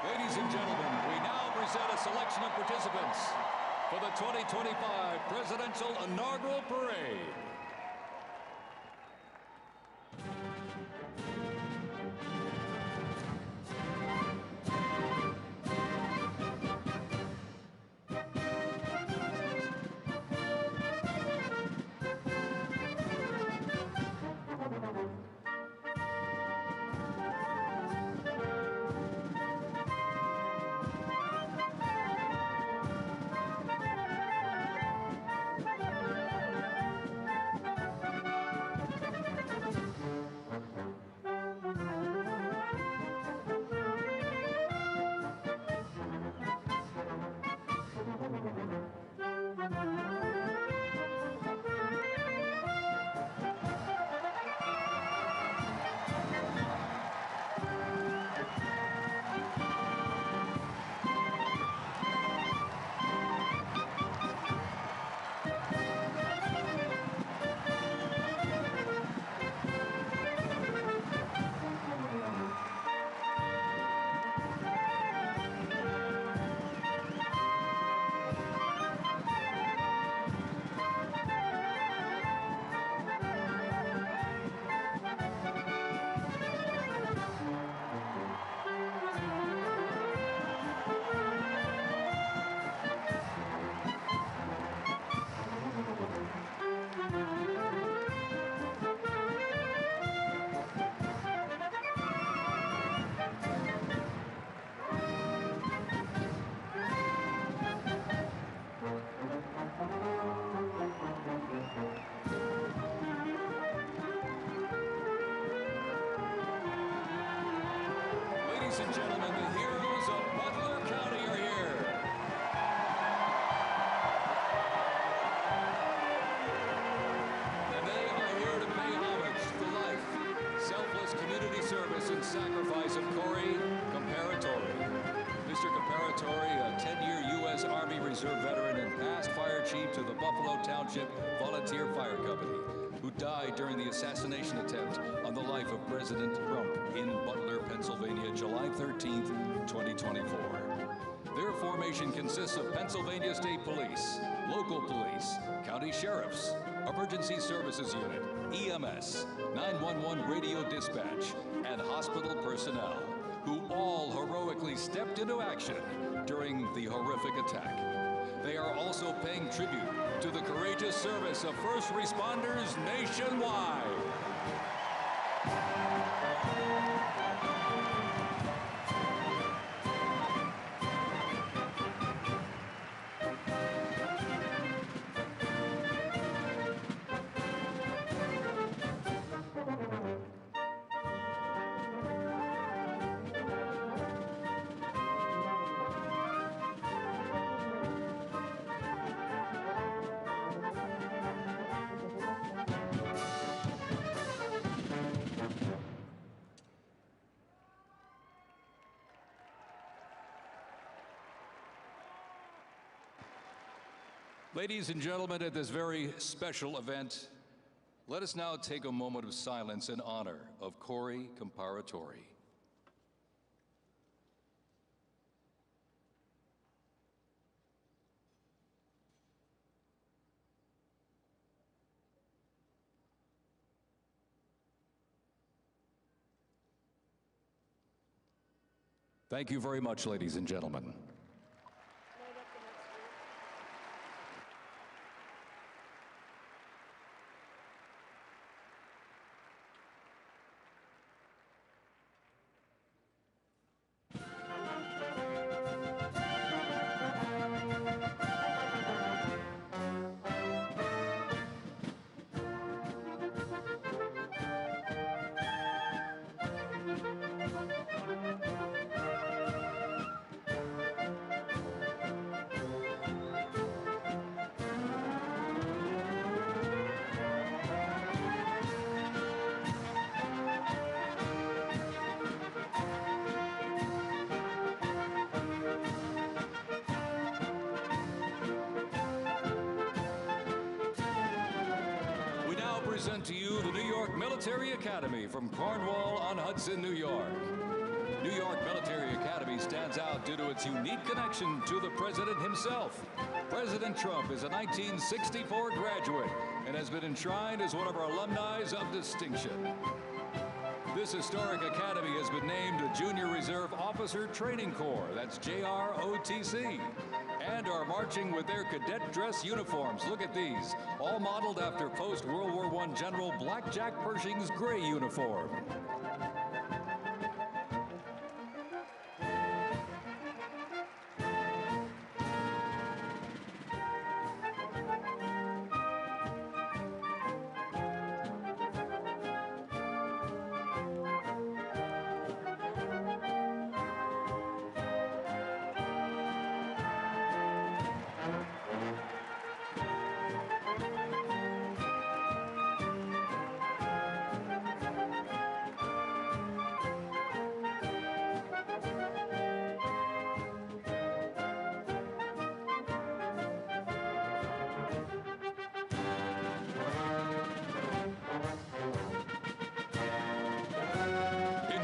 Ladies and gentlemen, we now present a selection of participants for the 2025 Presidential Inaugural Parade. Ladies and gentlemen, the heroes of Butler County are here. And they are here to pay homage to the life, selfless community service, and sacrifice of Corey Comparatori. Mr. Comparatori, a 10-year U.S. Army Reserve veteran and past fire chief to the Buffalo Township Volunteer Fire Company, who died during the assassination attempt on the life of President Trump in Butler, Pennsylvania, July 13th, 2024. Their formation consists of Pennsylvania State Police, local police, county sheriffs, emergency services unit, EMS, 911 radio dispatch, and hospital personnel, who all heroically stepped into action during the horrific attack. They are also paying tribute to the courageous service of first responders nationwide. Ladies and gentlemen, at this very special event, let us now take a moment of silence in honor of Corey Comparatori. Thank you very much, ladies and gentlemen. Present to you the New York Military Academy from Cornwall-on-Hudson, New York. New York Military Academy stands out due to its unique connection to the president himself. President Trump is a 1964 graduate and has been enshrined as one of our alumni of distinction. This historic academy has been named a Junior Reserve Officer Training Corps, that's JROTC, and are marching with their cadet dress uniforms. Look at these, all modeled after post-World War I General Blackjack Pershing's gray uniform.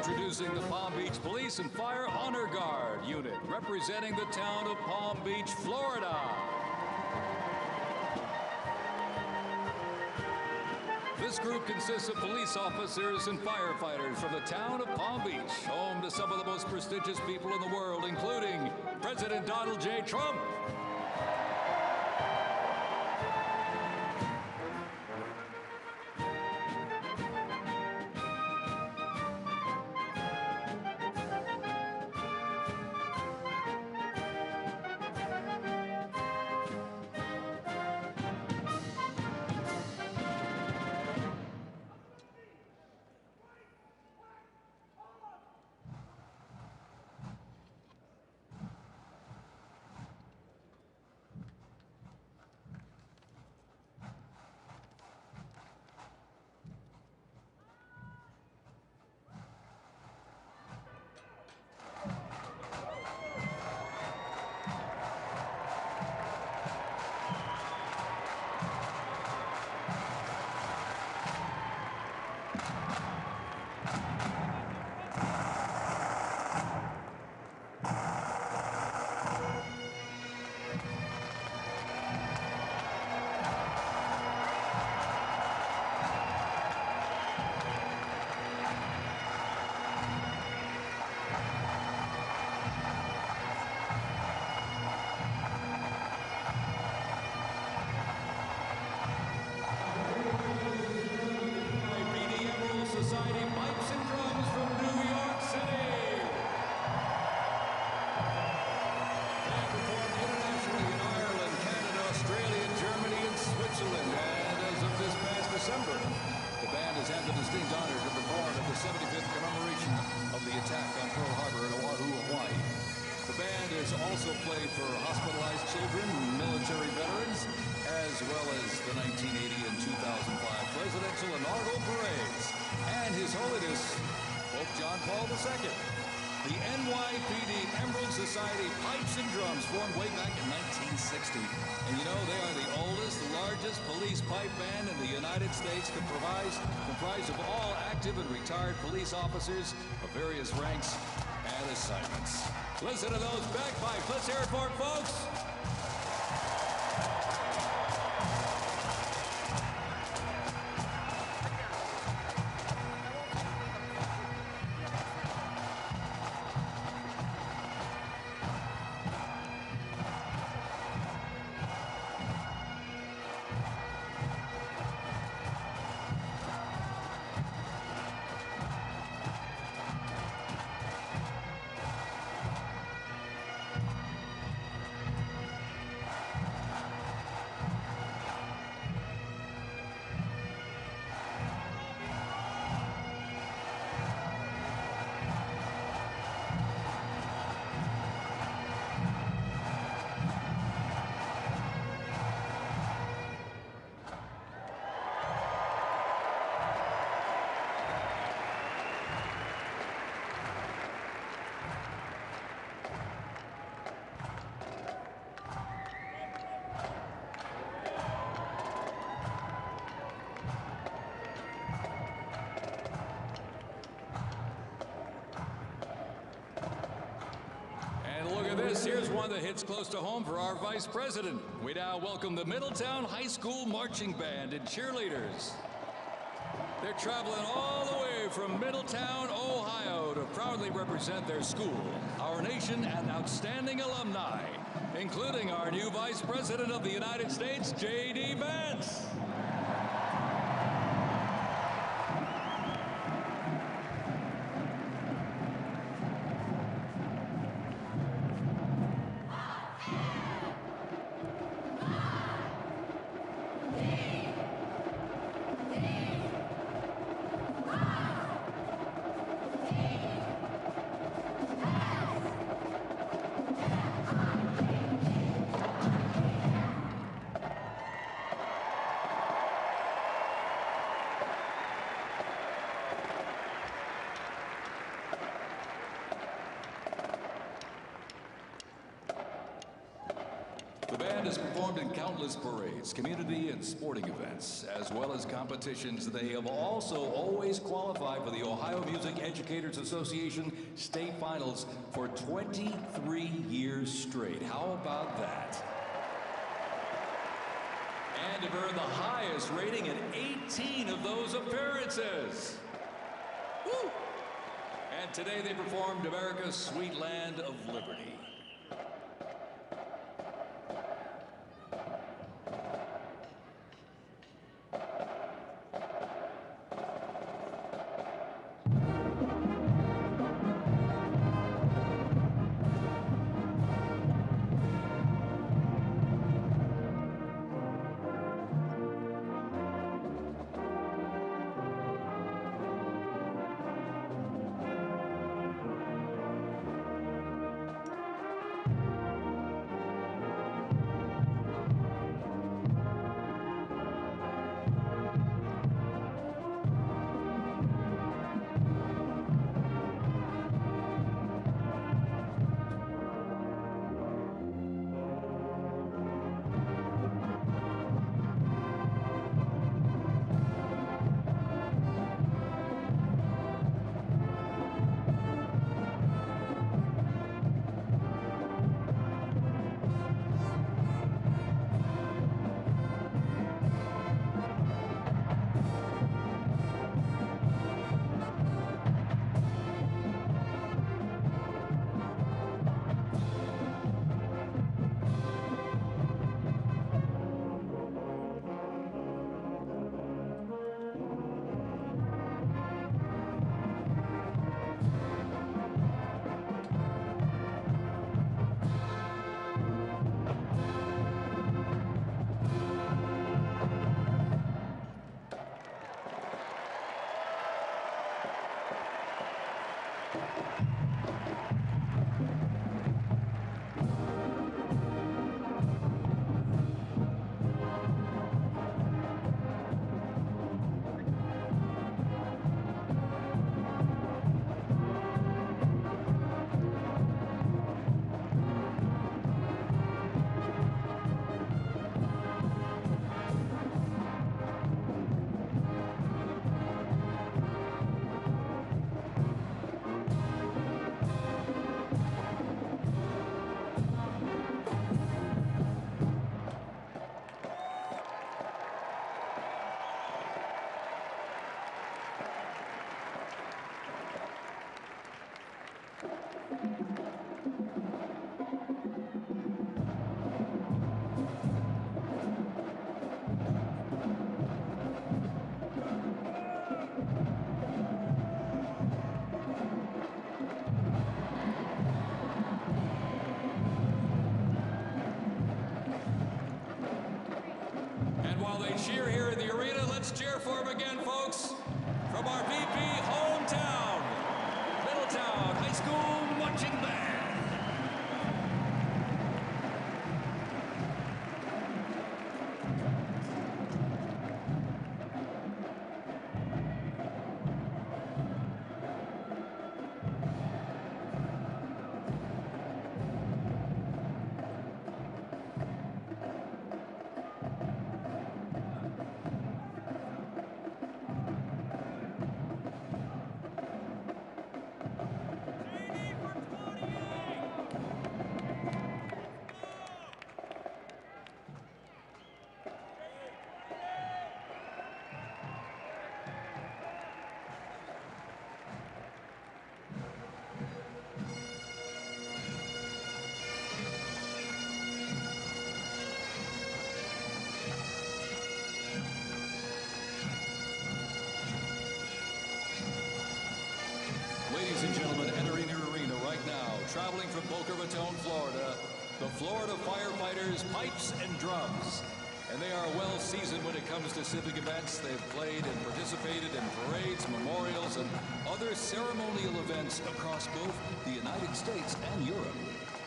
Introducing the Palm Beach Police and Fire Honor Guard unit, representing the town of Palm Beach, Florida. This group consists of police officers and firefighters from the town of Palm Beach, home to some of the most prestigious people in the world, including President Donald J. Trump. distinct honor to perform at the 75th commemoration of the attack on Pearl Harbor in Oahu, Hawaii. The band is also played for hospitalized children, military veterans, as well as the 1980 and 2005 presidential inaugural parades, and His Holiness Pope John Paul II. The NYPD Emerald Society Pipes and Drums formed way back in 1960. And you know, they are the oldest, largest police pipe band in the United States, comprised of all active and retired police officers of various ranks and assignments. Listen to those bagpipes. Let's hear it for it, folks. Here's one that hits close to home for our Vice President. We now welcome the Middletown High School Marching Band and cheerleaders. They're traveling all the way from Middletown, Ohio to proudly represent their school, our nation, and outstanding alumni, including our new Vice President of the United States, J.D. Vance. The band has performed in countless parades, community and sporting events, as well as competitions. They have also always qualified for the Ohio Music Educators Association state finals for 23 years straight. How about that? And have earned the highest rating in 18 of those appearances. Woo! And today they performed America's Sweet Land of Liberty. cheer here in the arena. Let's cheer for him again, folks. From our VP hometown, Middletown High School Marching Band. Ladies and gentlemen, entering the arena right now, traveling from Boca Raton, Florida, the Florida Firefighters Pipes and Drums. And they are well seasoned when it comes to civic events. They've played and participated in parades, memorials, and other ceremonial events across both the United States and Europe.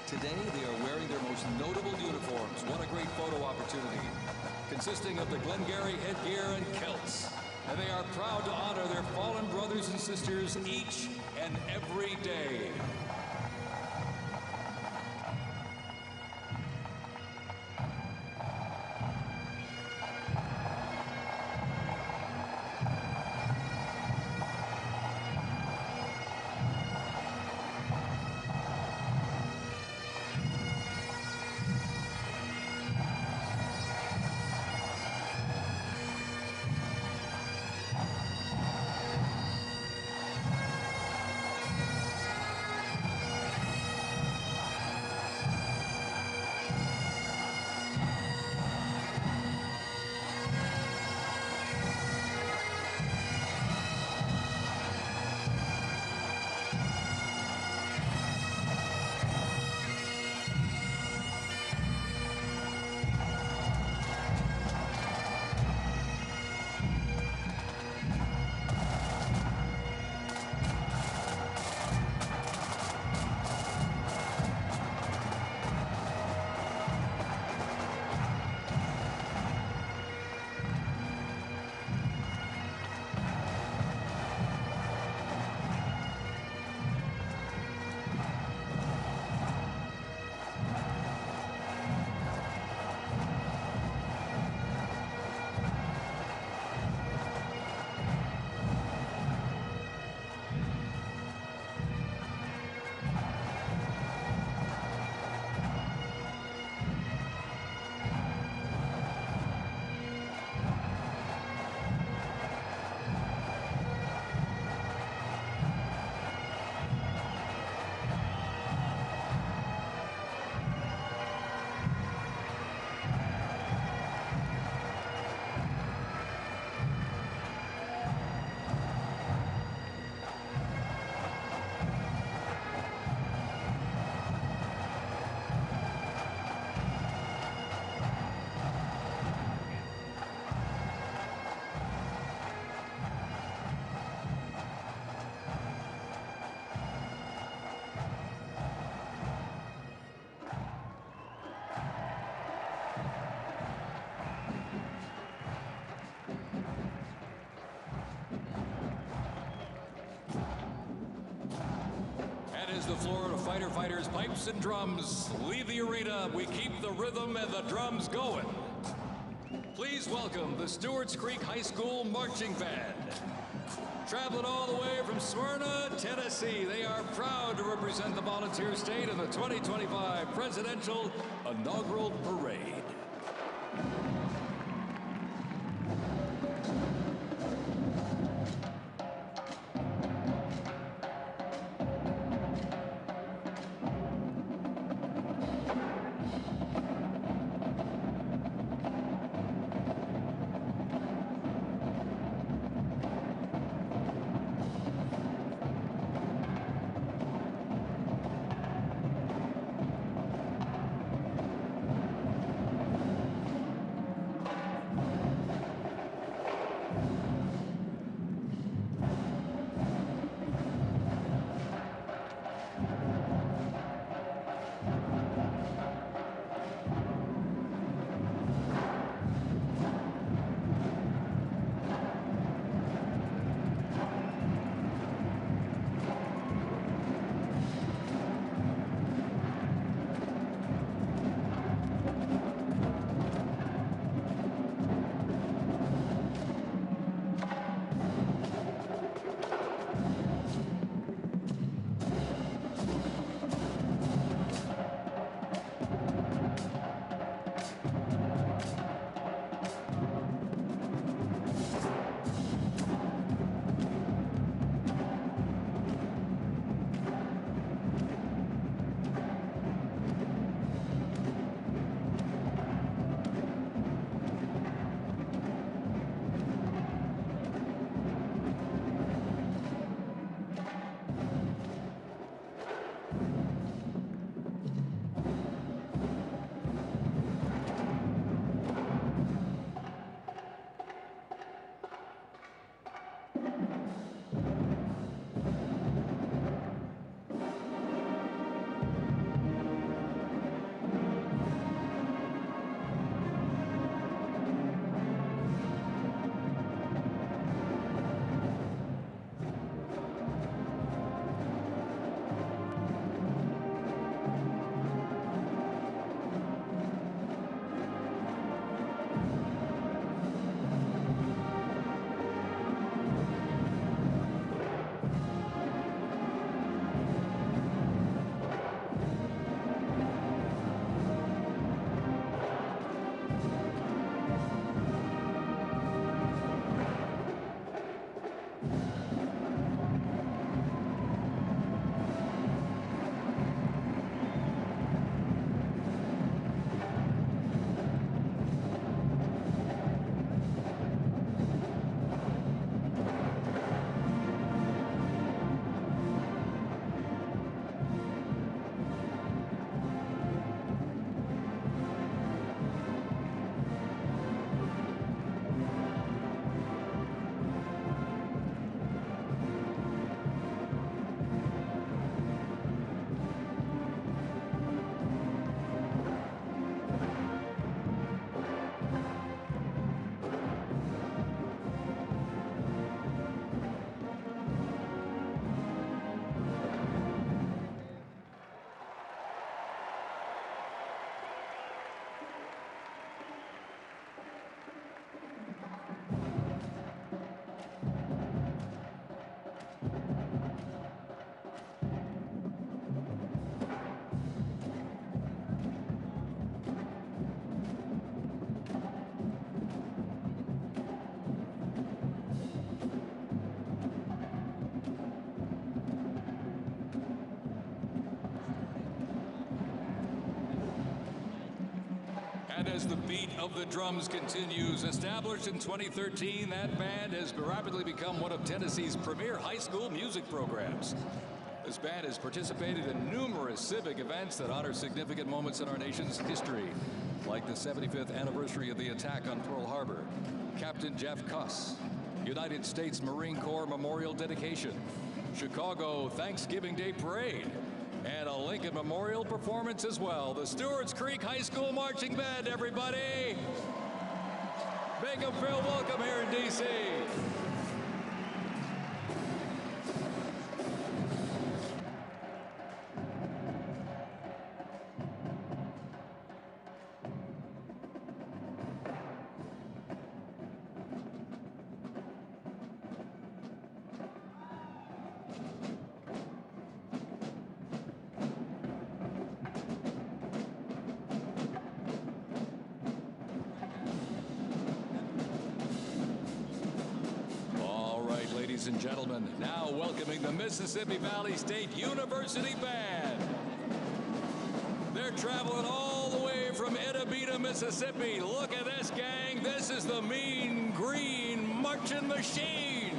Today, they are wearing their most notable uniforms. What a great photo opportunity. Consisting of the Glengarry headgear and kilts. And they are proud to honor their fallen brothers and sisters each and every day. As the Florida Fighters Pipes and Drums leave the arena, we keep the rhythm and the drums going. Please welcome the Stewart's Creek High School Marching Band. Traveling all the way from Smyrna, Tennessee, they are proud to represent the Volunteer State in the 2025 Presidential Inaugural Parade. And as the beat of the drums continues, established in 2013, that band has rapidly become one of Tennessee's premier high school music programs. This band has participated in numerous civic events that honor significant moments in our nation's history, like the 75th anniversary of the attack on Pearl Harbor, Captain Jeff Cuss, United States Marine Corps Memorial Dedication, Chicago Thanksgiving Day Parade, and a Lincoln Memorial performance as well. The Stewart's Creek High School Marching Band, everybody! Make them feel welcome here in D.C. Ladies and gentlemen, now welcoming the Mississippi Valley State University Band. They're traveling all the way from Itabita, Mississippi. Look at this, gang. This is the Mean Green Marching Machine.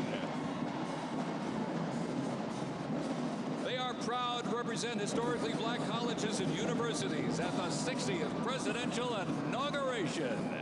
They are proud to represent historically black colleges and universities at the 60th Presidential Inauguration.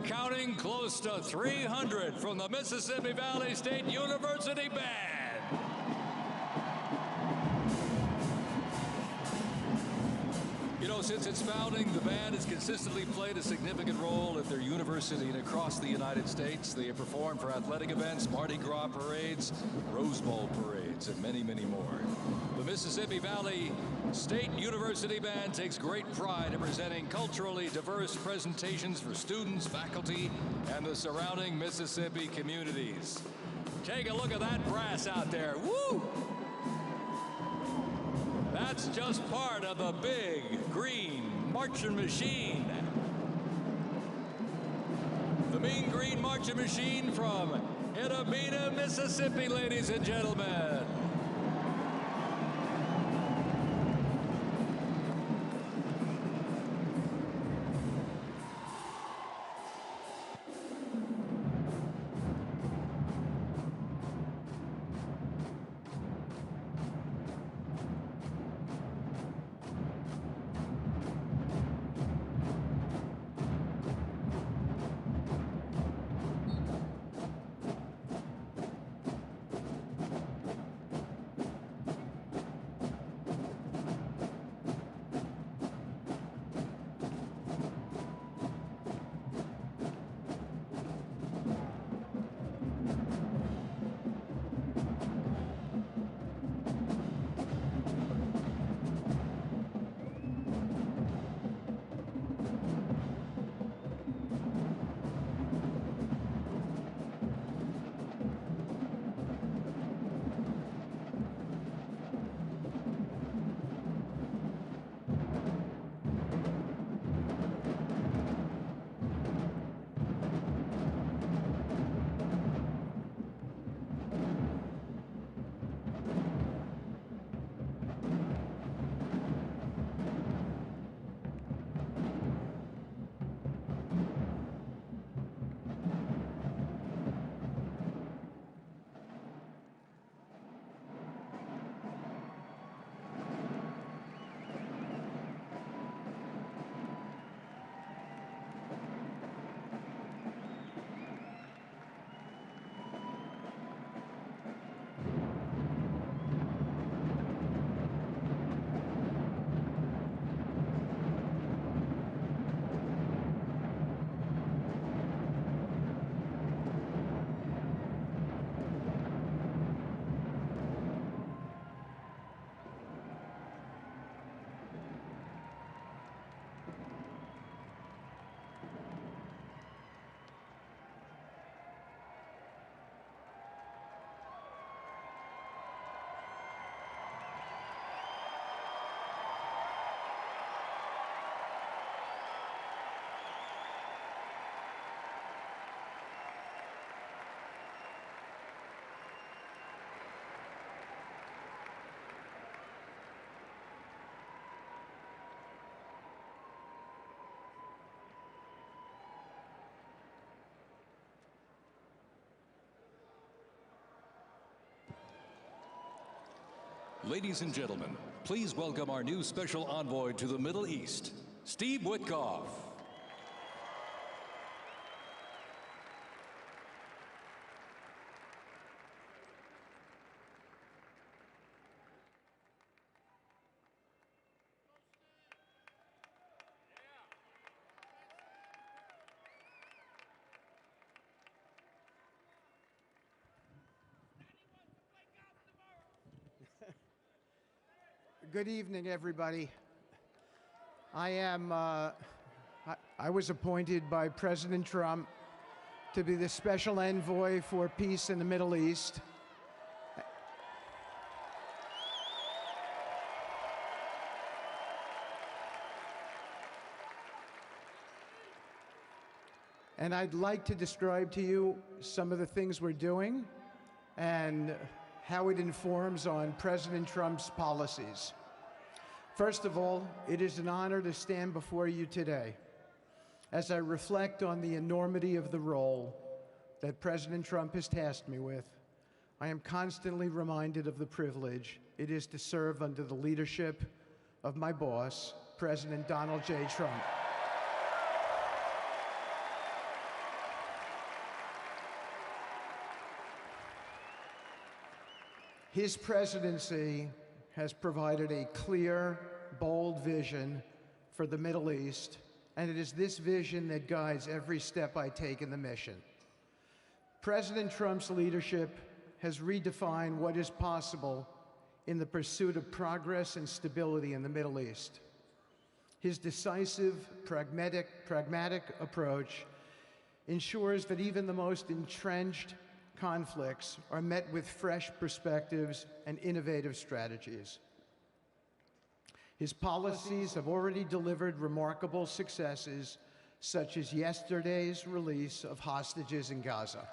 counting, close to 300 from the Mississippi Valley State University Band. You know, since its founding, the band has consistently played a significant role at their university and across the United States. They have performed for athletic events, Mardi Gras parades, Rose Bowl parades, and many, many more. The Mississippi Valley State University Band takes great pride in presenting culturally diverse presentations for students, faculty, and the surrounding Mississippi communities. Take a look at that brass out there. Woo! That's just part of the big green marching machine. The Mean Green Marching Machine from Itabena, Mississippi, ladies and gentlemen. Ladies and gentlemen, please welcome our new special envoy to the Middle East, Steve Witkoff. Good evening, everybody. I was appointed by President Trump to be the special envoy for peace in the Middle East. And I'd like to describe to you some of the things we're doing and how it informs on President Trump's policies. First of all, it is an honor to stand before you today as I reflect on the enormity of the role that President Trump has tasked me with. I am constantly reminded of the privilege it is to serve under the leadership of my boss, President Donald J. Trump. His presidency has provided a clear, bold vision for the Middle East, and it is this vision that guides every step I take in the mission. President Trump's leadership has redefined what is possible in the pursuit of progress and stability in the Middle East. His decisive, pragmatic approach ensures that even the most entrenched conflicts are met with fresh perspectives and innovative strategies. His policies have already delivered remarkable successes, such as yesterday's release of hostages in Gaza.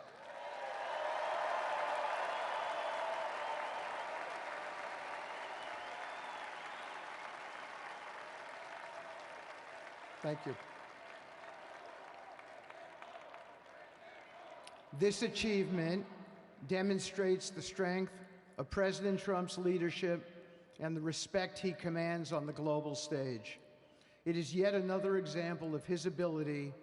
Thank you. This achievement demonstrates the strength of President Trump's leadership and the respect he commands on the global stage. It is yet another example of his ability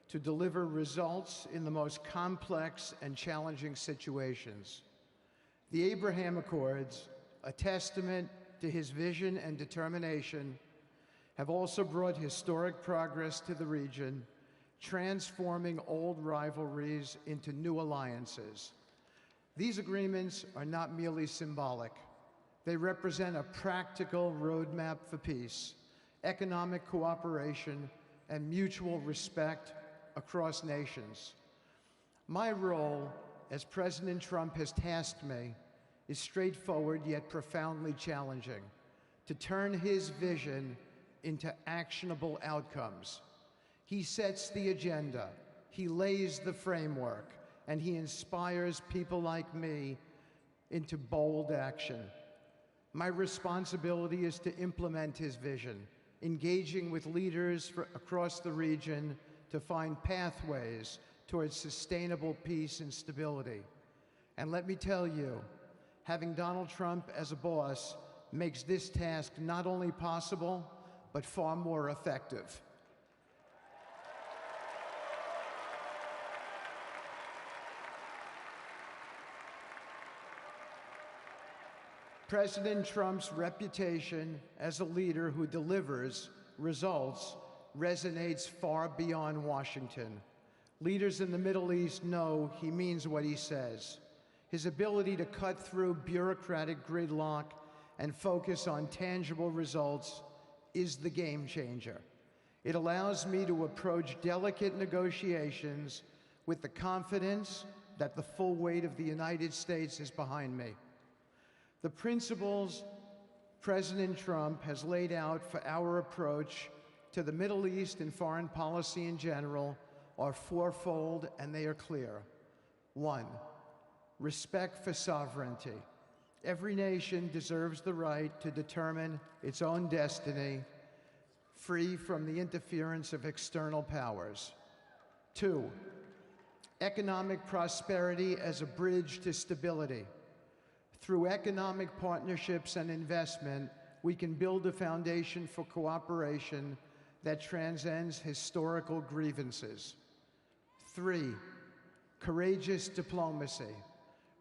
to deliver results in the most complex and challenging situations. The Abraham Accords, a testament to his vision and determination, have also brought historic progress to the region, transforming old rivalries into new alliances. These agreements are not merely symbolic. They represent a practical roadmap for peace, economic cooperation, and mutual respect across nations. My role, as President Trump has tasked me, is straightforward yet profoundly challenging: to turn his vision into actionable outcomes. He sets the agenda, he lays the framework, and he inspires people like me into bold action. My responsibility is to implement his vision, engaging with leaders across the region to find pathways towards sustainable peace and stability. And let me tell you, having Donald Trump as a boss makes this task not only possible, but far more effective. President Trump's reputation as a leader who delivers results resonates far beyond Washington. Leaders in the Middle East know he means what he says. His ability to cut through bureaucratic gridlock and focus on tangible results is the game changer. It allows me to approach delicate negotiations with the confidence that the full weight of the United States is behind me. The principles President Trump has laid out for our approach to the Middle East and foreign policy in general are fourfold, and they are clear. 1, respect for sovereignty. Every nation deserves the right to determine its own destiny, free from the interference of external powers. 2, economic prosperity as a bridge to stability. Through economic partnerships and investment, we can build a foundation for cooperation that transcends historical grievances. 3, courageous diplomacy.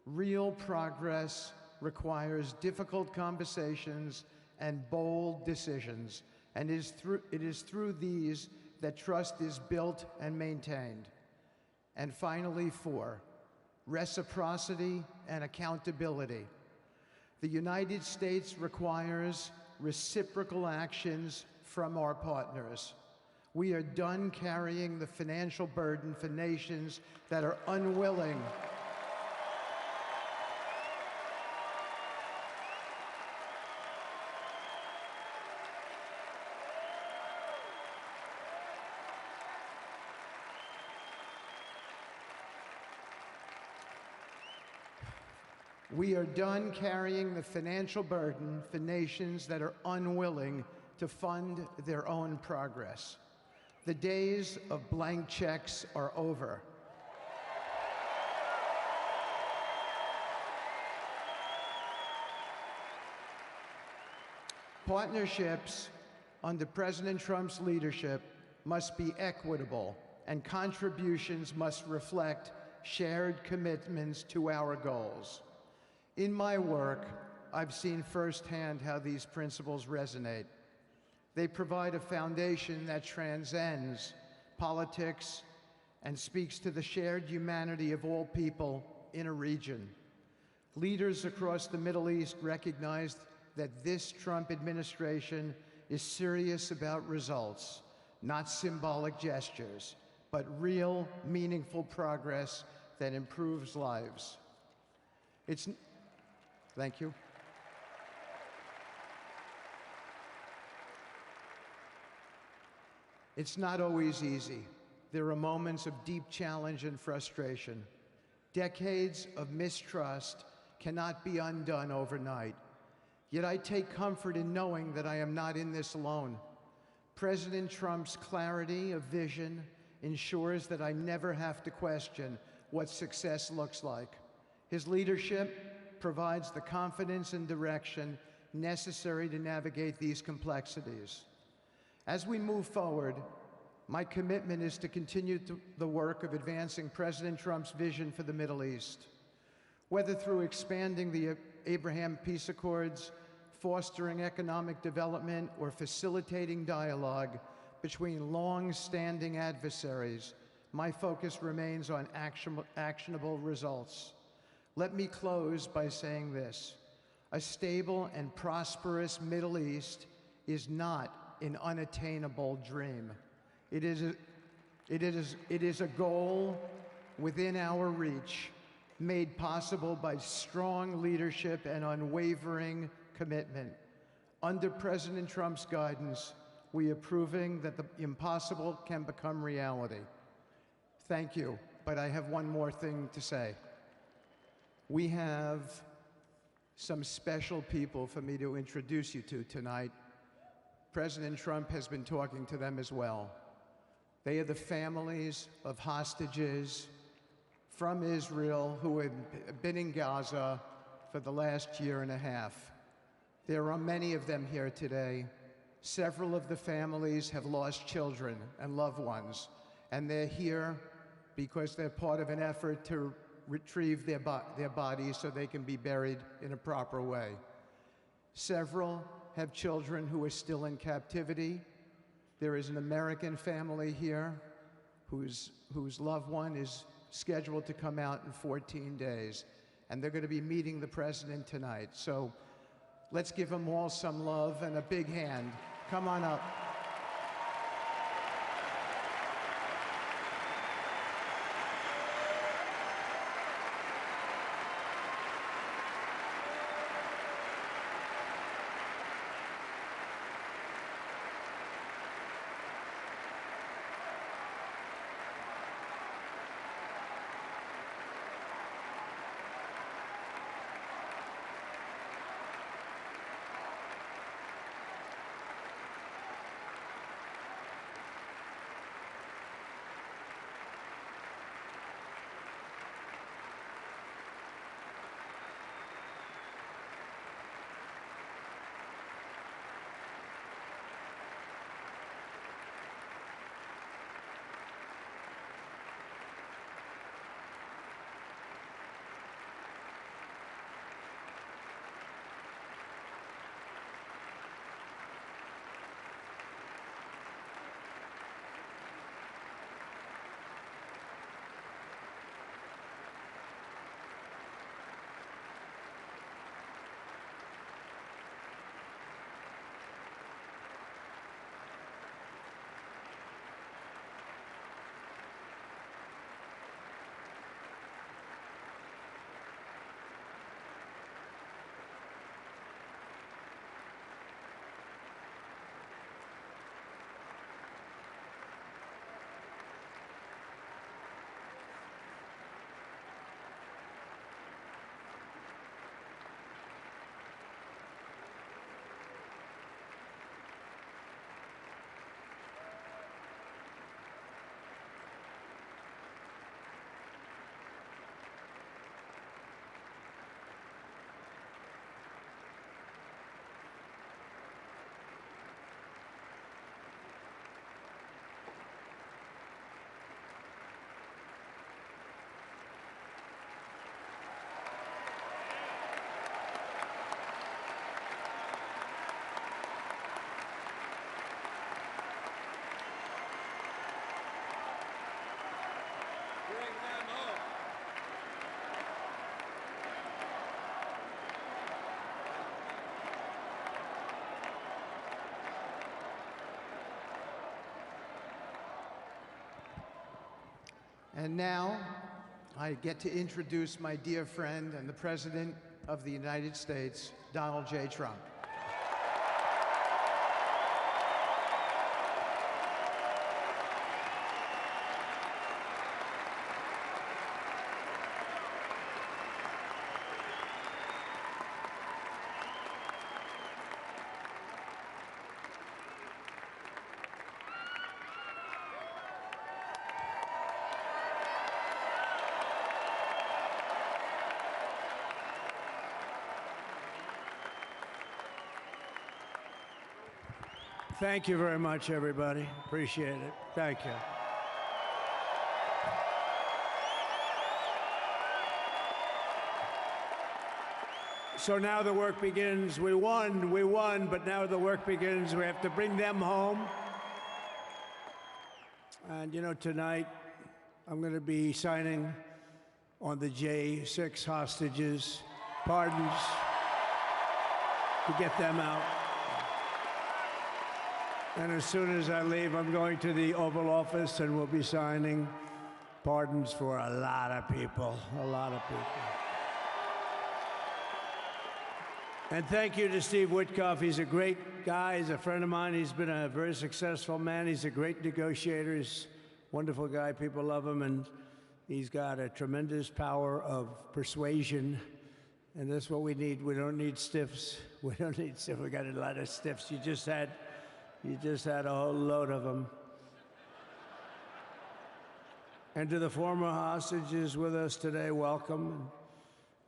Real progress requires difficult conversations and bold decisions, and it is through these that trust is built and maintained. And finally, 4, reciprocity and accountability. The United States requires reciprocal actions from our partners. We are done carrying the financial burden for nations that are unwilling We are done carrying the financial burden for nations that are unwilling to fund their own progress. The days of blank checks are over. Partnerships under President Trump's leadership must be equitable, and contributions must reflect shared commitments to our goals. In my work, I've seen firsthand how these principles resonate. They provide a foundation that transcends politics and speaks to the shared humanity of all people in a region. Leaders across the Middle East recognize that this Trump administration is serious about results, not symbolic gestures, but real, meaningful progress that improves lives. Thank you. It's not always easy. There are moments of deep challenge and frustration. Decades of mistrust cannot be undone overnight. Yet I take comfort in knowing that I am not in this alone. President Trump's clarity of vision ensures that I never have to question what success looks like. His leadership provides the confidence and direction necessary to navigate these complexities. As we move forward, my commitment is to continue the work of advancing President Trump's vision for the Middle East. Whether through expanding the Abraham Peace Accords, fostering economic development, or facilitating dialogue between long-standing adversaries, my focus remains on actionable results. Let me close by saying this: a stable and prosperous Middle East is not an unattainable dream. It is a goal within our reach, made possible by strong leadership and unwavering commitment. Under President Trump's guidance, we are proving that the impossible can become reality. Thank you, but I have one more thing to say. We have some special people for me to introduce you to tonight. President Trump has been talking to them as well. They are the families of hostages from Israel who have been in Gaza for the last year and a half. There are many of them here today. Several of the families have lost children and loved ones, and they're here because they're part of an effort to retrieve their bodies so they can be buried in a proper way. Several have children who are still in captivity. There is an American family here whose loved one is scheduled to come out in 14 days, and they're going to be meeting the president tonight. So let's give them all some love and a big hand. Come on up. And now, I get to introduce my dear friend and the President of the United States, Donald J. Trump. Thank you very much, everybody. Appreciate it. Thank you. So now the work begins. We won, but now the work begins. We have to bring them home. And you know, tonight I'm going to be signing on the J6 hostages, pardons, to get them out. And as soon as I leave, I'm going to the Oval Office and we'll be signing pardons for a lot of people, a lot of people. And thank you to Steve Witkoff. He's a great guy. He's a friend of mine. He's been a very successful man. He's a great negotiator. He's a wonderful guy. People love him. And he's got a tremendous power of persuasion. And that's what we need. We don't need stiffs. We don't need stiffs. We got a lot of stiffs. You just had a whole load of them. And to the former hostages with us today, welcome.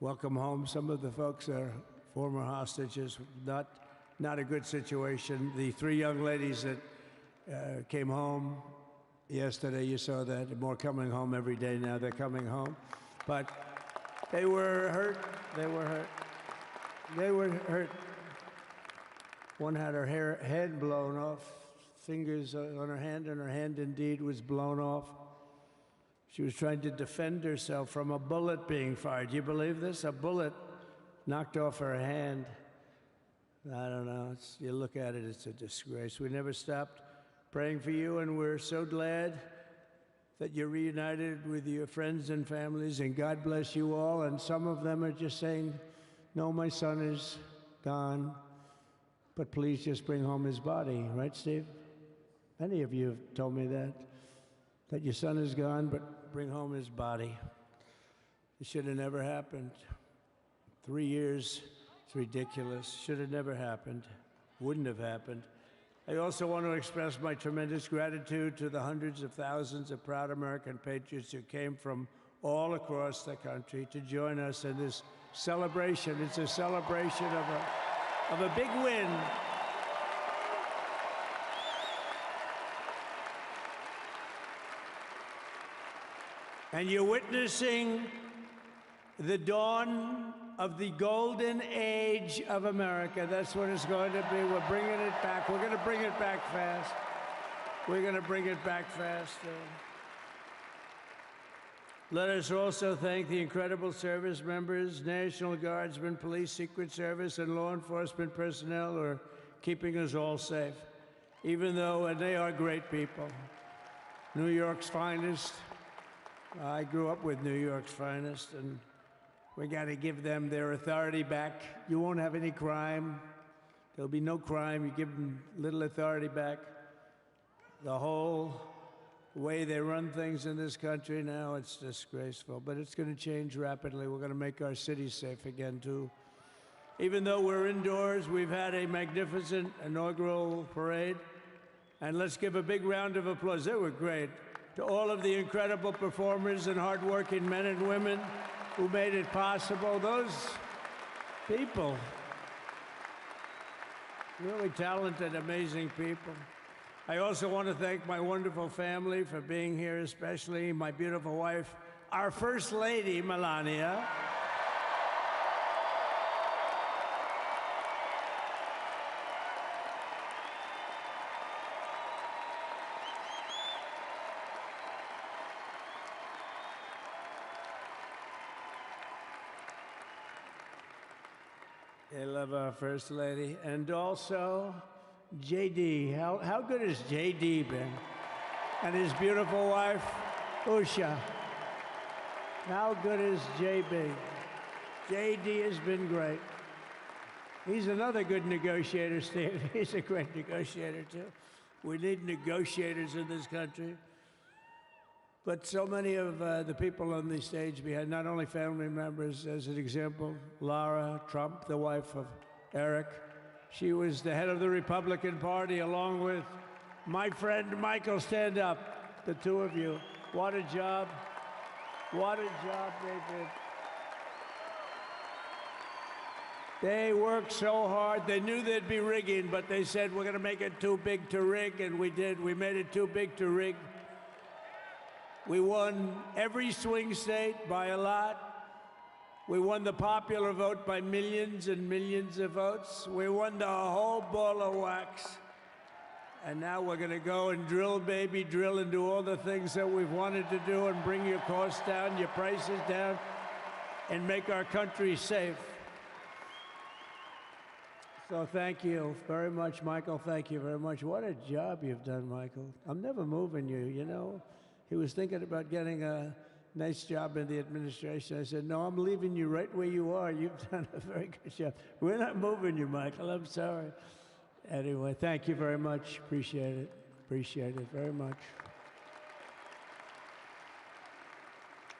Welcome home. Some of the folks are former hostages, not a good situation. The 3 young ladies that came home yesterday, you saw that. More coming home every day now. They're coming home. But they were hurt. They were hurt. They were hurt. One had her head blown off, fingers on her hand, and her hand indeed was blown off. She was trying to defend herself from a bullet being fired. You believe this? A bullet knocked off her hand. I don't know. You look at it, it's a disgrace. We never stopped praying for you, and we're so glad that you're reunited with your friends and families, and God bless you all. And some of them are just saying, no, my son is gone. But please just bring home his body, right, Steve? Many of you have told me that your son is gone, but bring home his body. It should have never happened. 3 years, it's ridiculous. Should have never happened. Wouldn't have happened. I also want to express my tremendous gratitude to the hundreds of thousands of proud American patriots who came from all across the country to join us in this celebration. It's a celebration of a big win. And you're witnessing the dawn of the golden age of America. That's what it's going to be. We're bringing it back. We're going to bring it back fast. We're going to bring it back fast. Let us also thank the incredible service members, National Guardsmen, Police, Secret Service, and law enforcement personnel who are keeping us all safe, even though, and they are great people. New York's finest. I grew up with New York's finest, and we got to give them their authority back. You won't have any crime. There'll be no crime. You give them little authority back. The whole way they run things in this country now, it's disgraceful. But it's going to change rapidly. We're going to make our cities safe again, too. Even though we're indoors, we've had a magnificent inaugural parade. And let's give a big round of applause. They were great. To all of the incredible performers and hardworking men and women who made it possible. Those people, really talented, amazing people. I also want to thank my wonderful family for being here, especially my beautiful wife, our First Lady, Melania. I love our First Lady. And also, JD. How good has JD been? And his beautiful wife, Usha. How good is JB? JD has been great. He's another good negotiator, Steve. He's a great negotiator, too. We need negotiators in this country. But so many of the people on the stage behind, not only family members, as an example, Lara Trump, the wife of Eric. She was the head of the Republican Party, along with my friend Michael. Stand up, the two of you. What a job. What a job they did. They worked so hard. They knew there'd be rigging, but they said, we're going to make it too big to rig, and we did. We made it too big to rig. We won every swing state by a lot. We won the popular vote by millions and millions of votes. We won the whole ball of wax. And now we're going to go and drill, baby, drill, and do all the things that we've wanted to do and bring your costs down, your prices down, and make our country safe. So thank you very much, Michael. Thank you very much. What a job you've done, Michael. I'm never moving you, you know. He was thinking about getting a nice job in the administration. I said, no, I'm leaving you right where you are. You've done a very good job. We're not moving you, Michael. I'm sorry. Anyway, thank you very much. Appreciate it. Appreciate it very much.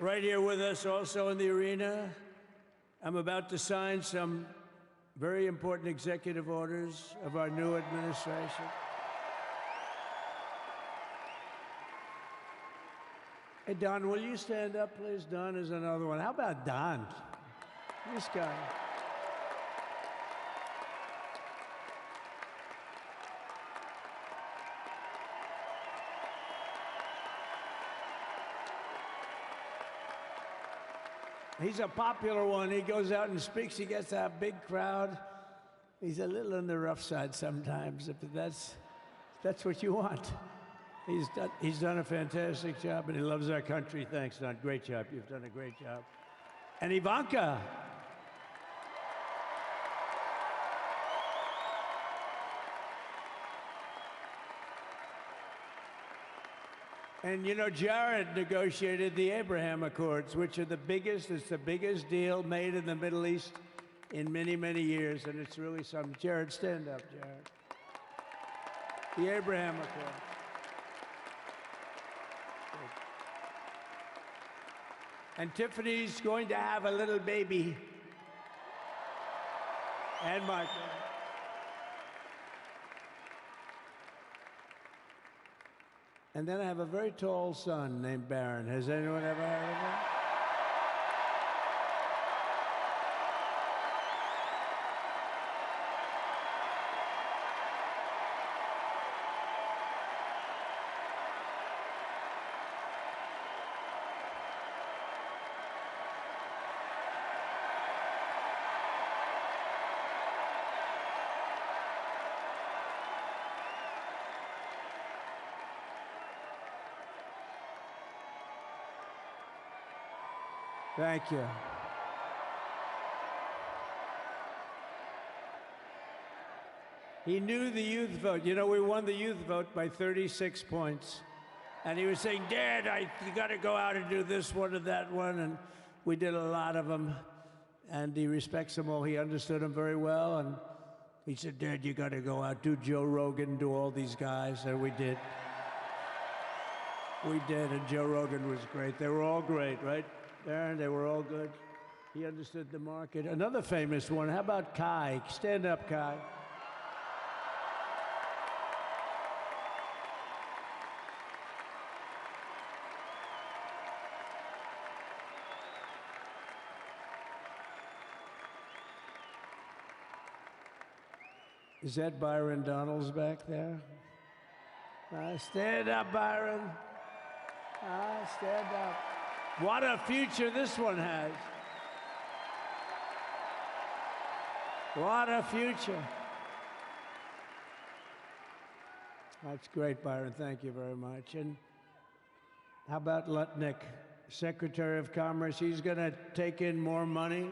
Right here with us also in the arena, I'm about to sign some very important executive orders of our new administration. Hey, Don, will you stand up, please? Don is another one. How about Don? This guy. He's a popular one. He goes out and speaks. He gets a big crowd. He's a little on the rough side sometimes, but that's what you want. He's done a fantastic job, and he loves our country. Thanks, Don. Great job. You've done a great job. And Ivanka. And you know, Jared negotiated the Abraham Accords, which are the biggest, it's the biggest deal made in the Middle East in many, many years, and it's really something. Jared, stand up, Jared. The Abraham Accords. And Tiffany's going to have a little baby. And Michael. And then I have a very tall son named Barron. Has anyone ever heard of him? Thank you. He knew the youth vote. You know, we won the youth vote by 36 points. And he was saying, Dad, you got to go out and do this one and that one. And we did a lot of them. And he respects them all. He understood them very well. And he said, Dad, you got to go out, do Joe Rogan, do all these guys. And we did. We did. And Joe Rogan was great. They were all great, right? Aaron, they were all good. He understood the market. Another famous one, how about Kai? Stand up, Kai. Is that Byron Donalds back there? Stand up, Byron. Stand up. What a future this one has. What a future. That's great, Byron. Thank you very much. And how about Lutnick, Secretary of Commerce? He's going to take in more money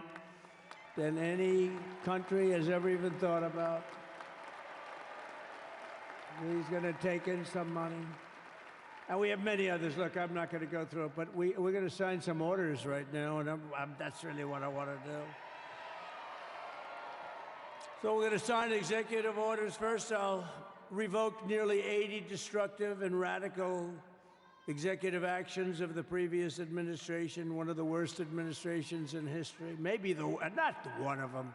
than any country has ever even thought about. He's going to take in some money. And we have many others. Look, I'm not going to go through it, but we're going to sign some orders right now, and that's really what I want to do. So we're going to sign executive orders. First, I'll revoke nearly 80 destructive and radical executive actions of the previous administration, one of the worst administrations in history. Maybe not one of them,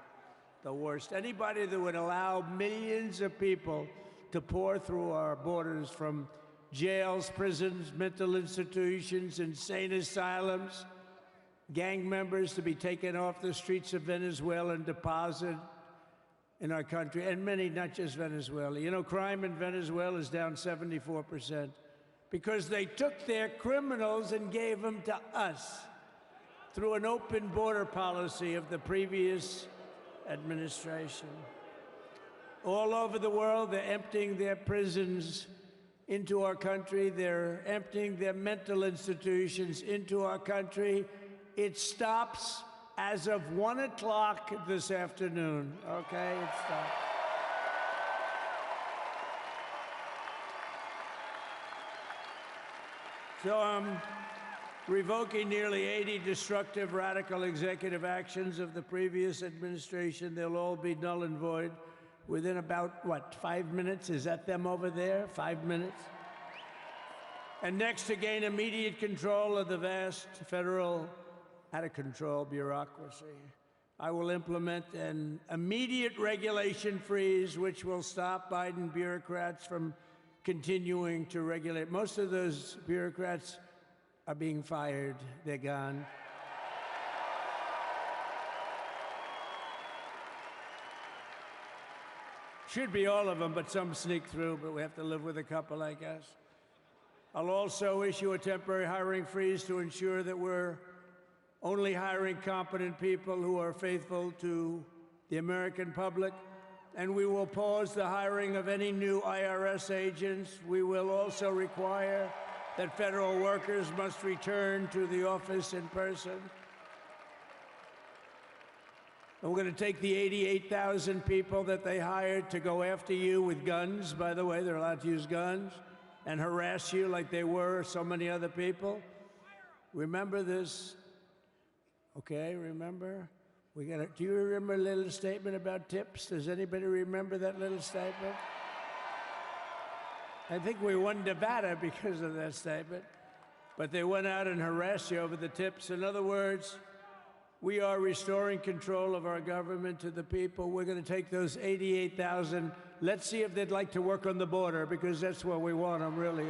the worst. Anybody that would allow millions of people to pour through our borders from jails, prisons, mental institutions, insane asylums, gang members to be taken off the streets of Venezuela and deposited in our country, and many, not just Venezuela. You know, crime in Venezuela is down 74% because they took their criminals and gave them to us through an open border policy of the previous administration. All over the world, they're emptying their prisons into our country. They're emptying their mental institutions into our country. It stops as of 1 o'clock this afternoon, okay? It stops. So I'm revoking nearly 80 destructive, radical executive actions of the previous administration. They'll all be null and void within about, what, 5 minutes? Is that them over there? 5 minutes? And next, to gain immediate control of the vast federal, out-of-control bureaucracy, I will implement an immediate regulation freeze, which will stop Biden bureaucrats from continuing to regulate. Most of those bureaucrats are being fired. They're gone. Should be all of them, but some sneak through, but we have to live with a couple, I guess. I'll also issue a temporary hiring freeze to ensure that we're only hiring competent people who are faithful to the American public, and we will pause the hiring of any new IRS agents. We will also require that federal workers must return to the office in person. And we're going to take the 88,000 people that they hired to go after you with guns. By the way, they're allowed to use guns and harass you like they were so many other people. Remember this. Okay, remember? Do you remember a little statement about tips? Does anybody remember that little statement? I think we won Nevada because of that statement. But they went out and harassed you over the tips. In other words, we are restoring control of our government to the people. We're going to take those 88,000. Let's see if they'd like to work on the border, because that's where we want them, really.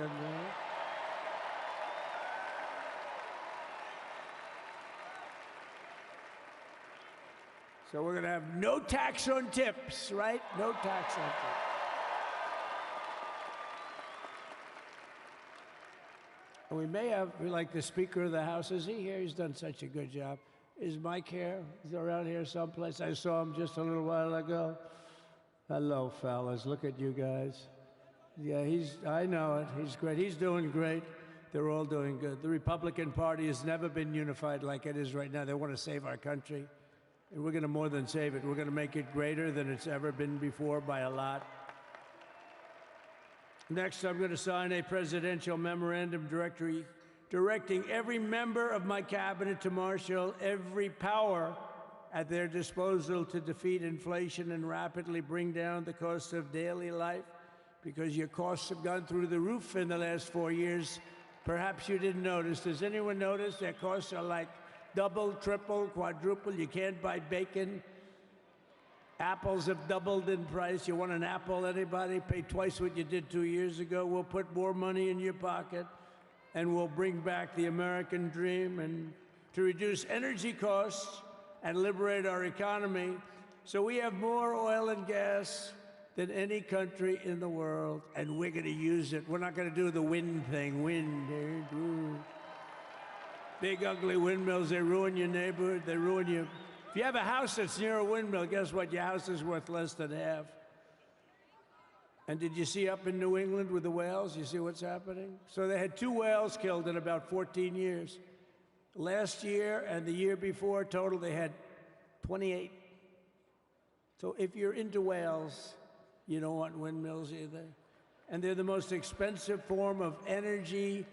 So we're going to have no tax on tips, right? No tax on tips. And we may have, like the Speaker of the House, is he here? He's done such a good job. Is Mike here? Is he around here someplace? I saw him just a little while ago. Hello, fellas. Look at you guys. Yeah, I know it. He's great. He's doing great. They're all doing good. The Republican Party has never been unified like it is right now. They want to save our country. And we're going to more than save it. We're going to make it greater than it's ever been before by a lot. Next, I'm going to sign a presidential memorandum directing every member of my cabinet to marshal every power at their disposal to defeat inflation and rapidly bring down the cost of daily life, because your costs have gone through the roof in the last 4 years. Perhaps you didn't notice. Does anyone notice their costs are like double, triple, quadruple? You can't buy bacon. Apples have doubled in price. You want an apple, anybody? Pay twice what you did 2 years ago. We'll put more money in your pocket, and we'll bring back the American dream and to reduce energy costs and liberate our economy. So we have more oil and gas than any country in the world, and we're going to use it. We're not going to do the wind thing. Big, ugly windmills, they ruin your neighborhood. They ruin you. If you have a house that's near a windmill, guess what? Your house is worth less than half. And did you see up in New England with the whales? You see what's happening? So they had 2 whales killed in about 14 years. Last year and the year before, total, they had 28. So if you're into whales, you don't want windmills either. and they're the most expensive form of energy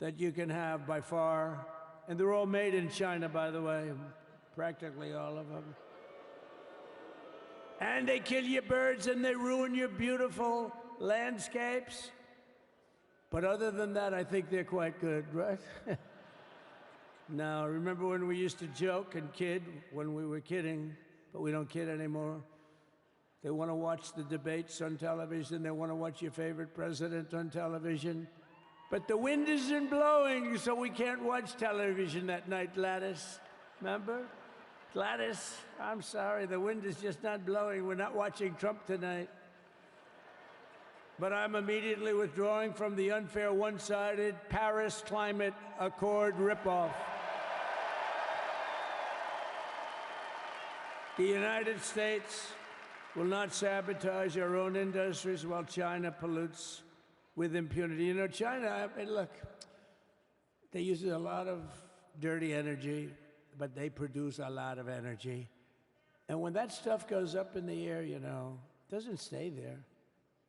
that you can have by far. And they're all made in China, by the way, practically all of them. And they kill your birds and they ruin your beautiful landscapes. But other than that, I think they're quite good, right? Now, remember when we used to joke and kid when we were kidding, but we don't kid anymore? They want to watch the debates on television. They want to watch your favorite president on television. But the wind isn't blowing, so we can't watch television that night, Gladys. Remember? Gladys, I'm sorry, the wind is just not blowing. We're not watching Trump tonight. But I'm immediately withdrawing from the unfair, one-sided Paris Climate Accord ripoff. The United States will not sabotage our own industries while China pollutes with impunity. You know, China, I mean, look, they use a lot of dirty energy, but they produce a lot of energy. And when that stuff goes up in the air, you know, it doesn't stay there.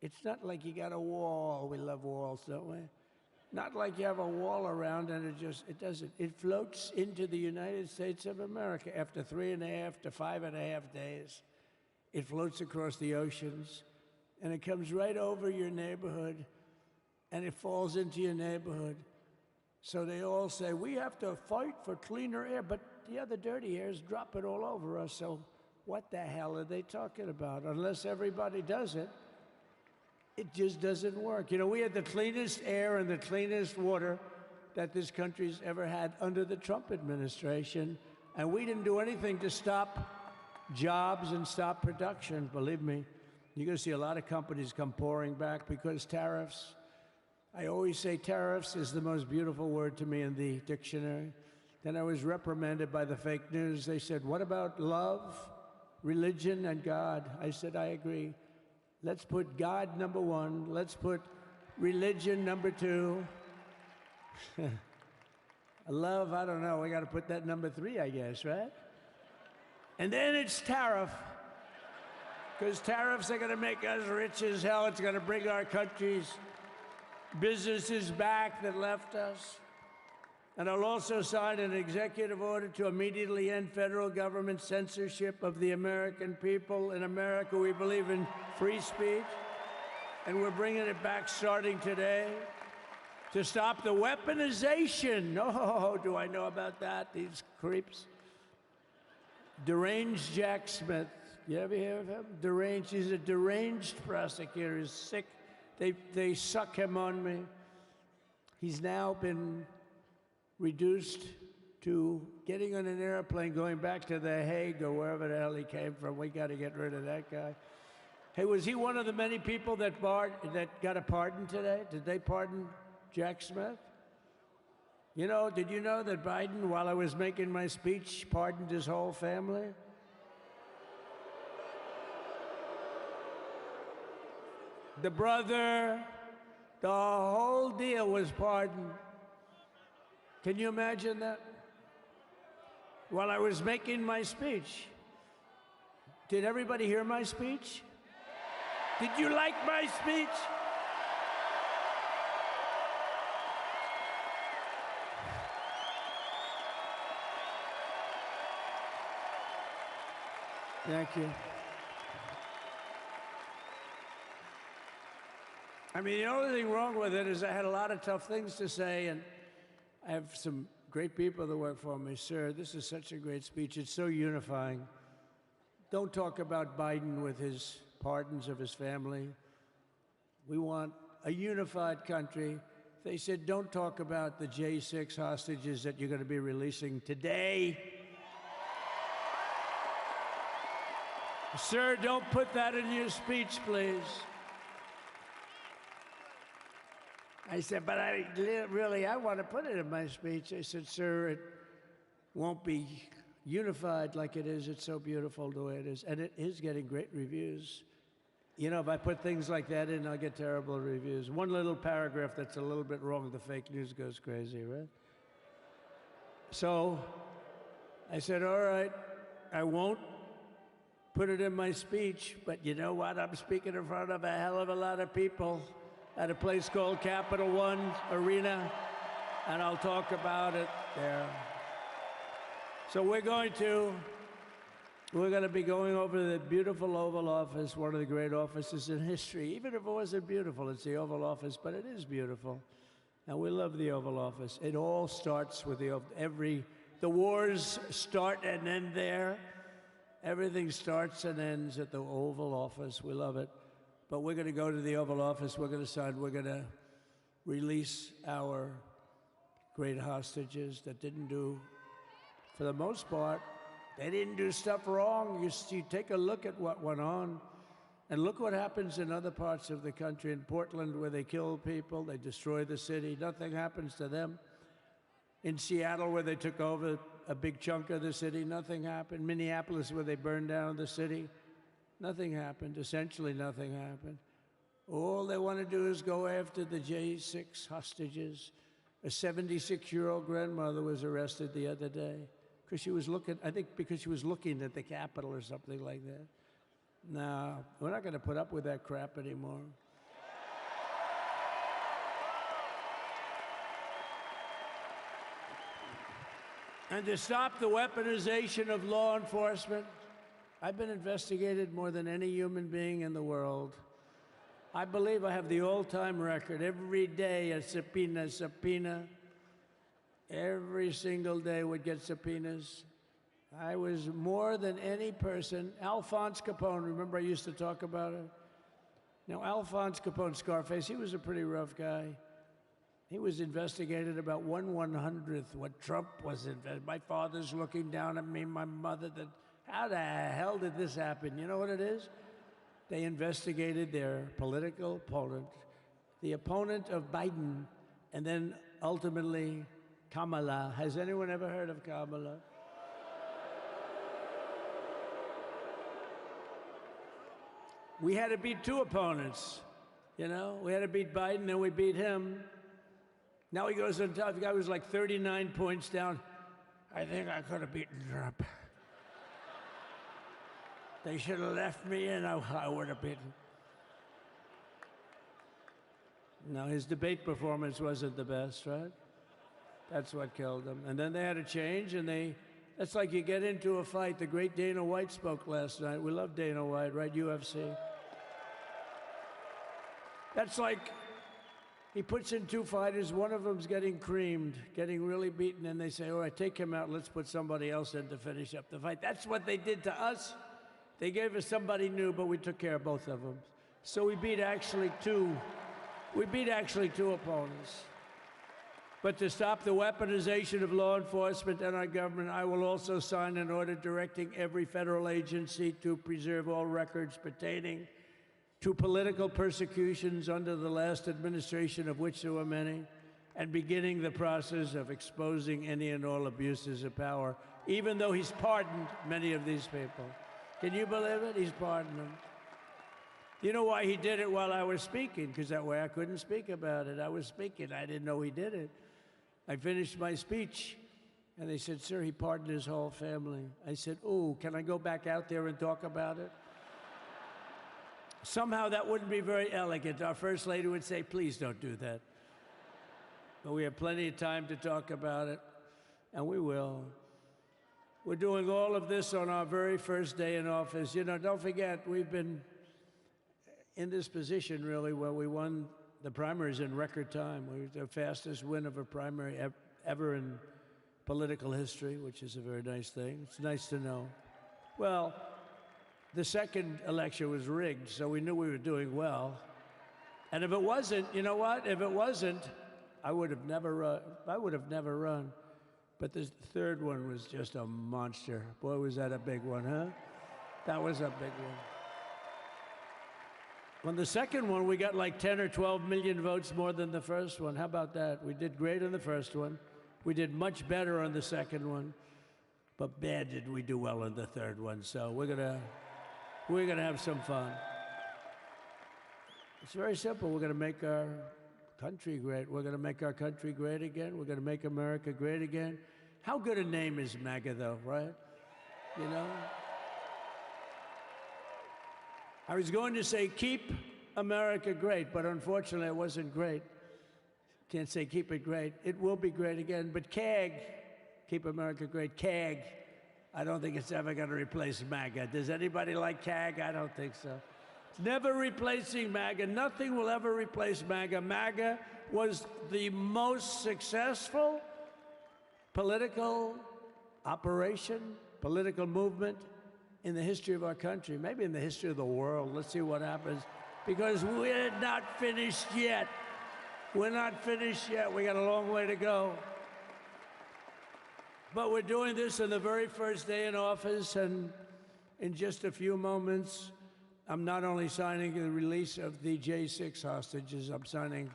It's not like you got a wall. We love walls, don't we? Not like you have a wall around and it doesn't. It floats into the United States of America after 3.5 to 5.5 days. It floats across the oceans and it comes right over your neighborhood and it falls into your neighborhood. So they all say, we have to fight for cleaner air, but the other dirty air is dropping all over us. So what the hell are they talking about? Unless everybody does it, it just doesn't work. You know, we had the cleanest air and the cleanest water that this country's ever had under the Trump administration, and we didn't do anything to stop jobs and stop production. Believe me, you're going to see a lot of companies come pouring back because tariffs. I always say tariffs is the most beautiful word to me in the dictionary. Then I was reprimanded by the fake news. They said, what about love, religion, and God? I said, I agree. Let's put God number one. Let's put religion number two. Love, I don't know. We got to put that number 3, I guess, right? And then it's tariff. Because tariffs are going to make us rich as hell. It's going to bring our country's businesses back that left us. And I'll also sign an executive order to immediately end federal government censorship of the American people. In America, we believe in free speech, and we're bringing it back starting today to stop the weaponization. Oh, do I know about that? These creeps. Deranged Jack Smith. You ever hear of him? Deranged. He's a deranged prosecutor. He's sick. They suck him on me. He's now been reduced to getting on an airplane, going back to The Hague or wherever the hell he came from. We got to get rid of that guy. Hey, was he one of the many people that got a pardon today? Did they pardon Jack Smith? You know, did you know that Biden, while I was making my speech, pardoned his whole family? The brother, the whole deal was pardoned. Can you imagine that? While I was making my speech. Did everybody hear my speech? Did you like my speech? Thank you. I mean, the only thing wrong with it is I had a lot of tough things to say, and I have some great people that work for me. Sir, this is such a great speech. It's so unifying. Don't talk about Biden with his pardons of his family. We want a unified country. They said, don't talk about the J6 hostages that you're going to be releasing today. Sir, don't put that in your speech, please. I said, but I want to put it in my speech. I said, sir, it won't be unified like it is. It's so beautiful the way it is. And it is getting great reviews. You know, if I put things like that in, I'll get terrible reviews. One little paragraph that's a little bit wrong, the fake news goes crazy, right? So I said, all right, I won't put it in my speech, but you know what? I'm speaking in front of a hell of a lot of people. at a place called Capital One Arena, and I'll talk about it there. So we're going to be going over the beautiful Oval Office, one of the great offices in history. Even if it wasn't beautiful, it's the Oval Office, but it is beautiful. And we love the Oval Office. It all starts with the wars start and end there. Everything starts and ends at the Oval Office. We love it. But we're going to go to the Oval Office. We're going to release our great hostages that didn't do, for the most part, they didn't do stuff wrong. You take a look at what went on, and look what happens in other parts of the country. In Portland, where they kill people, they destroy the city, nothing happens to them. In Seattle, where they took over a big chunk of the city, nothing happened. Minneapolis, where they burned down the city, nothing happened. Essentially, nothing happened. All they want to do is go after the J6 hostages. A 76-year-old grandmother was arrested the other day because she was looking, I think because she was looking at the Capitol or something like that. No, we're not going to put up with that crap anymore. And to stop the weaponization of law enforcement, I've been investigated more than any human being in the world. I believe I have the all-time record. Every day a subpoena. Every single day would get subpoenas. I was more than any person. Alphonse Capone, remember I used to talk about it? Now, Alphonse Capone, Scarface, he was a pretty rough guy. He was investigated about 1/100th what Trump was investigated. My father's looking down at me, my mother, how the hell did this happen? You know what it is? They investigated their political opponent, the opponent of Biden, and then ultimately Kamala. Has anyone ever heard of Kamala? We had to beat two opponents, you know? We had to beat Biden, then we beat him. Now he goes on top. The guy was like 39 points down. I think I could have beaten Trump. They should have left me and I would have beaten. No, his debate performance wasn't the best, right? That's what killed him. And then they had to change, and that's like you get into a fight. The great Dana White spoke last night. We love Dana White, right? UFC. That's like he puts in two fighters, one of them's getting creamed, getting really beaten, and they say, all right, take him out, let's put somebody else in to finish up the fight. That's what they did to us. They gave us somebody new, but we took care of both of them. So we beat actually two opponents. But to stop the weaponization of law enforcement and our government, I will also sign an order directing every federal agency to preserve all records pertaining to political persecutions under the last administration, of which there were many, and beginning the process of exposing any and all abuses of power, even though he's pardoned many of these people. Can you believe it? He's pardoned them. You know why he did it while I was speaking? Because that way I couldn't speak about it. I was speaking. I didn't know he did it. I finished my speech, and they said, sir, he pardoned his whole family. I said, oh, can I go back out there and talk about it? Somehow that wouldn't be very elegant. Our First Lady would say, please don't do that. But we have plenty of time to talk about it, and we will. We're doing all of this on our very first day in office. You know, don't forget, we've been in this position, really, where we won the primaries in record time. We were the fastest win of a primary ever in political history, which is a very nice thing. It's nice to know. Well, the second election was rigged, so we knew we were doing well. And if it wasn't, you know what? If it wasn't, I would have never run. But the third one was just a monster. Boy, was that a big one, huh? That was a big one. On the second one, we got like 10 or 12 million votes more than the first one. How about that? We did great on the first one. We did much better on the second one. But bad did we do well on the third one. So we're gonna have some fun. It's very simple. We're gonna make our country great. We're gonna make our country great again. We're gonna make America great again. How good a name is MAGA, though, right? You know? I was going to say keep America great, but unfortunately it wasn't great. Can't say keep it great. It will be great again, but CAG, keep America great, CAG, I don't think it's ever going to replace MAGA. Does anybody like CAG? I don't think so. It's never replacing MAGA. Nothing will ever replace MAGA. MAGA was the most successful political operation, political movement in the history of our country, maybe in the history of the world. Let's see what happens, because we're not finished yet. We're not finished yet. We got a long way to go. But we're doing this on the very first day in office, and in just a few moments, I'm not only signing the release of the J6 hostages, I'm signing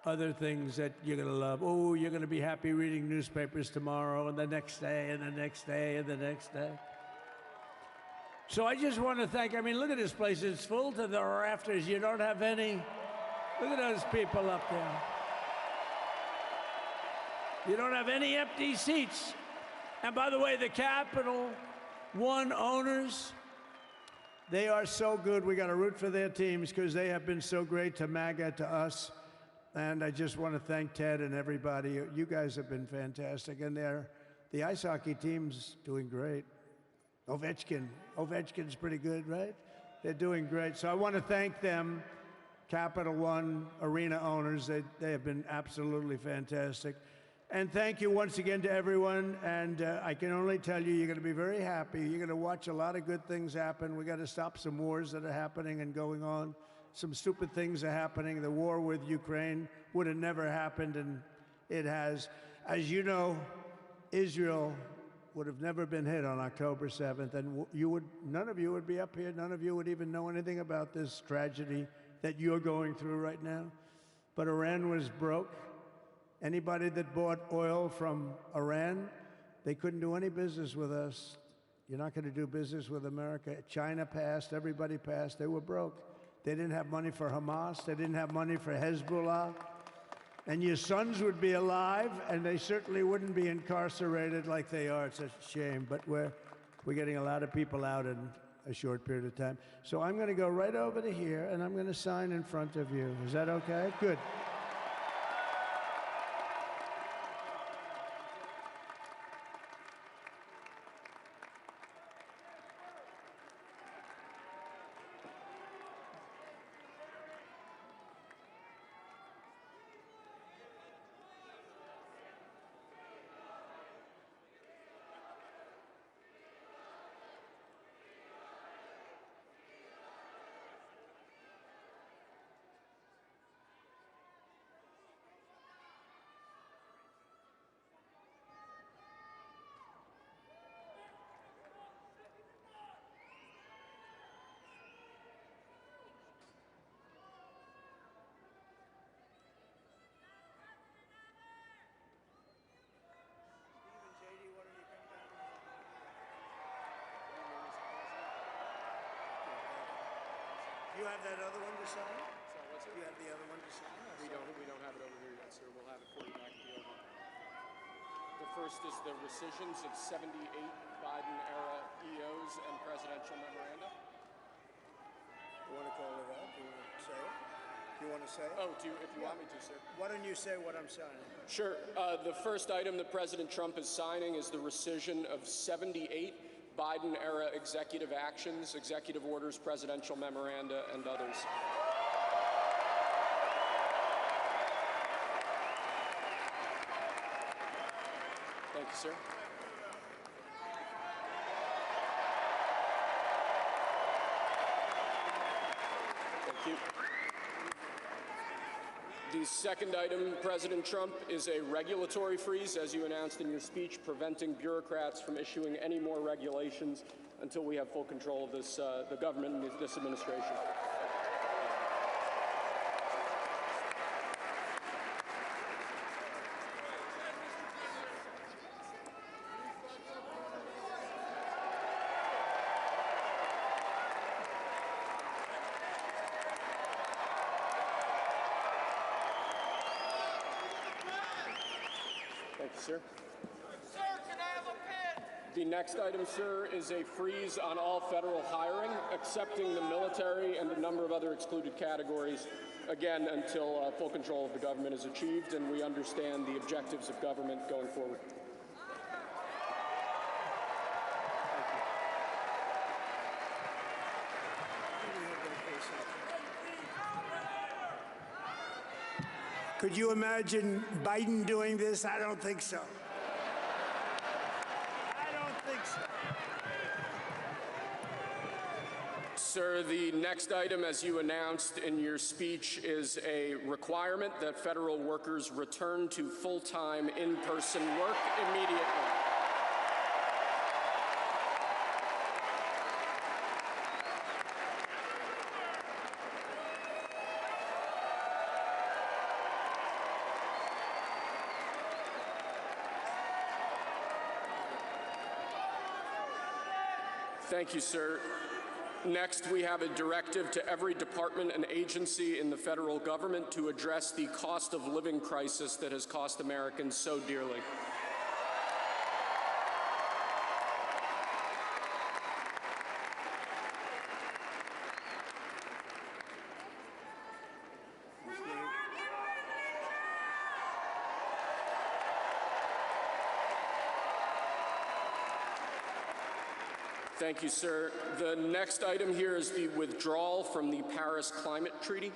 other things that you're going to love. Oh, you're going to be happy reading newspapers tomorrow, and the next day, and the next day, and the next day. So I just want to thank, I mean, look at this place. It's full to the rafters. You don't have any. Look at those people up there. You don't have any empty seats. And by the way, the Capital One owners, they are so good. We got to root for their teams because they have been so great to MAGA, to us. And I just want to thank Ted and everybody. You guys have been fantastic. And the ice hockey team's doing great. Ovechkin's pretty good, right? They're doing great. So I want to thank them, Capital One arena owners. They have been absolutely fantastic. And thank you once again to everyone. And I can only tell you, you're going to be very happy. You're going to watch a lot of good things happen. We got to stop some wars that are happening and going on. Some stupid things are happening. The war with Ukraine would have never happened, and it has. As you know, Israel would have never been hit on October 7th, and none of you would be up here. None of you would even know anything about this tragedy that you're going through right now. But Iran was broke. Anybody that bought oil from Iran, they couldn't do any business with us. You're not going to do business with America. China passed. Everybody passed. They were broke. They didn't have money for Hamas. They didn't have money for Hezbollah. And your sons would be alive, and they certainly wouldn't be incarcerated like they are. It's a shame, but we're getting a lot of people out in a short period of time. So I'm going to go right over to here, and I'm going to sign in front of you. Is that okay? Good. You have that other one to sign? Sorry, what's it? You have the other one to sign? We don't have it over here yet, sir. We'll have it for you back at the oval. The first is the rescissions of 78 Biden-era EOs and presidential memoranda. You want to call it out? You want to say it? You want to say it? Oh, if you want me to, sir. Why don't you say what I'm signing? Sure. The first item that President Trump is signing is the rescission of 78 Biden-era executive actions, executive orders, presidential memoranda, and others. Thank you, sir. Thank you. The second item, President Trump, is a regulatory freeze, as you announced in your speech, preventing bureaucrats from issuing any more regulations until we have full control of this, the government and this administration. Thank you, sir. Sir, can I have a pen? The next item, sir, is a freeze on all federal hiring, excepting the military and the number of other excluded categories, again, until full control of the government is achieved and we understand the objectives of government going forward. Could you imagine Biden doing this? I don't think so. I don't think so. Sir, the next item, as you announced in your speech, is a requirement that federal workers return to full-time in-person work immediately. Thank you, sir. Next, we have a directive to every department and agency in the federal government to address the cost of living crisis that has cost Americans so dearly. Thank you, sir. The next item here is the withdrawal from the Paris Climate Treaty.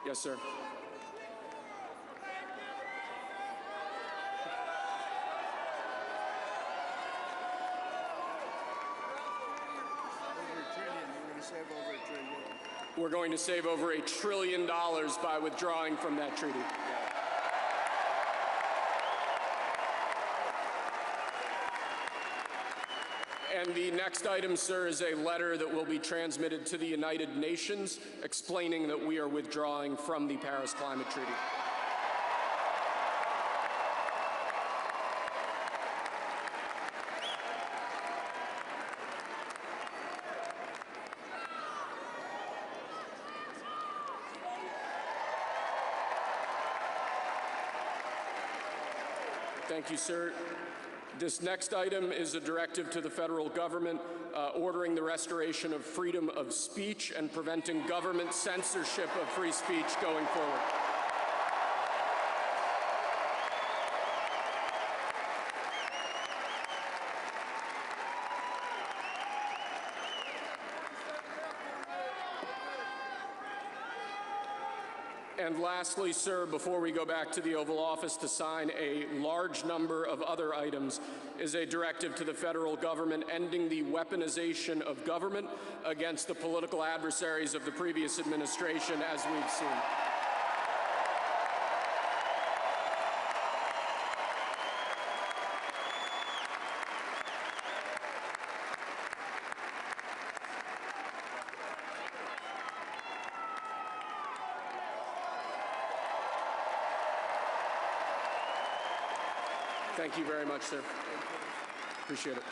Yes, sir. We're going to save over $1 trillion by withdrawing from that treaty. And the next item, sir, is a letter that will be transmitted to the United Nations explaining that we are withdrawing from the Paris Climate Treaty. Thank you, sir. This next item is a directive to the federal government ordering the restoration of freedom of speech and preventing government censorship of free speech going forward. And lastly, sir, before we go back to the Oval Office to sign a large number of other items, is a directive to the federal government ending the weaponization of government against the political adversaries of the previous administration, as we've seen. Thank you very much, sir. Appreciate it.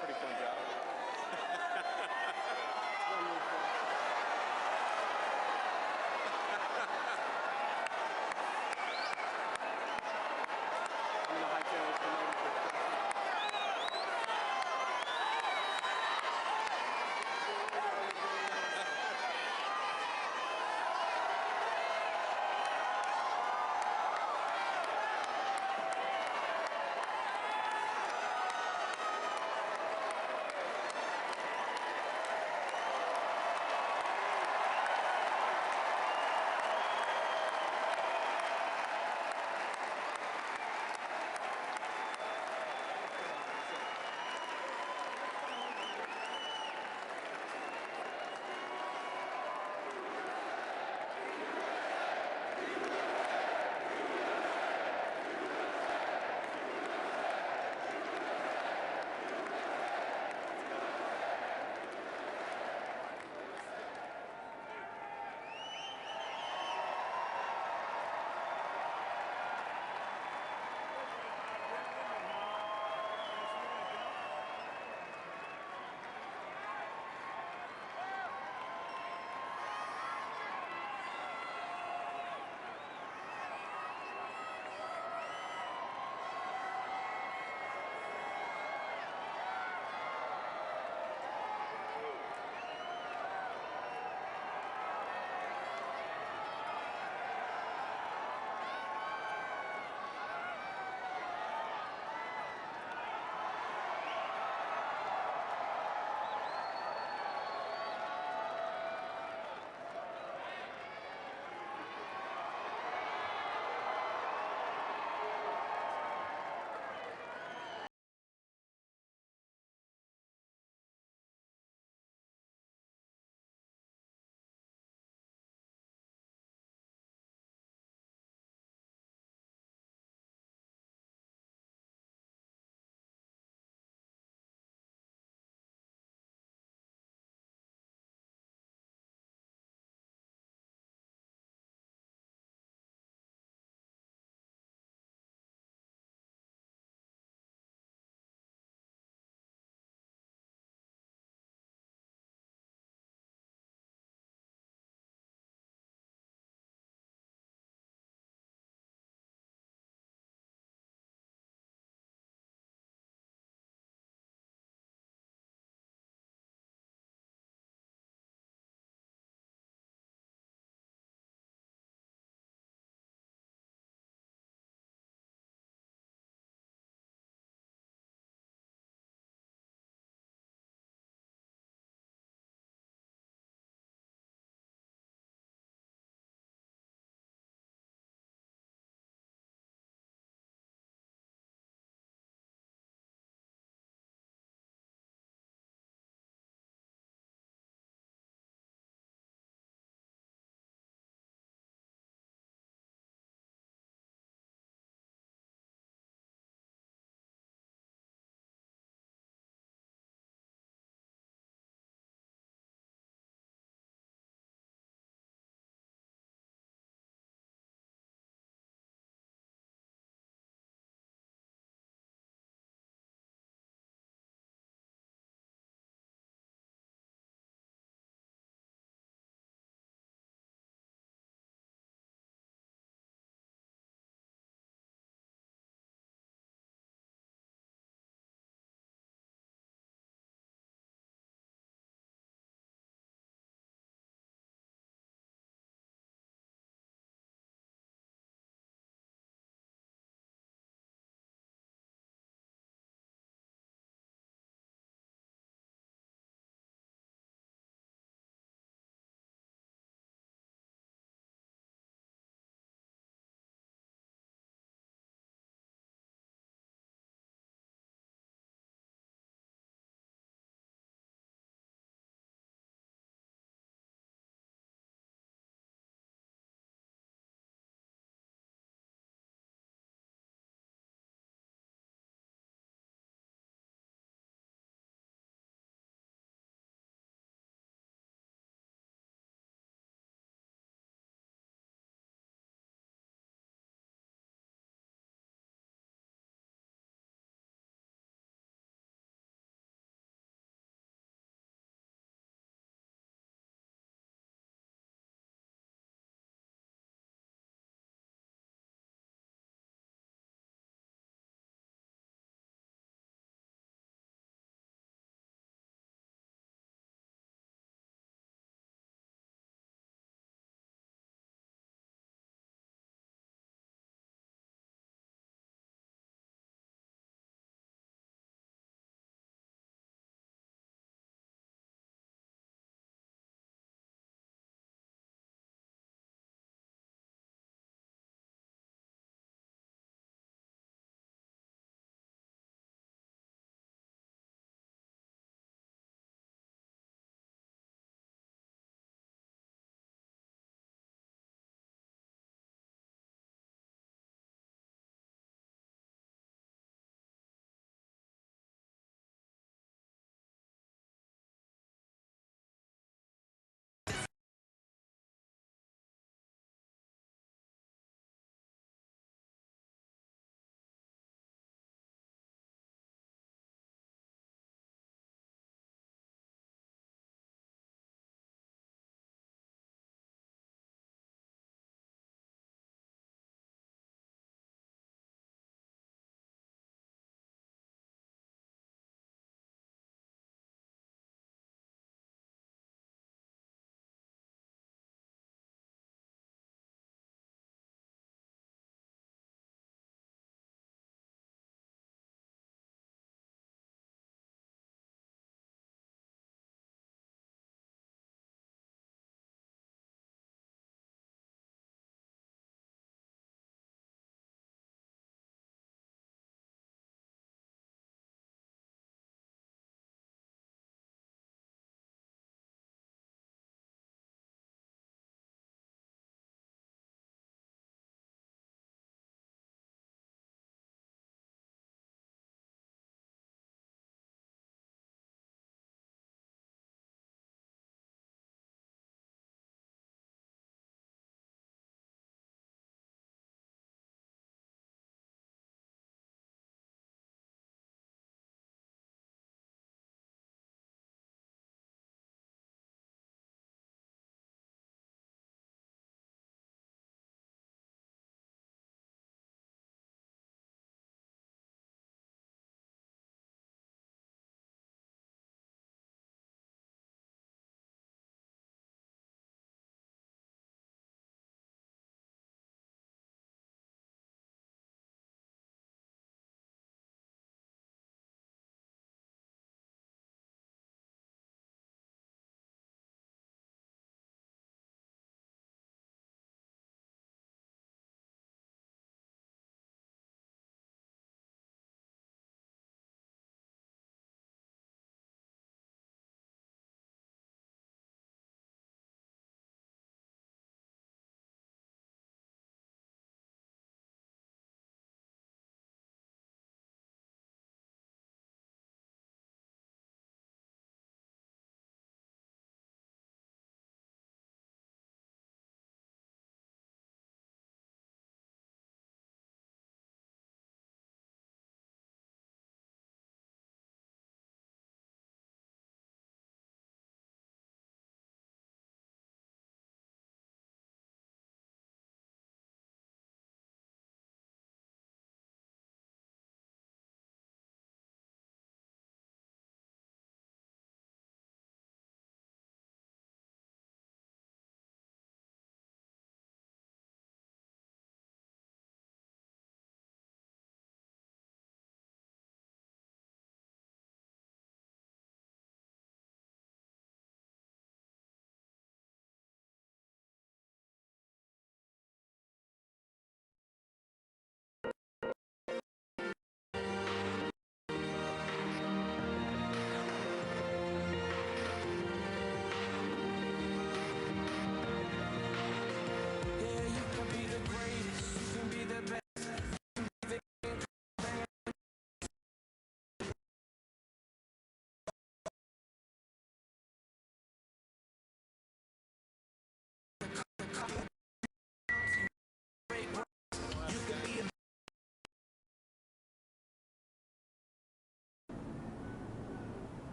Pretty fun job. I'm gonna hightail it from over.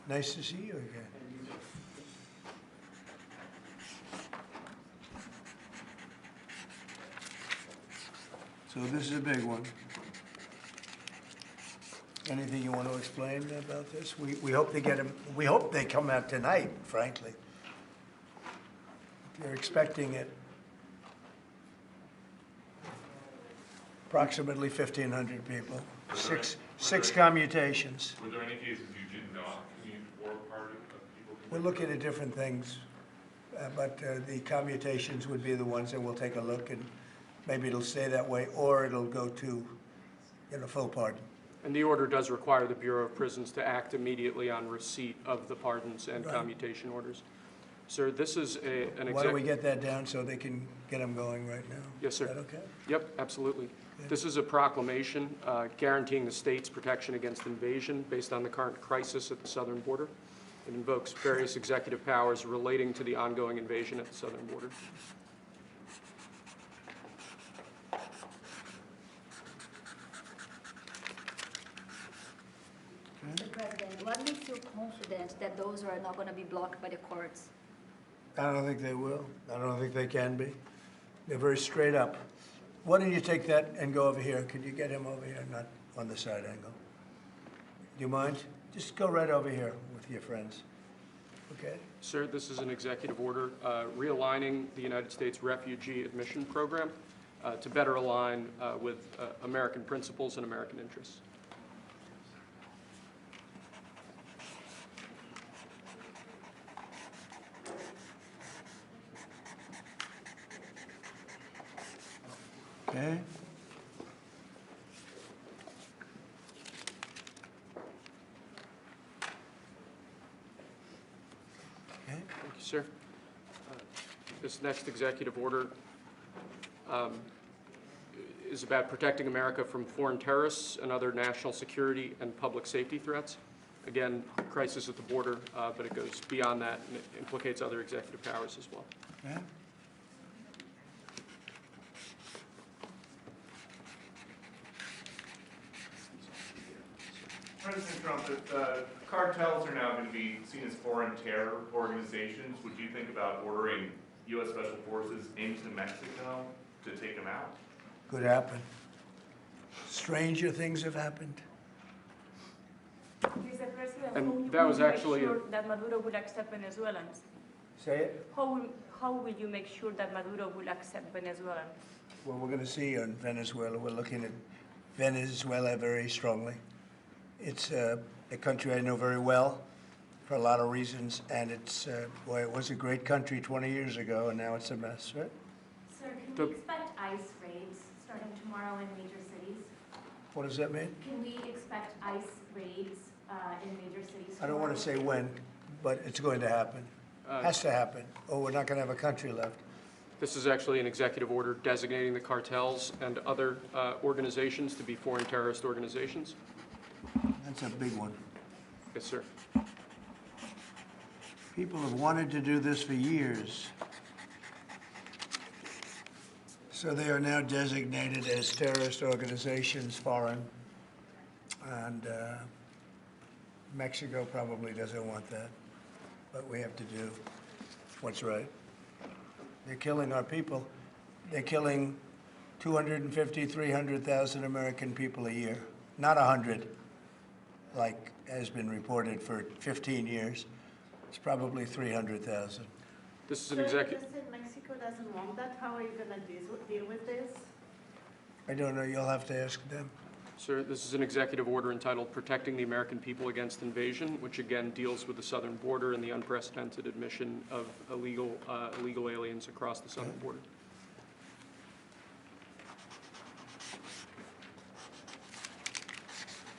Nice to see you again. So this is a big one. Anything you want to explain about this? We hope they get them. We hope they come out tonight, frankly. They're expecting it. Approximately 1,500 people. Six commutations. Were there any cases you did not commute or pardon people? We're looking at different things, but the commutations would be the ones that we'll take a look, and maybe it'll stay that way, or it'll go to, full pardon. And the order does require the Bureau of Prisons to act immediately on receipt of the pardons and commutation orders. Sir, this is an Why don't we get that down so they can get them going right now? Yes, sir. Is that okay? Yep, absolutely. This is a proclamation guaranteeing the state's protection against invasion based on the current crisis at the southern border. It invokes various executive powers relating to the ongoing invasion at the southern border. Mr. President, what makes you confident that those are not going to be blocked by the courts? I don't think they will. I don't think they can be. They're very straight up. Why don't you take that and go over here? Could you get him over here, not on the side angle? Do you mind? Just go right over here with your friends. Okay? Sir, this is an executive order realigning the United States refugee admission program to better align with American principles and American interests. Okay? Thank you, sir. This next executive order is about protecting America from foreign terrorists and other national security and public safety threats. Again, crisis at the border, but it goes beyond that and it implicates other executive powers as well. Okay. President Trump, if cartels are now going to be seen as foreign terror organizations, would you think about ordering U.S. Special Forces into Mexico to take them out? Could happen. Stranger things have happened. Mr. President, And that was actually make sure that Maduro will accept Venezuelans? Say it? How will you make sure that Maduro will accept Venezuelans? Well, we're going to see on Venezuela. We're looking at Venezuela very strongly. It's a country I know very well for a lot of reasons, and it's, boy, it was a great country 20 years ago, and now it's a mess, right? Sir, can we expect ICE raids starting tomorrow in major cities? What does that mean? Can we expect ICE raids in major cities I don't want to say when, but it's going to happen. Has to happen, or we're not going to have a country left. This is actually an executive order designating the cartels and other organizations to be foreign terrorist organizations. That's a big one. Yes, sir. People have wanted to do this for years. So they are now designated as terrorist organizations, foreign. And Mexico probably doesn't want that. But we have to do what's right. They're killing our people. They're killing 250, 300,000 American people a year. Not 100, like has been reported for 15 years. It's probably 300,000. This is an executive. Mexico doesn't want that. How are you going to deal with this? I don't know. You'll have to ask them. Sir, this is an executive order entitled Protecting the American People Against Invasion, which again deals with the southern border and the unprecedented admission of illegal aliens across the southern border.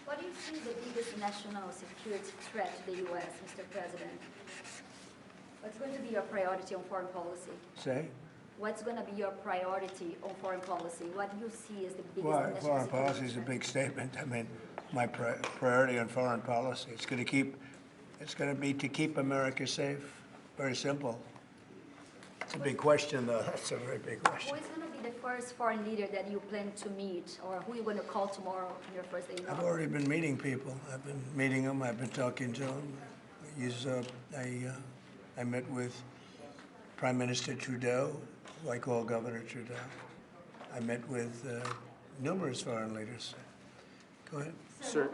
What do you see the biggest national security threat to the U.S., Mr. President? What's going to be your priority on foreign policy? Say? What's going to be your priority on foreign policy? What do you see as the biggest Well, national foreign security policy is a threat? big statement. I mean, my priority on foreign policy, it's going to be to keep America safe. Very simple. It's a big question, though. That's a very big question. Who is going to be the first foreign leader that you plan to meet, or who are you going to call tomorrow on your first day in I've office? already been meeting people. I've been meeting them. I've been talking to them. I met with Prime Minister Trudeau, who I call Governor Trudeau. I met with numerous foreign leaders. Go ahead. Sir,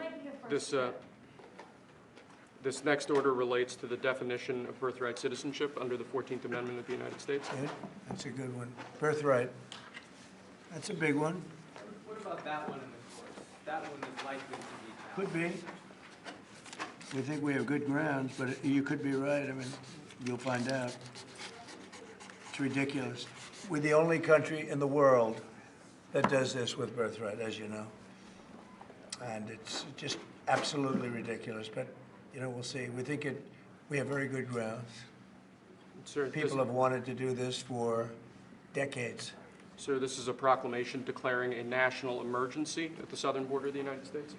this next order relates to the definition of birthright citizenship under the 14th Amendment of the United States. Good. That's a good one. Birthright. That's a big one. What about that one in the course? That one is likely to be challenged. Could be. We think we have good grounds, but you could be right. I mean, you'll find out. It's ridiculous. We're the only country in the world that does this with birthright, as you know. And it's just absolutely ridiculous. But, you know, we'll see. We have very good grounds. Sir, People have wanted to do this for decades. Sir, this is a proclamation declaring a national emergency at the southern border of the United States.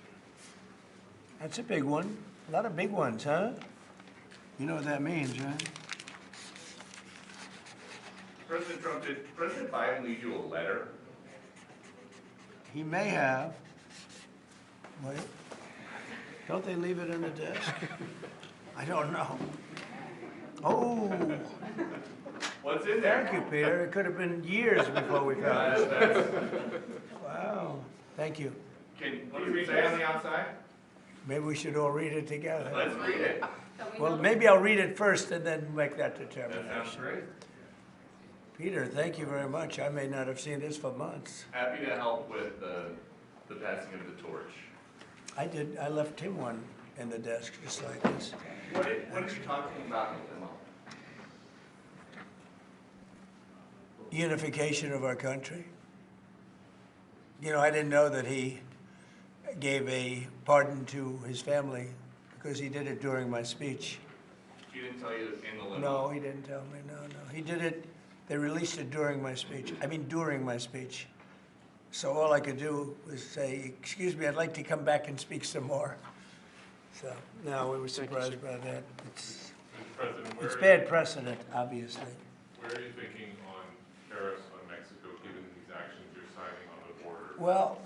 That's a big one. A lot of big ones, huh? You know what that means, right? President Trump, did President Biden leave you a letter? He may have. Wait. Don't they leave it in the desk? I don't know. Oh. What's in there? Thank you, Peter. It could have been years before we found it. Wow. Thank you. What does it say on the outside? Maybe we should all read it together. Let's read it. Well, maybe I'll read it first and then make that determination. That sounds great. Peter, thank you very much. I may not have seen this for months. Happy to help with the passing of the torch. I did. I left him one in the desk just like this. What are you talking about with them all? Unification of our country. You know, I didn't know that he gave a pardon to his family because he did it during my speech. He didn't tell you in the limo? No, he didn't tell me. No. He did it. They released it during my speech. I mean, during my speech. So all I could do was say, excuse me, I'd like to come back and speak some more. So, no, we were surprised by that. It's bad precedent, obviously. Where are you thinking on tariffs on Mexico, given these actions you're signing on the border? Well,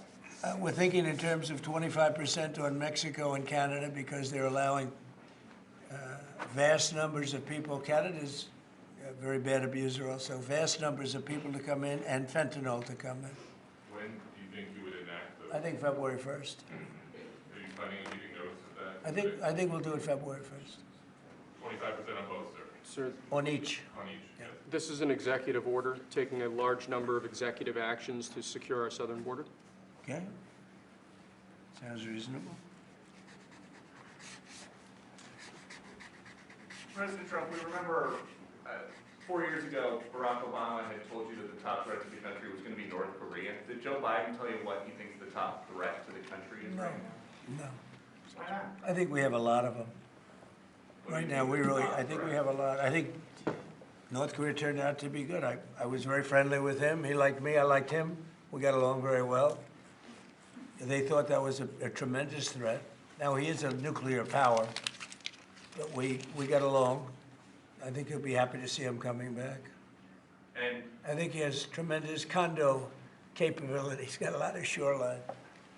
we're thinking in terms of 25% on Mexico and Canada because they're allowing vast numbers of people. Canada's a very bad abuser also. Vast numbers of people to come in and fentanyl to come in. When do you think you would enact those? I think February 1st. Are you planning on giving notice of that? I think we'll do it February 1st. 25% on both, sir? Sir, on each. On each, yes. This is an executive order taking a large number of executive actions to secure our southern border. Okay. Sounds reasonable. President Trump, we remember 4 years ago, Barack Obama had told you that the top threat to the country was going to be North Korea. Did Joe Biden tell you what he thinks the top threat to the country is right now? No. Why not? I think we have a lot of them. Right now, I think we have a lot. I think North Korea turned out to be good. I was very friendly with him. He liked me. I liked him. We got along very well. They thought that was a tremendous threat. Now, he is a nuclear power, but we got along. I think he'll be happy to see him coming back. And I think he has tremendous condo capability. He's got a lot of shoreline.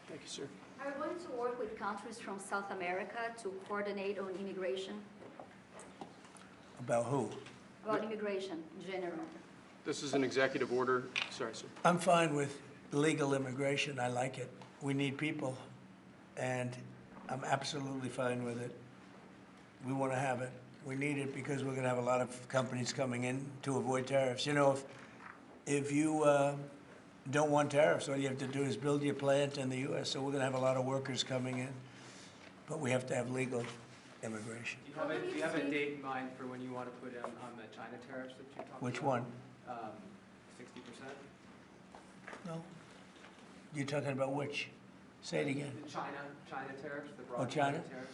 Thank you, sir. Are we going to work with countries from South America to coordinate on immigration? About who? About immigration in general. This is an executive order. Sorry, sir. I'm fine with legal immigration. I like it. We need people, and I'm absolutely fine with it. We want to have it. We need it because we're going to have a lot of companies coming in to avoid tariffs. You know, if you don't want tariffs, all you have to do is build your plant in the U.S. So we're going to have a lot of workers coming in, but we have to have legal immigration. Do you have a date in mind for when you want to put in on the China tariffs that you talked about? Which one? 60%? No. You're talking about which? Say it again. The China tariffs, the broad Oh, China? tariffs.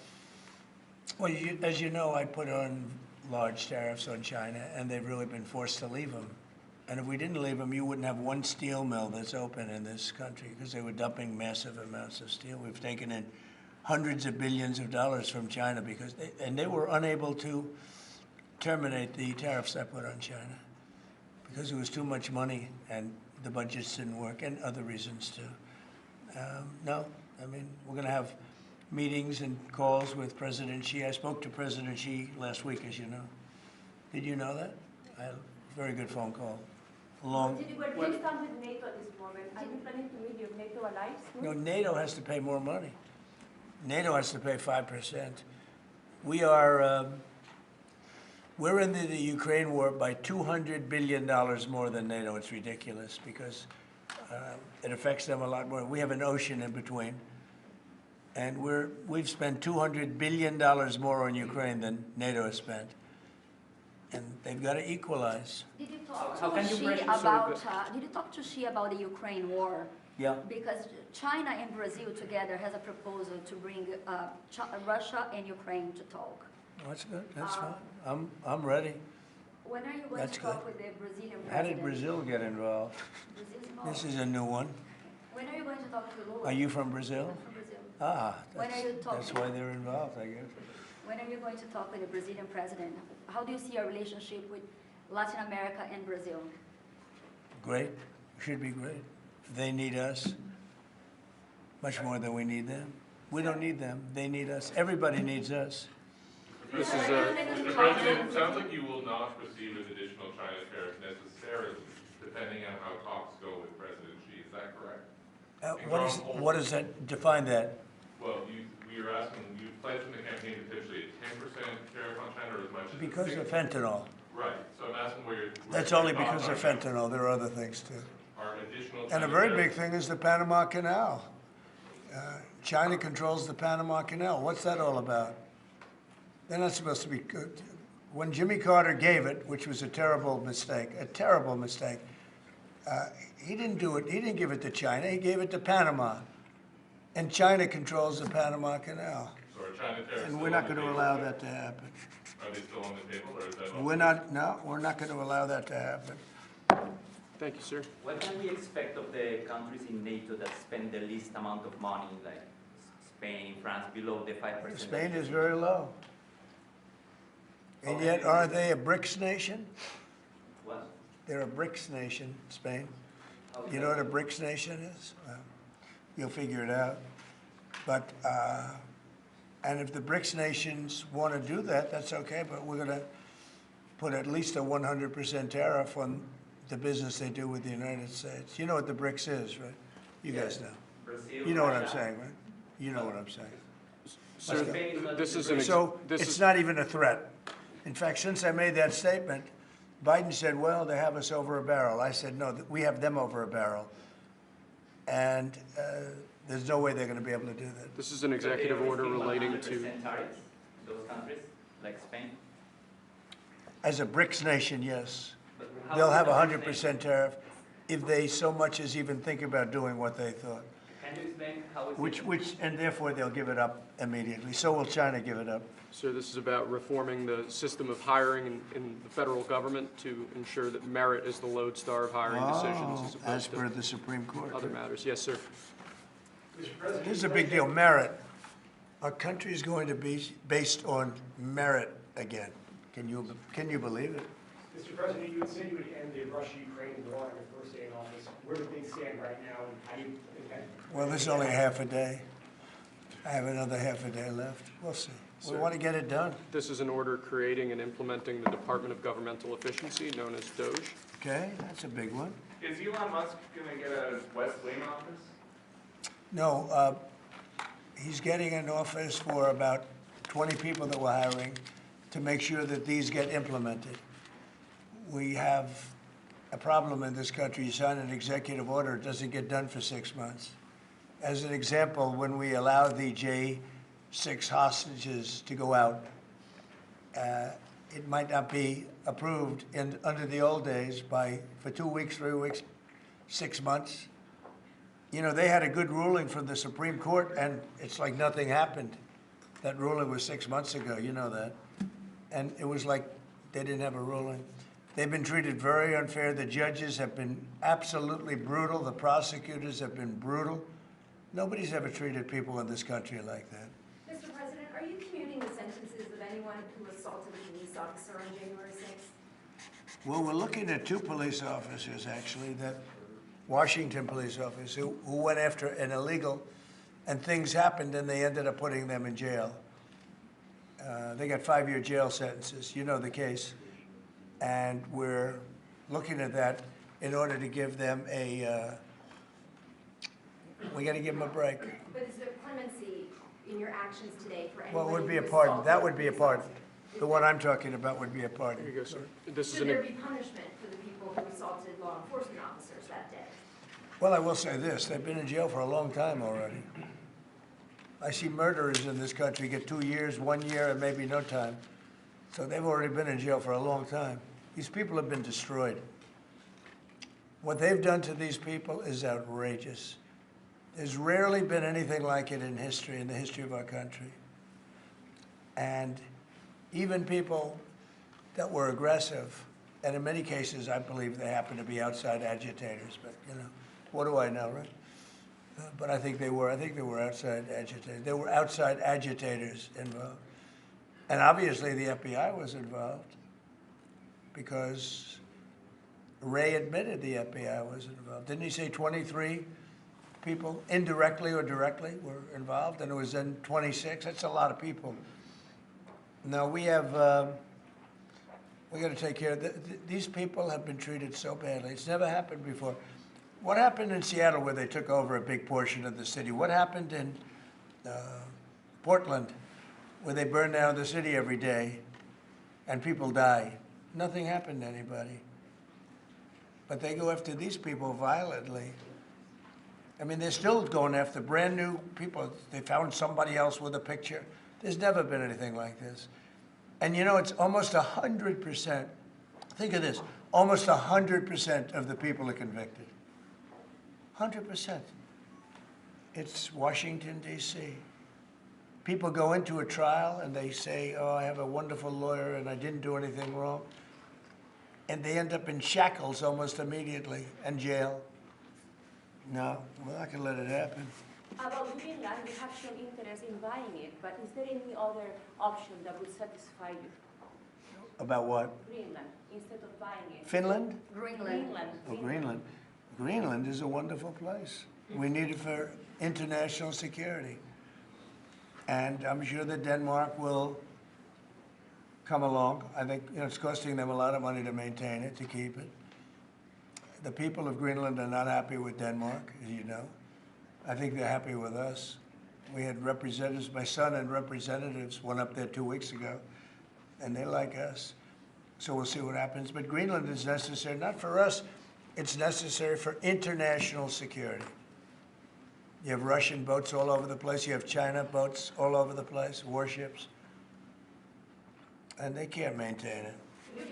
Well, as you know, I put on large tariffs on China, and they've really been forced to leave them. And if we didn't leave them, you wouldn't have one steel mill that's open in this country because they were dumping massive amounts of steel. We've taken in hundreds of billions of dollars from China because they were unable to terminate the tariffs I put on China because it was too much money and the budgets didn't work and other reasons too. No, I mean, we're going to have meetings and calls with President Xi. I spoke to President Xi last week, as you know. Did you know that? I had a very good phone call. We're just done with NATO at this moment. Are you planning to meet your NATO allies soon? No, NATO has to pay more money. NATO has to pay 5%. We are, we're in the Ukraine war by $200 billion more than NATO. It's ridiculous because it affects them a lot more. We have an ocean in between. And we've spent $200 billion more on Ukraine than NATO has spent. And they've got to equalize. Did you talk to Xi about the Ukraine war? Yeah. Because China and Brazil together has a proposal to bring Russia and Ukraine to talk. That's good. That's fine. I'm ready. When are you going to talk with the Brazilian president? How did Brazil get involved? This is a new one. When are you going to talk to Lula? Are you from Brazil? I'm from Brazil. Ah, When are you talking? that's why they're involved, I guess. When are you going to talk with the Brazilian president? How do you see your relationship with Latin America and Brazil? Great. Should be great. They need us much more than we need them. We don't need them. They need us. Everybody needs us. This is Mr. President, it sounds like you will not proceed with additional China tariffs necessarily, depending on how talks go with President Xi. Is that correct? What does that define that? Well, we were asking, you pledged in the campaign potentially a 10% tariff on China or as much as Because of fentanyl. Right. So I'm asking where you're. That's only because of fentanyl. There are other things too. Are additional And a very big thing is the Panama Canal. China controls the Panama Canal. What's that all about? They're not supposed to be good. When Jimmy Carter gave it, which was a terrible mistake, he didn't do it. He didn't give it to China. He gave it to Panama. And China controls the Panama Canal. So are China tariffs And we're not going to allow that to happen. Are they still on the table or is that? We're not going to allow that to happen. Thank you, sir. What can we expect of the countries in NATO that spend the least amount of money, like Spain, France, below the 5%? Spain is very low. And yet, are they a BRICS nation? What? They're a BRICS nation, Spain. You know what a BRICS nation is? Well, you'll figure it out. But, and if the BRICS nations want to do that, that's okay, but we're going to put at least a 100% tariff on the business they do with the United States. You know what the BRICS is, right? You guys know. Brazil, You know what I'm Russia. saying, right? You know what I'm saying. Sir, this is an So it's not even a threat. In fact, since I made that statement, Biden said, well, they have us over a barrel. I said, no, we have them over a barrel. And there's no way they're going to be able to do that. This is an executive order relating to. Tariffs, those countries, like Spain? As a BRICS nation, yes. But how They'll have a would the 100% tariff if they so much as even think about doing what they thought. Can you explain how it's Which, and therefore they'll give it up immediately. So will China give it up. Sir, this is about reforming the system of hiring in the federal government to ensure that merit is the lodestar of hiring decisions as As opposed per to the Supreme Court. other matters. Yes, sir. This is a big deal, merit. Our country is going to be based on merit again. Can you believe it? Mr. President, you had said you would end the Russia-Ukraine war on your first day in office. Where do things stand right now, and how do you intend? Well, there's only half a day. I have another half a day left. We'll see. We Sir. want to get it done. This is an order creating and implementing the Department of Governmental Efficiency, known as DOGE. Okay, that's a big one. Is Elon Musk going to get a West Wing office? No, he's getting an office for about 20 people that we're hiring to make sure that these get implemented. We have a problem in this country. You sign an executive order, it doesn't get done for 6 months. As an example, when we allow the J6 hostages to go out, it might not be approved under the old days for 2 weeks, 3 weeks, 6 months. You know, they had a good ruling from the Supreme Court, and it's like nothing happened. That ruling was 6 months ago, you know that. And it was like they didn't have a ruling. They've been treated very unfair. The judges have been absolutely brutal. The prosecutors have been brutal. Nobody's ever treated people in this country like that. Mr. President, are you commuting the sentences of anyone who assaulted a police officer on January 6th? Well, we're looking at 2 police officers, actually, that Washington police officers who went after an illegal and things happened and they ended up putting them in jail. They got 5-year jail sentences. You know the case. And we're looking at that in order to give them we got to give them a break. But is there clemency in your actions today for anyone? Well, it would be a who pardon. assaulted That would be a police pardon. officers? The one I'm talking about would be a pardon. Here you go, sir. This is Should there be punishment for the people who assaulted law enforcement officers that day? Well, I will say this, they've been in jail for a long time already. I see murderers in this country get 2 years, 1 year, and maybe no time. So they've already been in jail for a long time. These people have been destroyed. What they've done to these people is outrageous. There's rarely been anything like it in history, in the history of our country. And even people that were aggressive, and in many cases, I believe they happen to be outside agitators, but, you know, what do I know, right? But I think they were outside agitators. There were outside agitators involved. And obviously the FBI was involved because Ray admitted the FBI was involved. Didn't he say 23 people, indirectly or directly, were involved? And it was then 26. That's a lot of people. Now we have, we got to take care of these people have been treated so badly. It's never happened before. What happened in Seattle where they took over a big portion of the city? What happened in Portland where they burn down the city every day and people die? Nothing happened to anybody. But they go after these people violently. I mean, they're still going after brand new people. They found somebody else with a picture. There's never been anything like this. And you know, it's almost 100%. Think of this, almost 100% of the people are convicted. 100%. It's Washington, D.C. People go into a trial and they say, oh, I have a wonderful lawyer and I didn't do anything wrong. And they end up in shackles almost immediately and jail. No, we're not going to let it happen. About doing that, you have shown interest in buying it, but is there any other option that would satisfy you? About what? Greenland, instead of buying it. Finland? Greenland. Oh, Greenland. Greenland is a wonderful place. We need it for international security. And I'm sure that Denmark will come along. I think it's costing them a lot of money to maintain it, to keep it. The people of Greenland are not happy with Denmark, as you know. I think they're happy with us. We had representatives, my son and representatives went up there 2 weeks ago, and they like us. So we'll see what happens. But Greenland is necessary, not for us, it's necessary for international security. You have Russian boats all over the place. You have China boats all over the place, warships. And they can't maintain it.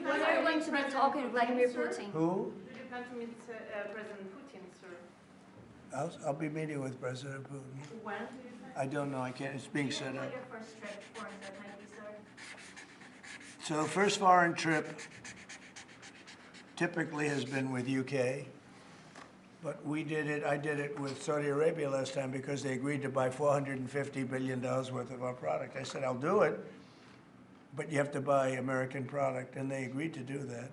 When are you going to be talking to Vladimir Putin? Who? Did you plan to meet President Putin, sir? I'll be meeting with President Putin. When do you think? I don't know. I can't. It's being set up. Your first trip foreign that might be, sir? So the first foreign trip typically has been with UK, but I did it with Saudi Arabia last time because they agreed to buy $450 billion worth of our product. I said, I'll do it, but you have to buy American product, and they agreed to do that.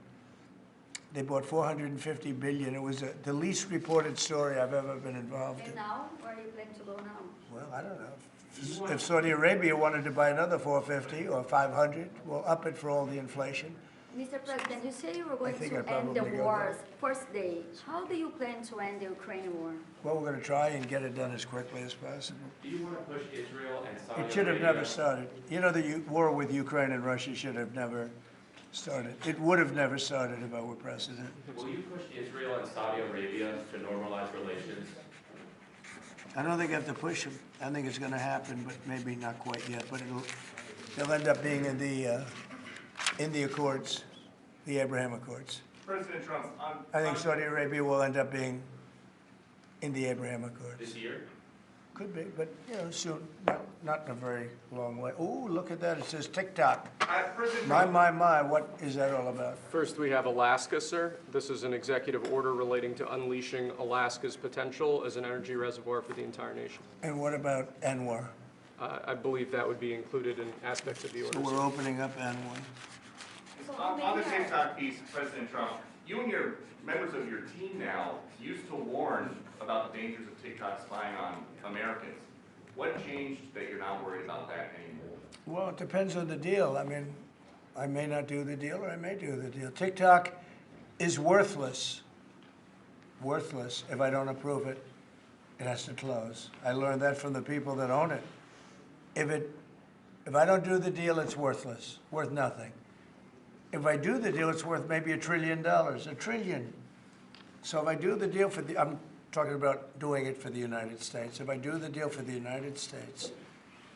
They bought $450 billion. It was the least reported story I've ever been involved in. And now, where are you planning to go now? Well, I don't know. If Saudi Arabia wanted to buy another 450 or 500, we'll up it for all the inflation. Mr. President, you say you were going think to I'd end the probably go war's first day. How do you plan to end the Ukraine war? Well, we're going to try and get it done as quickly as possible. Do you want to push Israel and Saudi Arabia? It should have never started. You know, the war with Ukraine and Russia should have never started. It would have never started if I were president. Will you push Israel and Saudi Arabia to normalize relations? I don't think I have to push them. I think it's going to happen, but maybe not quite yet. But they'll end up being in the Accords, the Abraham Accords. President Trump, I think Saudi Arabia will end up being in the Abraham Accords. This year? Could be, but soon. Not in a very long way. Oh, look at that! It says TikTok. My! What is that all about? First, we have Alaska, sir. This is an executive order relating to unleashing Alaska's potential as an energy reservoir for the entire nation. And what about Anwar? I believe that would be included in aspects of the order. So we're opening up Anwar. On the TikTok piece, President Trump, you and your members of your team now used to warn about the dangers of TikTok spying on Americans. What changed that you're not worried about that anymore? Well, it depends on the deal. I mean, I may not do the deal or I may do the deal. TikTok is worthless if I don't approve it. It has to close. I learned that from the people that own it. If I don't do the deal, it's worthless, worth nothing. If I do the deal, it's worth maybe $1 trillion, $1 trillion. So if I do the deal I'm talking about doing it for the United States. If I do the deal for the United States,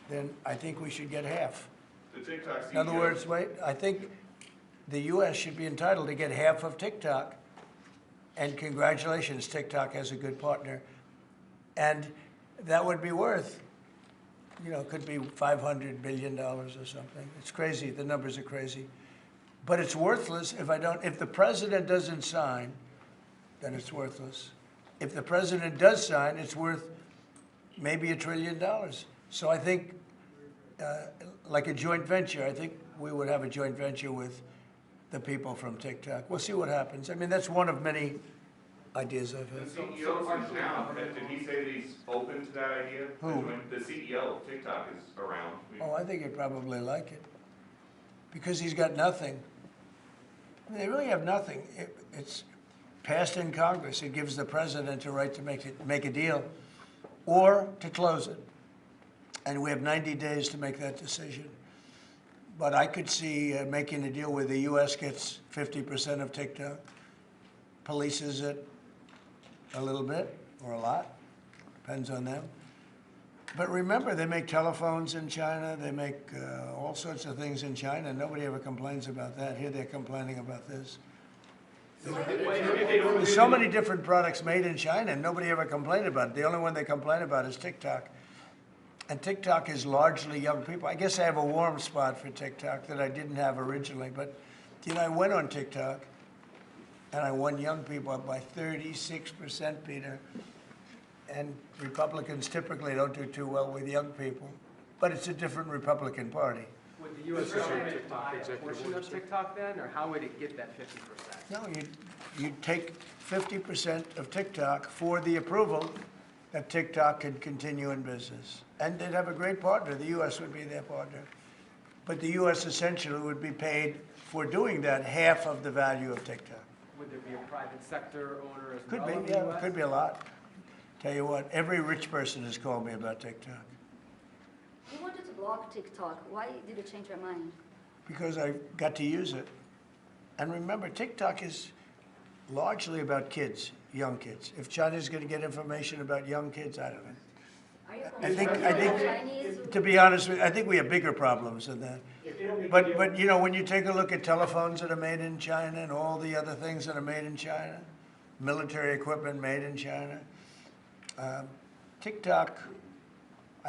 then I think we should get half. The TikTok CEO. In other words, I think the U.S. should be entitled to get half of TikTok. And congratulations, TikTok has a good partner. And that would be worth, could be $500 billion or something. It's crazy. The numbers are crazy. But it's worthless if the president doesn't sign, then it's worthless. If the president does sign, it's worth maybe $1 trillion. So I think, like a joint venture, I think we would have a joint venture with the people from TikTok. We'll see what happens. I mean, that's one of many ideas I've had. The CEO now, did he say that he's open to that idea? Who? The CEO of TikTok is around. Oh, I think he'd probably like it. Because he's got nothing. I mean, they really have nothing. It's passed in Congress. It gives the president a right to make a deal or to close it. And we have 90 days to make that decision. But I could see making a deal where the U.S. gets 50% of TikTok, polices it a little bit or a lot, depends on them. But remember, they make telephones in China. They make all sorts of things in China. Nobody ever complains about that. Here they're complaining about this. There's so many different products made in China, and nobody ever complained about it. The only one they complain about is TikTok. And TikTok is largely young people. I guess I have a warm spot for TikTok that I didn't have originally. But, I went on TikTok, and I won young people up by 36%, Peter. And Republicans typically don't do too well with young people. But it's a different Republican Party. Would the U.S. government buy a portion of TikTok then, or how would it get that 50%? No, you'd take 50% of TikTok for the approval that TikTok could continue in business. And they'd have a great partner. The U.S. would be their partner. But the U.S. essentially would be paid for doing that half of the value of TikTok. Would there be a private sector owner as Could well in be, the yeah, US? could be a lot. Tell you what, every rich person has called me about TikTok. You wanted to block TikTok. Why did you change your mind? Because I got to use it. And remember, TikTok is largely about kids, young kids. If China's going to get information about young kids, I don't know. I think, to be honest with you, I think we have bigger problems than that. But when you take a look at telephones that are made in China and all the other things that are made in China, military equipment made in China, I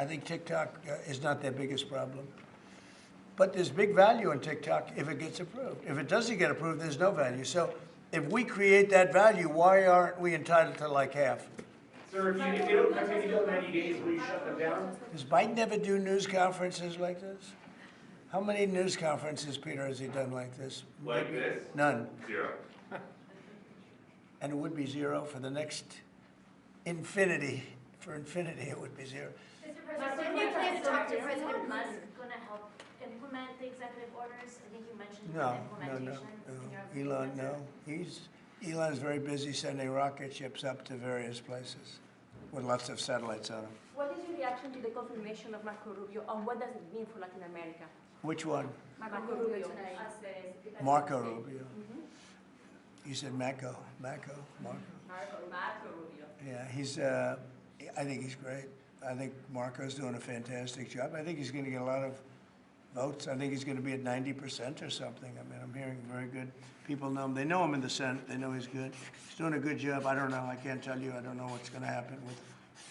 think TikTok is not their biggest problem. But there's big value in TikTok if it gets approved. If it doesn't get approved, there's no value. So if we create that value, why aren't we entitled to like half? Sir, if they don't take the deal in 90 days, will you shut them down? Does Biden ever do news conferences like this? How many news conferences, Peter, has he done like this? Like this? None. 0. And it would be 0 for the next infinity. For infinity, it would be 0. But when you plan to talk to President Musk, going to help implement the executive orders? I think you mentioned implementation. Elon, no. Elon's very busy sending rocket ships up to various places with lots of satellites on them. What is your reaction to the confirmation of Marco Rubio, and what does it mean for Latin America? Which one? Marco Rubio. Marco Rubio. You said Marco. Marco Rubio. Yeah, I think he's great. I think Marco's doing a fantastic job. I think he's going to get a lot of votes. I think he's going to be at 90% or something. I mean, I'm hearing very good. People know him. They know him in the Senate. They know he's good. He's doing a good job. I don't know. I can't tell you. I don't know what's going to happen with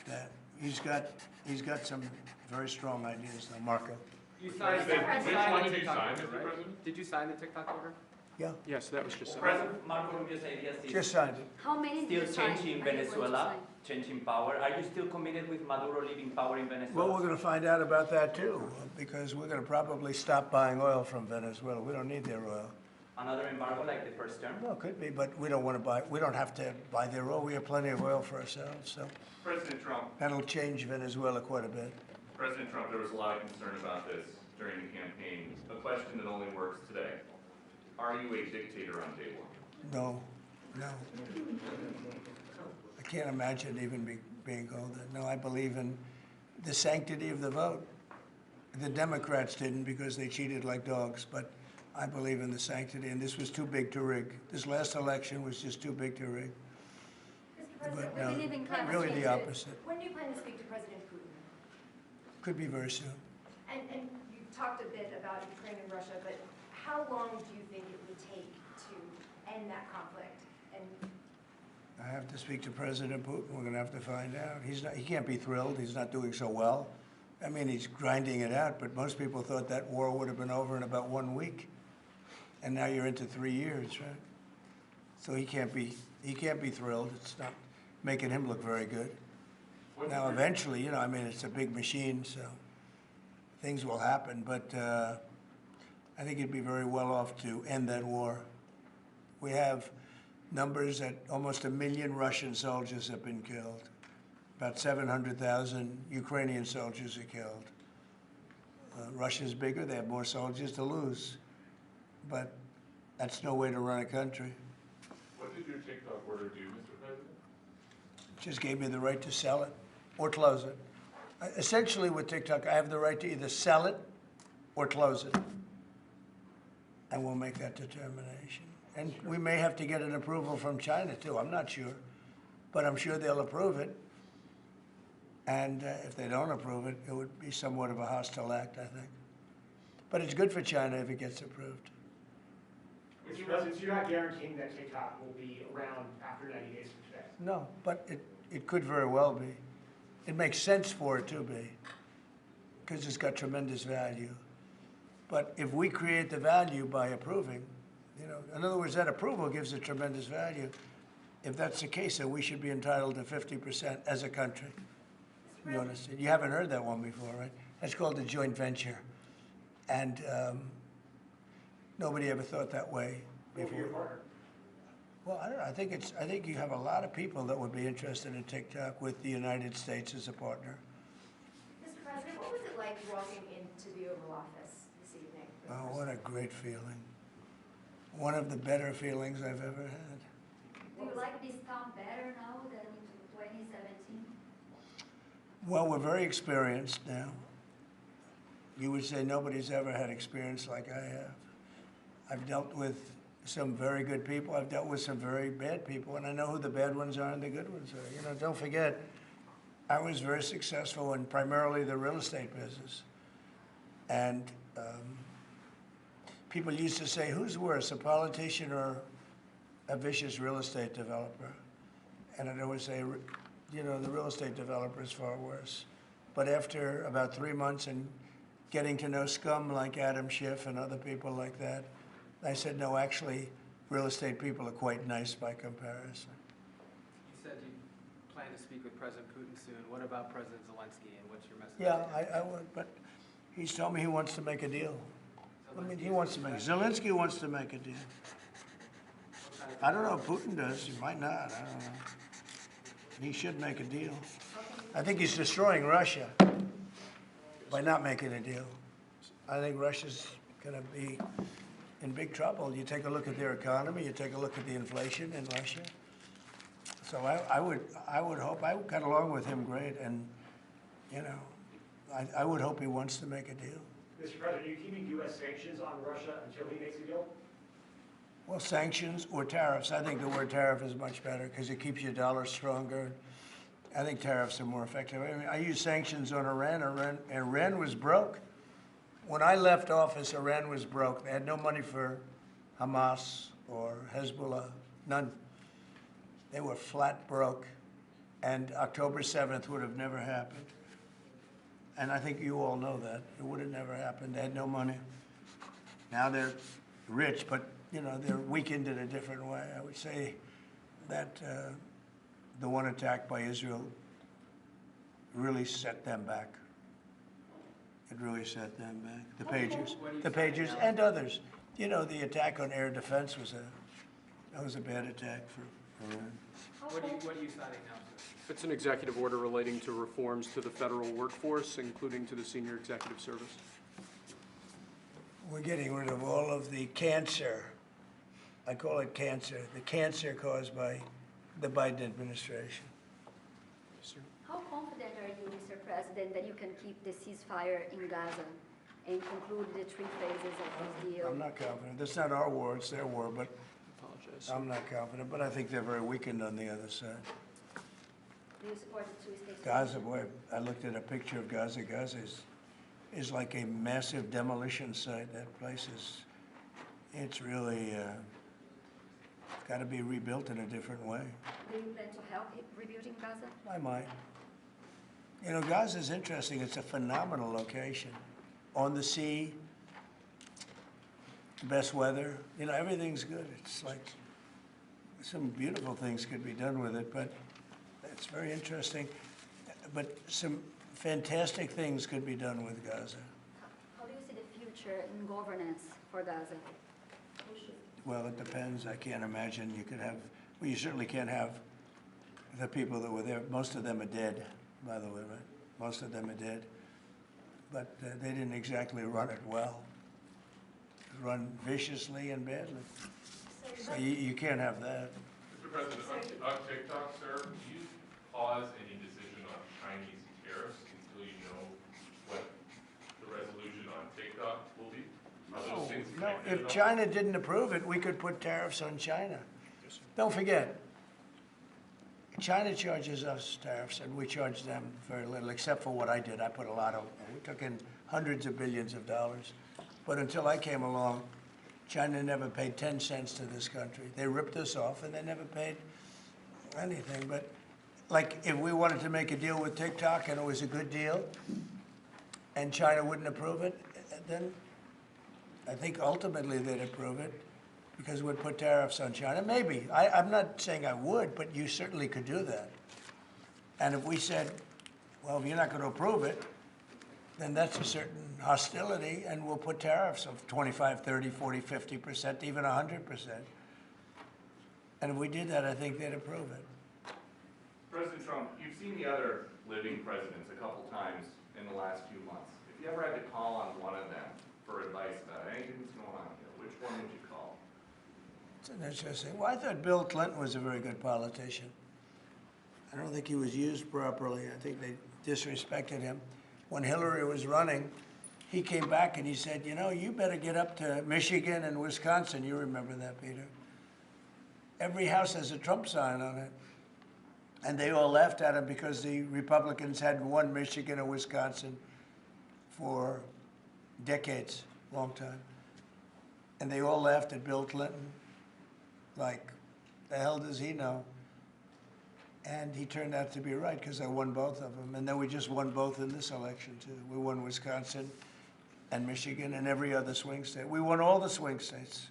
that. He's got some very strong ideas, though, Marco. You signed the TikTok order, right? President? Did you sign the TikTok order? Yeah. Yes, that was just signed. President Marco Rubio's ideas is Just signed it. How many did you still sign? changing Are you going to Venezuela, sign? changing power. Are you still committed with Maduro leaving power in Venezuela? Well, we're going to find out about that, too, because we're going to probably stop buying oil from Venezuela. We don't need their oil. Another embargo like the first term? Well, it could be, but we don't want to buy. We don't have to buy their oil. We have plenty of oil for ourselves, so President Trump. that'll change Venezuela quite a bit. President Trump, there was a lot of concern about this during the campaign. A question that only works today. Are you a dictator on day one? No, no. I can't imagine even being called that. No, I believe in the sanctity of the vote. The Democrats didn't because they cheated like dogs, but I believe in the sanctity, and this was too big to rig. This last election was just too big to rig. But no, really the opposite. When do you plan to speak to President Putin? Could be very soon. And you've talked a bit about Ukraine and Russia, but how long do you think it would take to end that conflict? And I have to speak to President Putin. We're going to have to find out. He can't be thrilled. He's not doing so well. I mean, he's grinding it out, but most people thought that war would have been over in about 1 week. And now you're into 3 years, right? So he can't be thrilled. It's not making him look very good. Now, eventually, you know, I mean, it's a big machine, so things will happen. But I think he'd be very well off to end that war. We have numbers that almost 1 million Russian soldiers have been killed. About 700,000 Ukrainian soldiers are killed. Russia's bigger, they have more soldiers to lose. But that's no way to run a country. What did your TikTok order do, Mr. President? It just gave me the right to sell it or close it. Essentially with TikTok, I have the right to either sell it or close it. And we'll make that determination. And we may have to get an approval from China too, I'm not sure. But I'm sure they'll approve it. And if they don't approve it, it would be somewhat of a hostile act, I think. But it's good for China if it gets approved. Mr. President, so you're not guaranteeing that TikTok will be around after 90 days from today? No, but it could very well be. It makes sense for it to be, because it's got tremendous value. But if we create the value by approving, you know, in other words, that approval gives it tremendous value. If that's the case, then we should be entitled to 50% as a country. You understand? You haven't heard that one before, right? That's called a joint venture. And nobody ever thought that way before. Well, I don't know. I think you have a lot of people that would be interested in TikTok with the United States as a partner. Mr. President, what was it like walking into the Oval Office this evening? Oh, what a great feeling. One of the better feelings I've ever had. Do you like this town better now than in 2017? Well, we're very experienced now. You would say nobody's ever had experience like I have. I've dealt with some very good people. I've dealt with some very bad people, and I know who the bad ones are and the good ones are. You know, don't forget, I was very successful in primarily the real estate business. And people used to say, who's worse, a politician or a vicious real estate developer? And I'd always say, you know, the real estate developer is far worse. But after about 3 months and getting to know scum like Adam Schiff and other people like that, I said, no, actually, real estate people are quite nice by comparison. You said you plan to speak with President Putin soon. What about President Zelensky, and what's your message? Yeah, I would, but he's told me he wants to make a deal. I mean, Zelensky wants to make a deal. I don't know if Putin does. He might not. I don't know. He should make a deal. I think he's destroying Russia by not making a deal. I think Russia's going to be in big trouble. You take a look at their economy. You take a look at the inflation in Russia. So I would hope. I got along with him great, and you know, I would hope he wants to make a deal. Mr. President, are you keeping U.S. sanctions on Russia until he makes a deal? Well, sanctions or tariffs. I think the word tariff is much better because it keeps your dollar stronger. I think tariffs are more effective. I mean, I use sanctions on Iran. Iran was broke. When I left office, Iran was broke. They had no money for Hamas or Hezbollah, none. They were flat broke. And October 7th would have never happened. And I think you all know that. It would have never happened. They had no money. Now they're rich, but you know, they're weakened in a different way. I would say that the one attack by Israel really set them back. It really set them back. The pagers, and others. You know, the attack on air defense was a bad attack What are you signing now, sir? It's an executive order relating to reforms to the federal workforce, including to the senior executive service. We're getting rid of all of the cancer. I call it cancer, the cancer caused by the Biden administration. How confident are you, Mr. President, that you can keep the ceasefire in Gaza and conclude the 3 phases of this deal? I'm not confident. That's not our war, it's their war, but I'm not confident, but I think they're very weakened on the other side. Do you support the 2-state Gaza, solution? boy, I looked at a picture of Gaza. Gaza is like a massive demolition site. That place it's really got to be rebuilt in a different way. Do you plan to help rebuilding Gaza? I might. You know, Gaza is interesting. It's a phenomenal location. On the sea, best weather. You know, everything's good. It's like some beautiful things could be done with it, but it's very interesting. But some fantastic things could be done with Gaza. How do you see the future in governance for Gaza? Well, it depends. I can't imagine you could have, well, you certainly can't have the people that were there. Most of them are dead, by the way, right? Most of them are dead. But they didn't exactly run it well. Run viciously and badly. So you can't have that. Mr. President, on TikTok, sir, do you pause any decision on Chinese tariffs until you know what the resolution on TikTok will be? Are those things No, connected if at all? China didn't approve it, we could put tariffs on China. Don't forget, China charges us tariffs, and we charge them very little, except for what I did. I put a lot of, we took in hundreds of billions of dollars. But until I came along, China never paid 10 cents to this country. They ripped us off, and they never paid anything. But like, if we wanted to make a deal with TikTok, and it was a good deal, and China wouldn't approve it, then I think ultimately they'd approve it, because we'd put tariffs on China. Maybe. I'm not saying I would, but you certainly could do that. And if we said, well, if you're not going to approve it, then that's a certain hostility, and we'll put tariffs of 25, 30, 40, 50%, even 100%. And if we did that, I think they'd approve it. President Trump, you've seen the other living presidents a couple times in the last few months. If you ever had to call on one of them for advice about anything that's going on here, which one would you call? It's an interesting. Well, I thought Bill Clinton was a very good politician. I don't think he was used properly. I think they disrespected him. When Hillary was running, he came back and he said, you know, you better get up to Michigan and Wisconsin. You remember that, Peter. Every house has a Trump sign on it. And they all laughed at him because the Republicans hadn't won Michigan or Wisconsin for decades, long time. And they all laughed at Bill Clinton. Like, the hell does he know? And he turned out to be right, because I won both of them. And then we just won both in this election, too. We won Wisconsin and Michigan and every other swing state. We won all the swing states,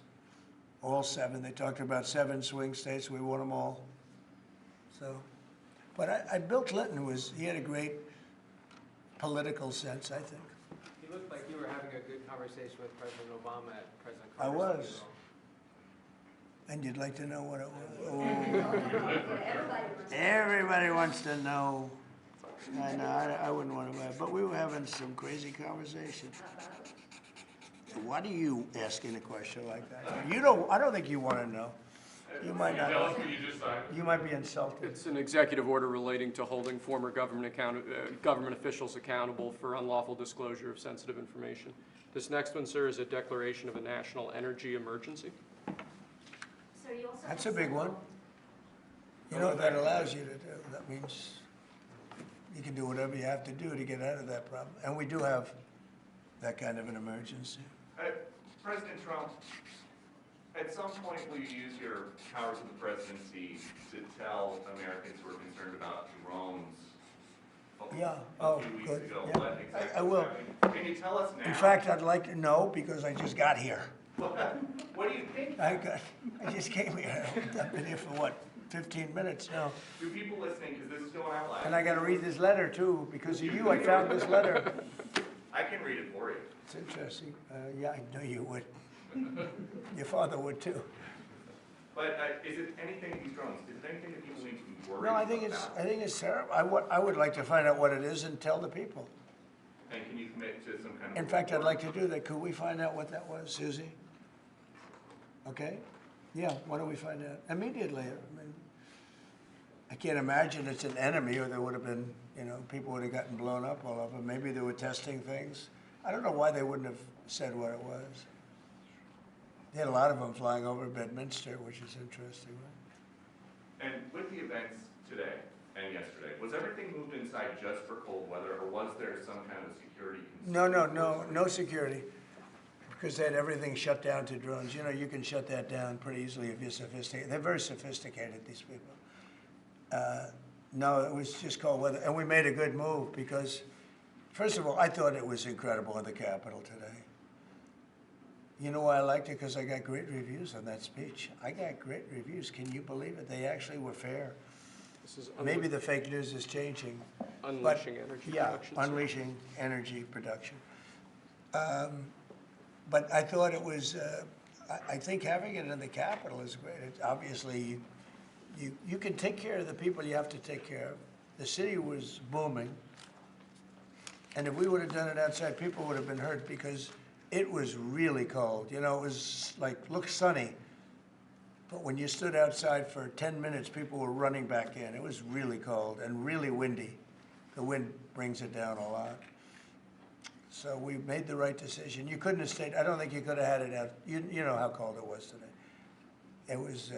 all 7. They talked about 7 swing states. We won them all. So, but Bill Clinton he had a great political sense, I think. You looked like you were having a good conversation with President Obama at President I Carter's was. funeral. And you'd like to know what it was? Everybody wants to know. I know, I wouldn't want to, but we were having some crazy conversation. Why do you asking a question like that? I don't think you want to know. You might not. Tell us what you just signed. You might be insulted. It's an executive order relating to holding former government officials accountable for unlawful disclosure of sensitive information. This next one, sir, is a declaration of a national energy emergency. So you also That's a have big some- one. You know what that allows you to do? That means you can do whatever you have to do to get out of that problem. And we do have that kind of an emergency. President Trump, at some point will you use your powers of the presidency to tell Americans who are concerned about drones? Yeah, A few weeks good. ago, Yeah, what exactly I will. happened? Can you tell us now? In fact, I'd like to know, because I just got here. What do you think? I just came here. I've been here for, what, 15 minutes now. Do people listening, because this is going out loud. And I got to read this letter, too. Because of you, I found this letter. I can read it for you. It's interesting. Yeah, I know you would. Your father would, too. But is it anything, these drones, is it anything that people need to be worried No, about? I think it's terrible. I would like to find out what it is and tell the people. And can you commit to some kind of? In fact, I'd like to do that. Could we find out what that was, Susie? Okay? Yeah, why don't we find out immediately? I mean, I can't imagine it's an enemy, or there would have been, you know, people would have gotten blown up all over. Maybe they were testing things. I don't know why they wouldn't have said what it was. They had a lot of them flying over Bedminster, which is interesting, right? And with the events today and yesterday, was everything moved inside just for cold weather, or was there some kind of security concern? No security, because they had everything shut down to drones. You know, you can shut that down pretty easily if you're sophisticated. They're very sophisticated, these people. No, it was just cold weather, and we made a good move because, first of all, I thought it was incredible in the Capitol today. You know why I liked it? Because I got great reviews on that speech. I got great reviews. Can you believe it? They actually were fair. This is Maybe the fake news is changing. Unleashing energy production. Yeah, unleashing energy production. But I thought it was, I think having it in the Capitol is great. It, obviously, you can take care of the people you have to take care of. The city was booming. And if we would have done it outside, people would have been hurt because it was really cold. You know, it was like, looked sunny. But when you stood outside for 10 minutes, people were running back in. It was really cold and really windy. The wind brings it down a lot. So we made the right decision. You couldn't have stayed, I don't think you could have had it out. You know how cold it was today. It was,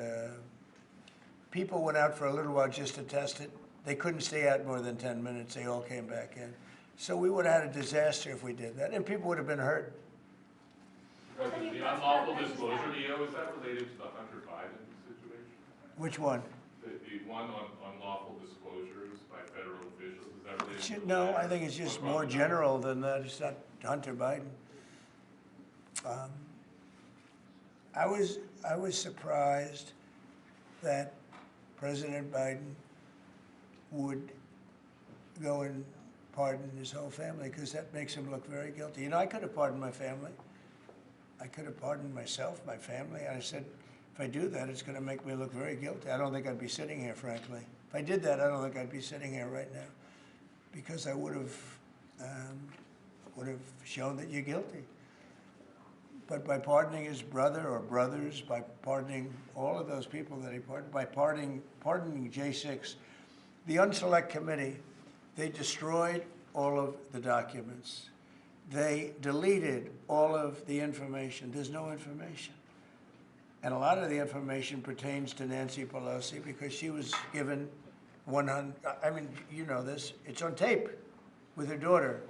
people went out for a little while just to test it. They couldn't stay out more than 10 minutes. They all came back in. So we would have had a disaster if we did that, and people would have been hurt. President, the unlawful disclosure, EO, is that related to the Hunter Biden situation? Which one? The one on unlawful disclosures by federal officials, is that related to? No, I think it's just more general than that. It's not Hunter Biden. I was surprised that President Biden would go and pardon his whole family, because that makes him look very guilty. You know, I could have pardoned my family. I could have pardoned myself, my family. I said, if I do that, it's going to make me look very guilty. I don't think I'd be sitting here, frankly. If I did that, I don't think I'd be sitting here right now, because I would have shown that you're guilty. But by pardoning his brother or brothers, by pardoning all of those people that he pardoned, by pardoning J6, the Unselect Committee, they destroyed all of the documents. They deleted all of the information. There's no information. And a lot of the information pertains to Nancy Pelosi because she was given 100, I mean, you know this, it's on tape with her daughter.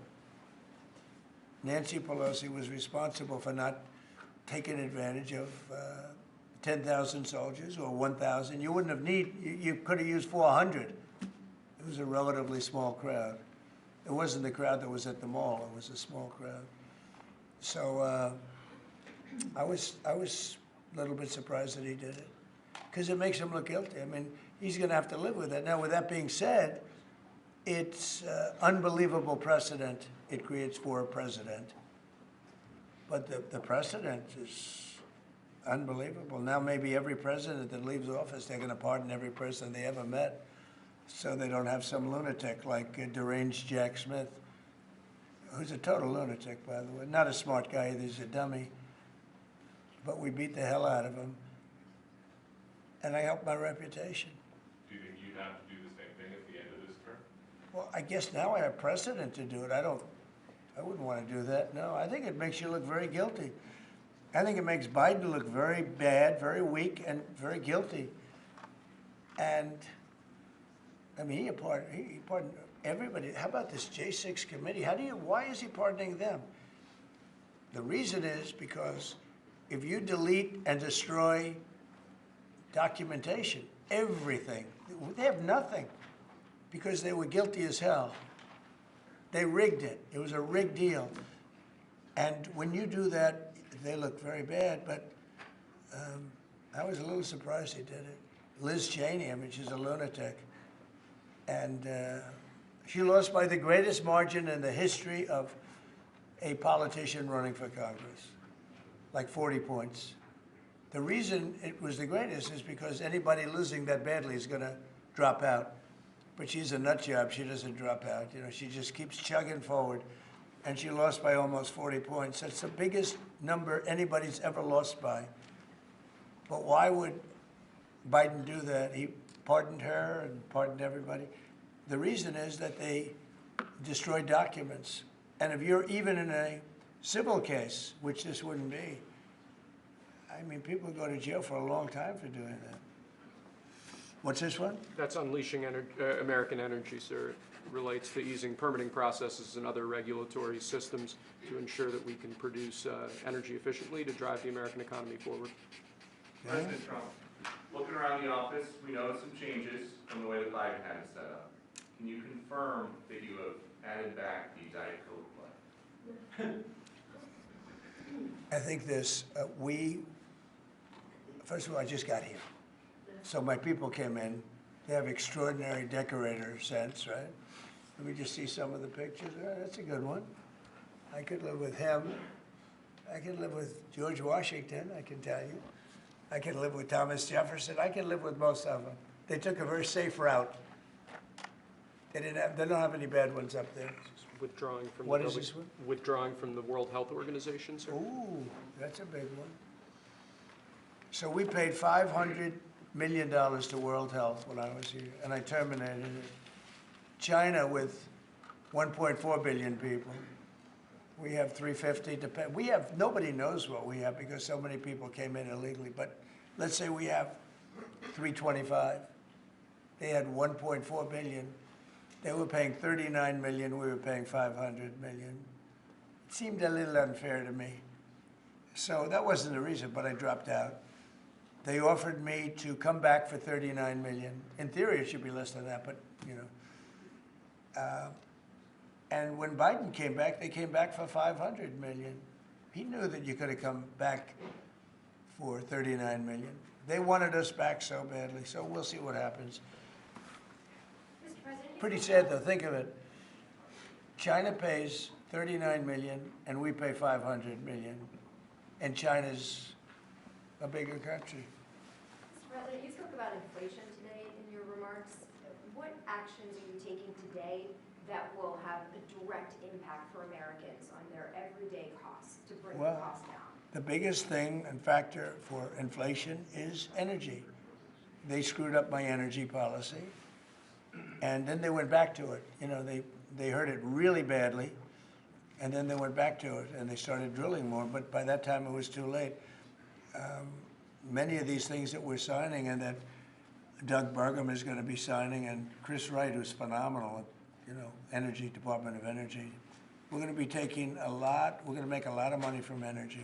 Nancy Pelosi was responsible for not taking advantage of 10,000 soldiers or 1,000. You wouldn't have you could have used 400. It was a relatively small crowd. It wasn't the crowd that was at the mall. It was a small crowd. So I was a little bit surprised that he did it, because it makes him look guilty. I mean, he's going to have to live with it. Now, with that being said, it's unbelievable precedent it creates for a president. But the precedent is unbelievable. Now maybe every president that leaves office, they're going to pardon every person they ever met, so they don't have some lunatic like deranged Jack Smith, who's a total lunatic, by the way. Not a smart guy either, he's a dummy. But we beat the hell out of him. And I helped my reputation. Do you think you'd have to do the same thing at the end of this term? Well, I guess now I have precedent to do it. I wouldn't want to do that, no. I think it makes you look very guilty. I think it makes Biden look very bad, very weak, and very guilty. And, I mean, he pardoned everybody. How about this J6 committee? Why is he pardoning them? The reason is because if you delete and destroy documentation, everything, they have nothing, because they were guilty as hell. They rigged it. It was a rigged deal. And when you do that, they look very bad, but I was a little surprised he did it. Liz Cheney, I mean, she's a lunatic. And she lost by the greatest margin in the history of a politician running for Congress, like 40 points. The reason it was the greatest is because anybody losing that badly is going to drop out. But she's a nut job. She doesn't drop out. You know, she just keeps chugging forward. And she lost by almost 40 points. That's the biggest number anybody's ever lost by. But why would Biden do that? He pardoned her and pardoned everybody. The reason is that they destroyed documents. And if you're even in a civil case, which this wouldn't be, I mean, people go to jail for a long time for doing that. What's this one? That's unleashing American energy, sir. It relates to easing permitting processes and other regulatory systems to ensure that we can produce energy efficiently to drive the American economy forward. President Trump, looking around the office, we noticed some changes from the way that Biden had it set up. Can you confirm that you have added back the Diet Coke play? I think this, first of all, I just got here. So my people came in. They have extraordinary decorator sense, right? Let me just see some of the pictures. That's a good one. I could live with him. I could live with George Washington, I can tell you. I could live with Thomas Jefferson. I could live with most of them. They took a very safe route. They don't have any bad ones up there. Withdrawing from What is this one? Withdrawing from the World Health Organization, sir. Ooh, that's a big one. So we paid $500 million to World Health when I was here, and I terminated it. China with 1.4 billion people. We have 350 to pay. We have, nobody knows what we have because so many people came in illegally, but let's say we have 325. They had 1.4 billion. They were paying 39 million, we were paying 500 million. It seemed a little unfair to me. So that wasn't the reason, but I dropped out. They offered me to come back for 39 million. In theory, it should be less than that, but you know. And when Biden came back, they came back for 500 million. He knew that you could have come back for 39 million. They wanted us back so badly, so we'll see what happens. Pretty sad though, think of it. China pays 39 million and we pay 500 million. And China's a bigger country. Mr. President, you spoke about inflation today in your remarks. What actions are you taking today that will have a direct impact for Americans on their everyday costs to bring the cost down? The biggest thing and factor for inflation is energy. They screwed up my energy policy. And then they went back to it. You know, they heard it really badly, and then they went back to it, and they started drilling more, but by that time it was too late. Many of these things that we're signing and that Doug Burgum is going to be signing, and Chris Wright, who's phenomenal at, you know, Energy, Department of Energy, we're going to be taking a lot, we're going to make a lot of money from energy.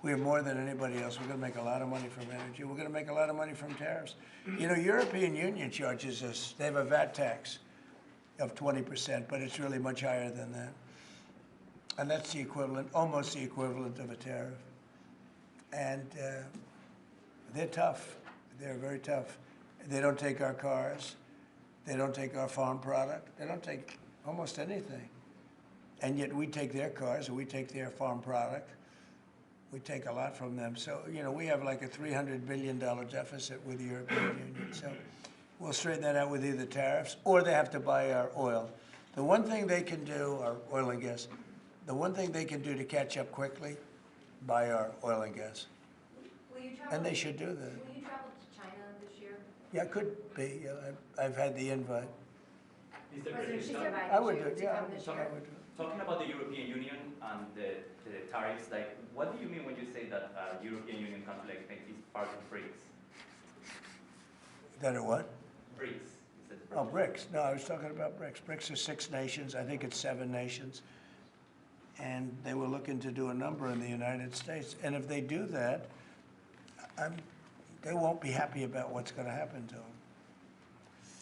We have more than anybody else. We're going to make a lot of money from energy. We're going to make a lot of money from tariffs. You know, European Union charges us, they have a VAT tax of 20%, but it's really much higher than that. And that's the equivalent, almost the equivalent of a tariff. And they're tough. They're very tough. They don't take our cars. They don't take our farm product. They don't take almost anything. And yet we take their cars, or we take their farm product. We take a lot from them. So, you know, we have like a $300 billion deficit with the European Union. So we'll straighten that out with either tariffs or they have to buy our oil. The one thing they can do, our oil and gas, the one thing they can do to catch up quickly, buy our oil and gas. Will you travel, and they should do that. Will you travel to China this year? Yeah, it could be. I've had the invite. I would do it, yeah. Talking about the European Union and the tariffs, like, what do you mean when you say that European Union country like Spain is part of BRICS? That are what? BRICS. Oh, BRICS. No, I was talking about BRICS. BRICS are 6 nations. I think it's 7 nations. And they were looking to do a number in the United States. And if they do that, they won't be happy about what's going to happen to them.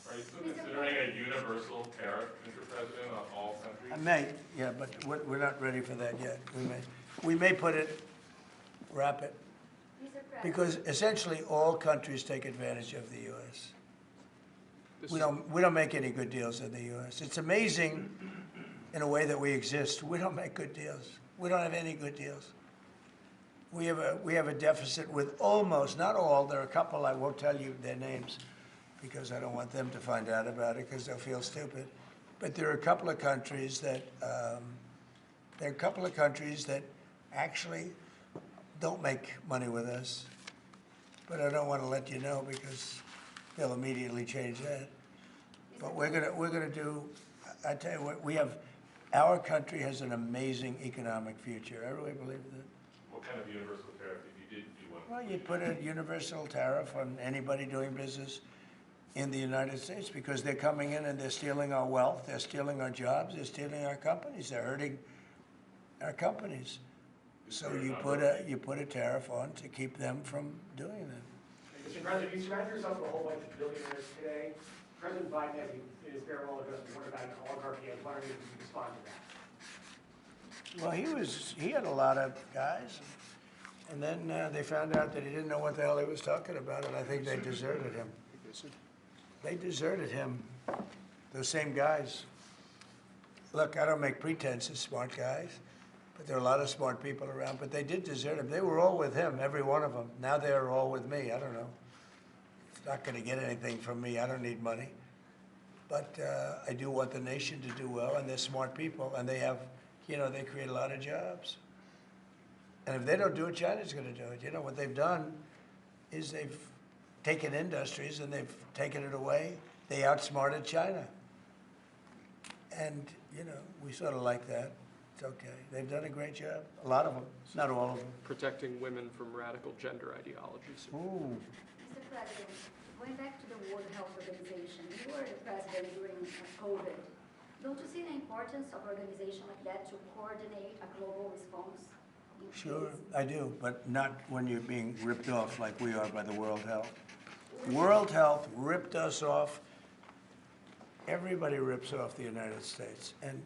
Are you still considering a universal tariff, Mr. President, on all countries? I may, yeah, but we're not ready for that yet. We may wrap it, because essentially all countries take advantage of the U.S. We don't make any good deals in the U.S. It's amazing in a way that we exist. We don't make good deals. We don't have any good deals. We have a deficit with almost, not all, there are a couple, I won't tell you their names because I don't want them to find out about it because they'll feel stupid. But there are a couple of countries that, actually don't make money with us. But I don't want to let you know because they'll immediately change that. But we're gonna do, I tell you what, our country has an amazing economic future. I really believe that. What kind of universal tariff if you did do one? Well, you'd put a universal tariff on anybody doing business in the United States because they're coming in and they're stealing our wealth, they're stealing our jobs, they're stealing our companies, they're hurting our companies. So you put a tariff on to keep them from doing that. Mr. President, you surround yourself with a whole bunch of billionaires today. President Biden, in his farewell address, warned about an oligarchy. I was wondering if you could respond to that. Well, he had a lot of guys, and then they found out that he didn't know what the hell he was talking about, and I think they deserted him. They deserted him, those same guys. Look, I don't make pretense of smart guys, but there are a lot of smart people around, but they did desert him. They were all with him, every one of them. Now they're all with me, I don't know. It's not gonna get anything from me, I don't need money. But I do want the nation to do well, and they're smart people, and they have, they create a lot of jobs. And if they don't do it, China's gonna do it. What they've done is they've taken industries and they've taken it away. They outsmarted China. And, we sort of like that. It's okay. They've done a great job. A lot of them, not all of them. Protecting women from radical gender ideologies. Ooh. Mr. President, going back to the World Health Organization, you were the president during COVID. Don't you see the importance of an organization like that to coordinate a global response? Sure, I do, but not when you're being ripped off like we are by the World Health. World Health ripped us off. Everybody rips off the United States, and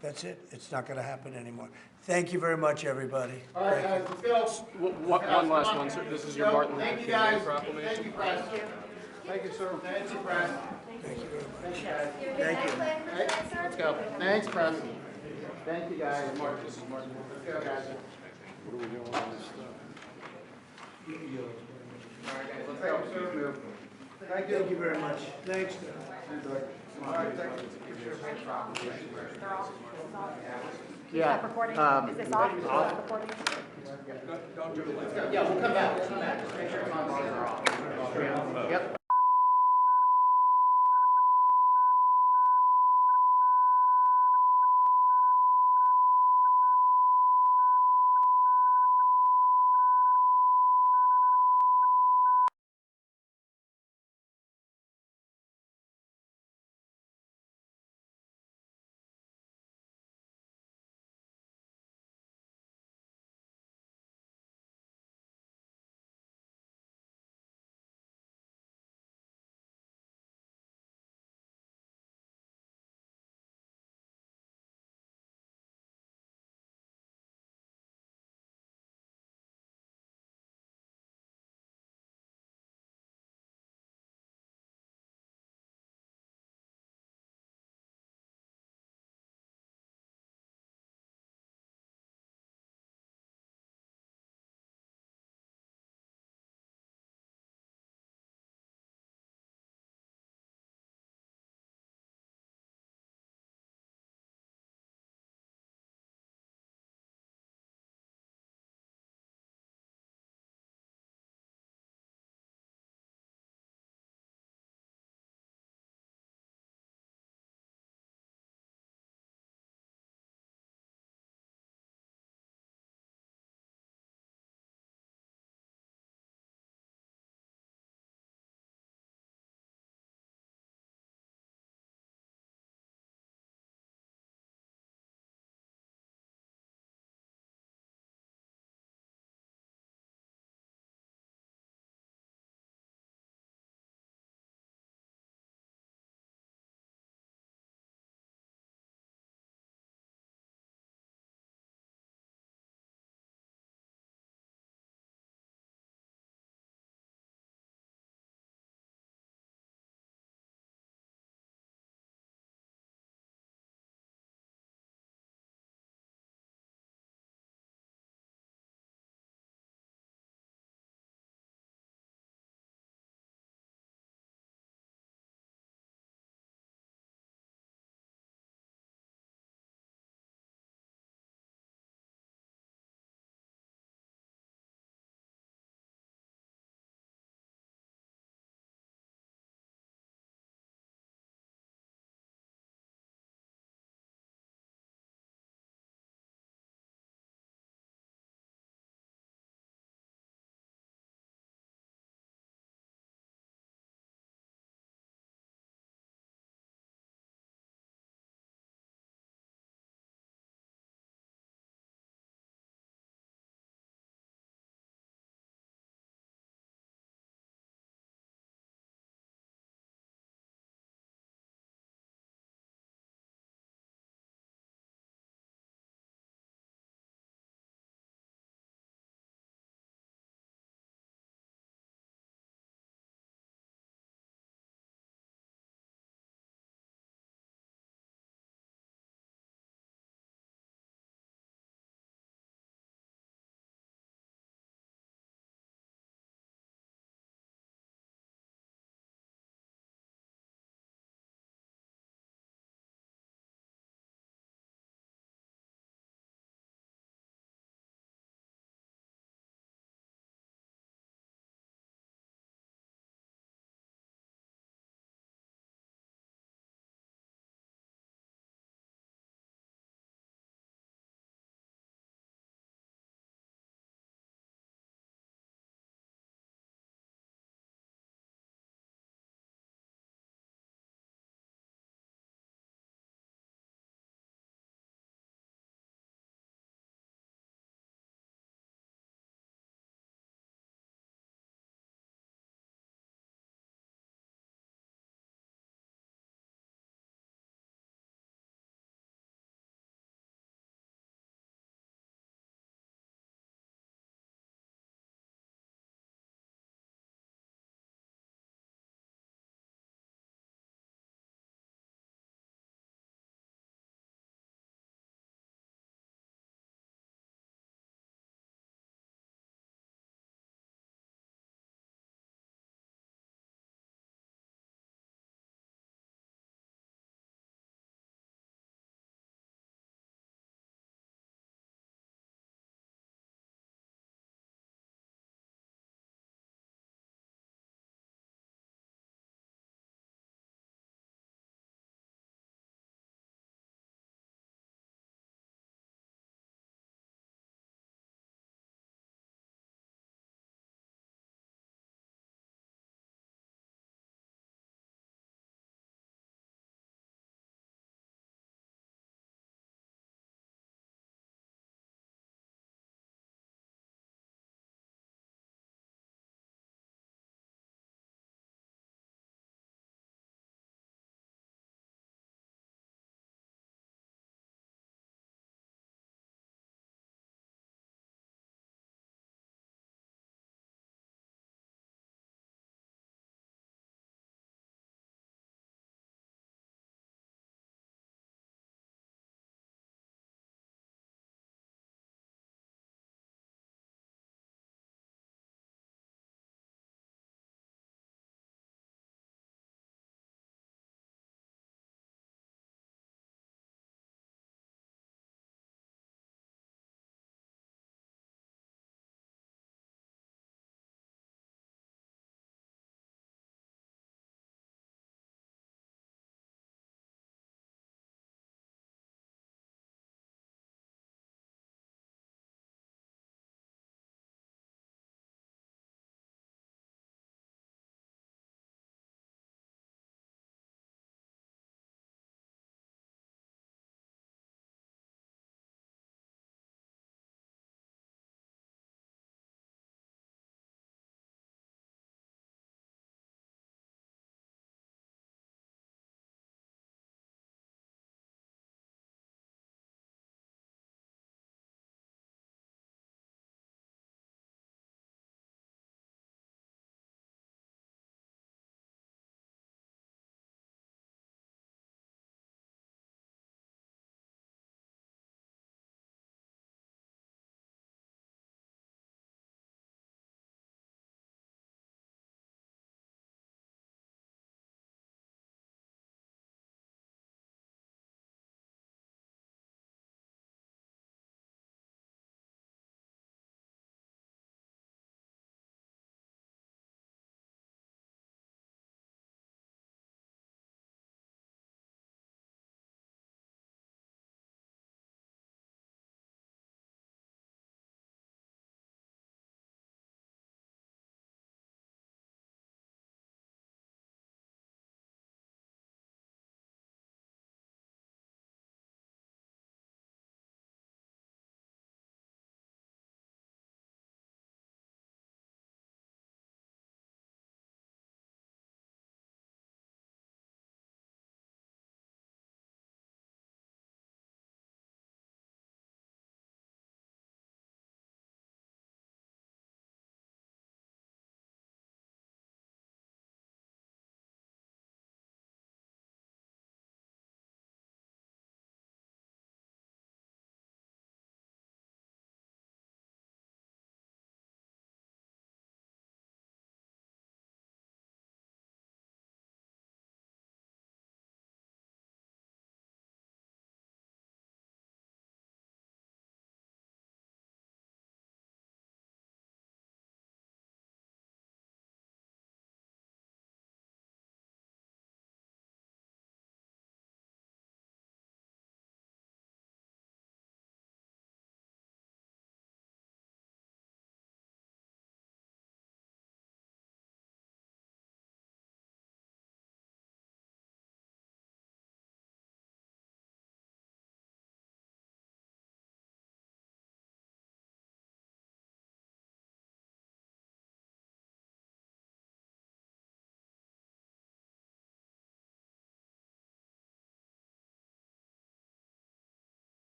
that's it. It's not going to happen anymore. Thank you very much, everybody. All right, guys, let's go. One last one, sir. This is your Martin Luther King Day proclamation. Thank you, Press. Thank you, sir. Thank you, Press. Thank you very much. Thank you, guys. Thank you. Hey, let's go. Thanks, Press. Thank you, guys. This is Martin. Let's go, guys. What are we doing on this stuff? All right, guys, let's go. Thank you very much. Thanks, Doug. All right, thank you. Yeah. Recording? Is this off? Recording? Yeah, we'll come back. Just make sure it's on. Yep.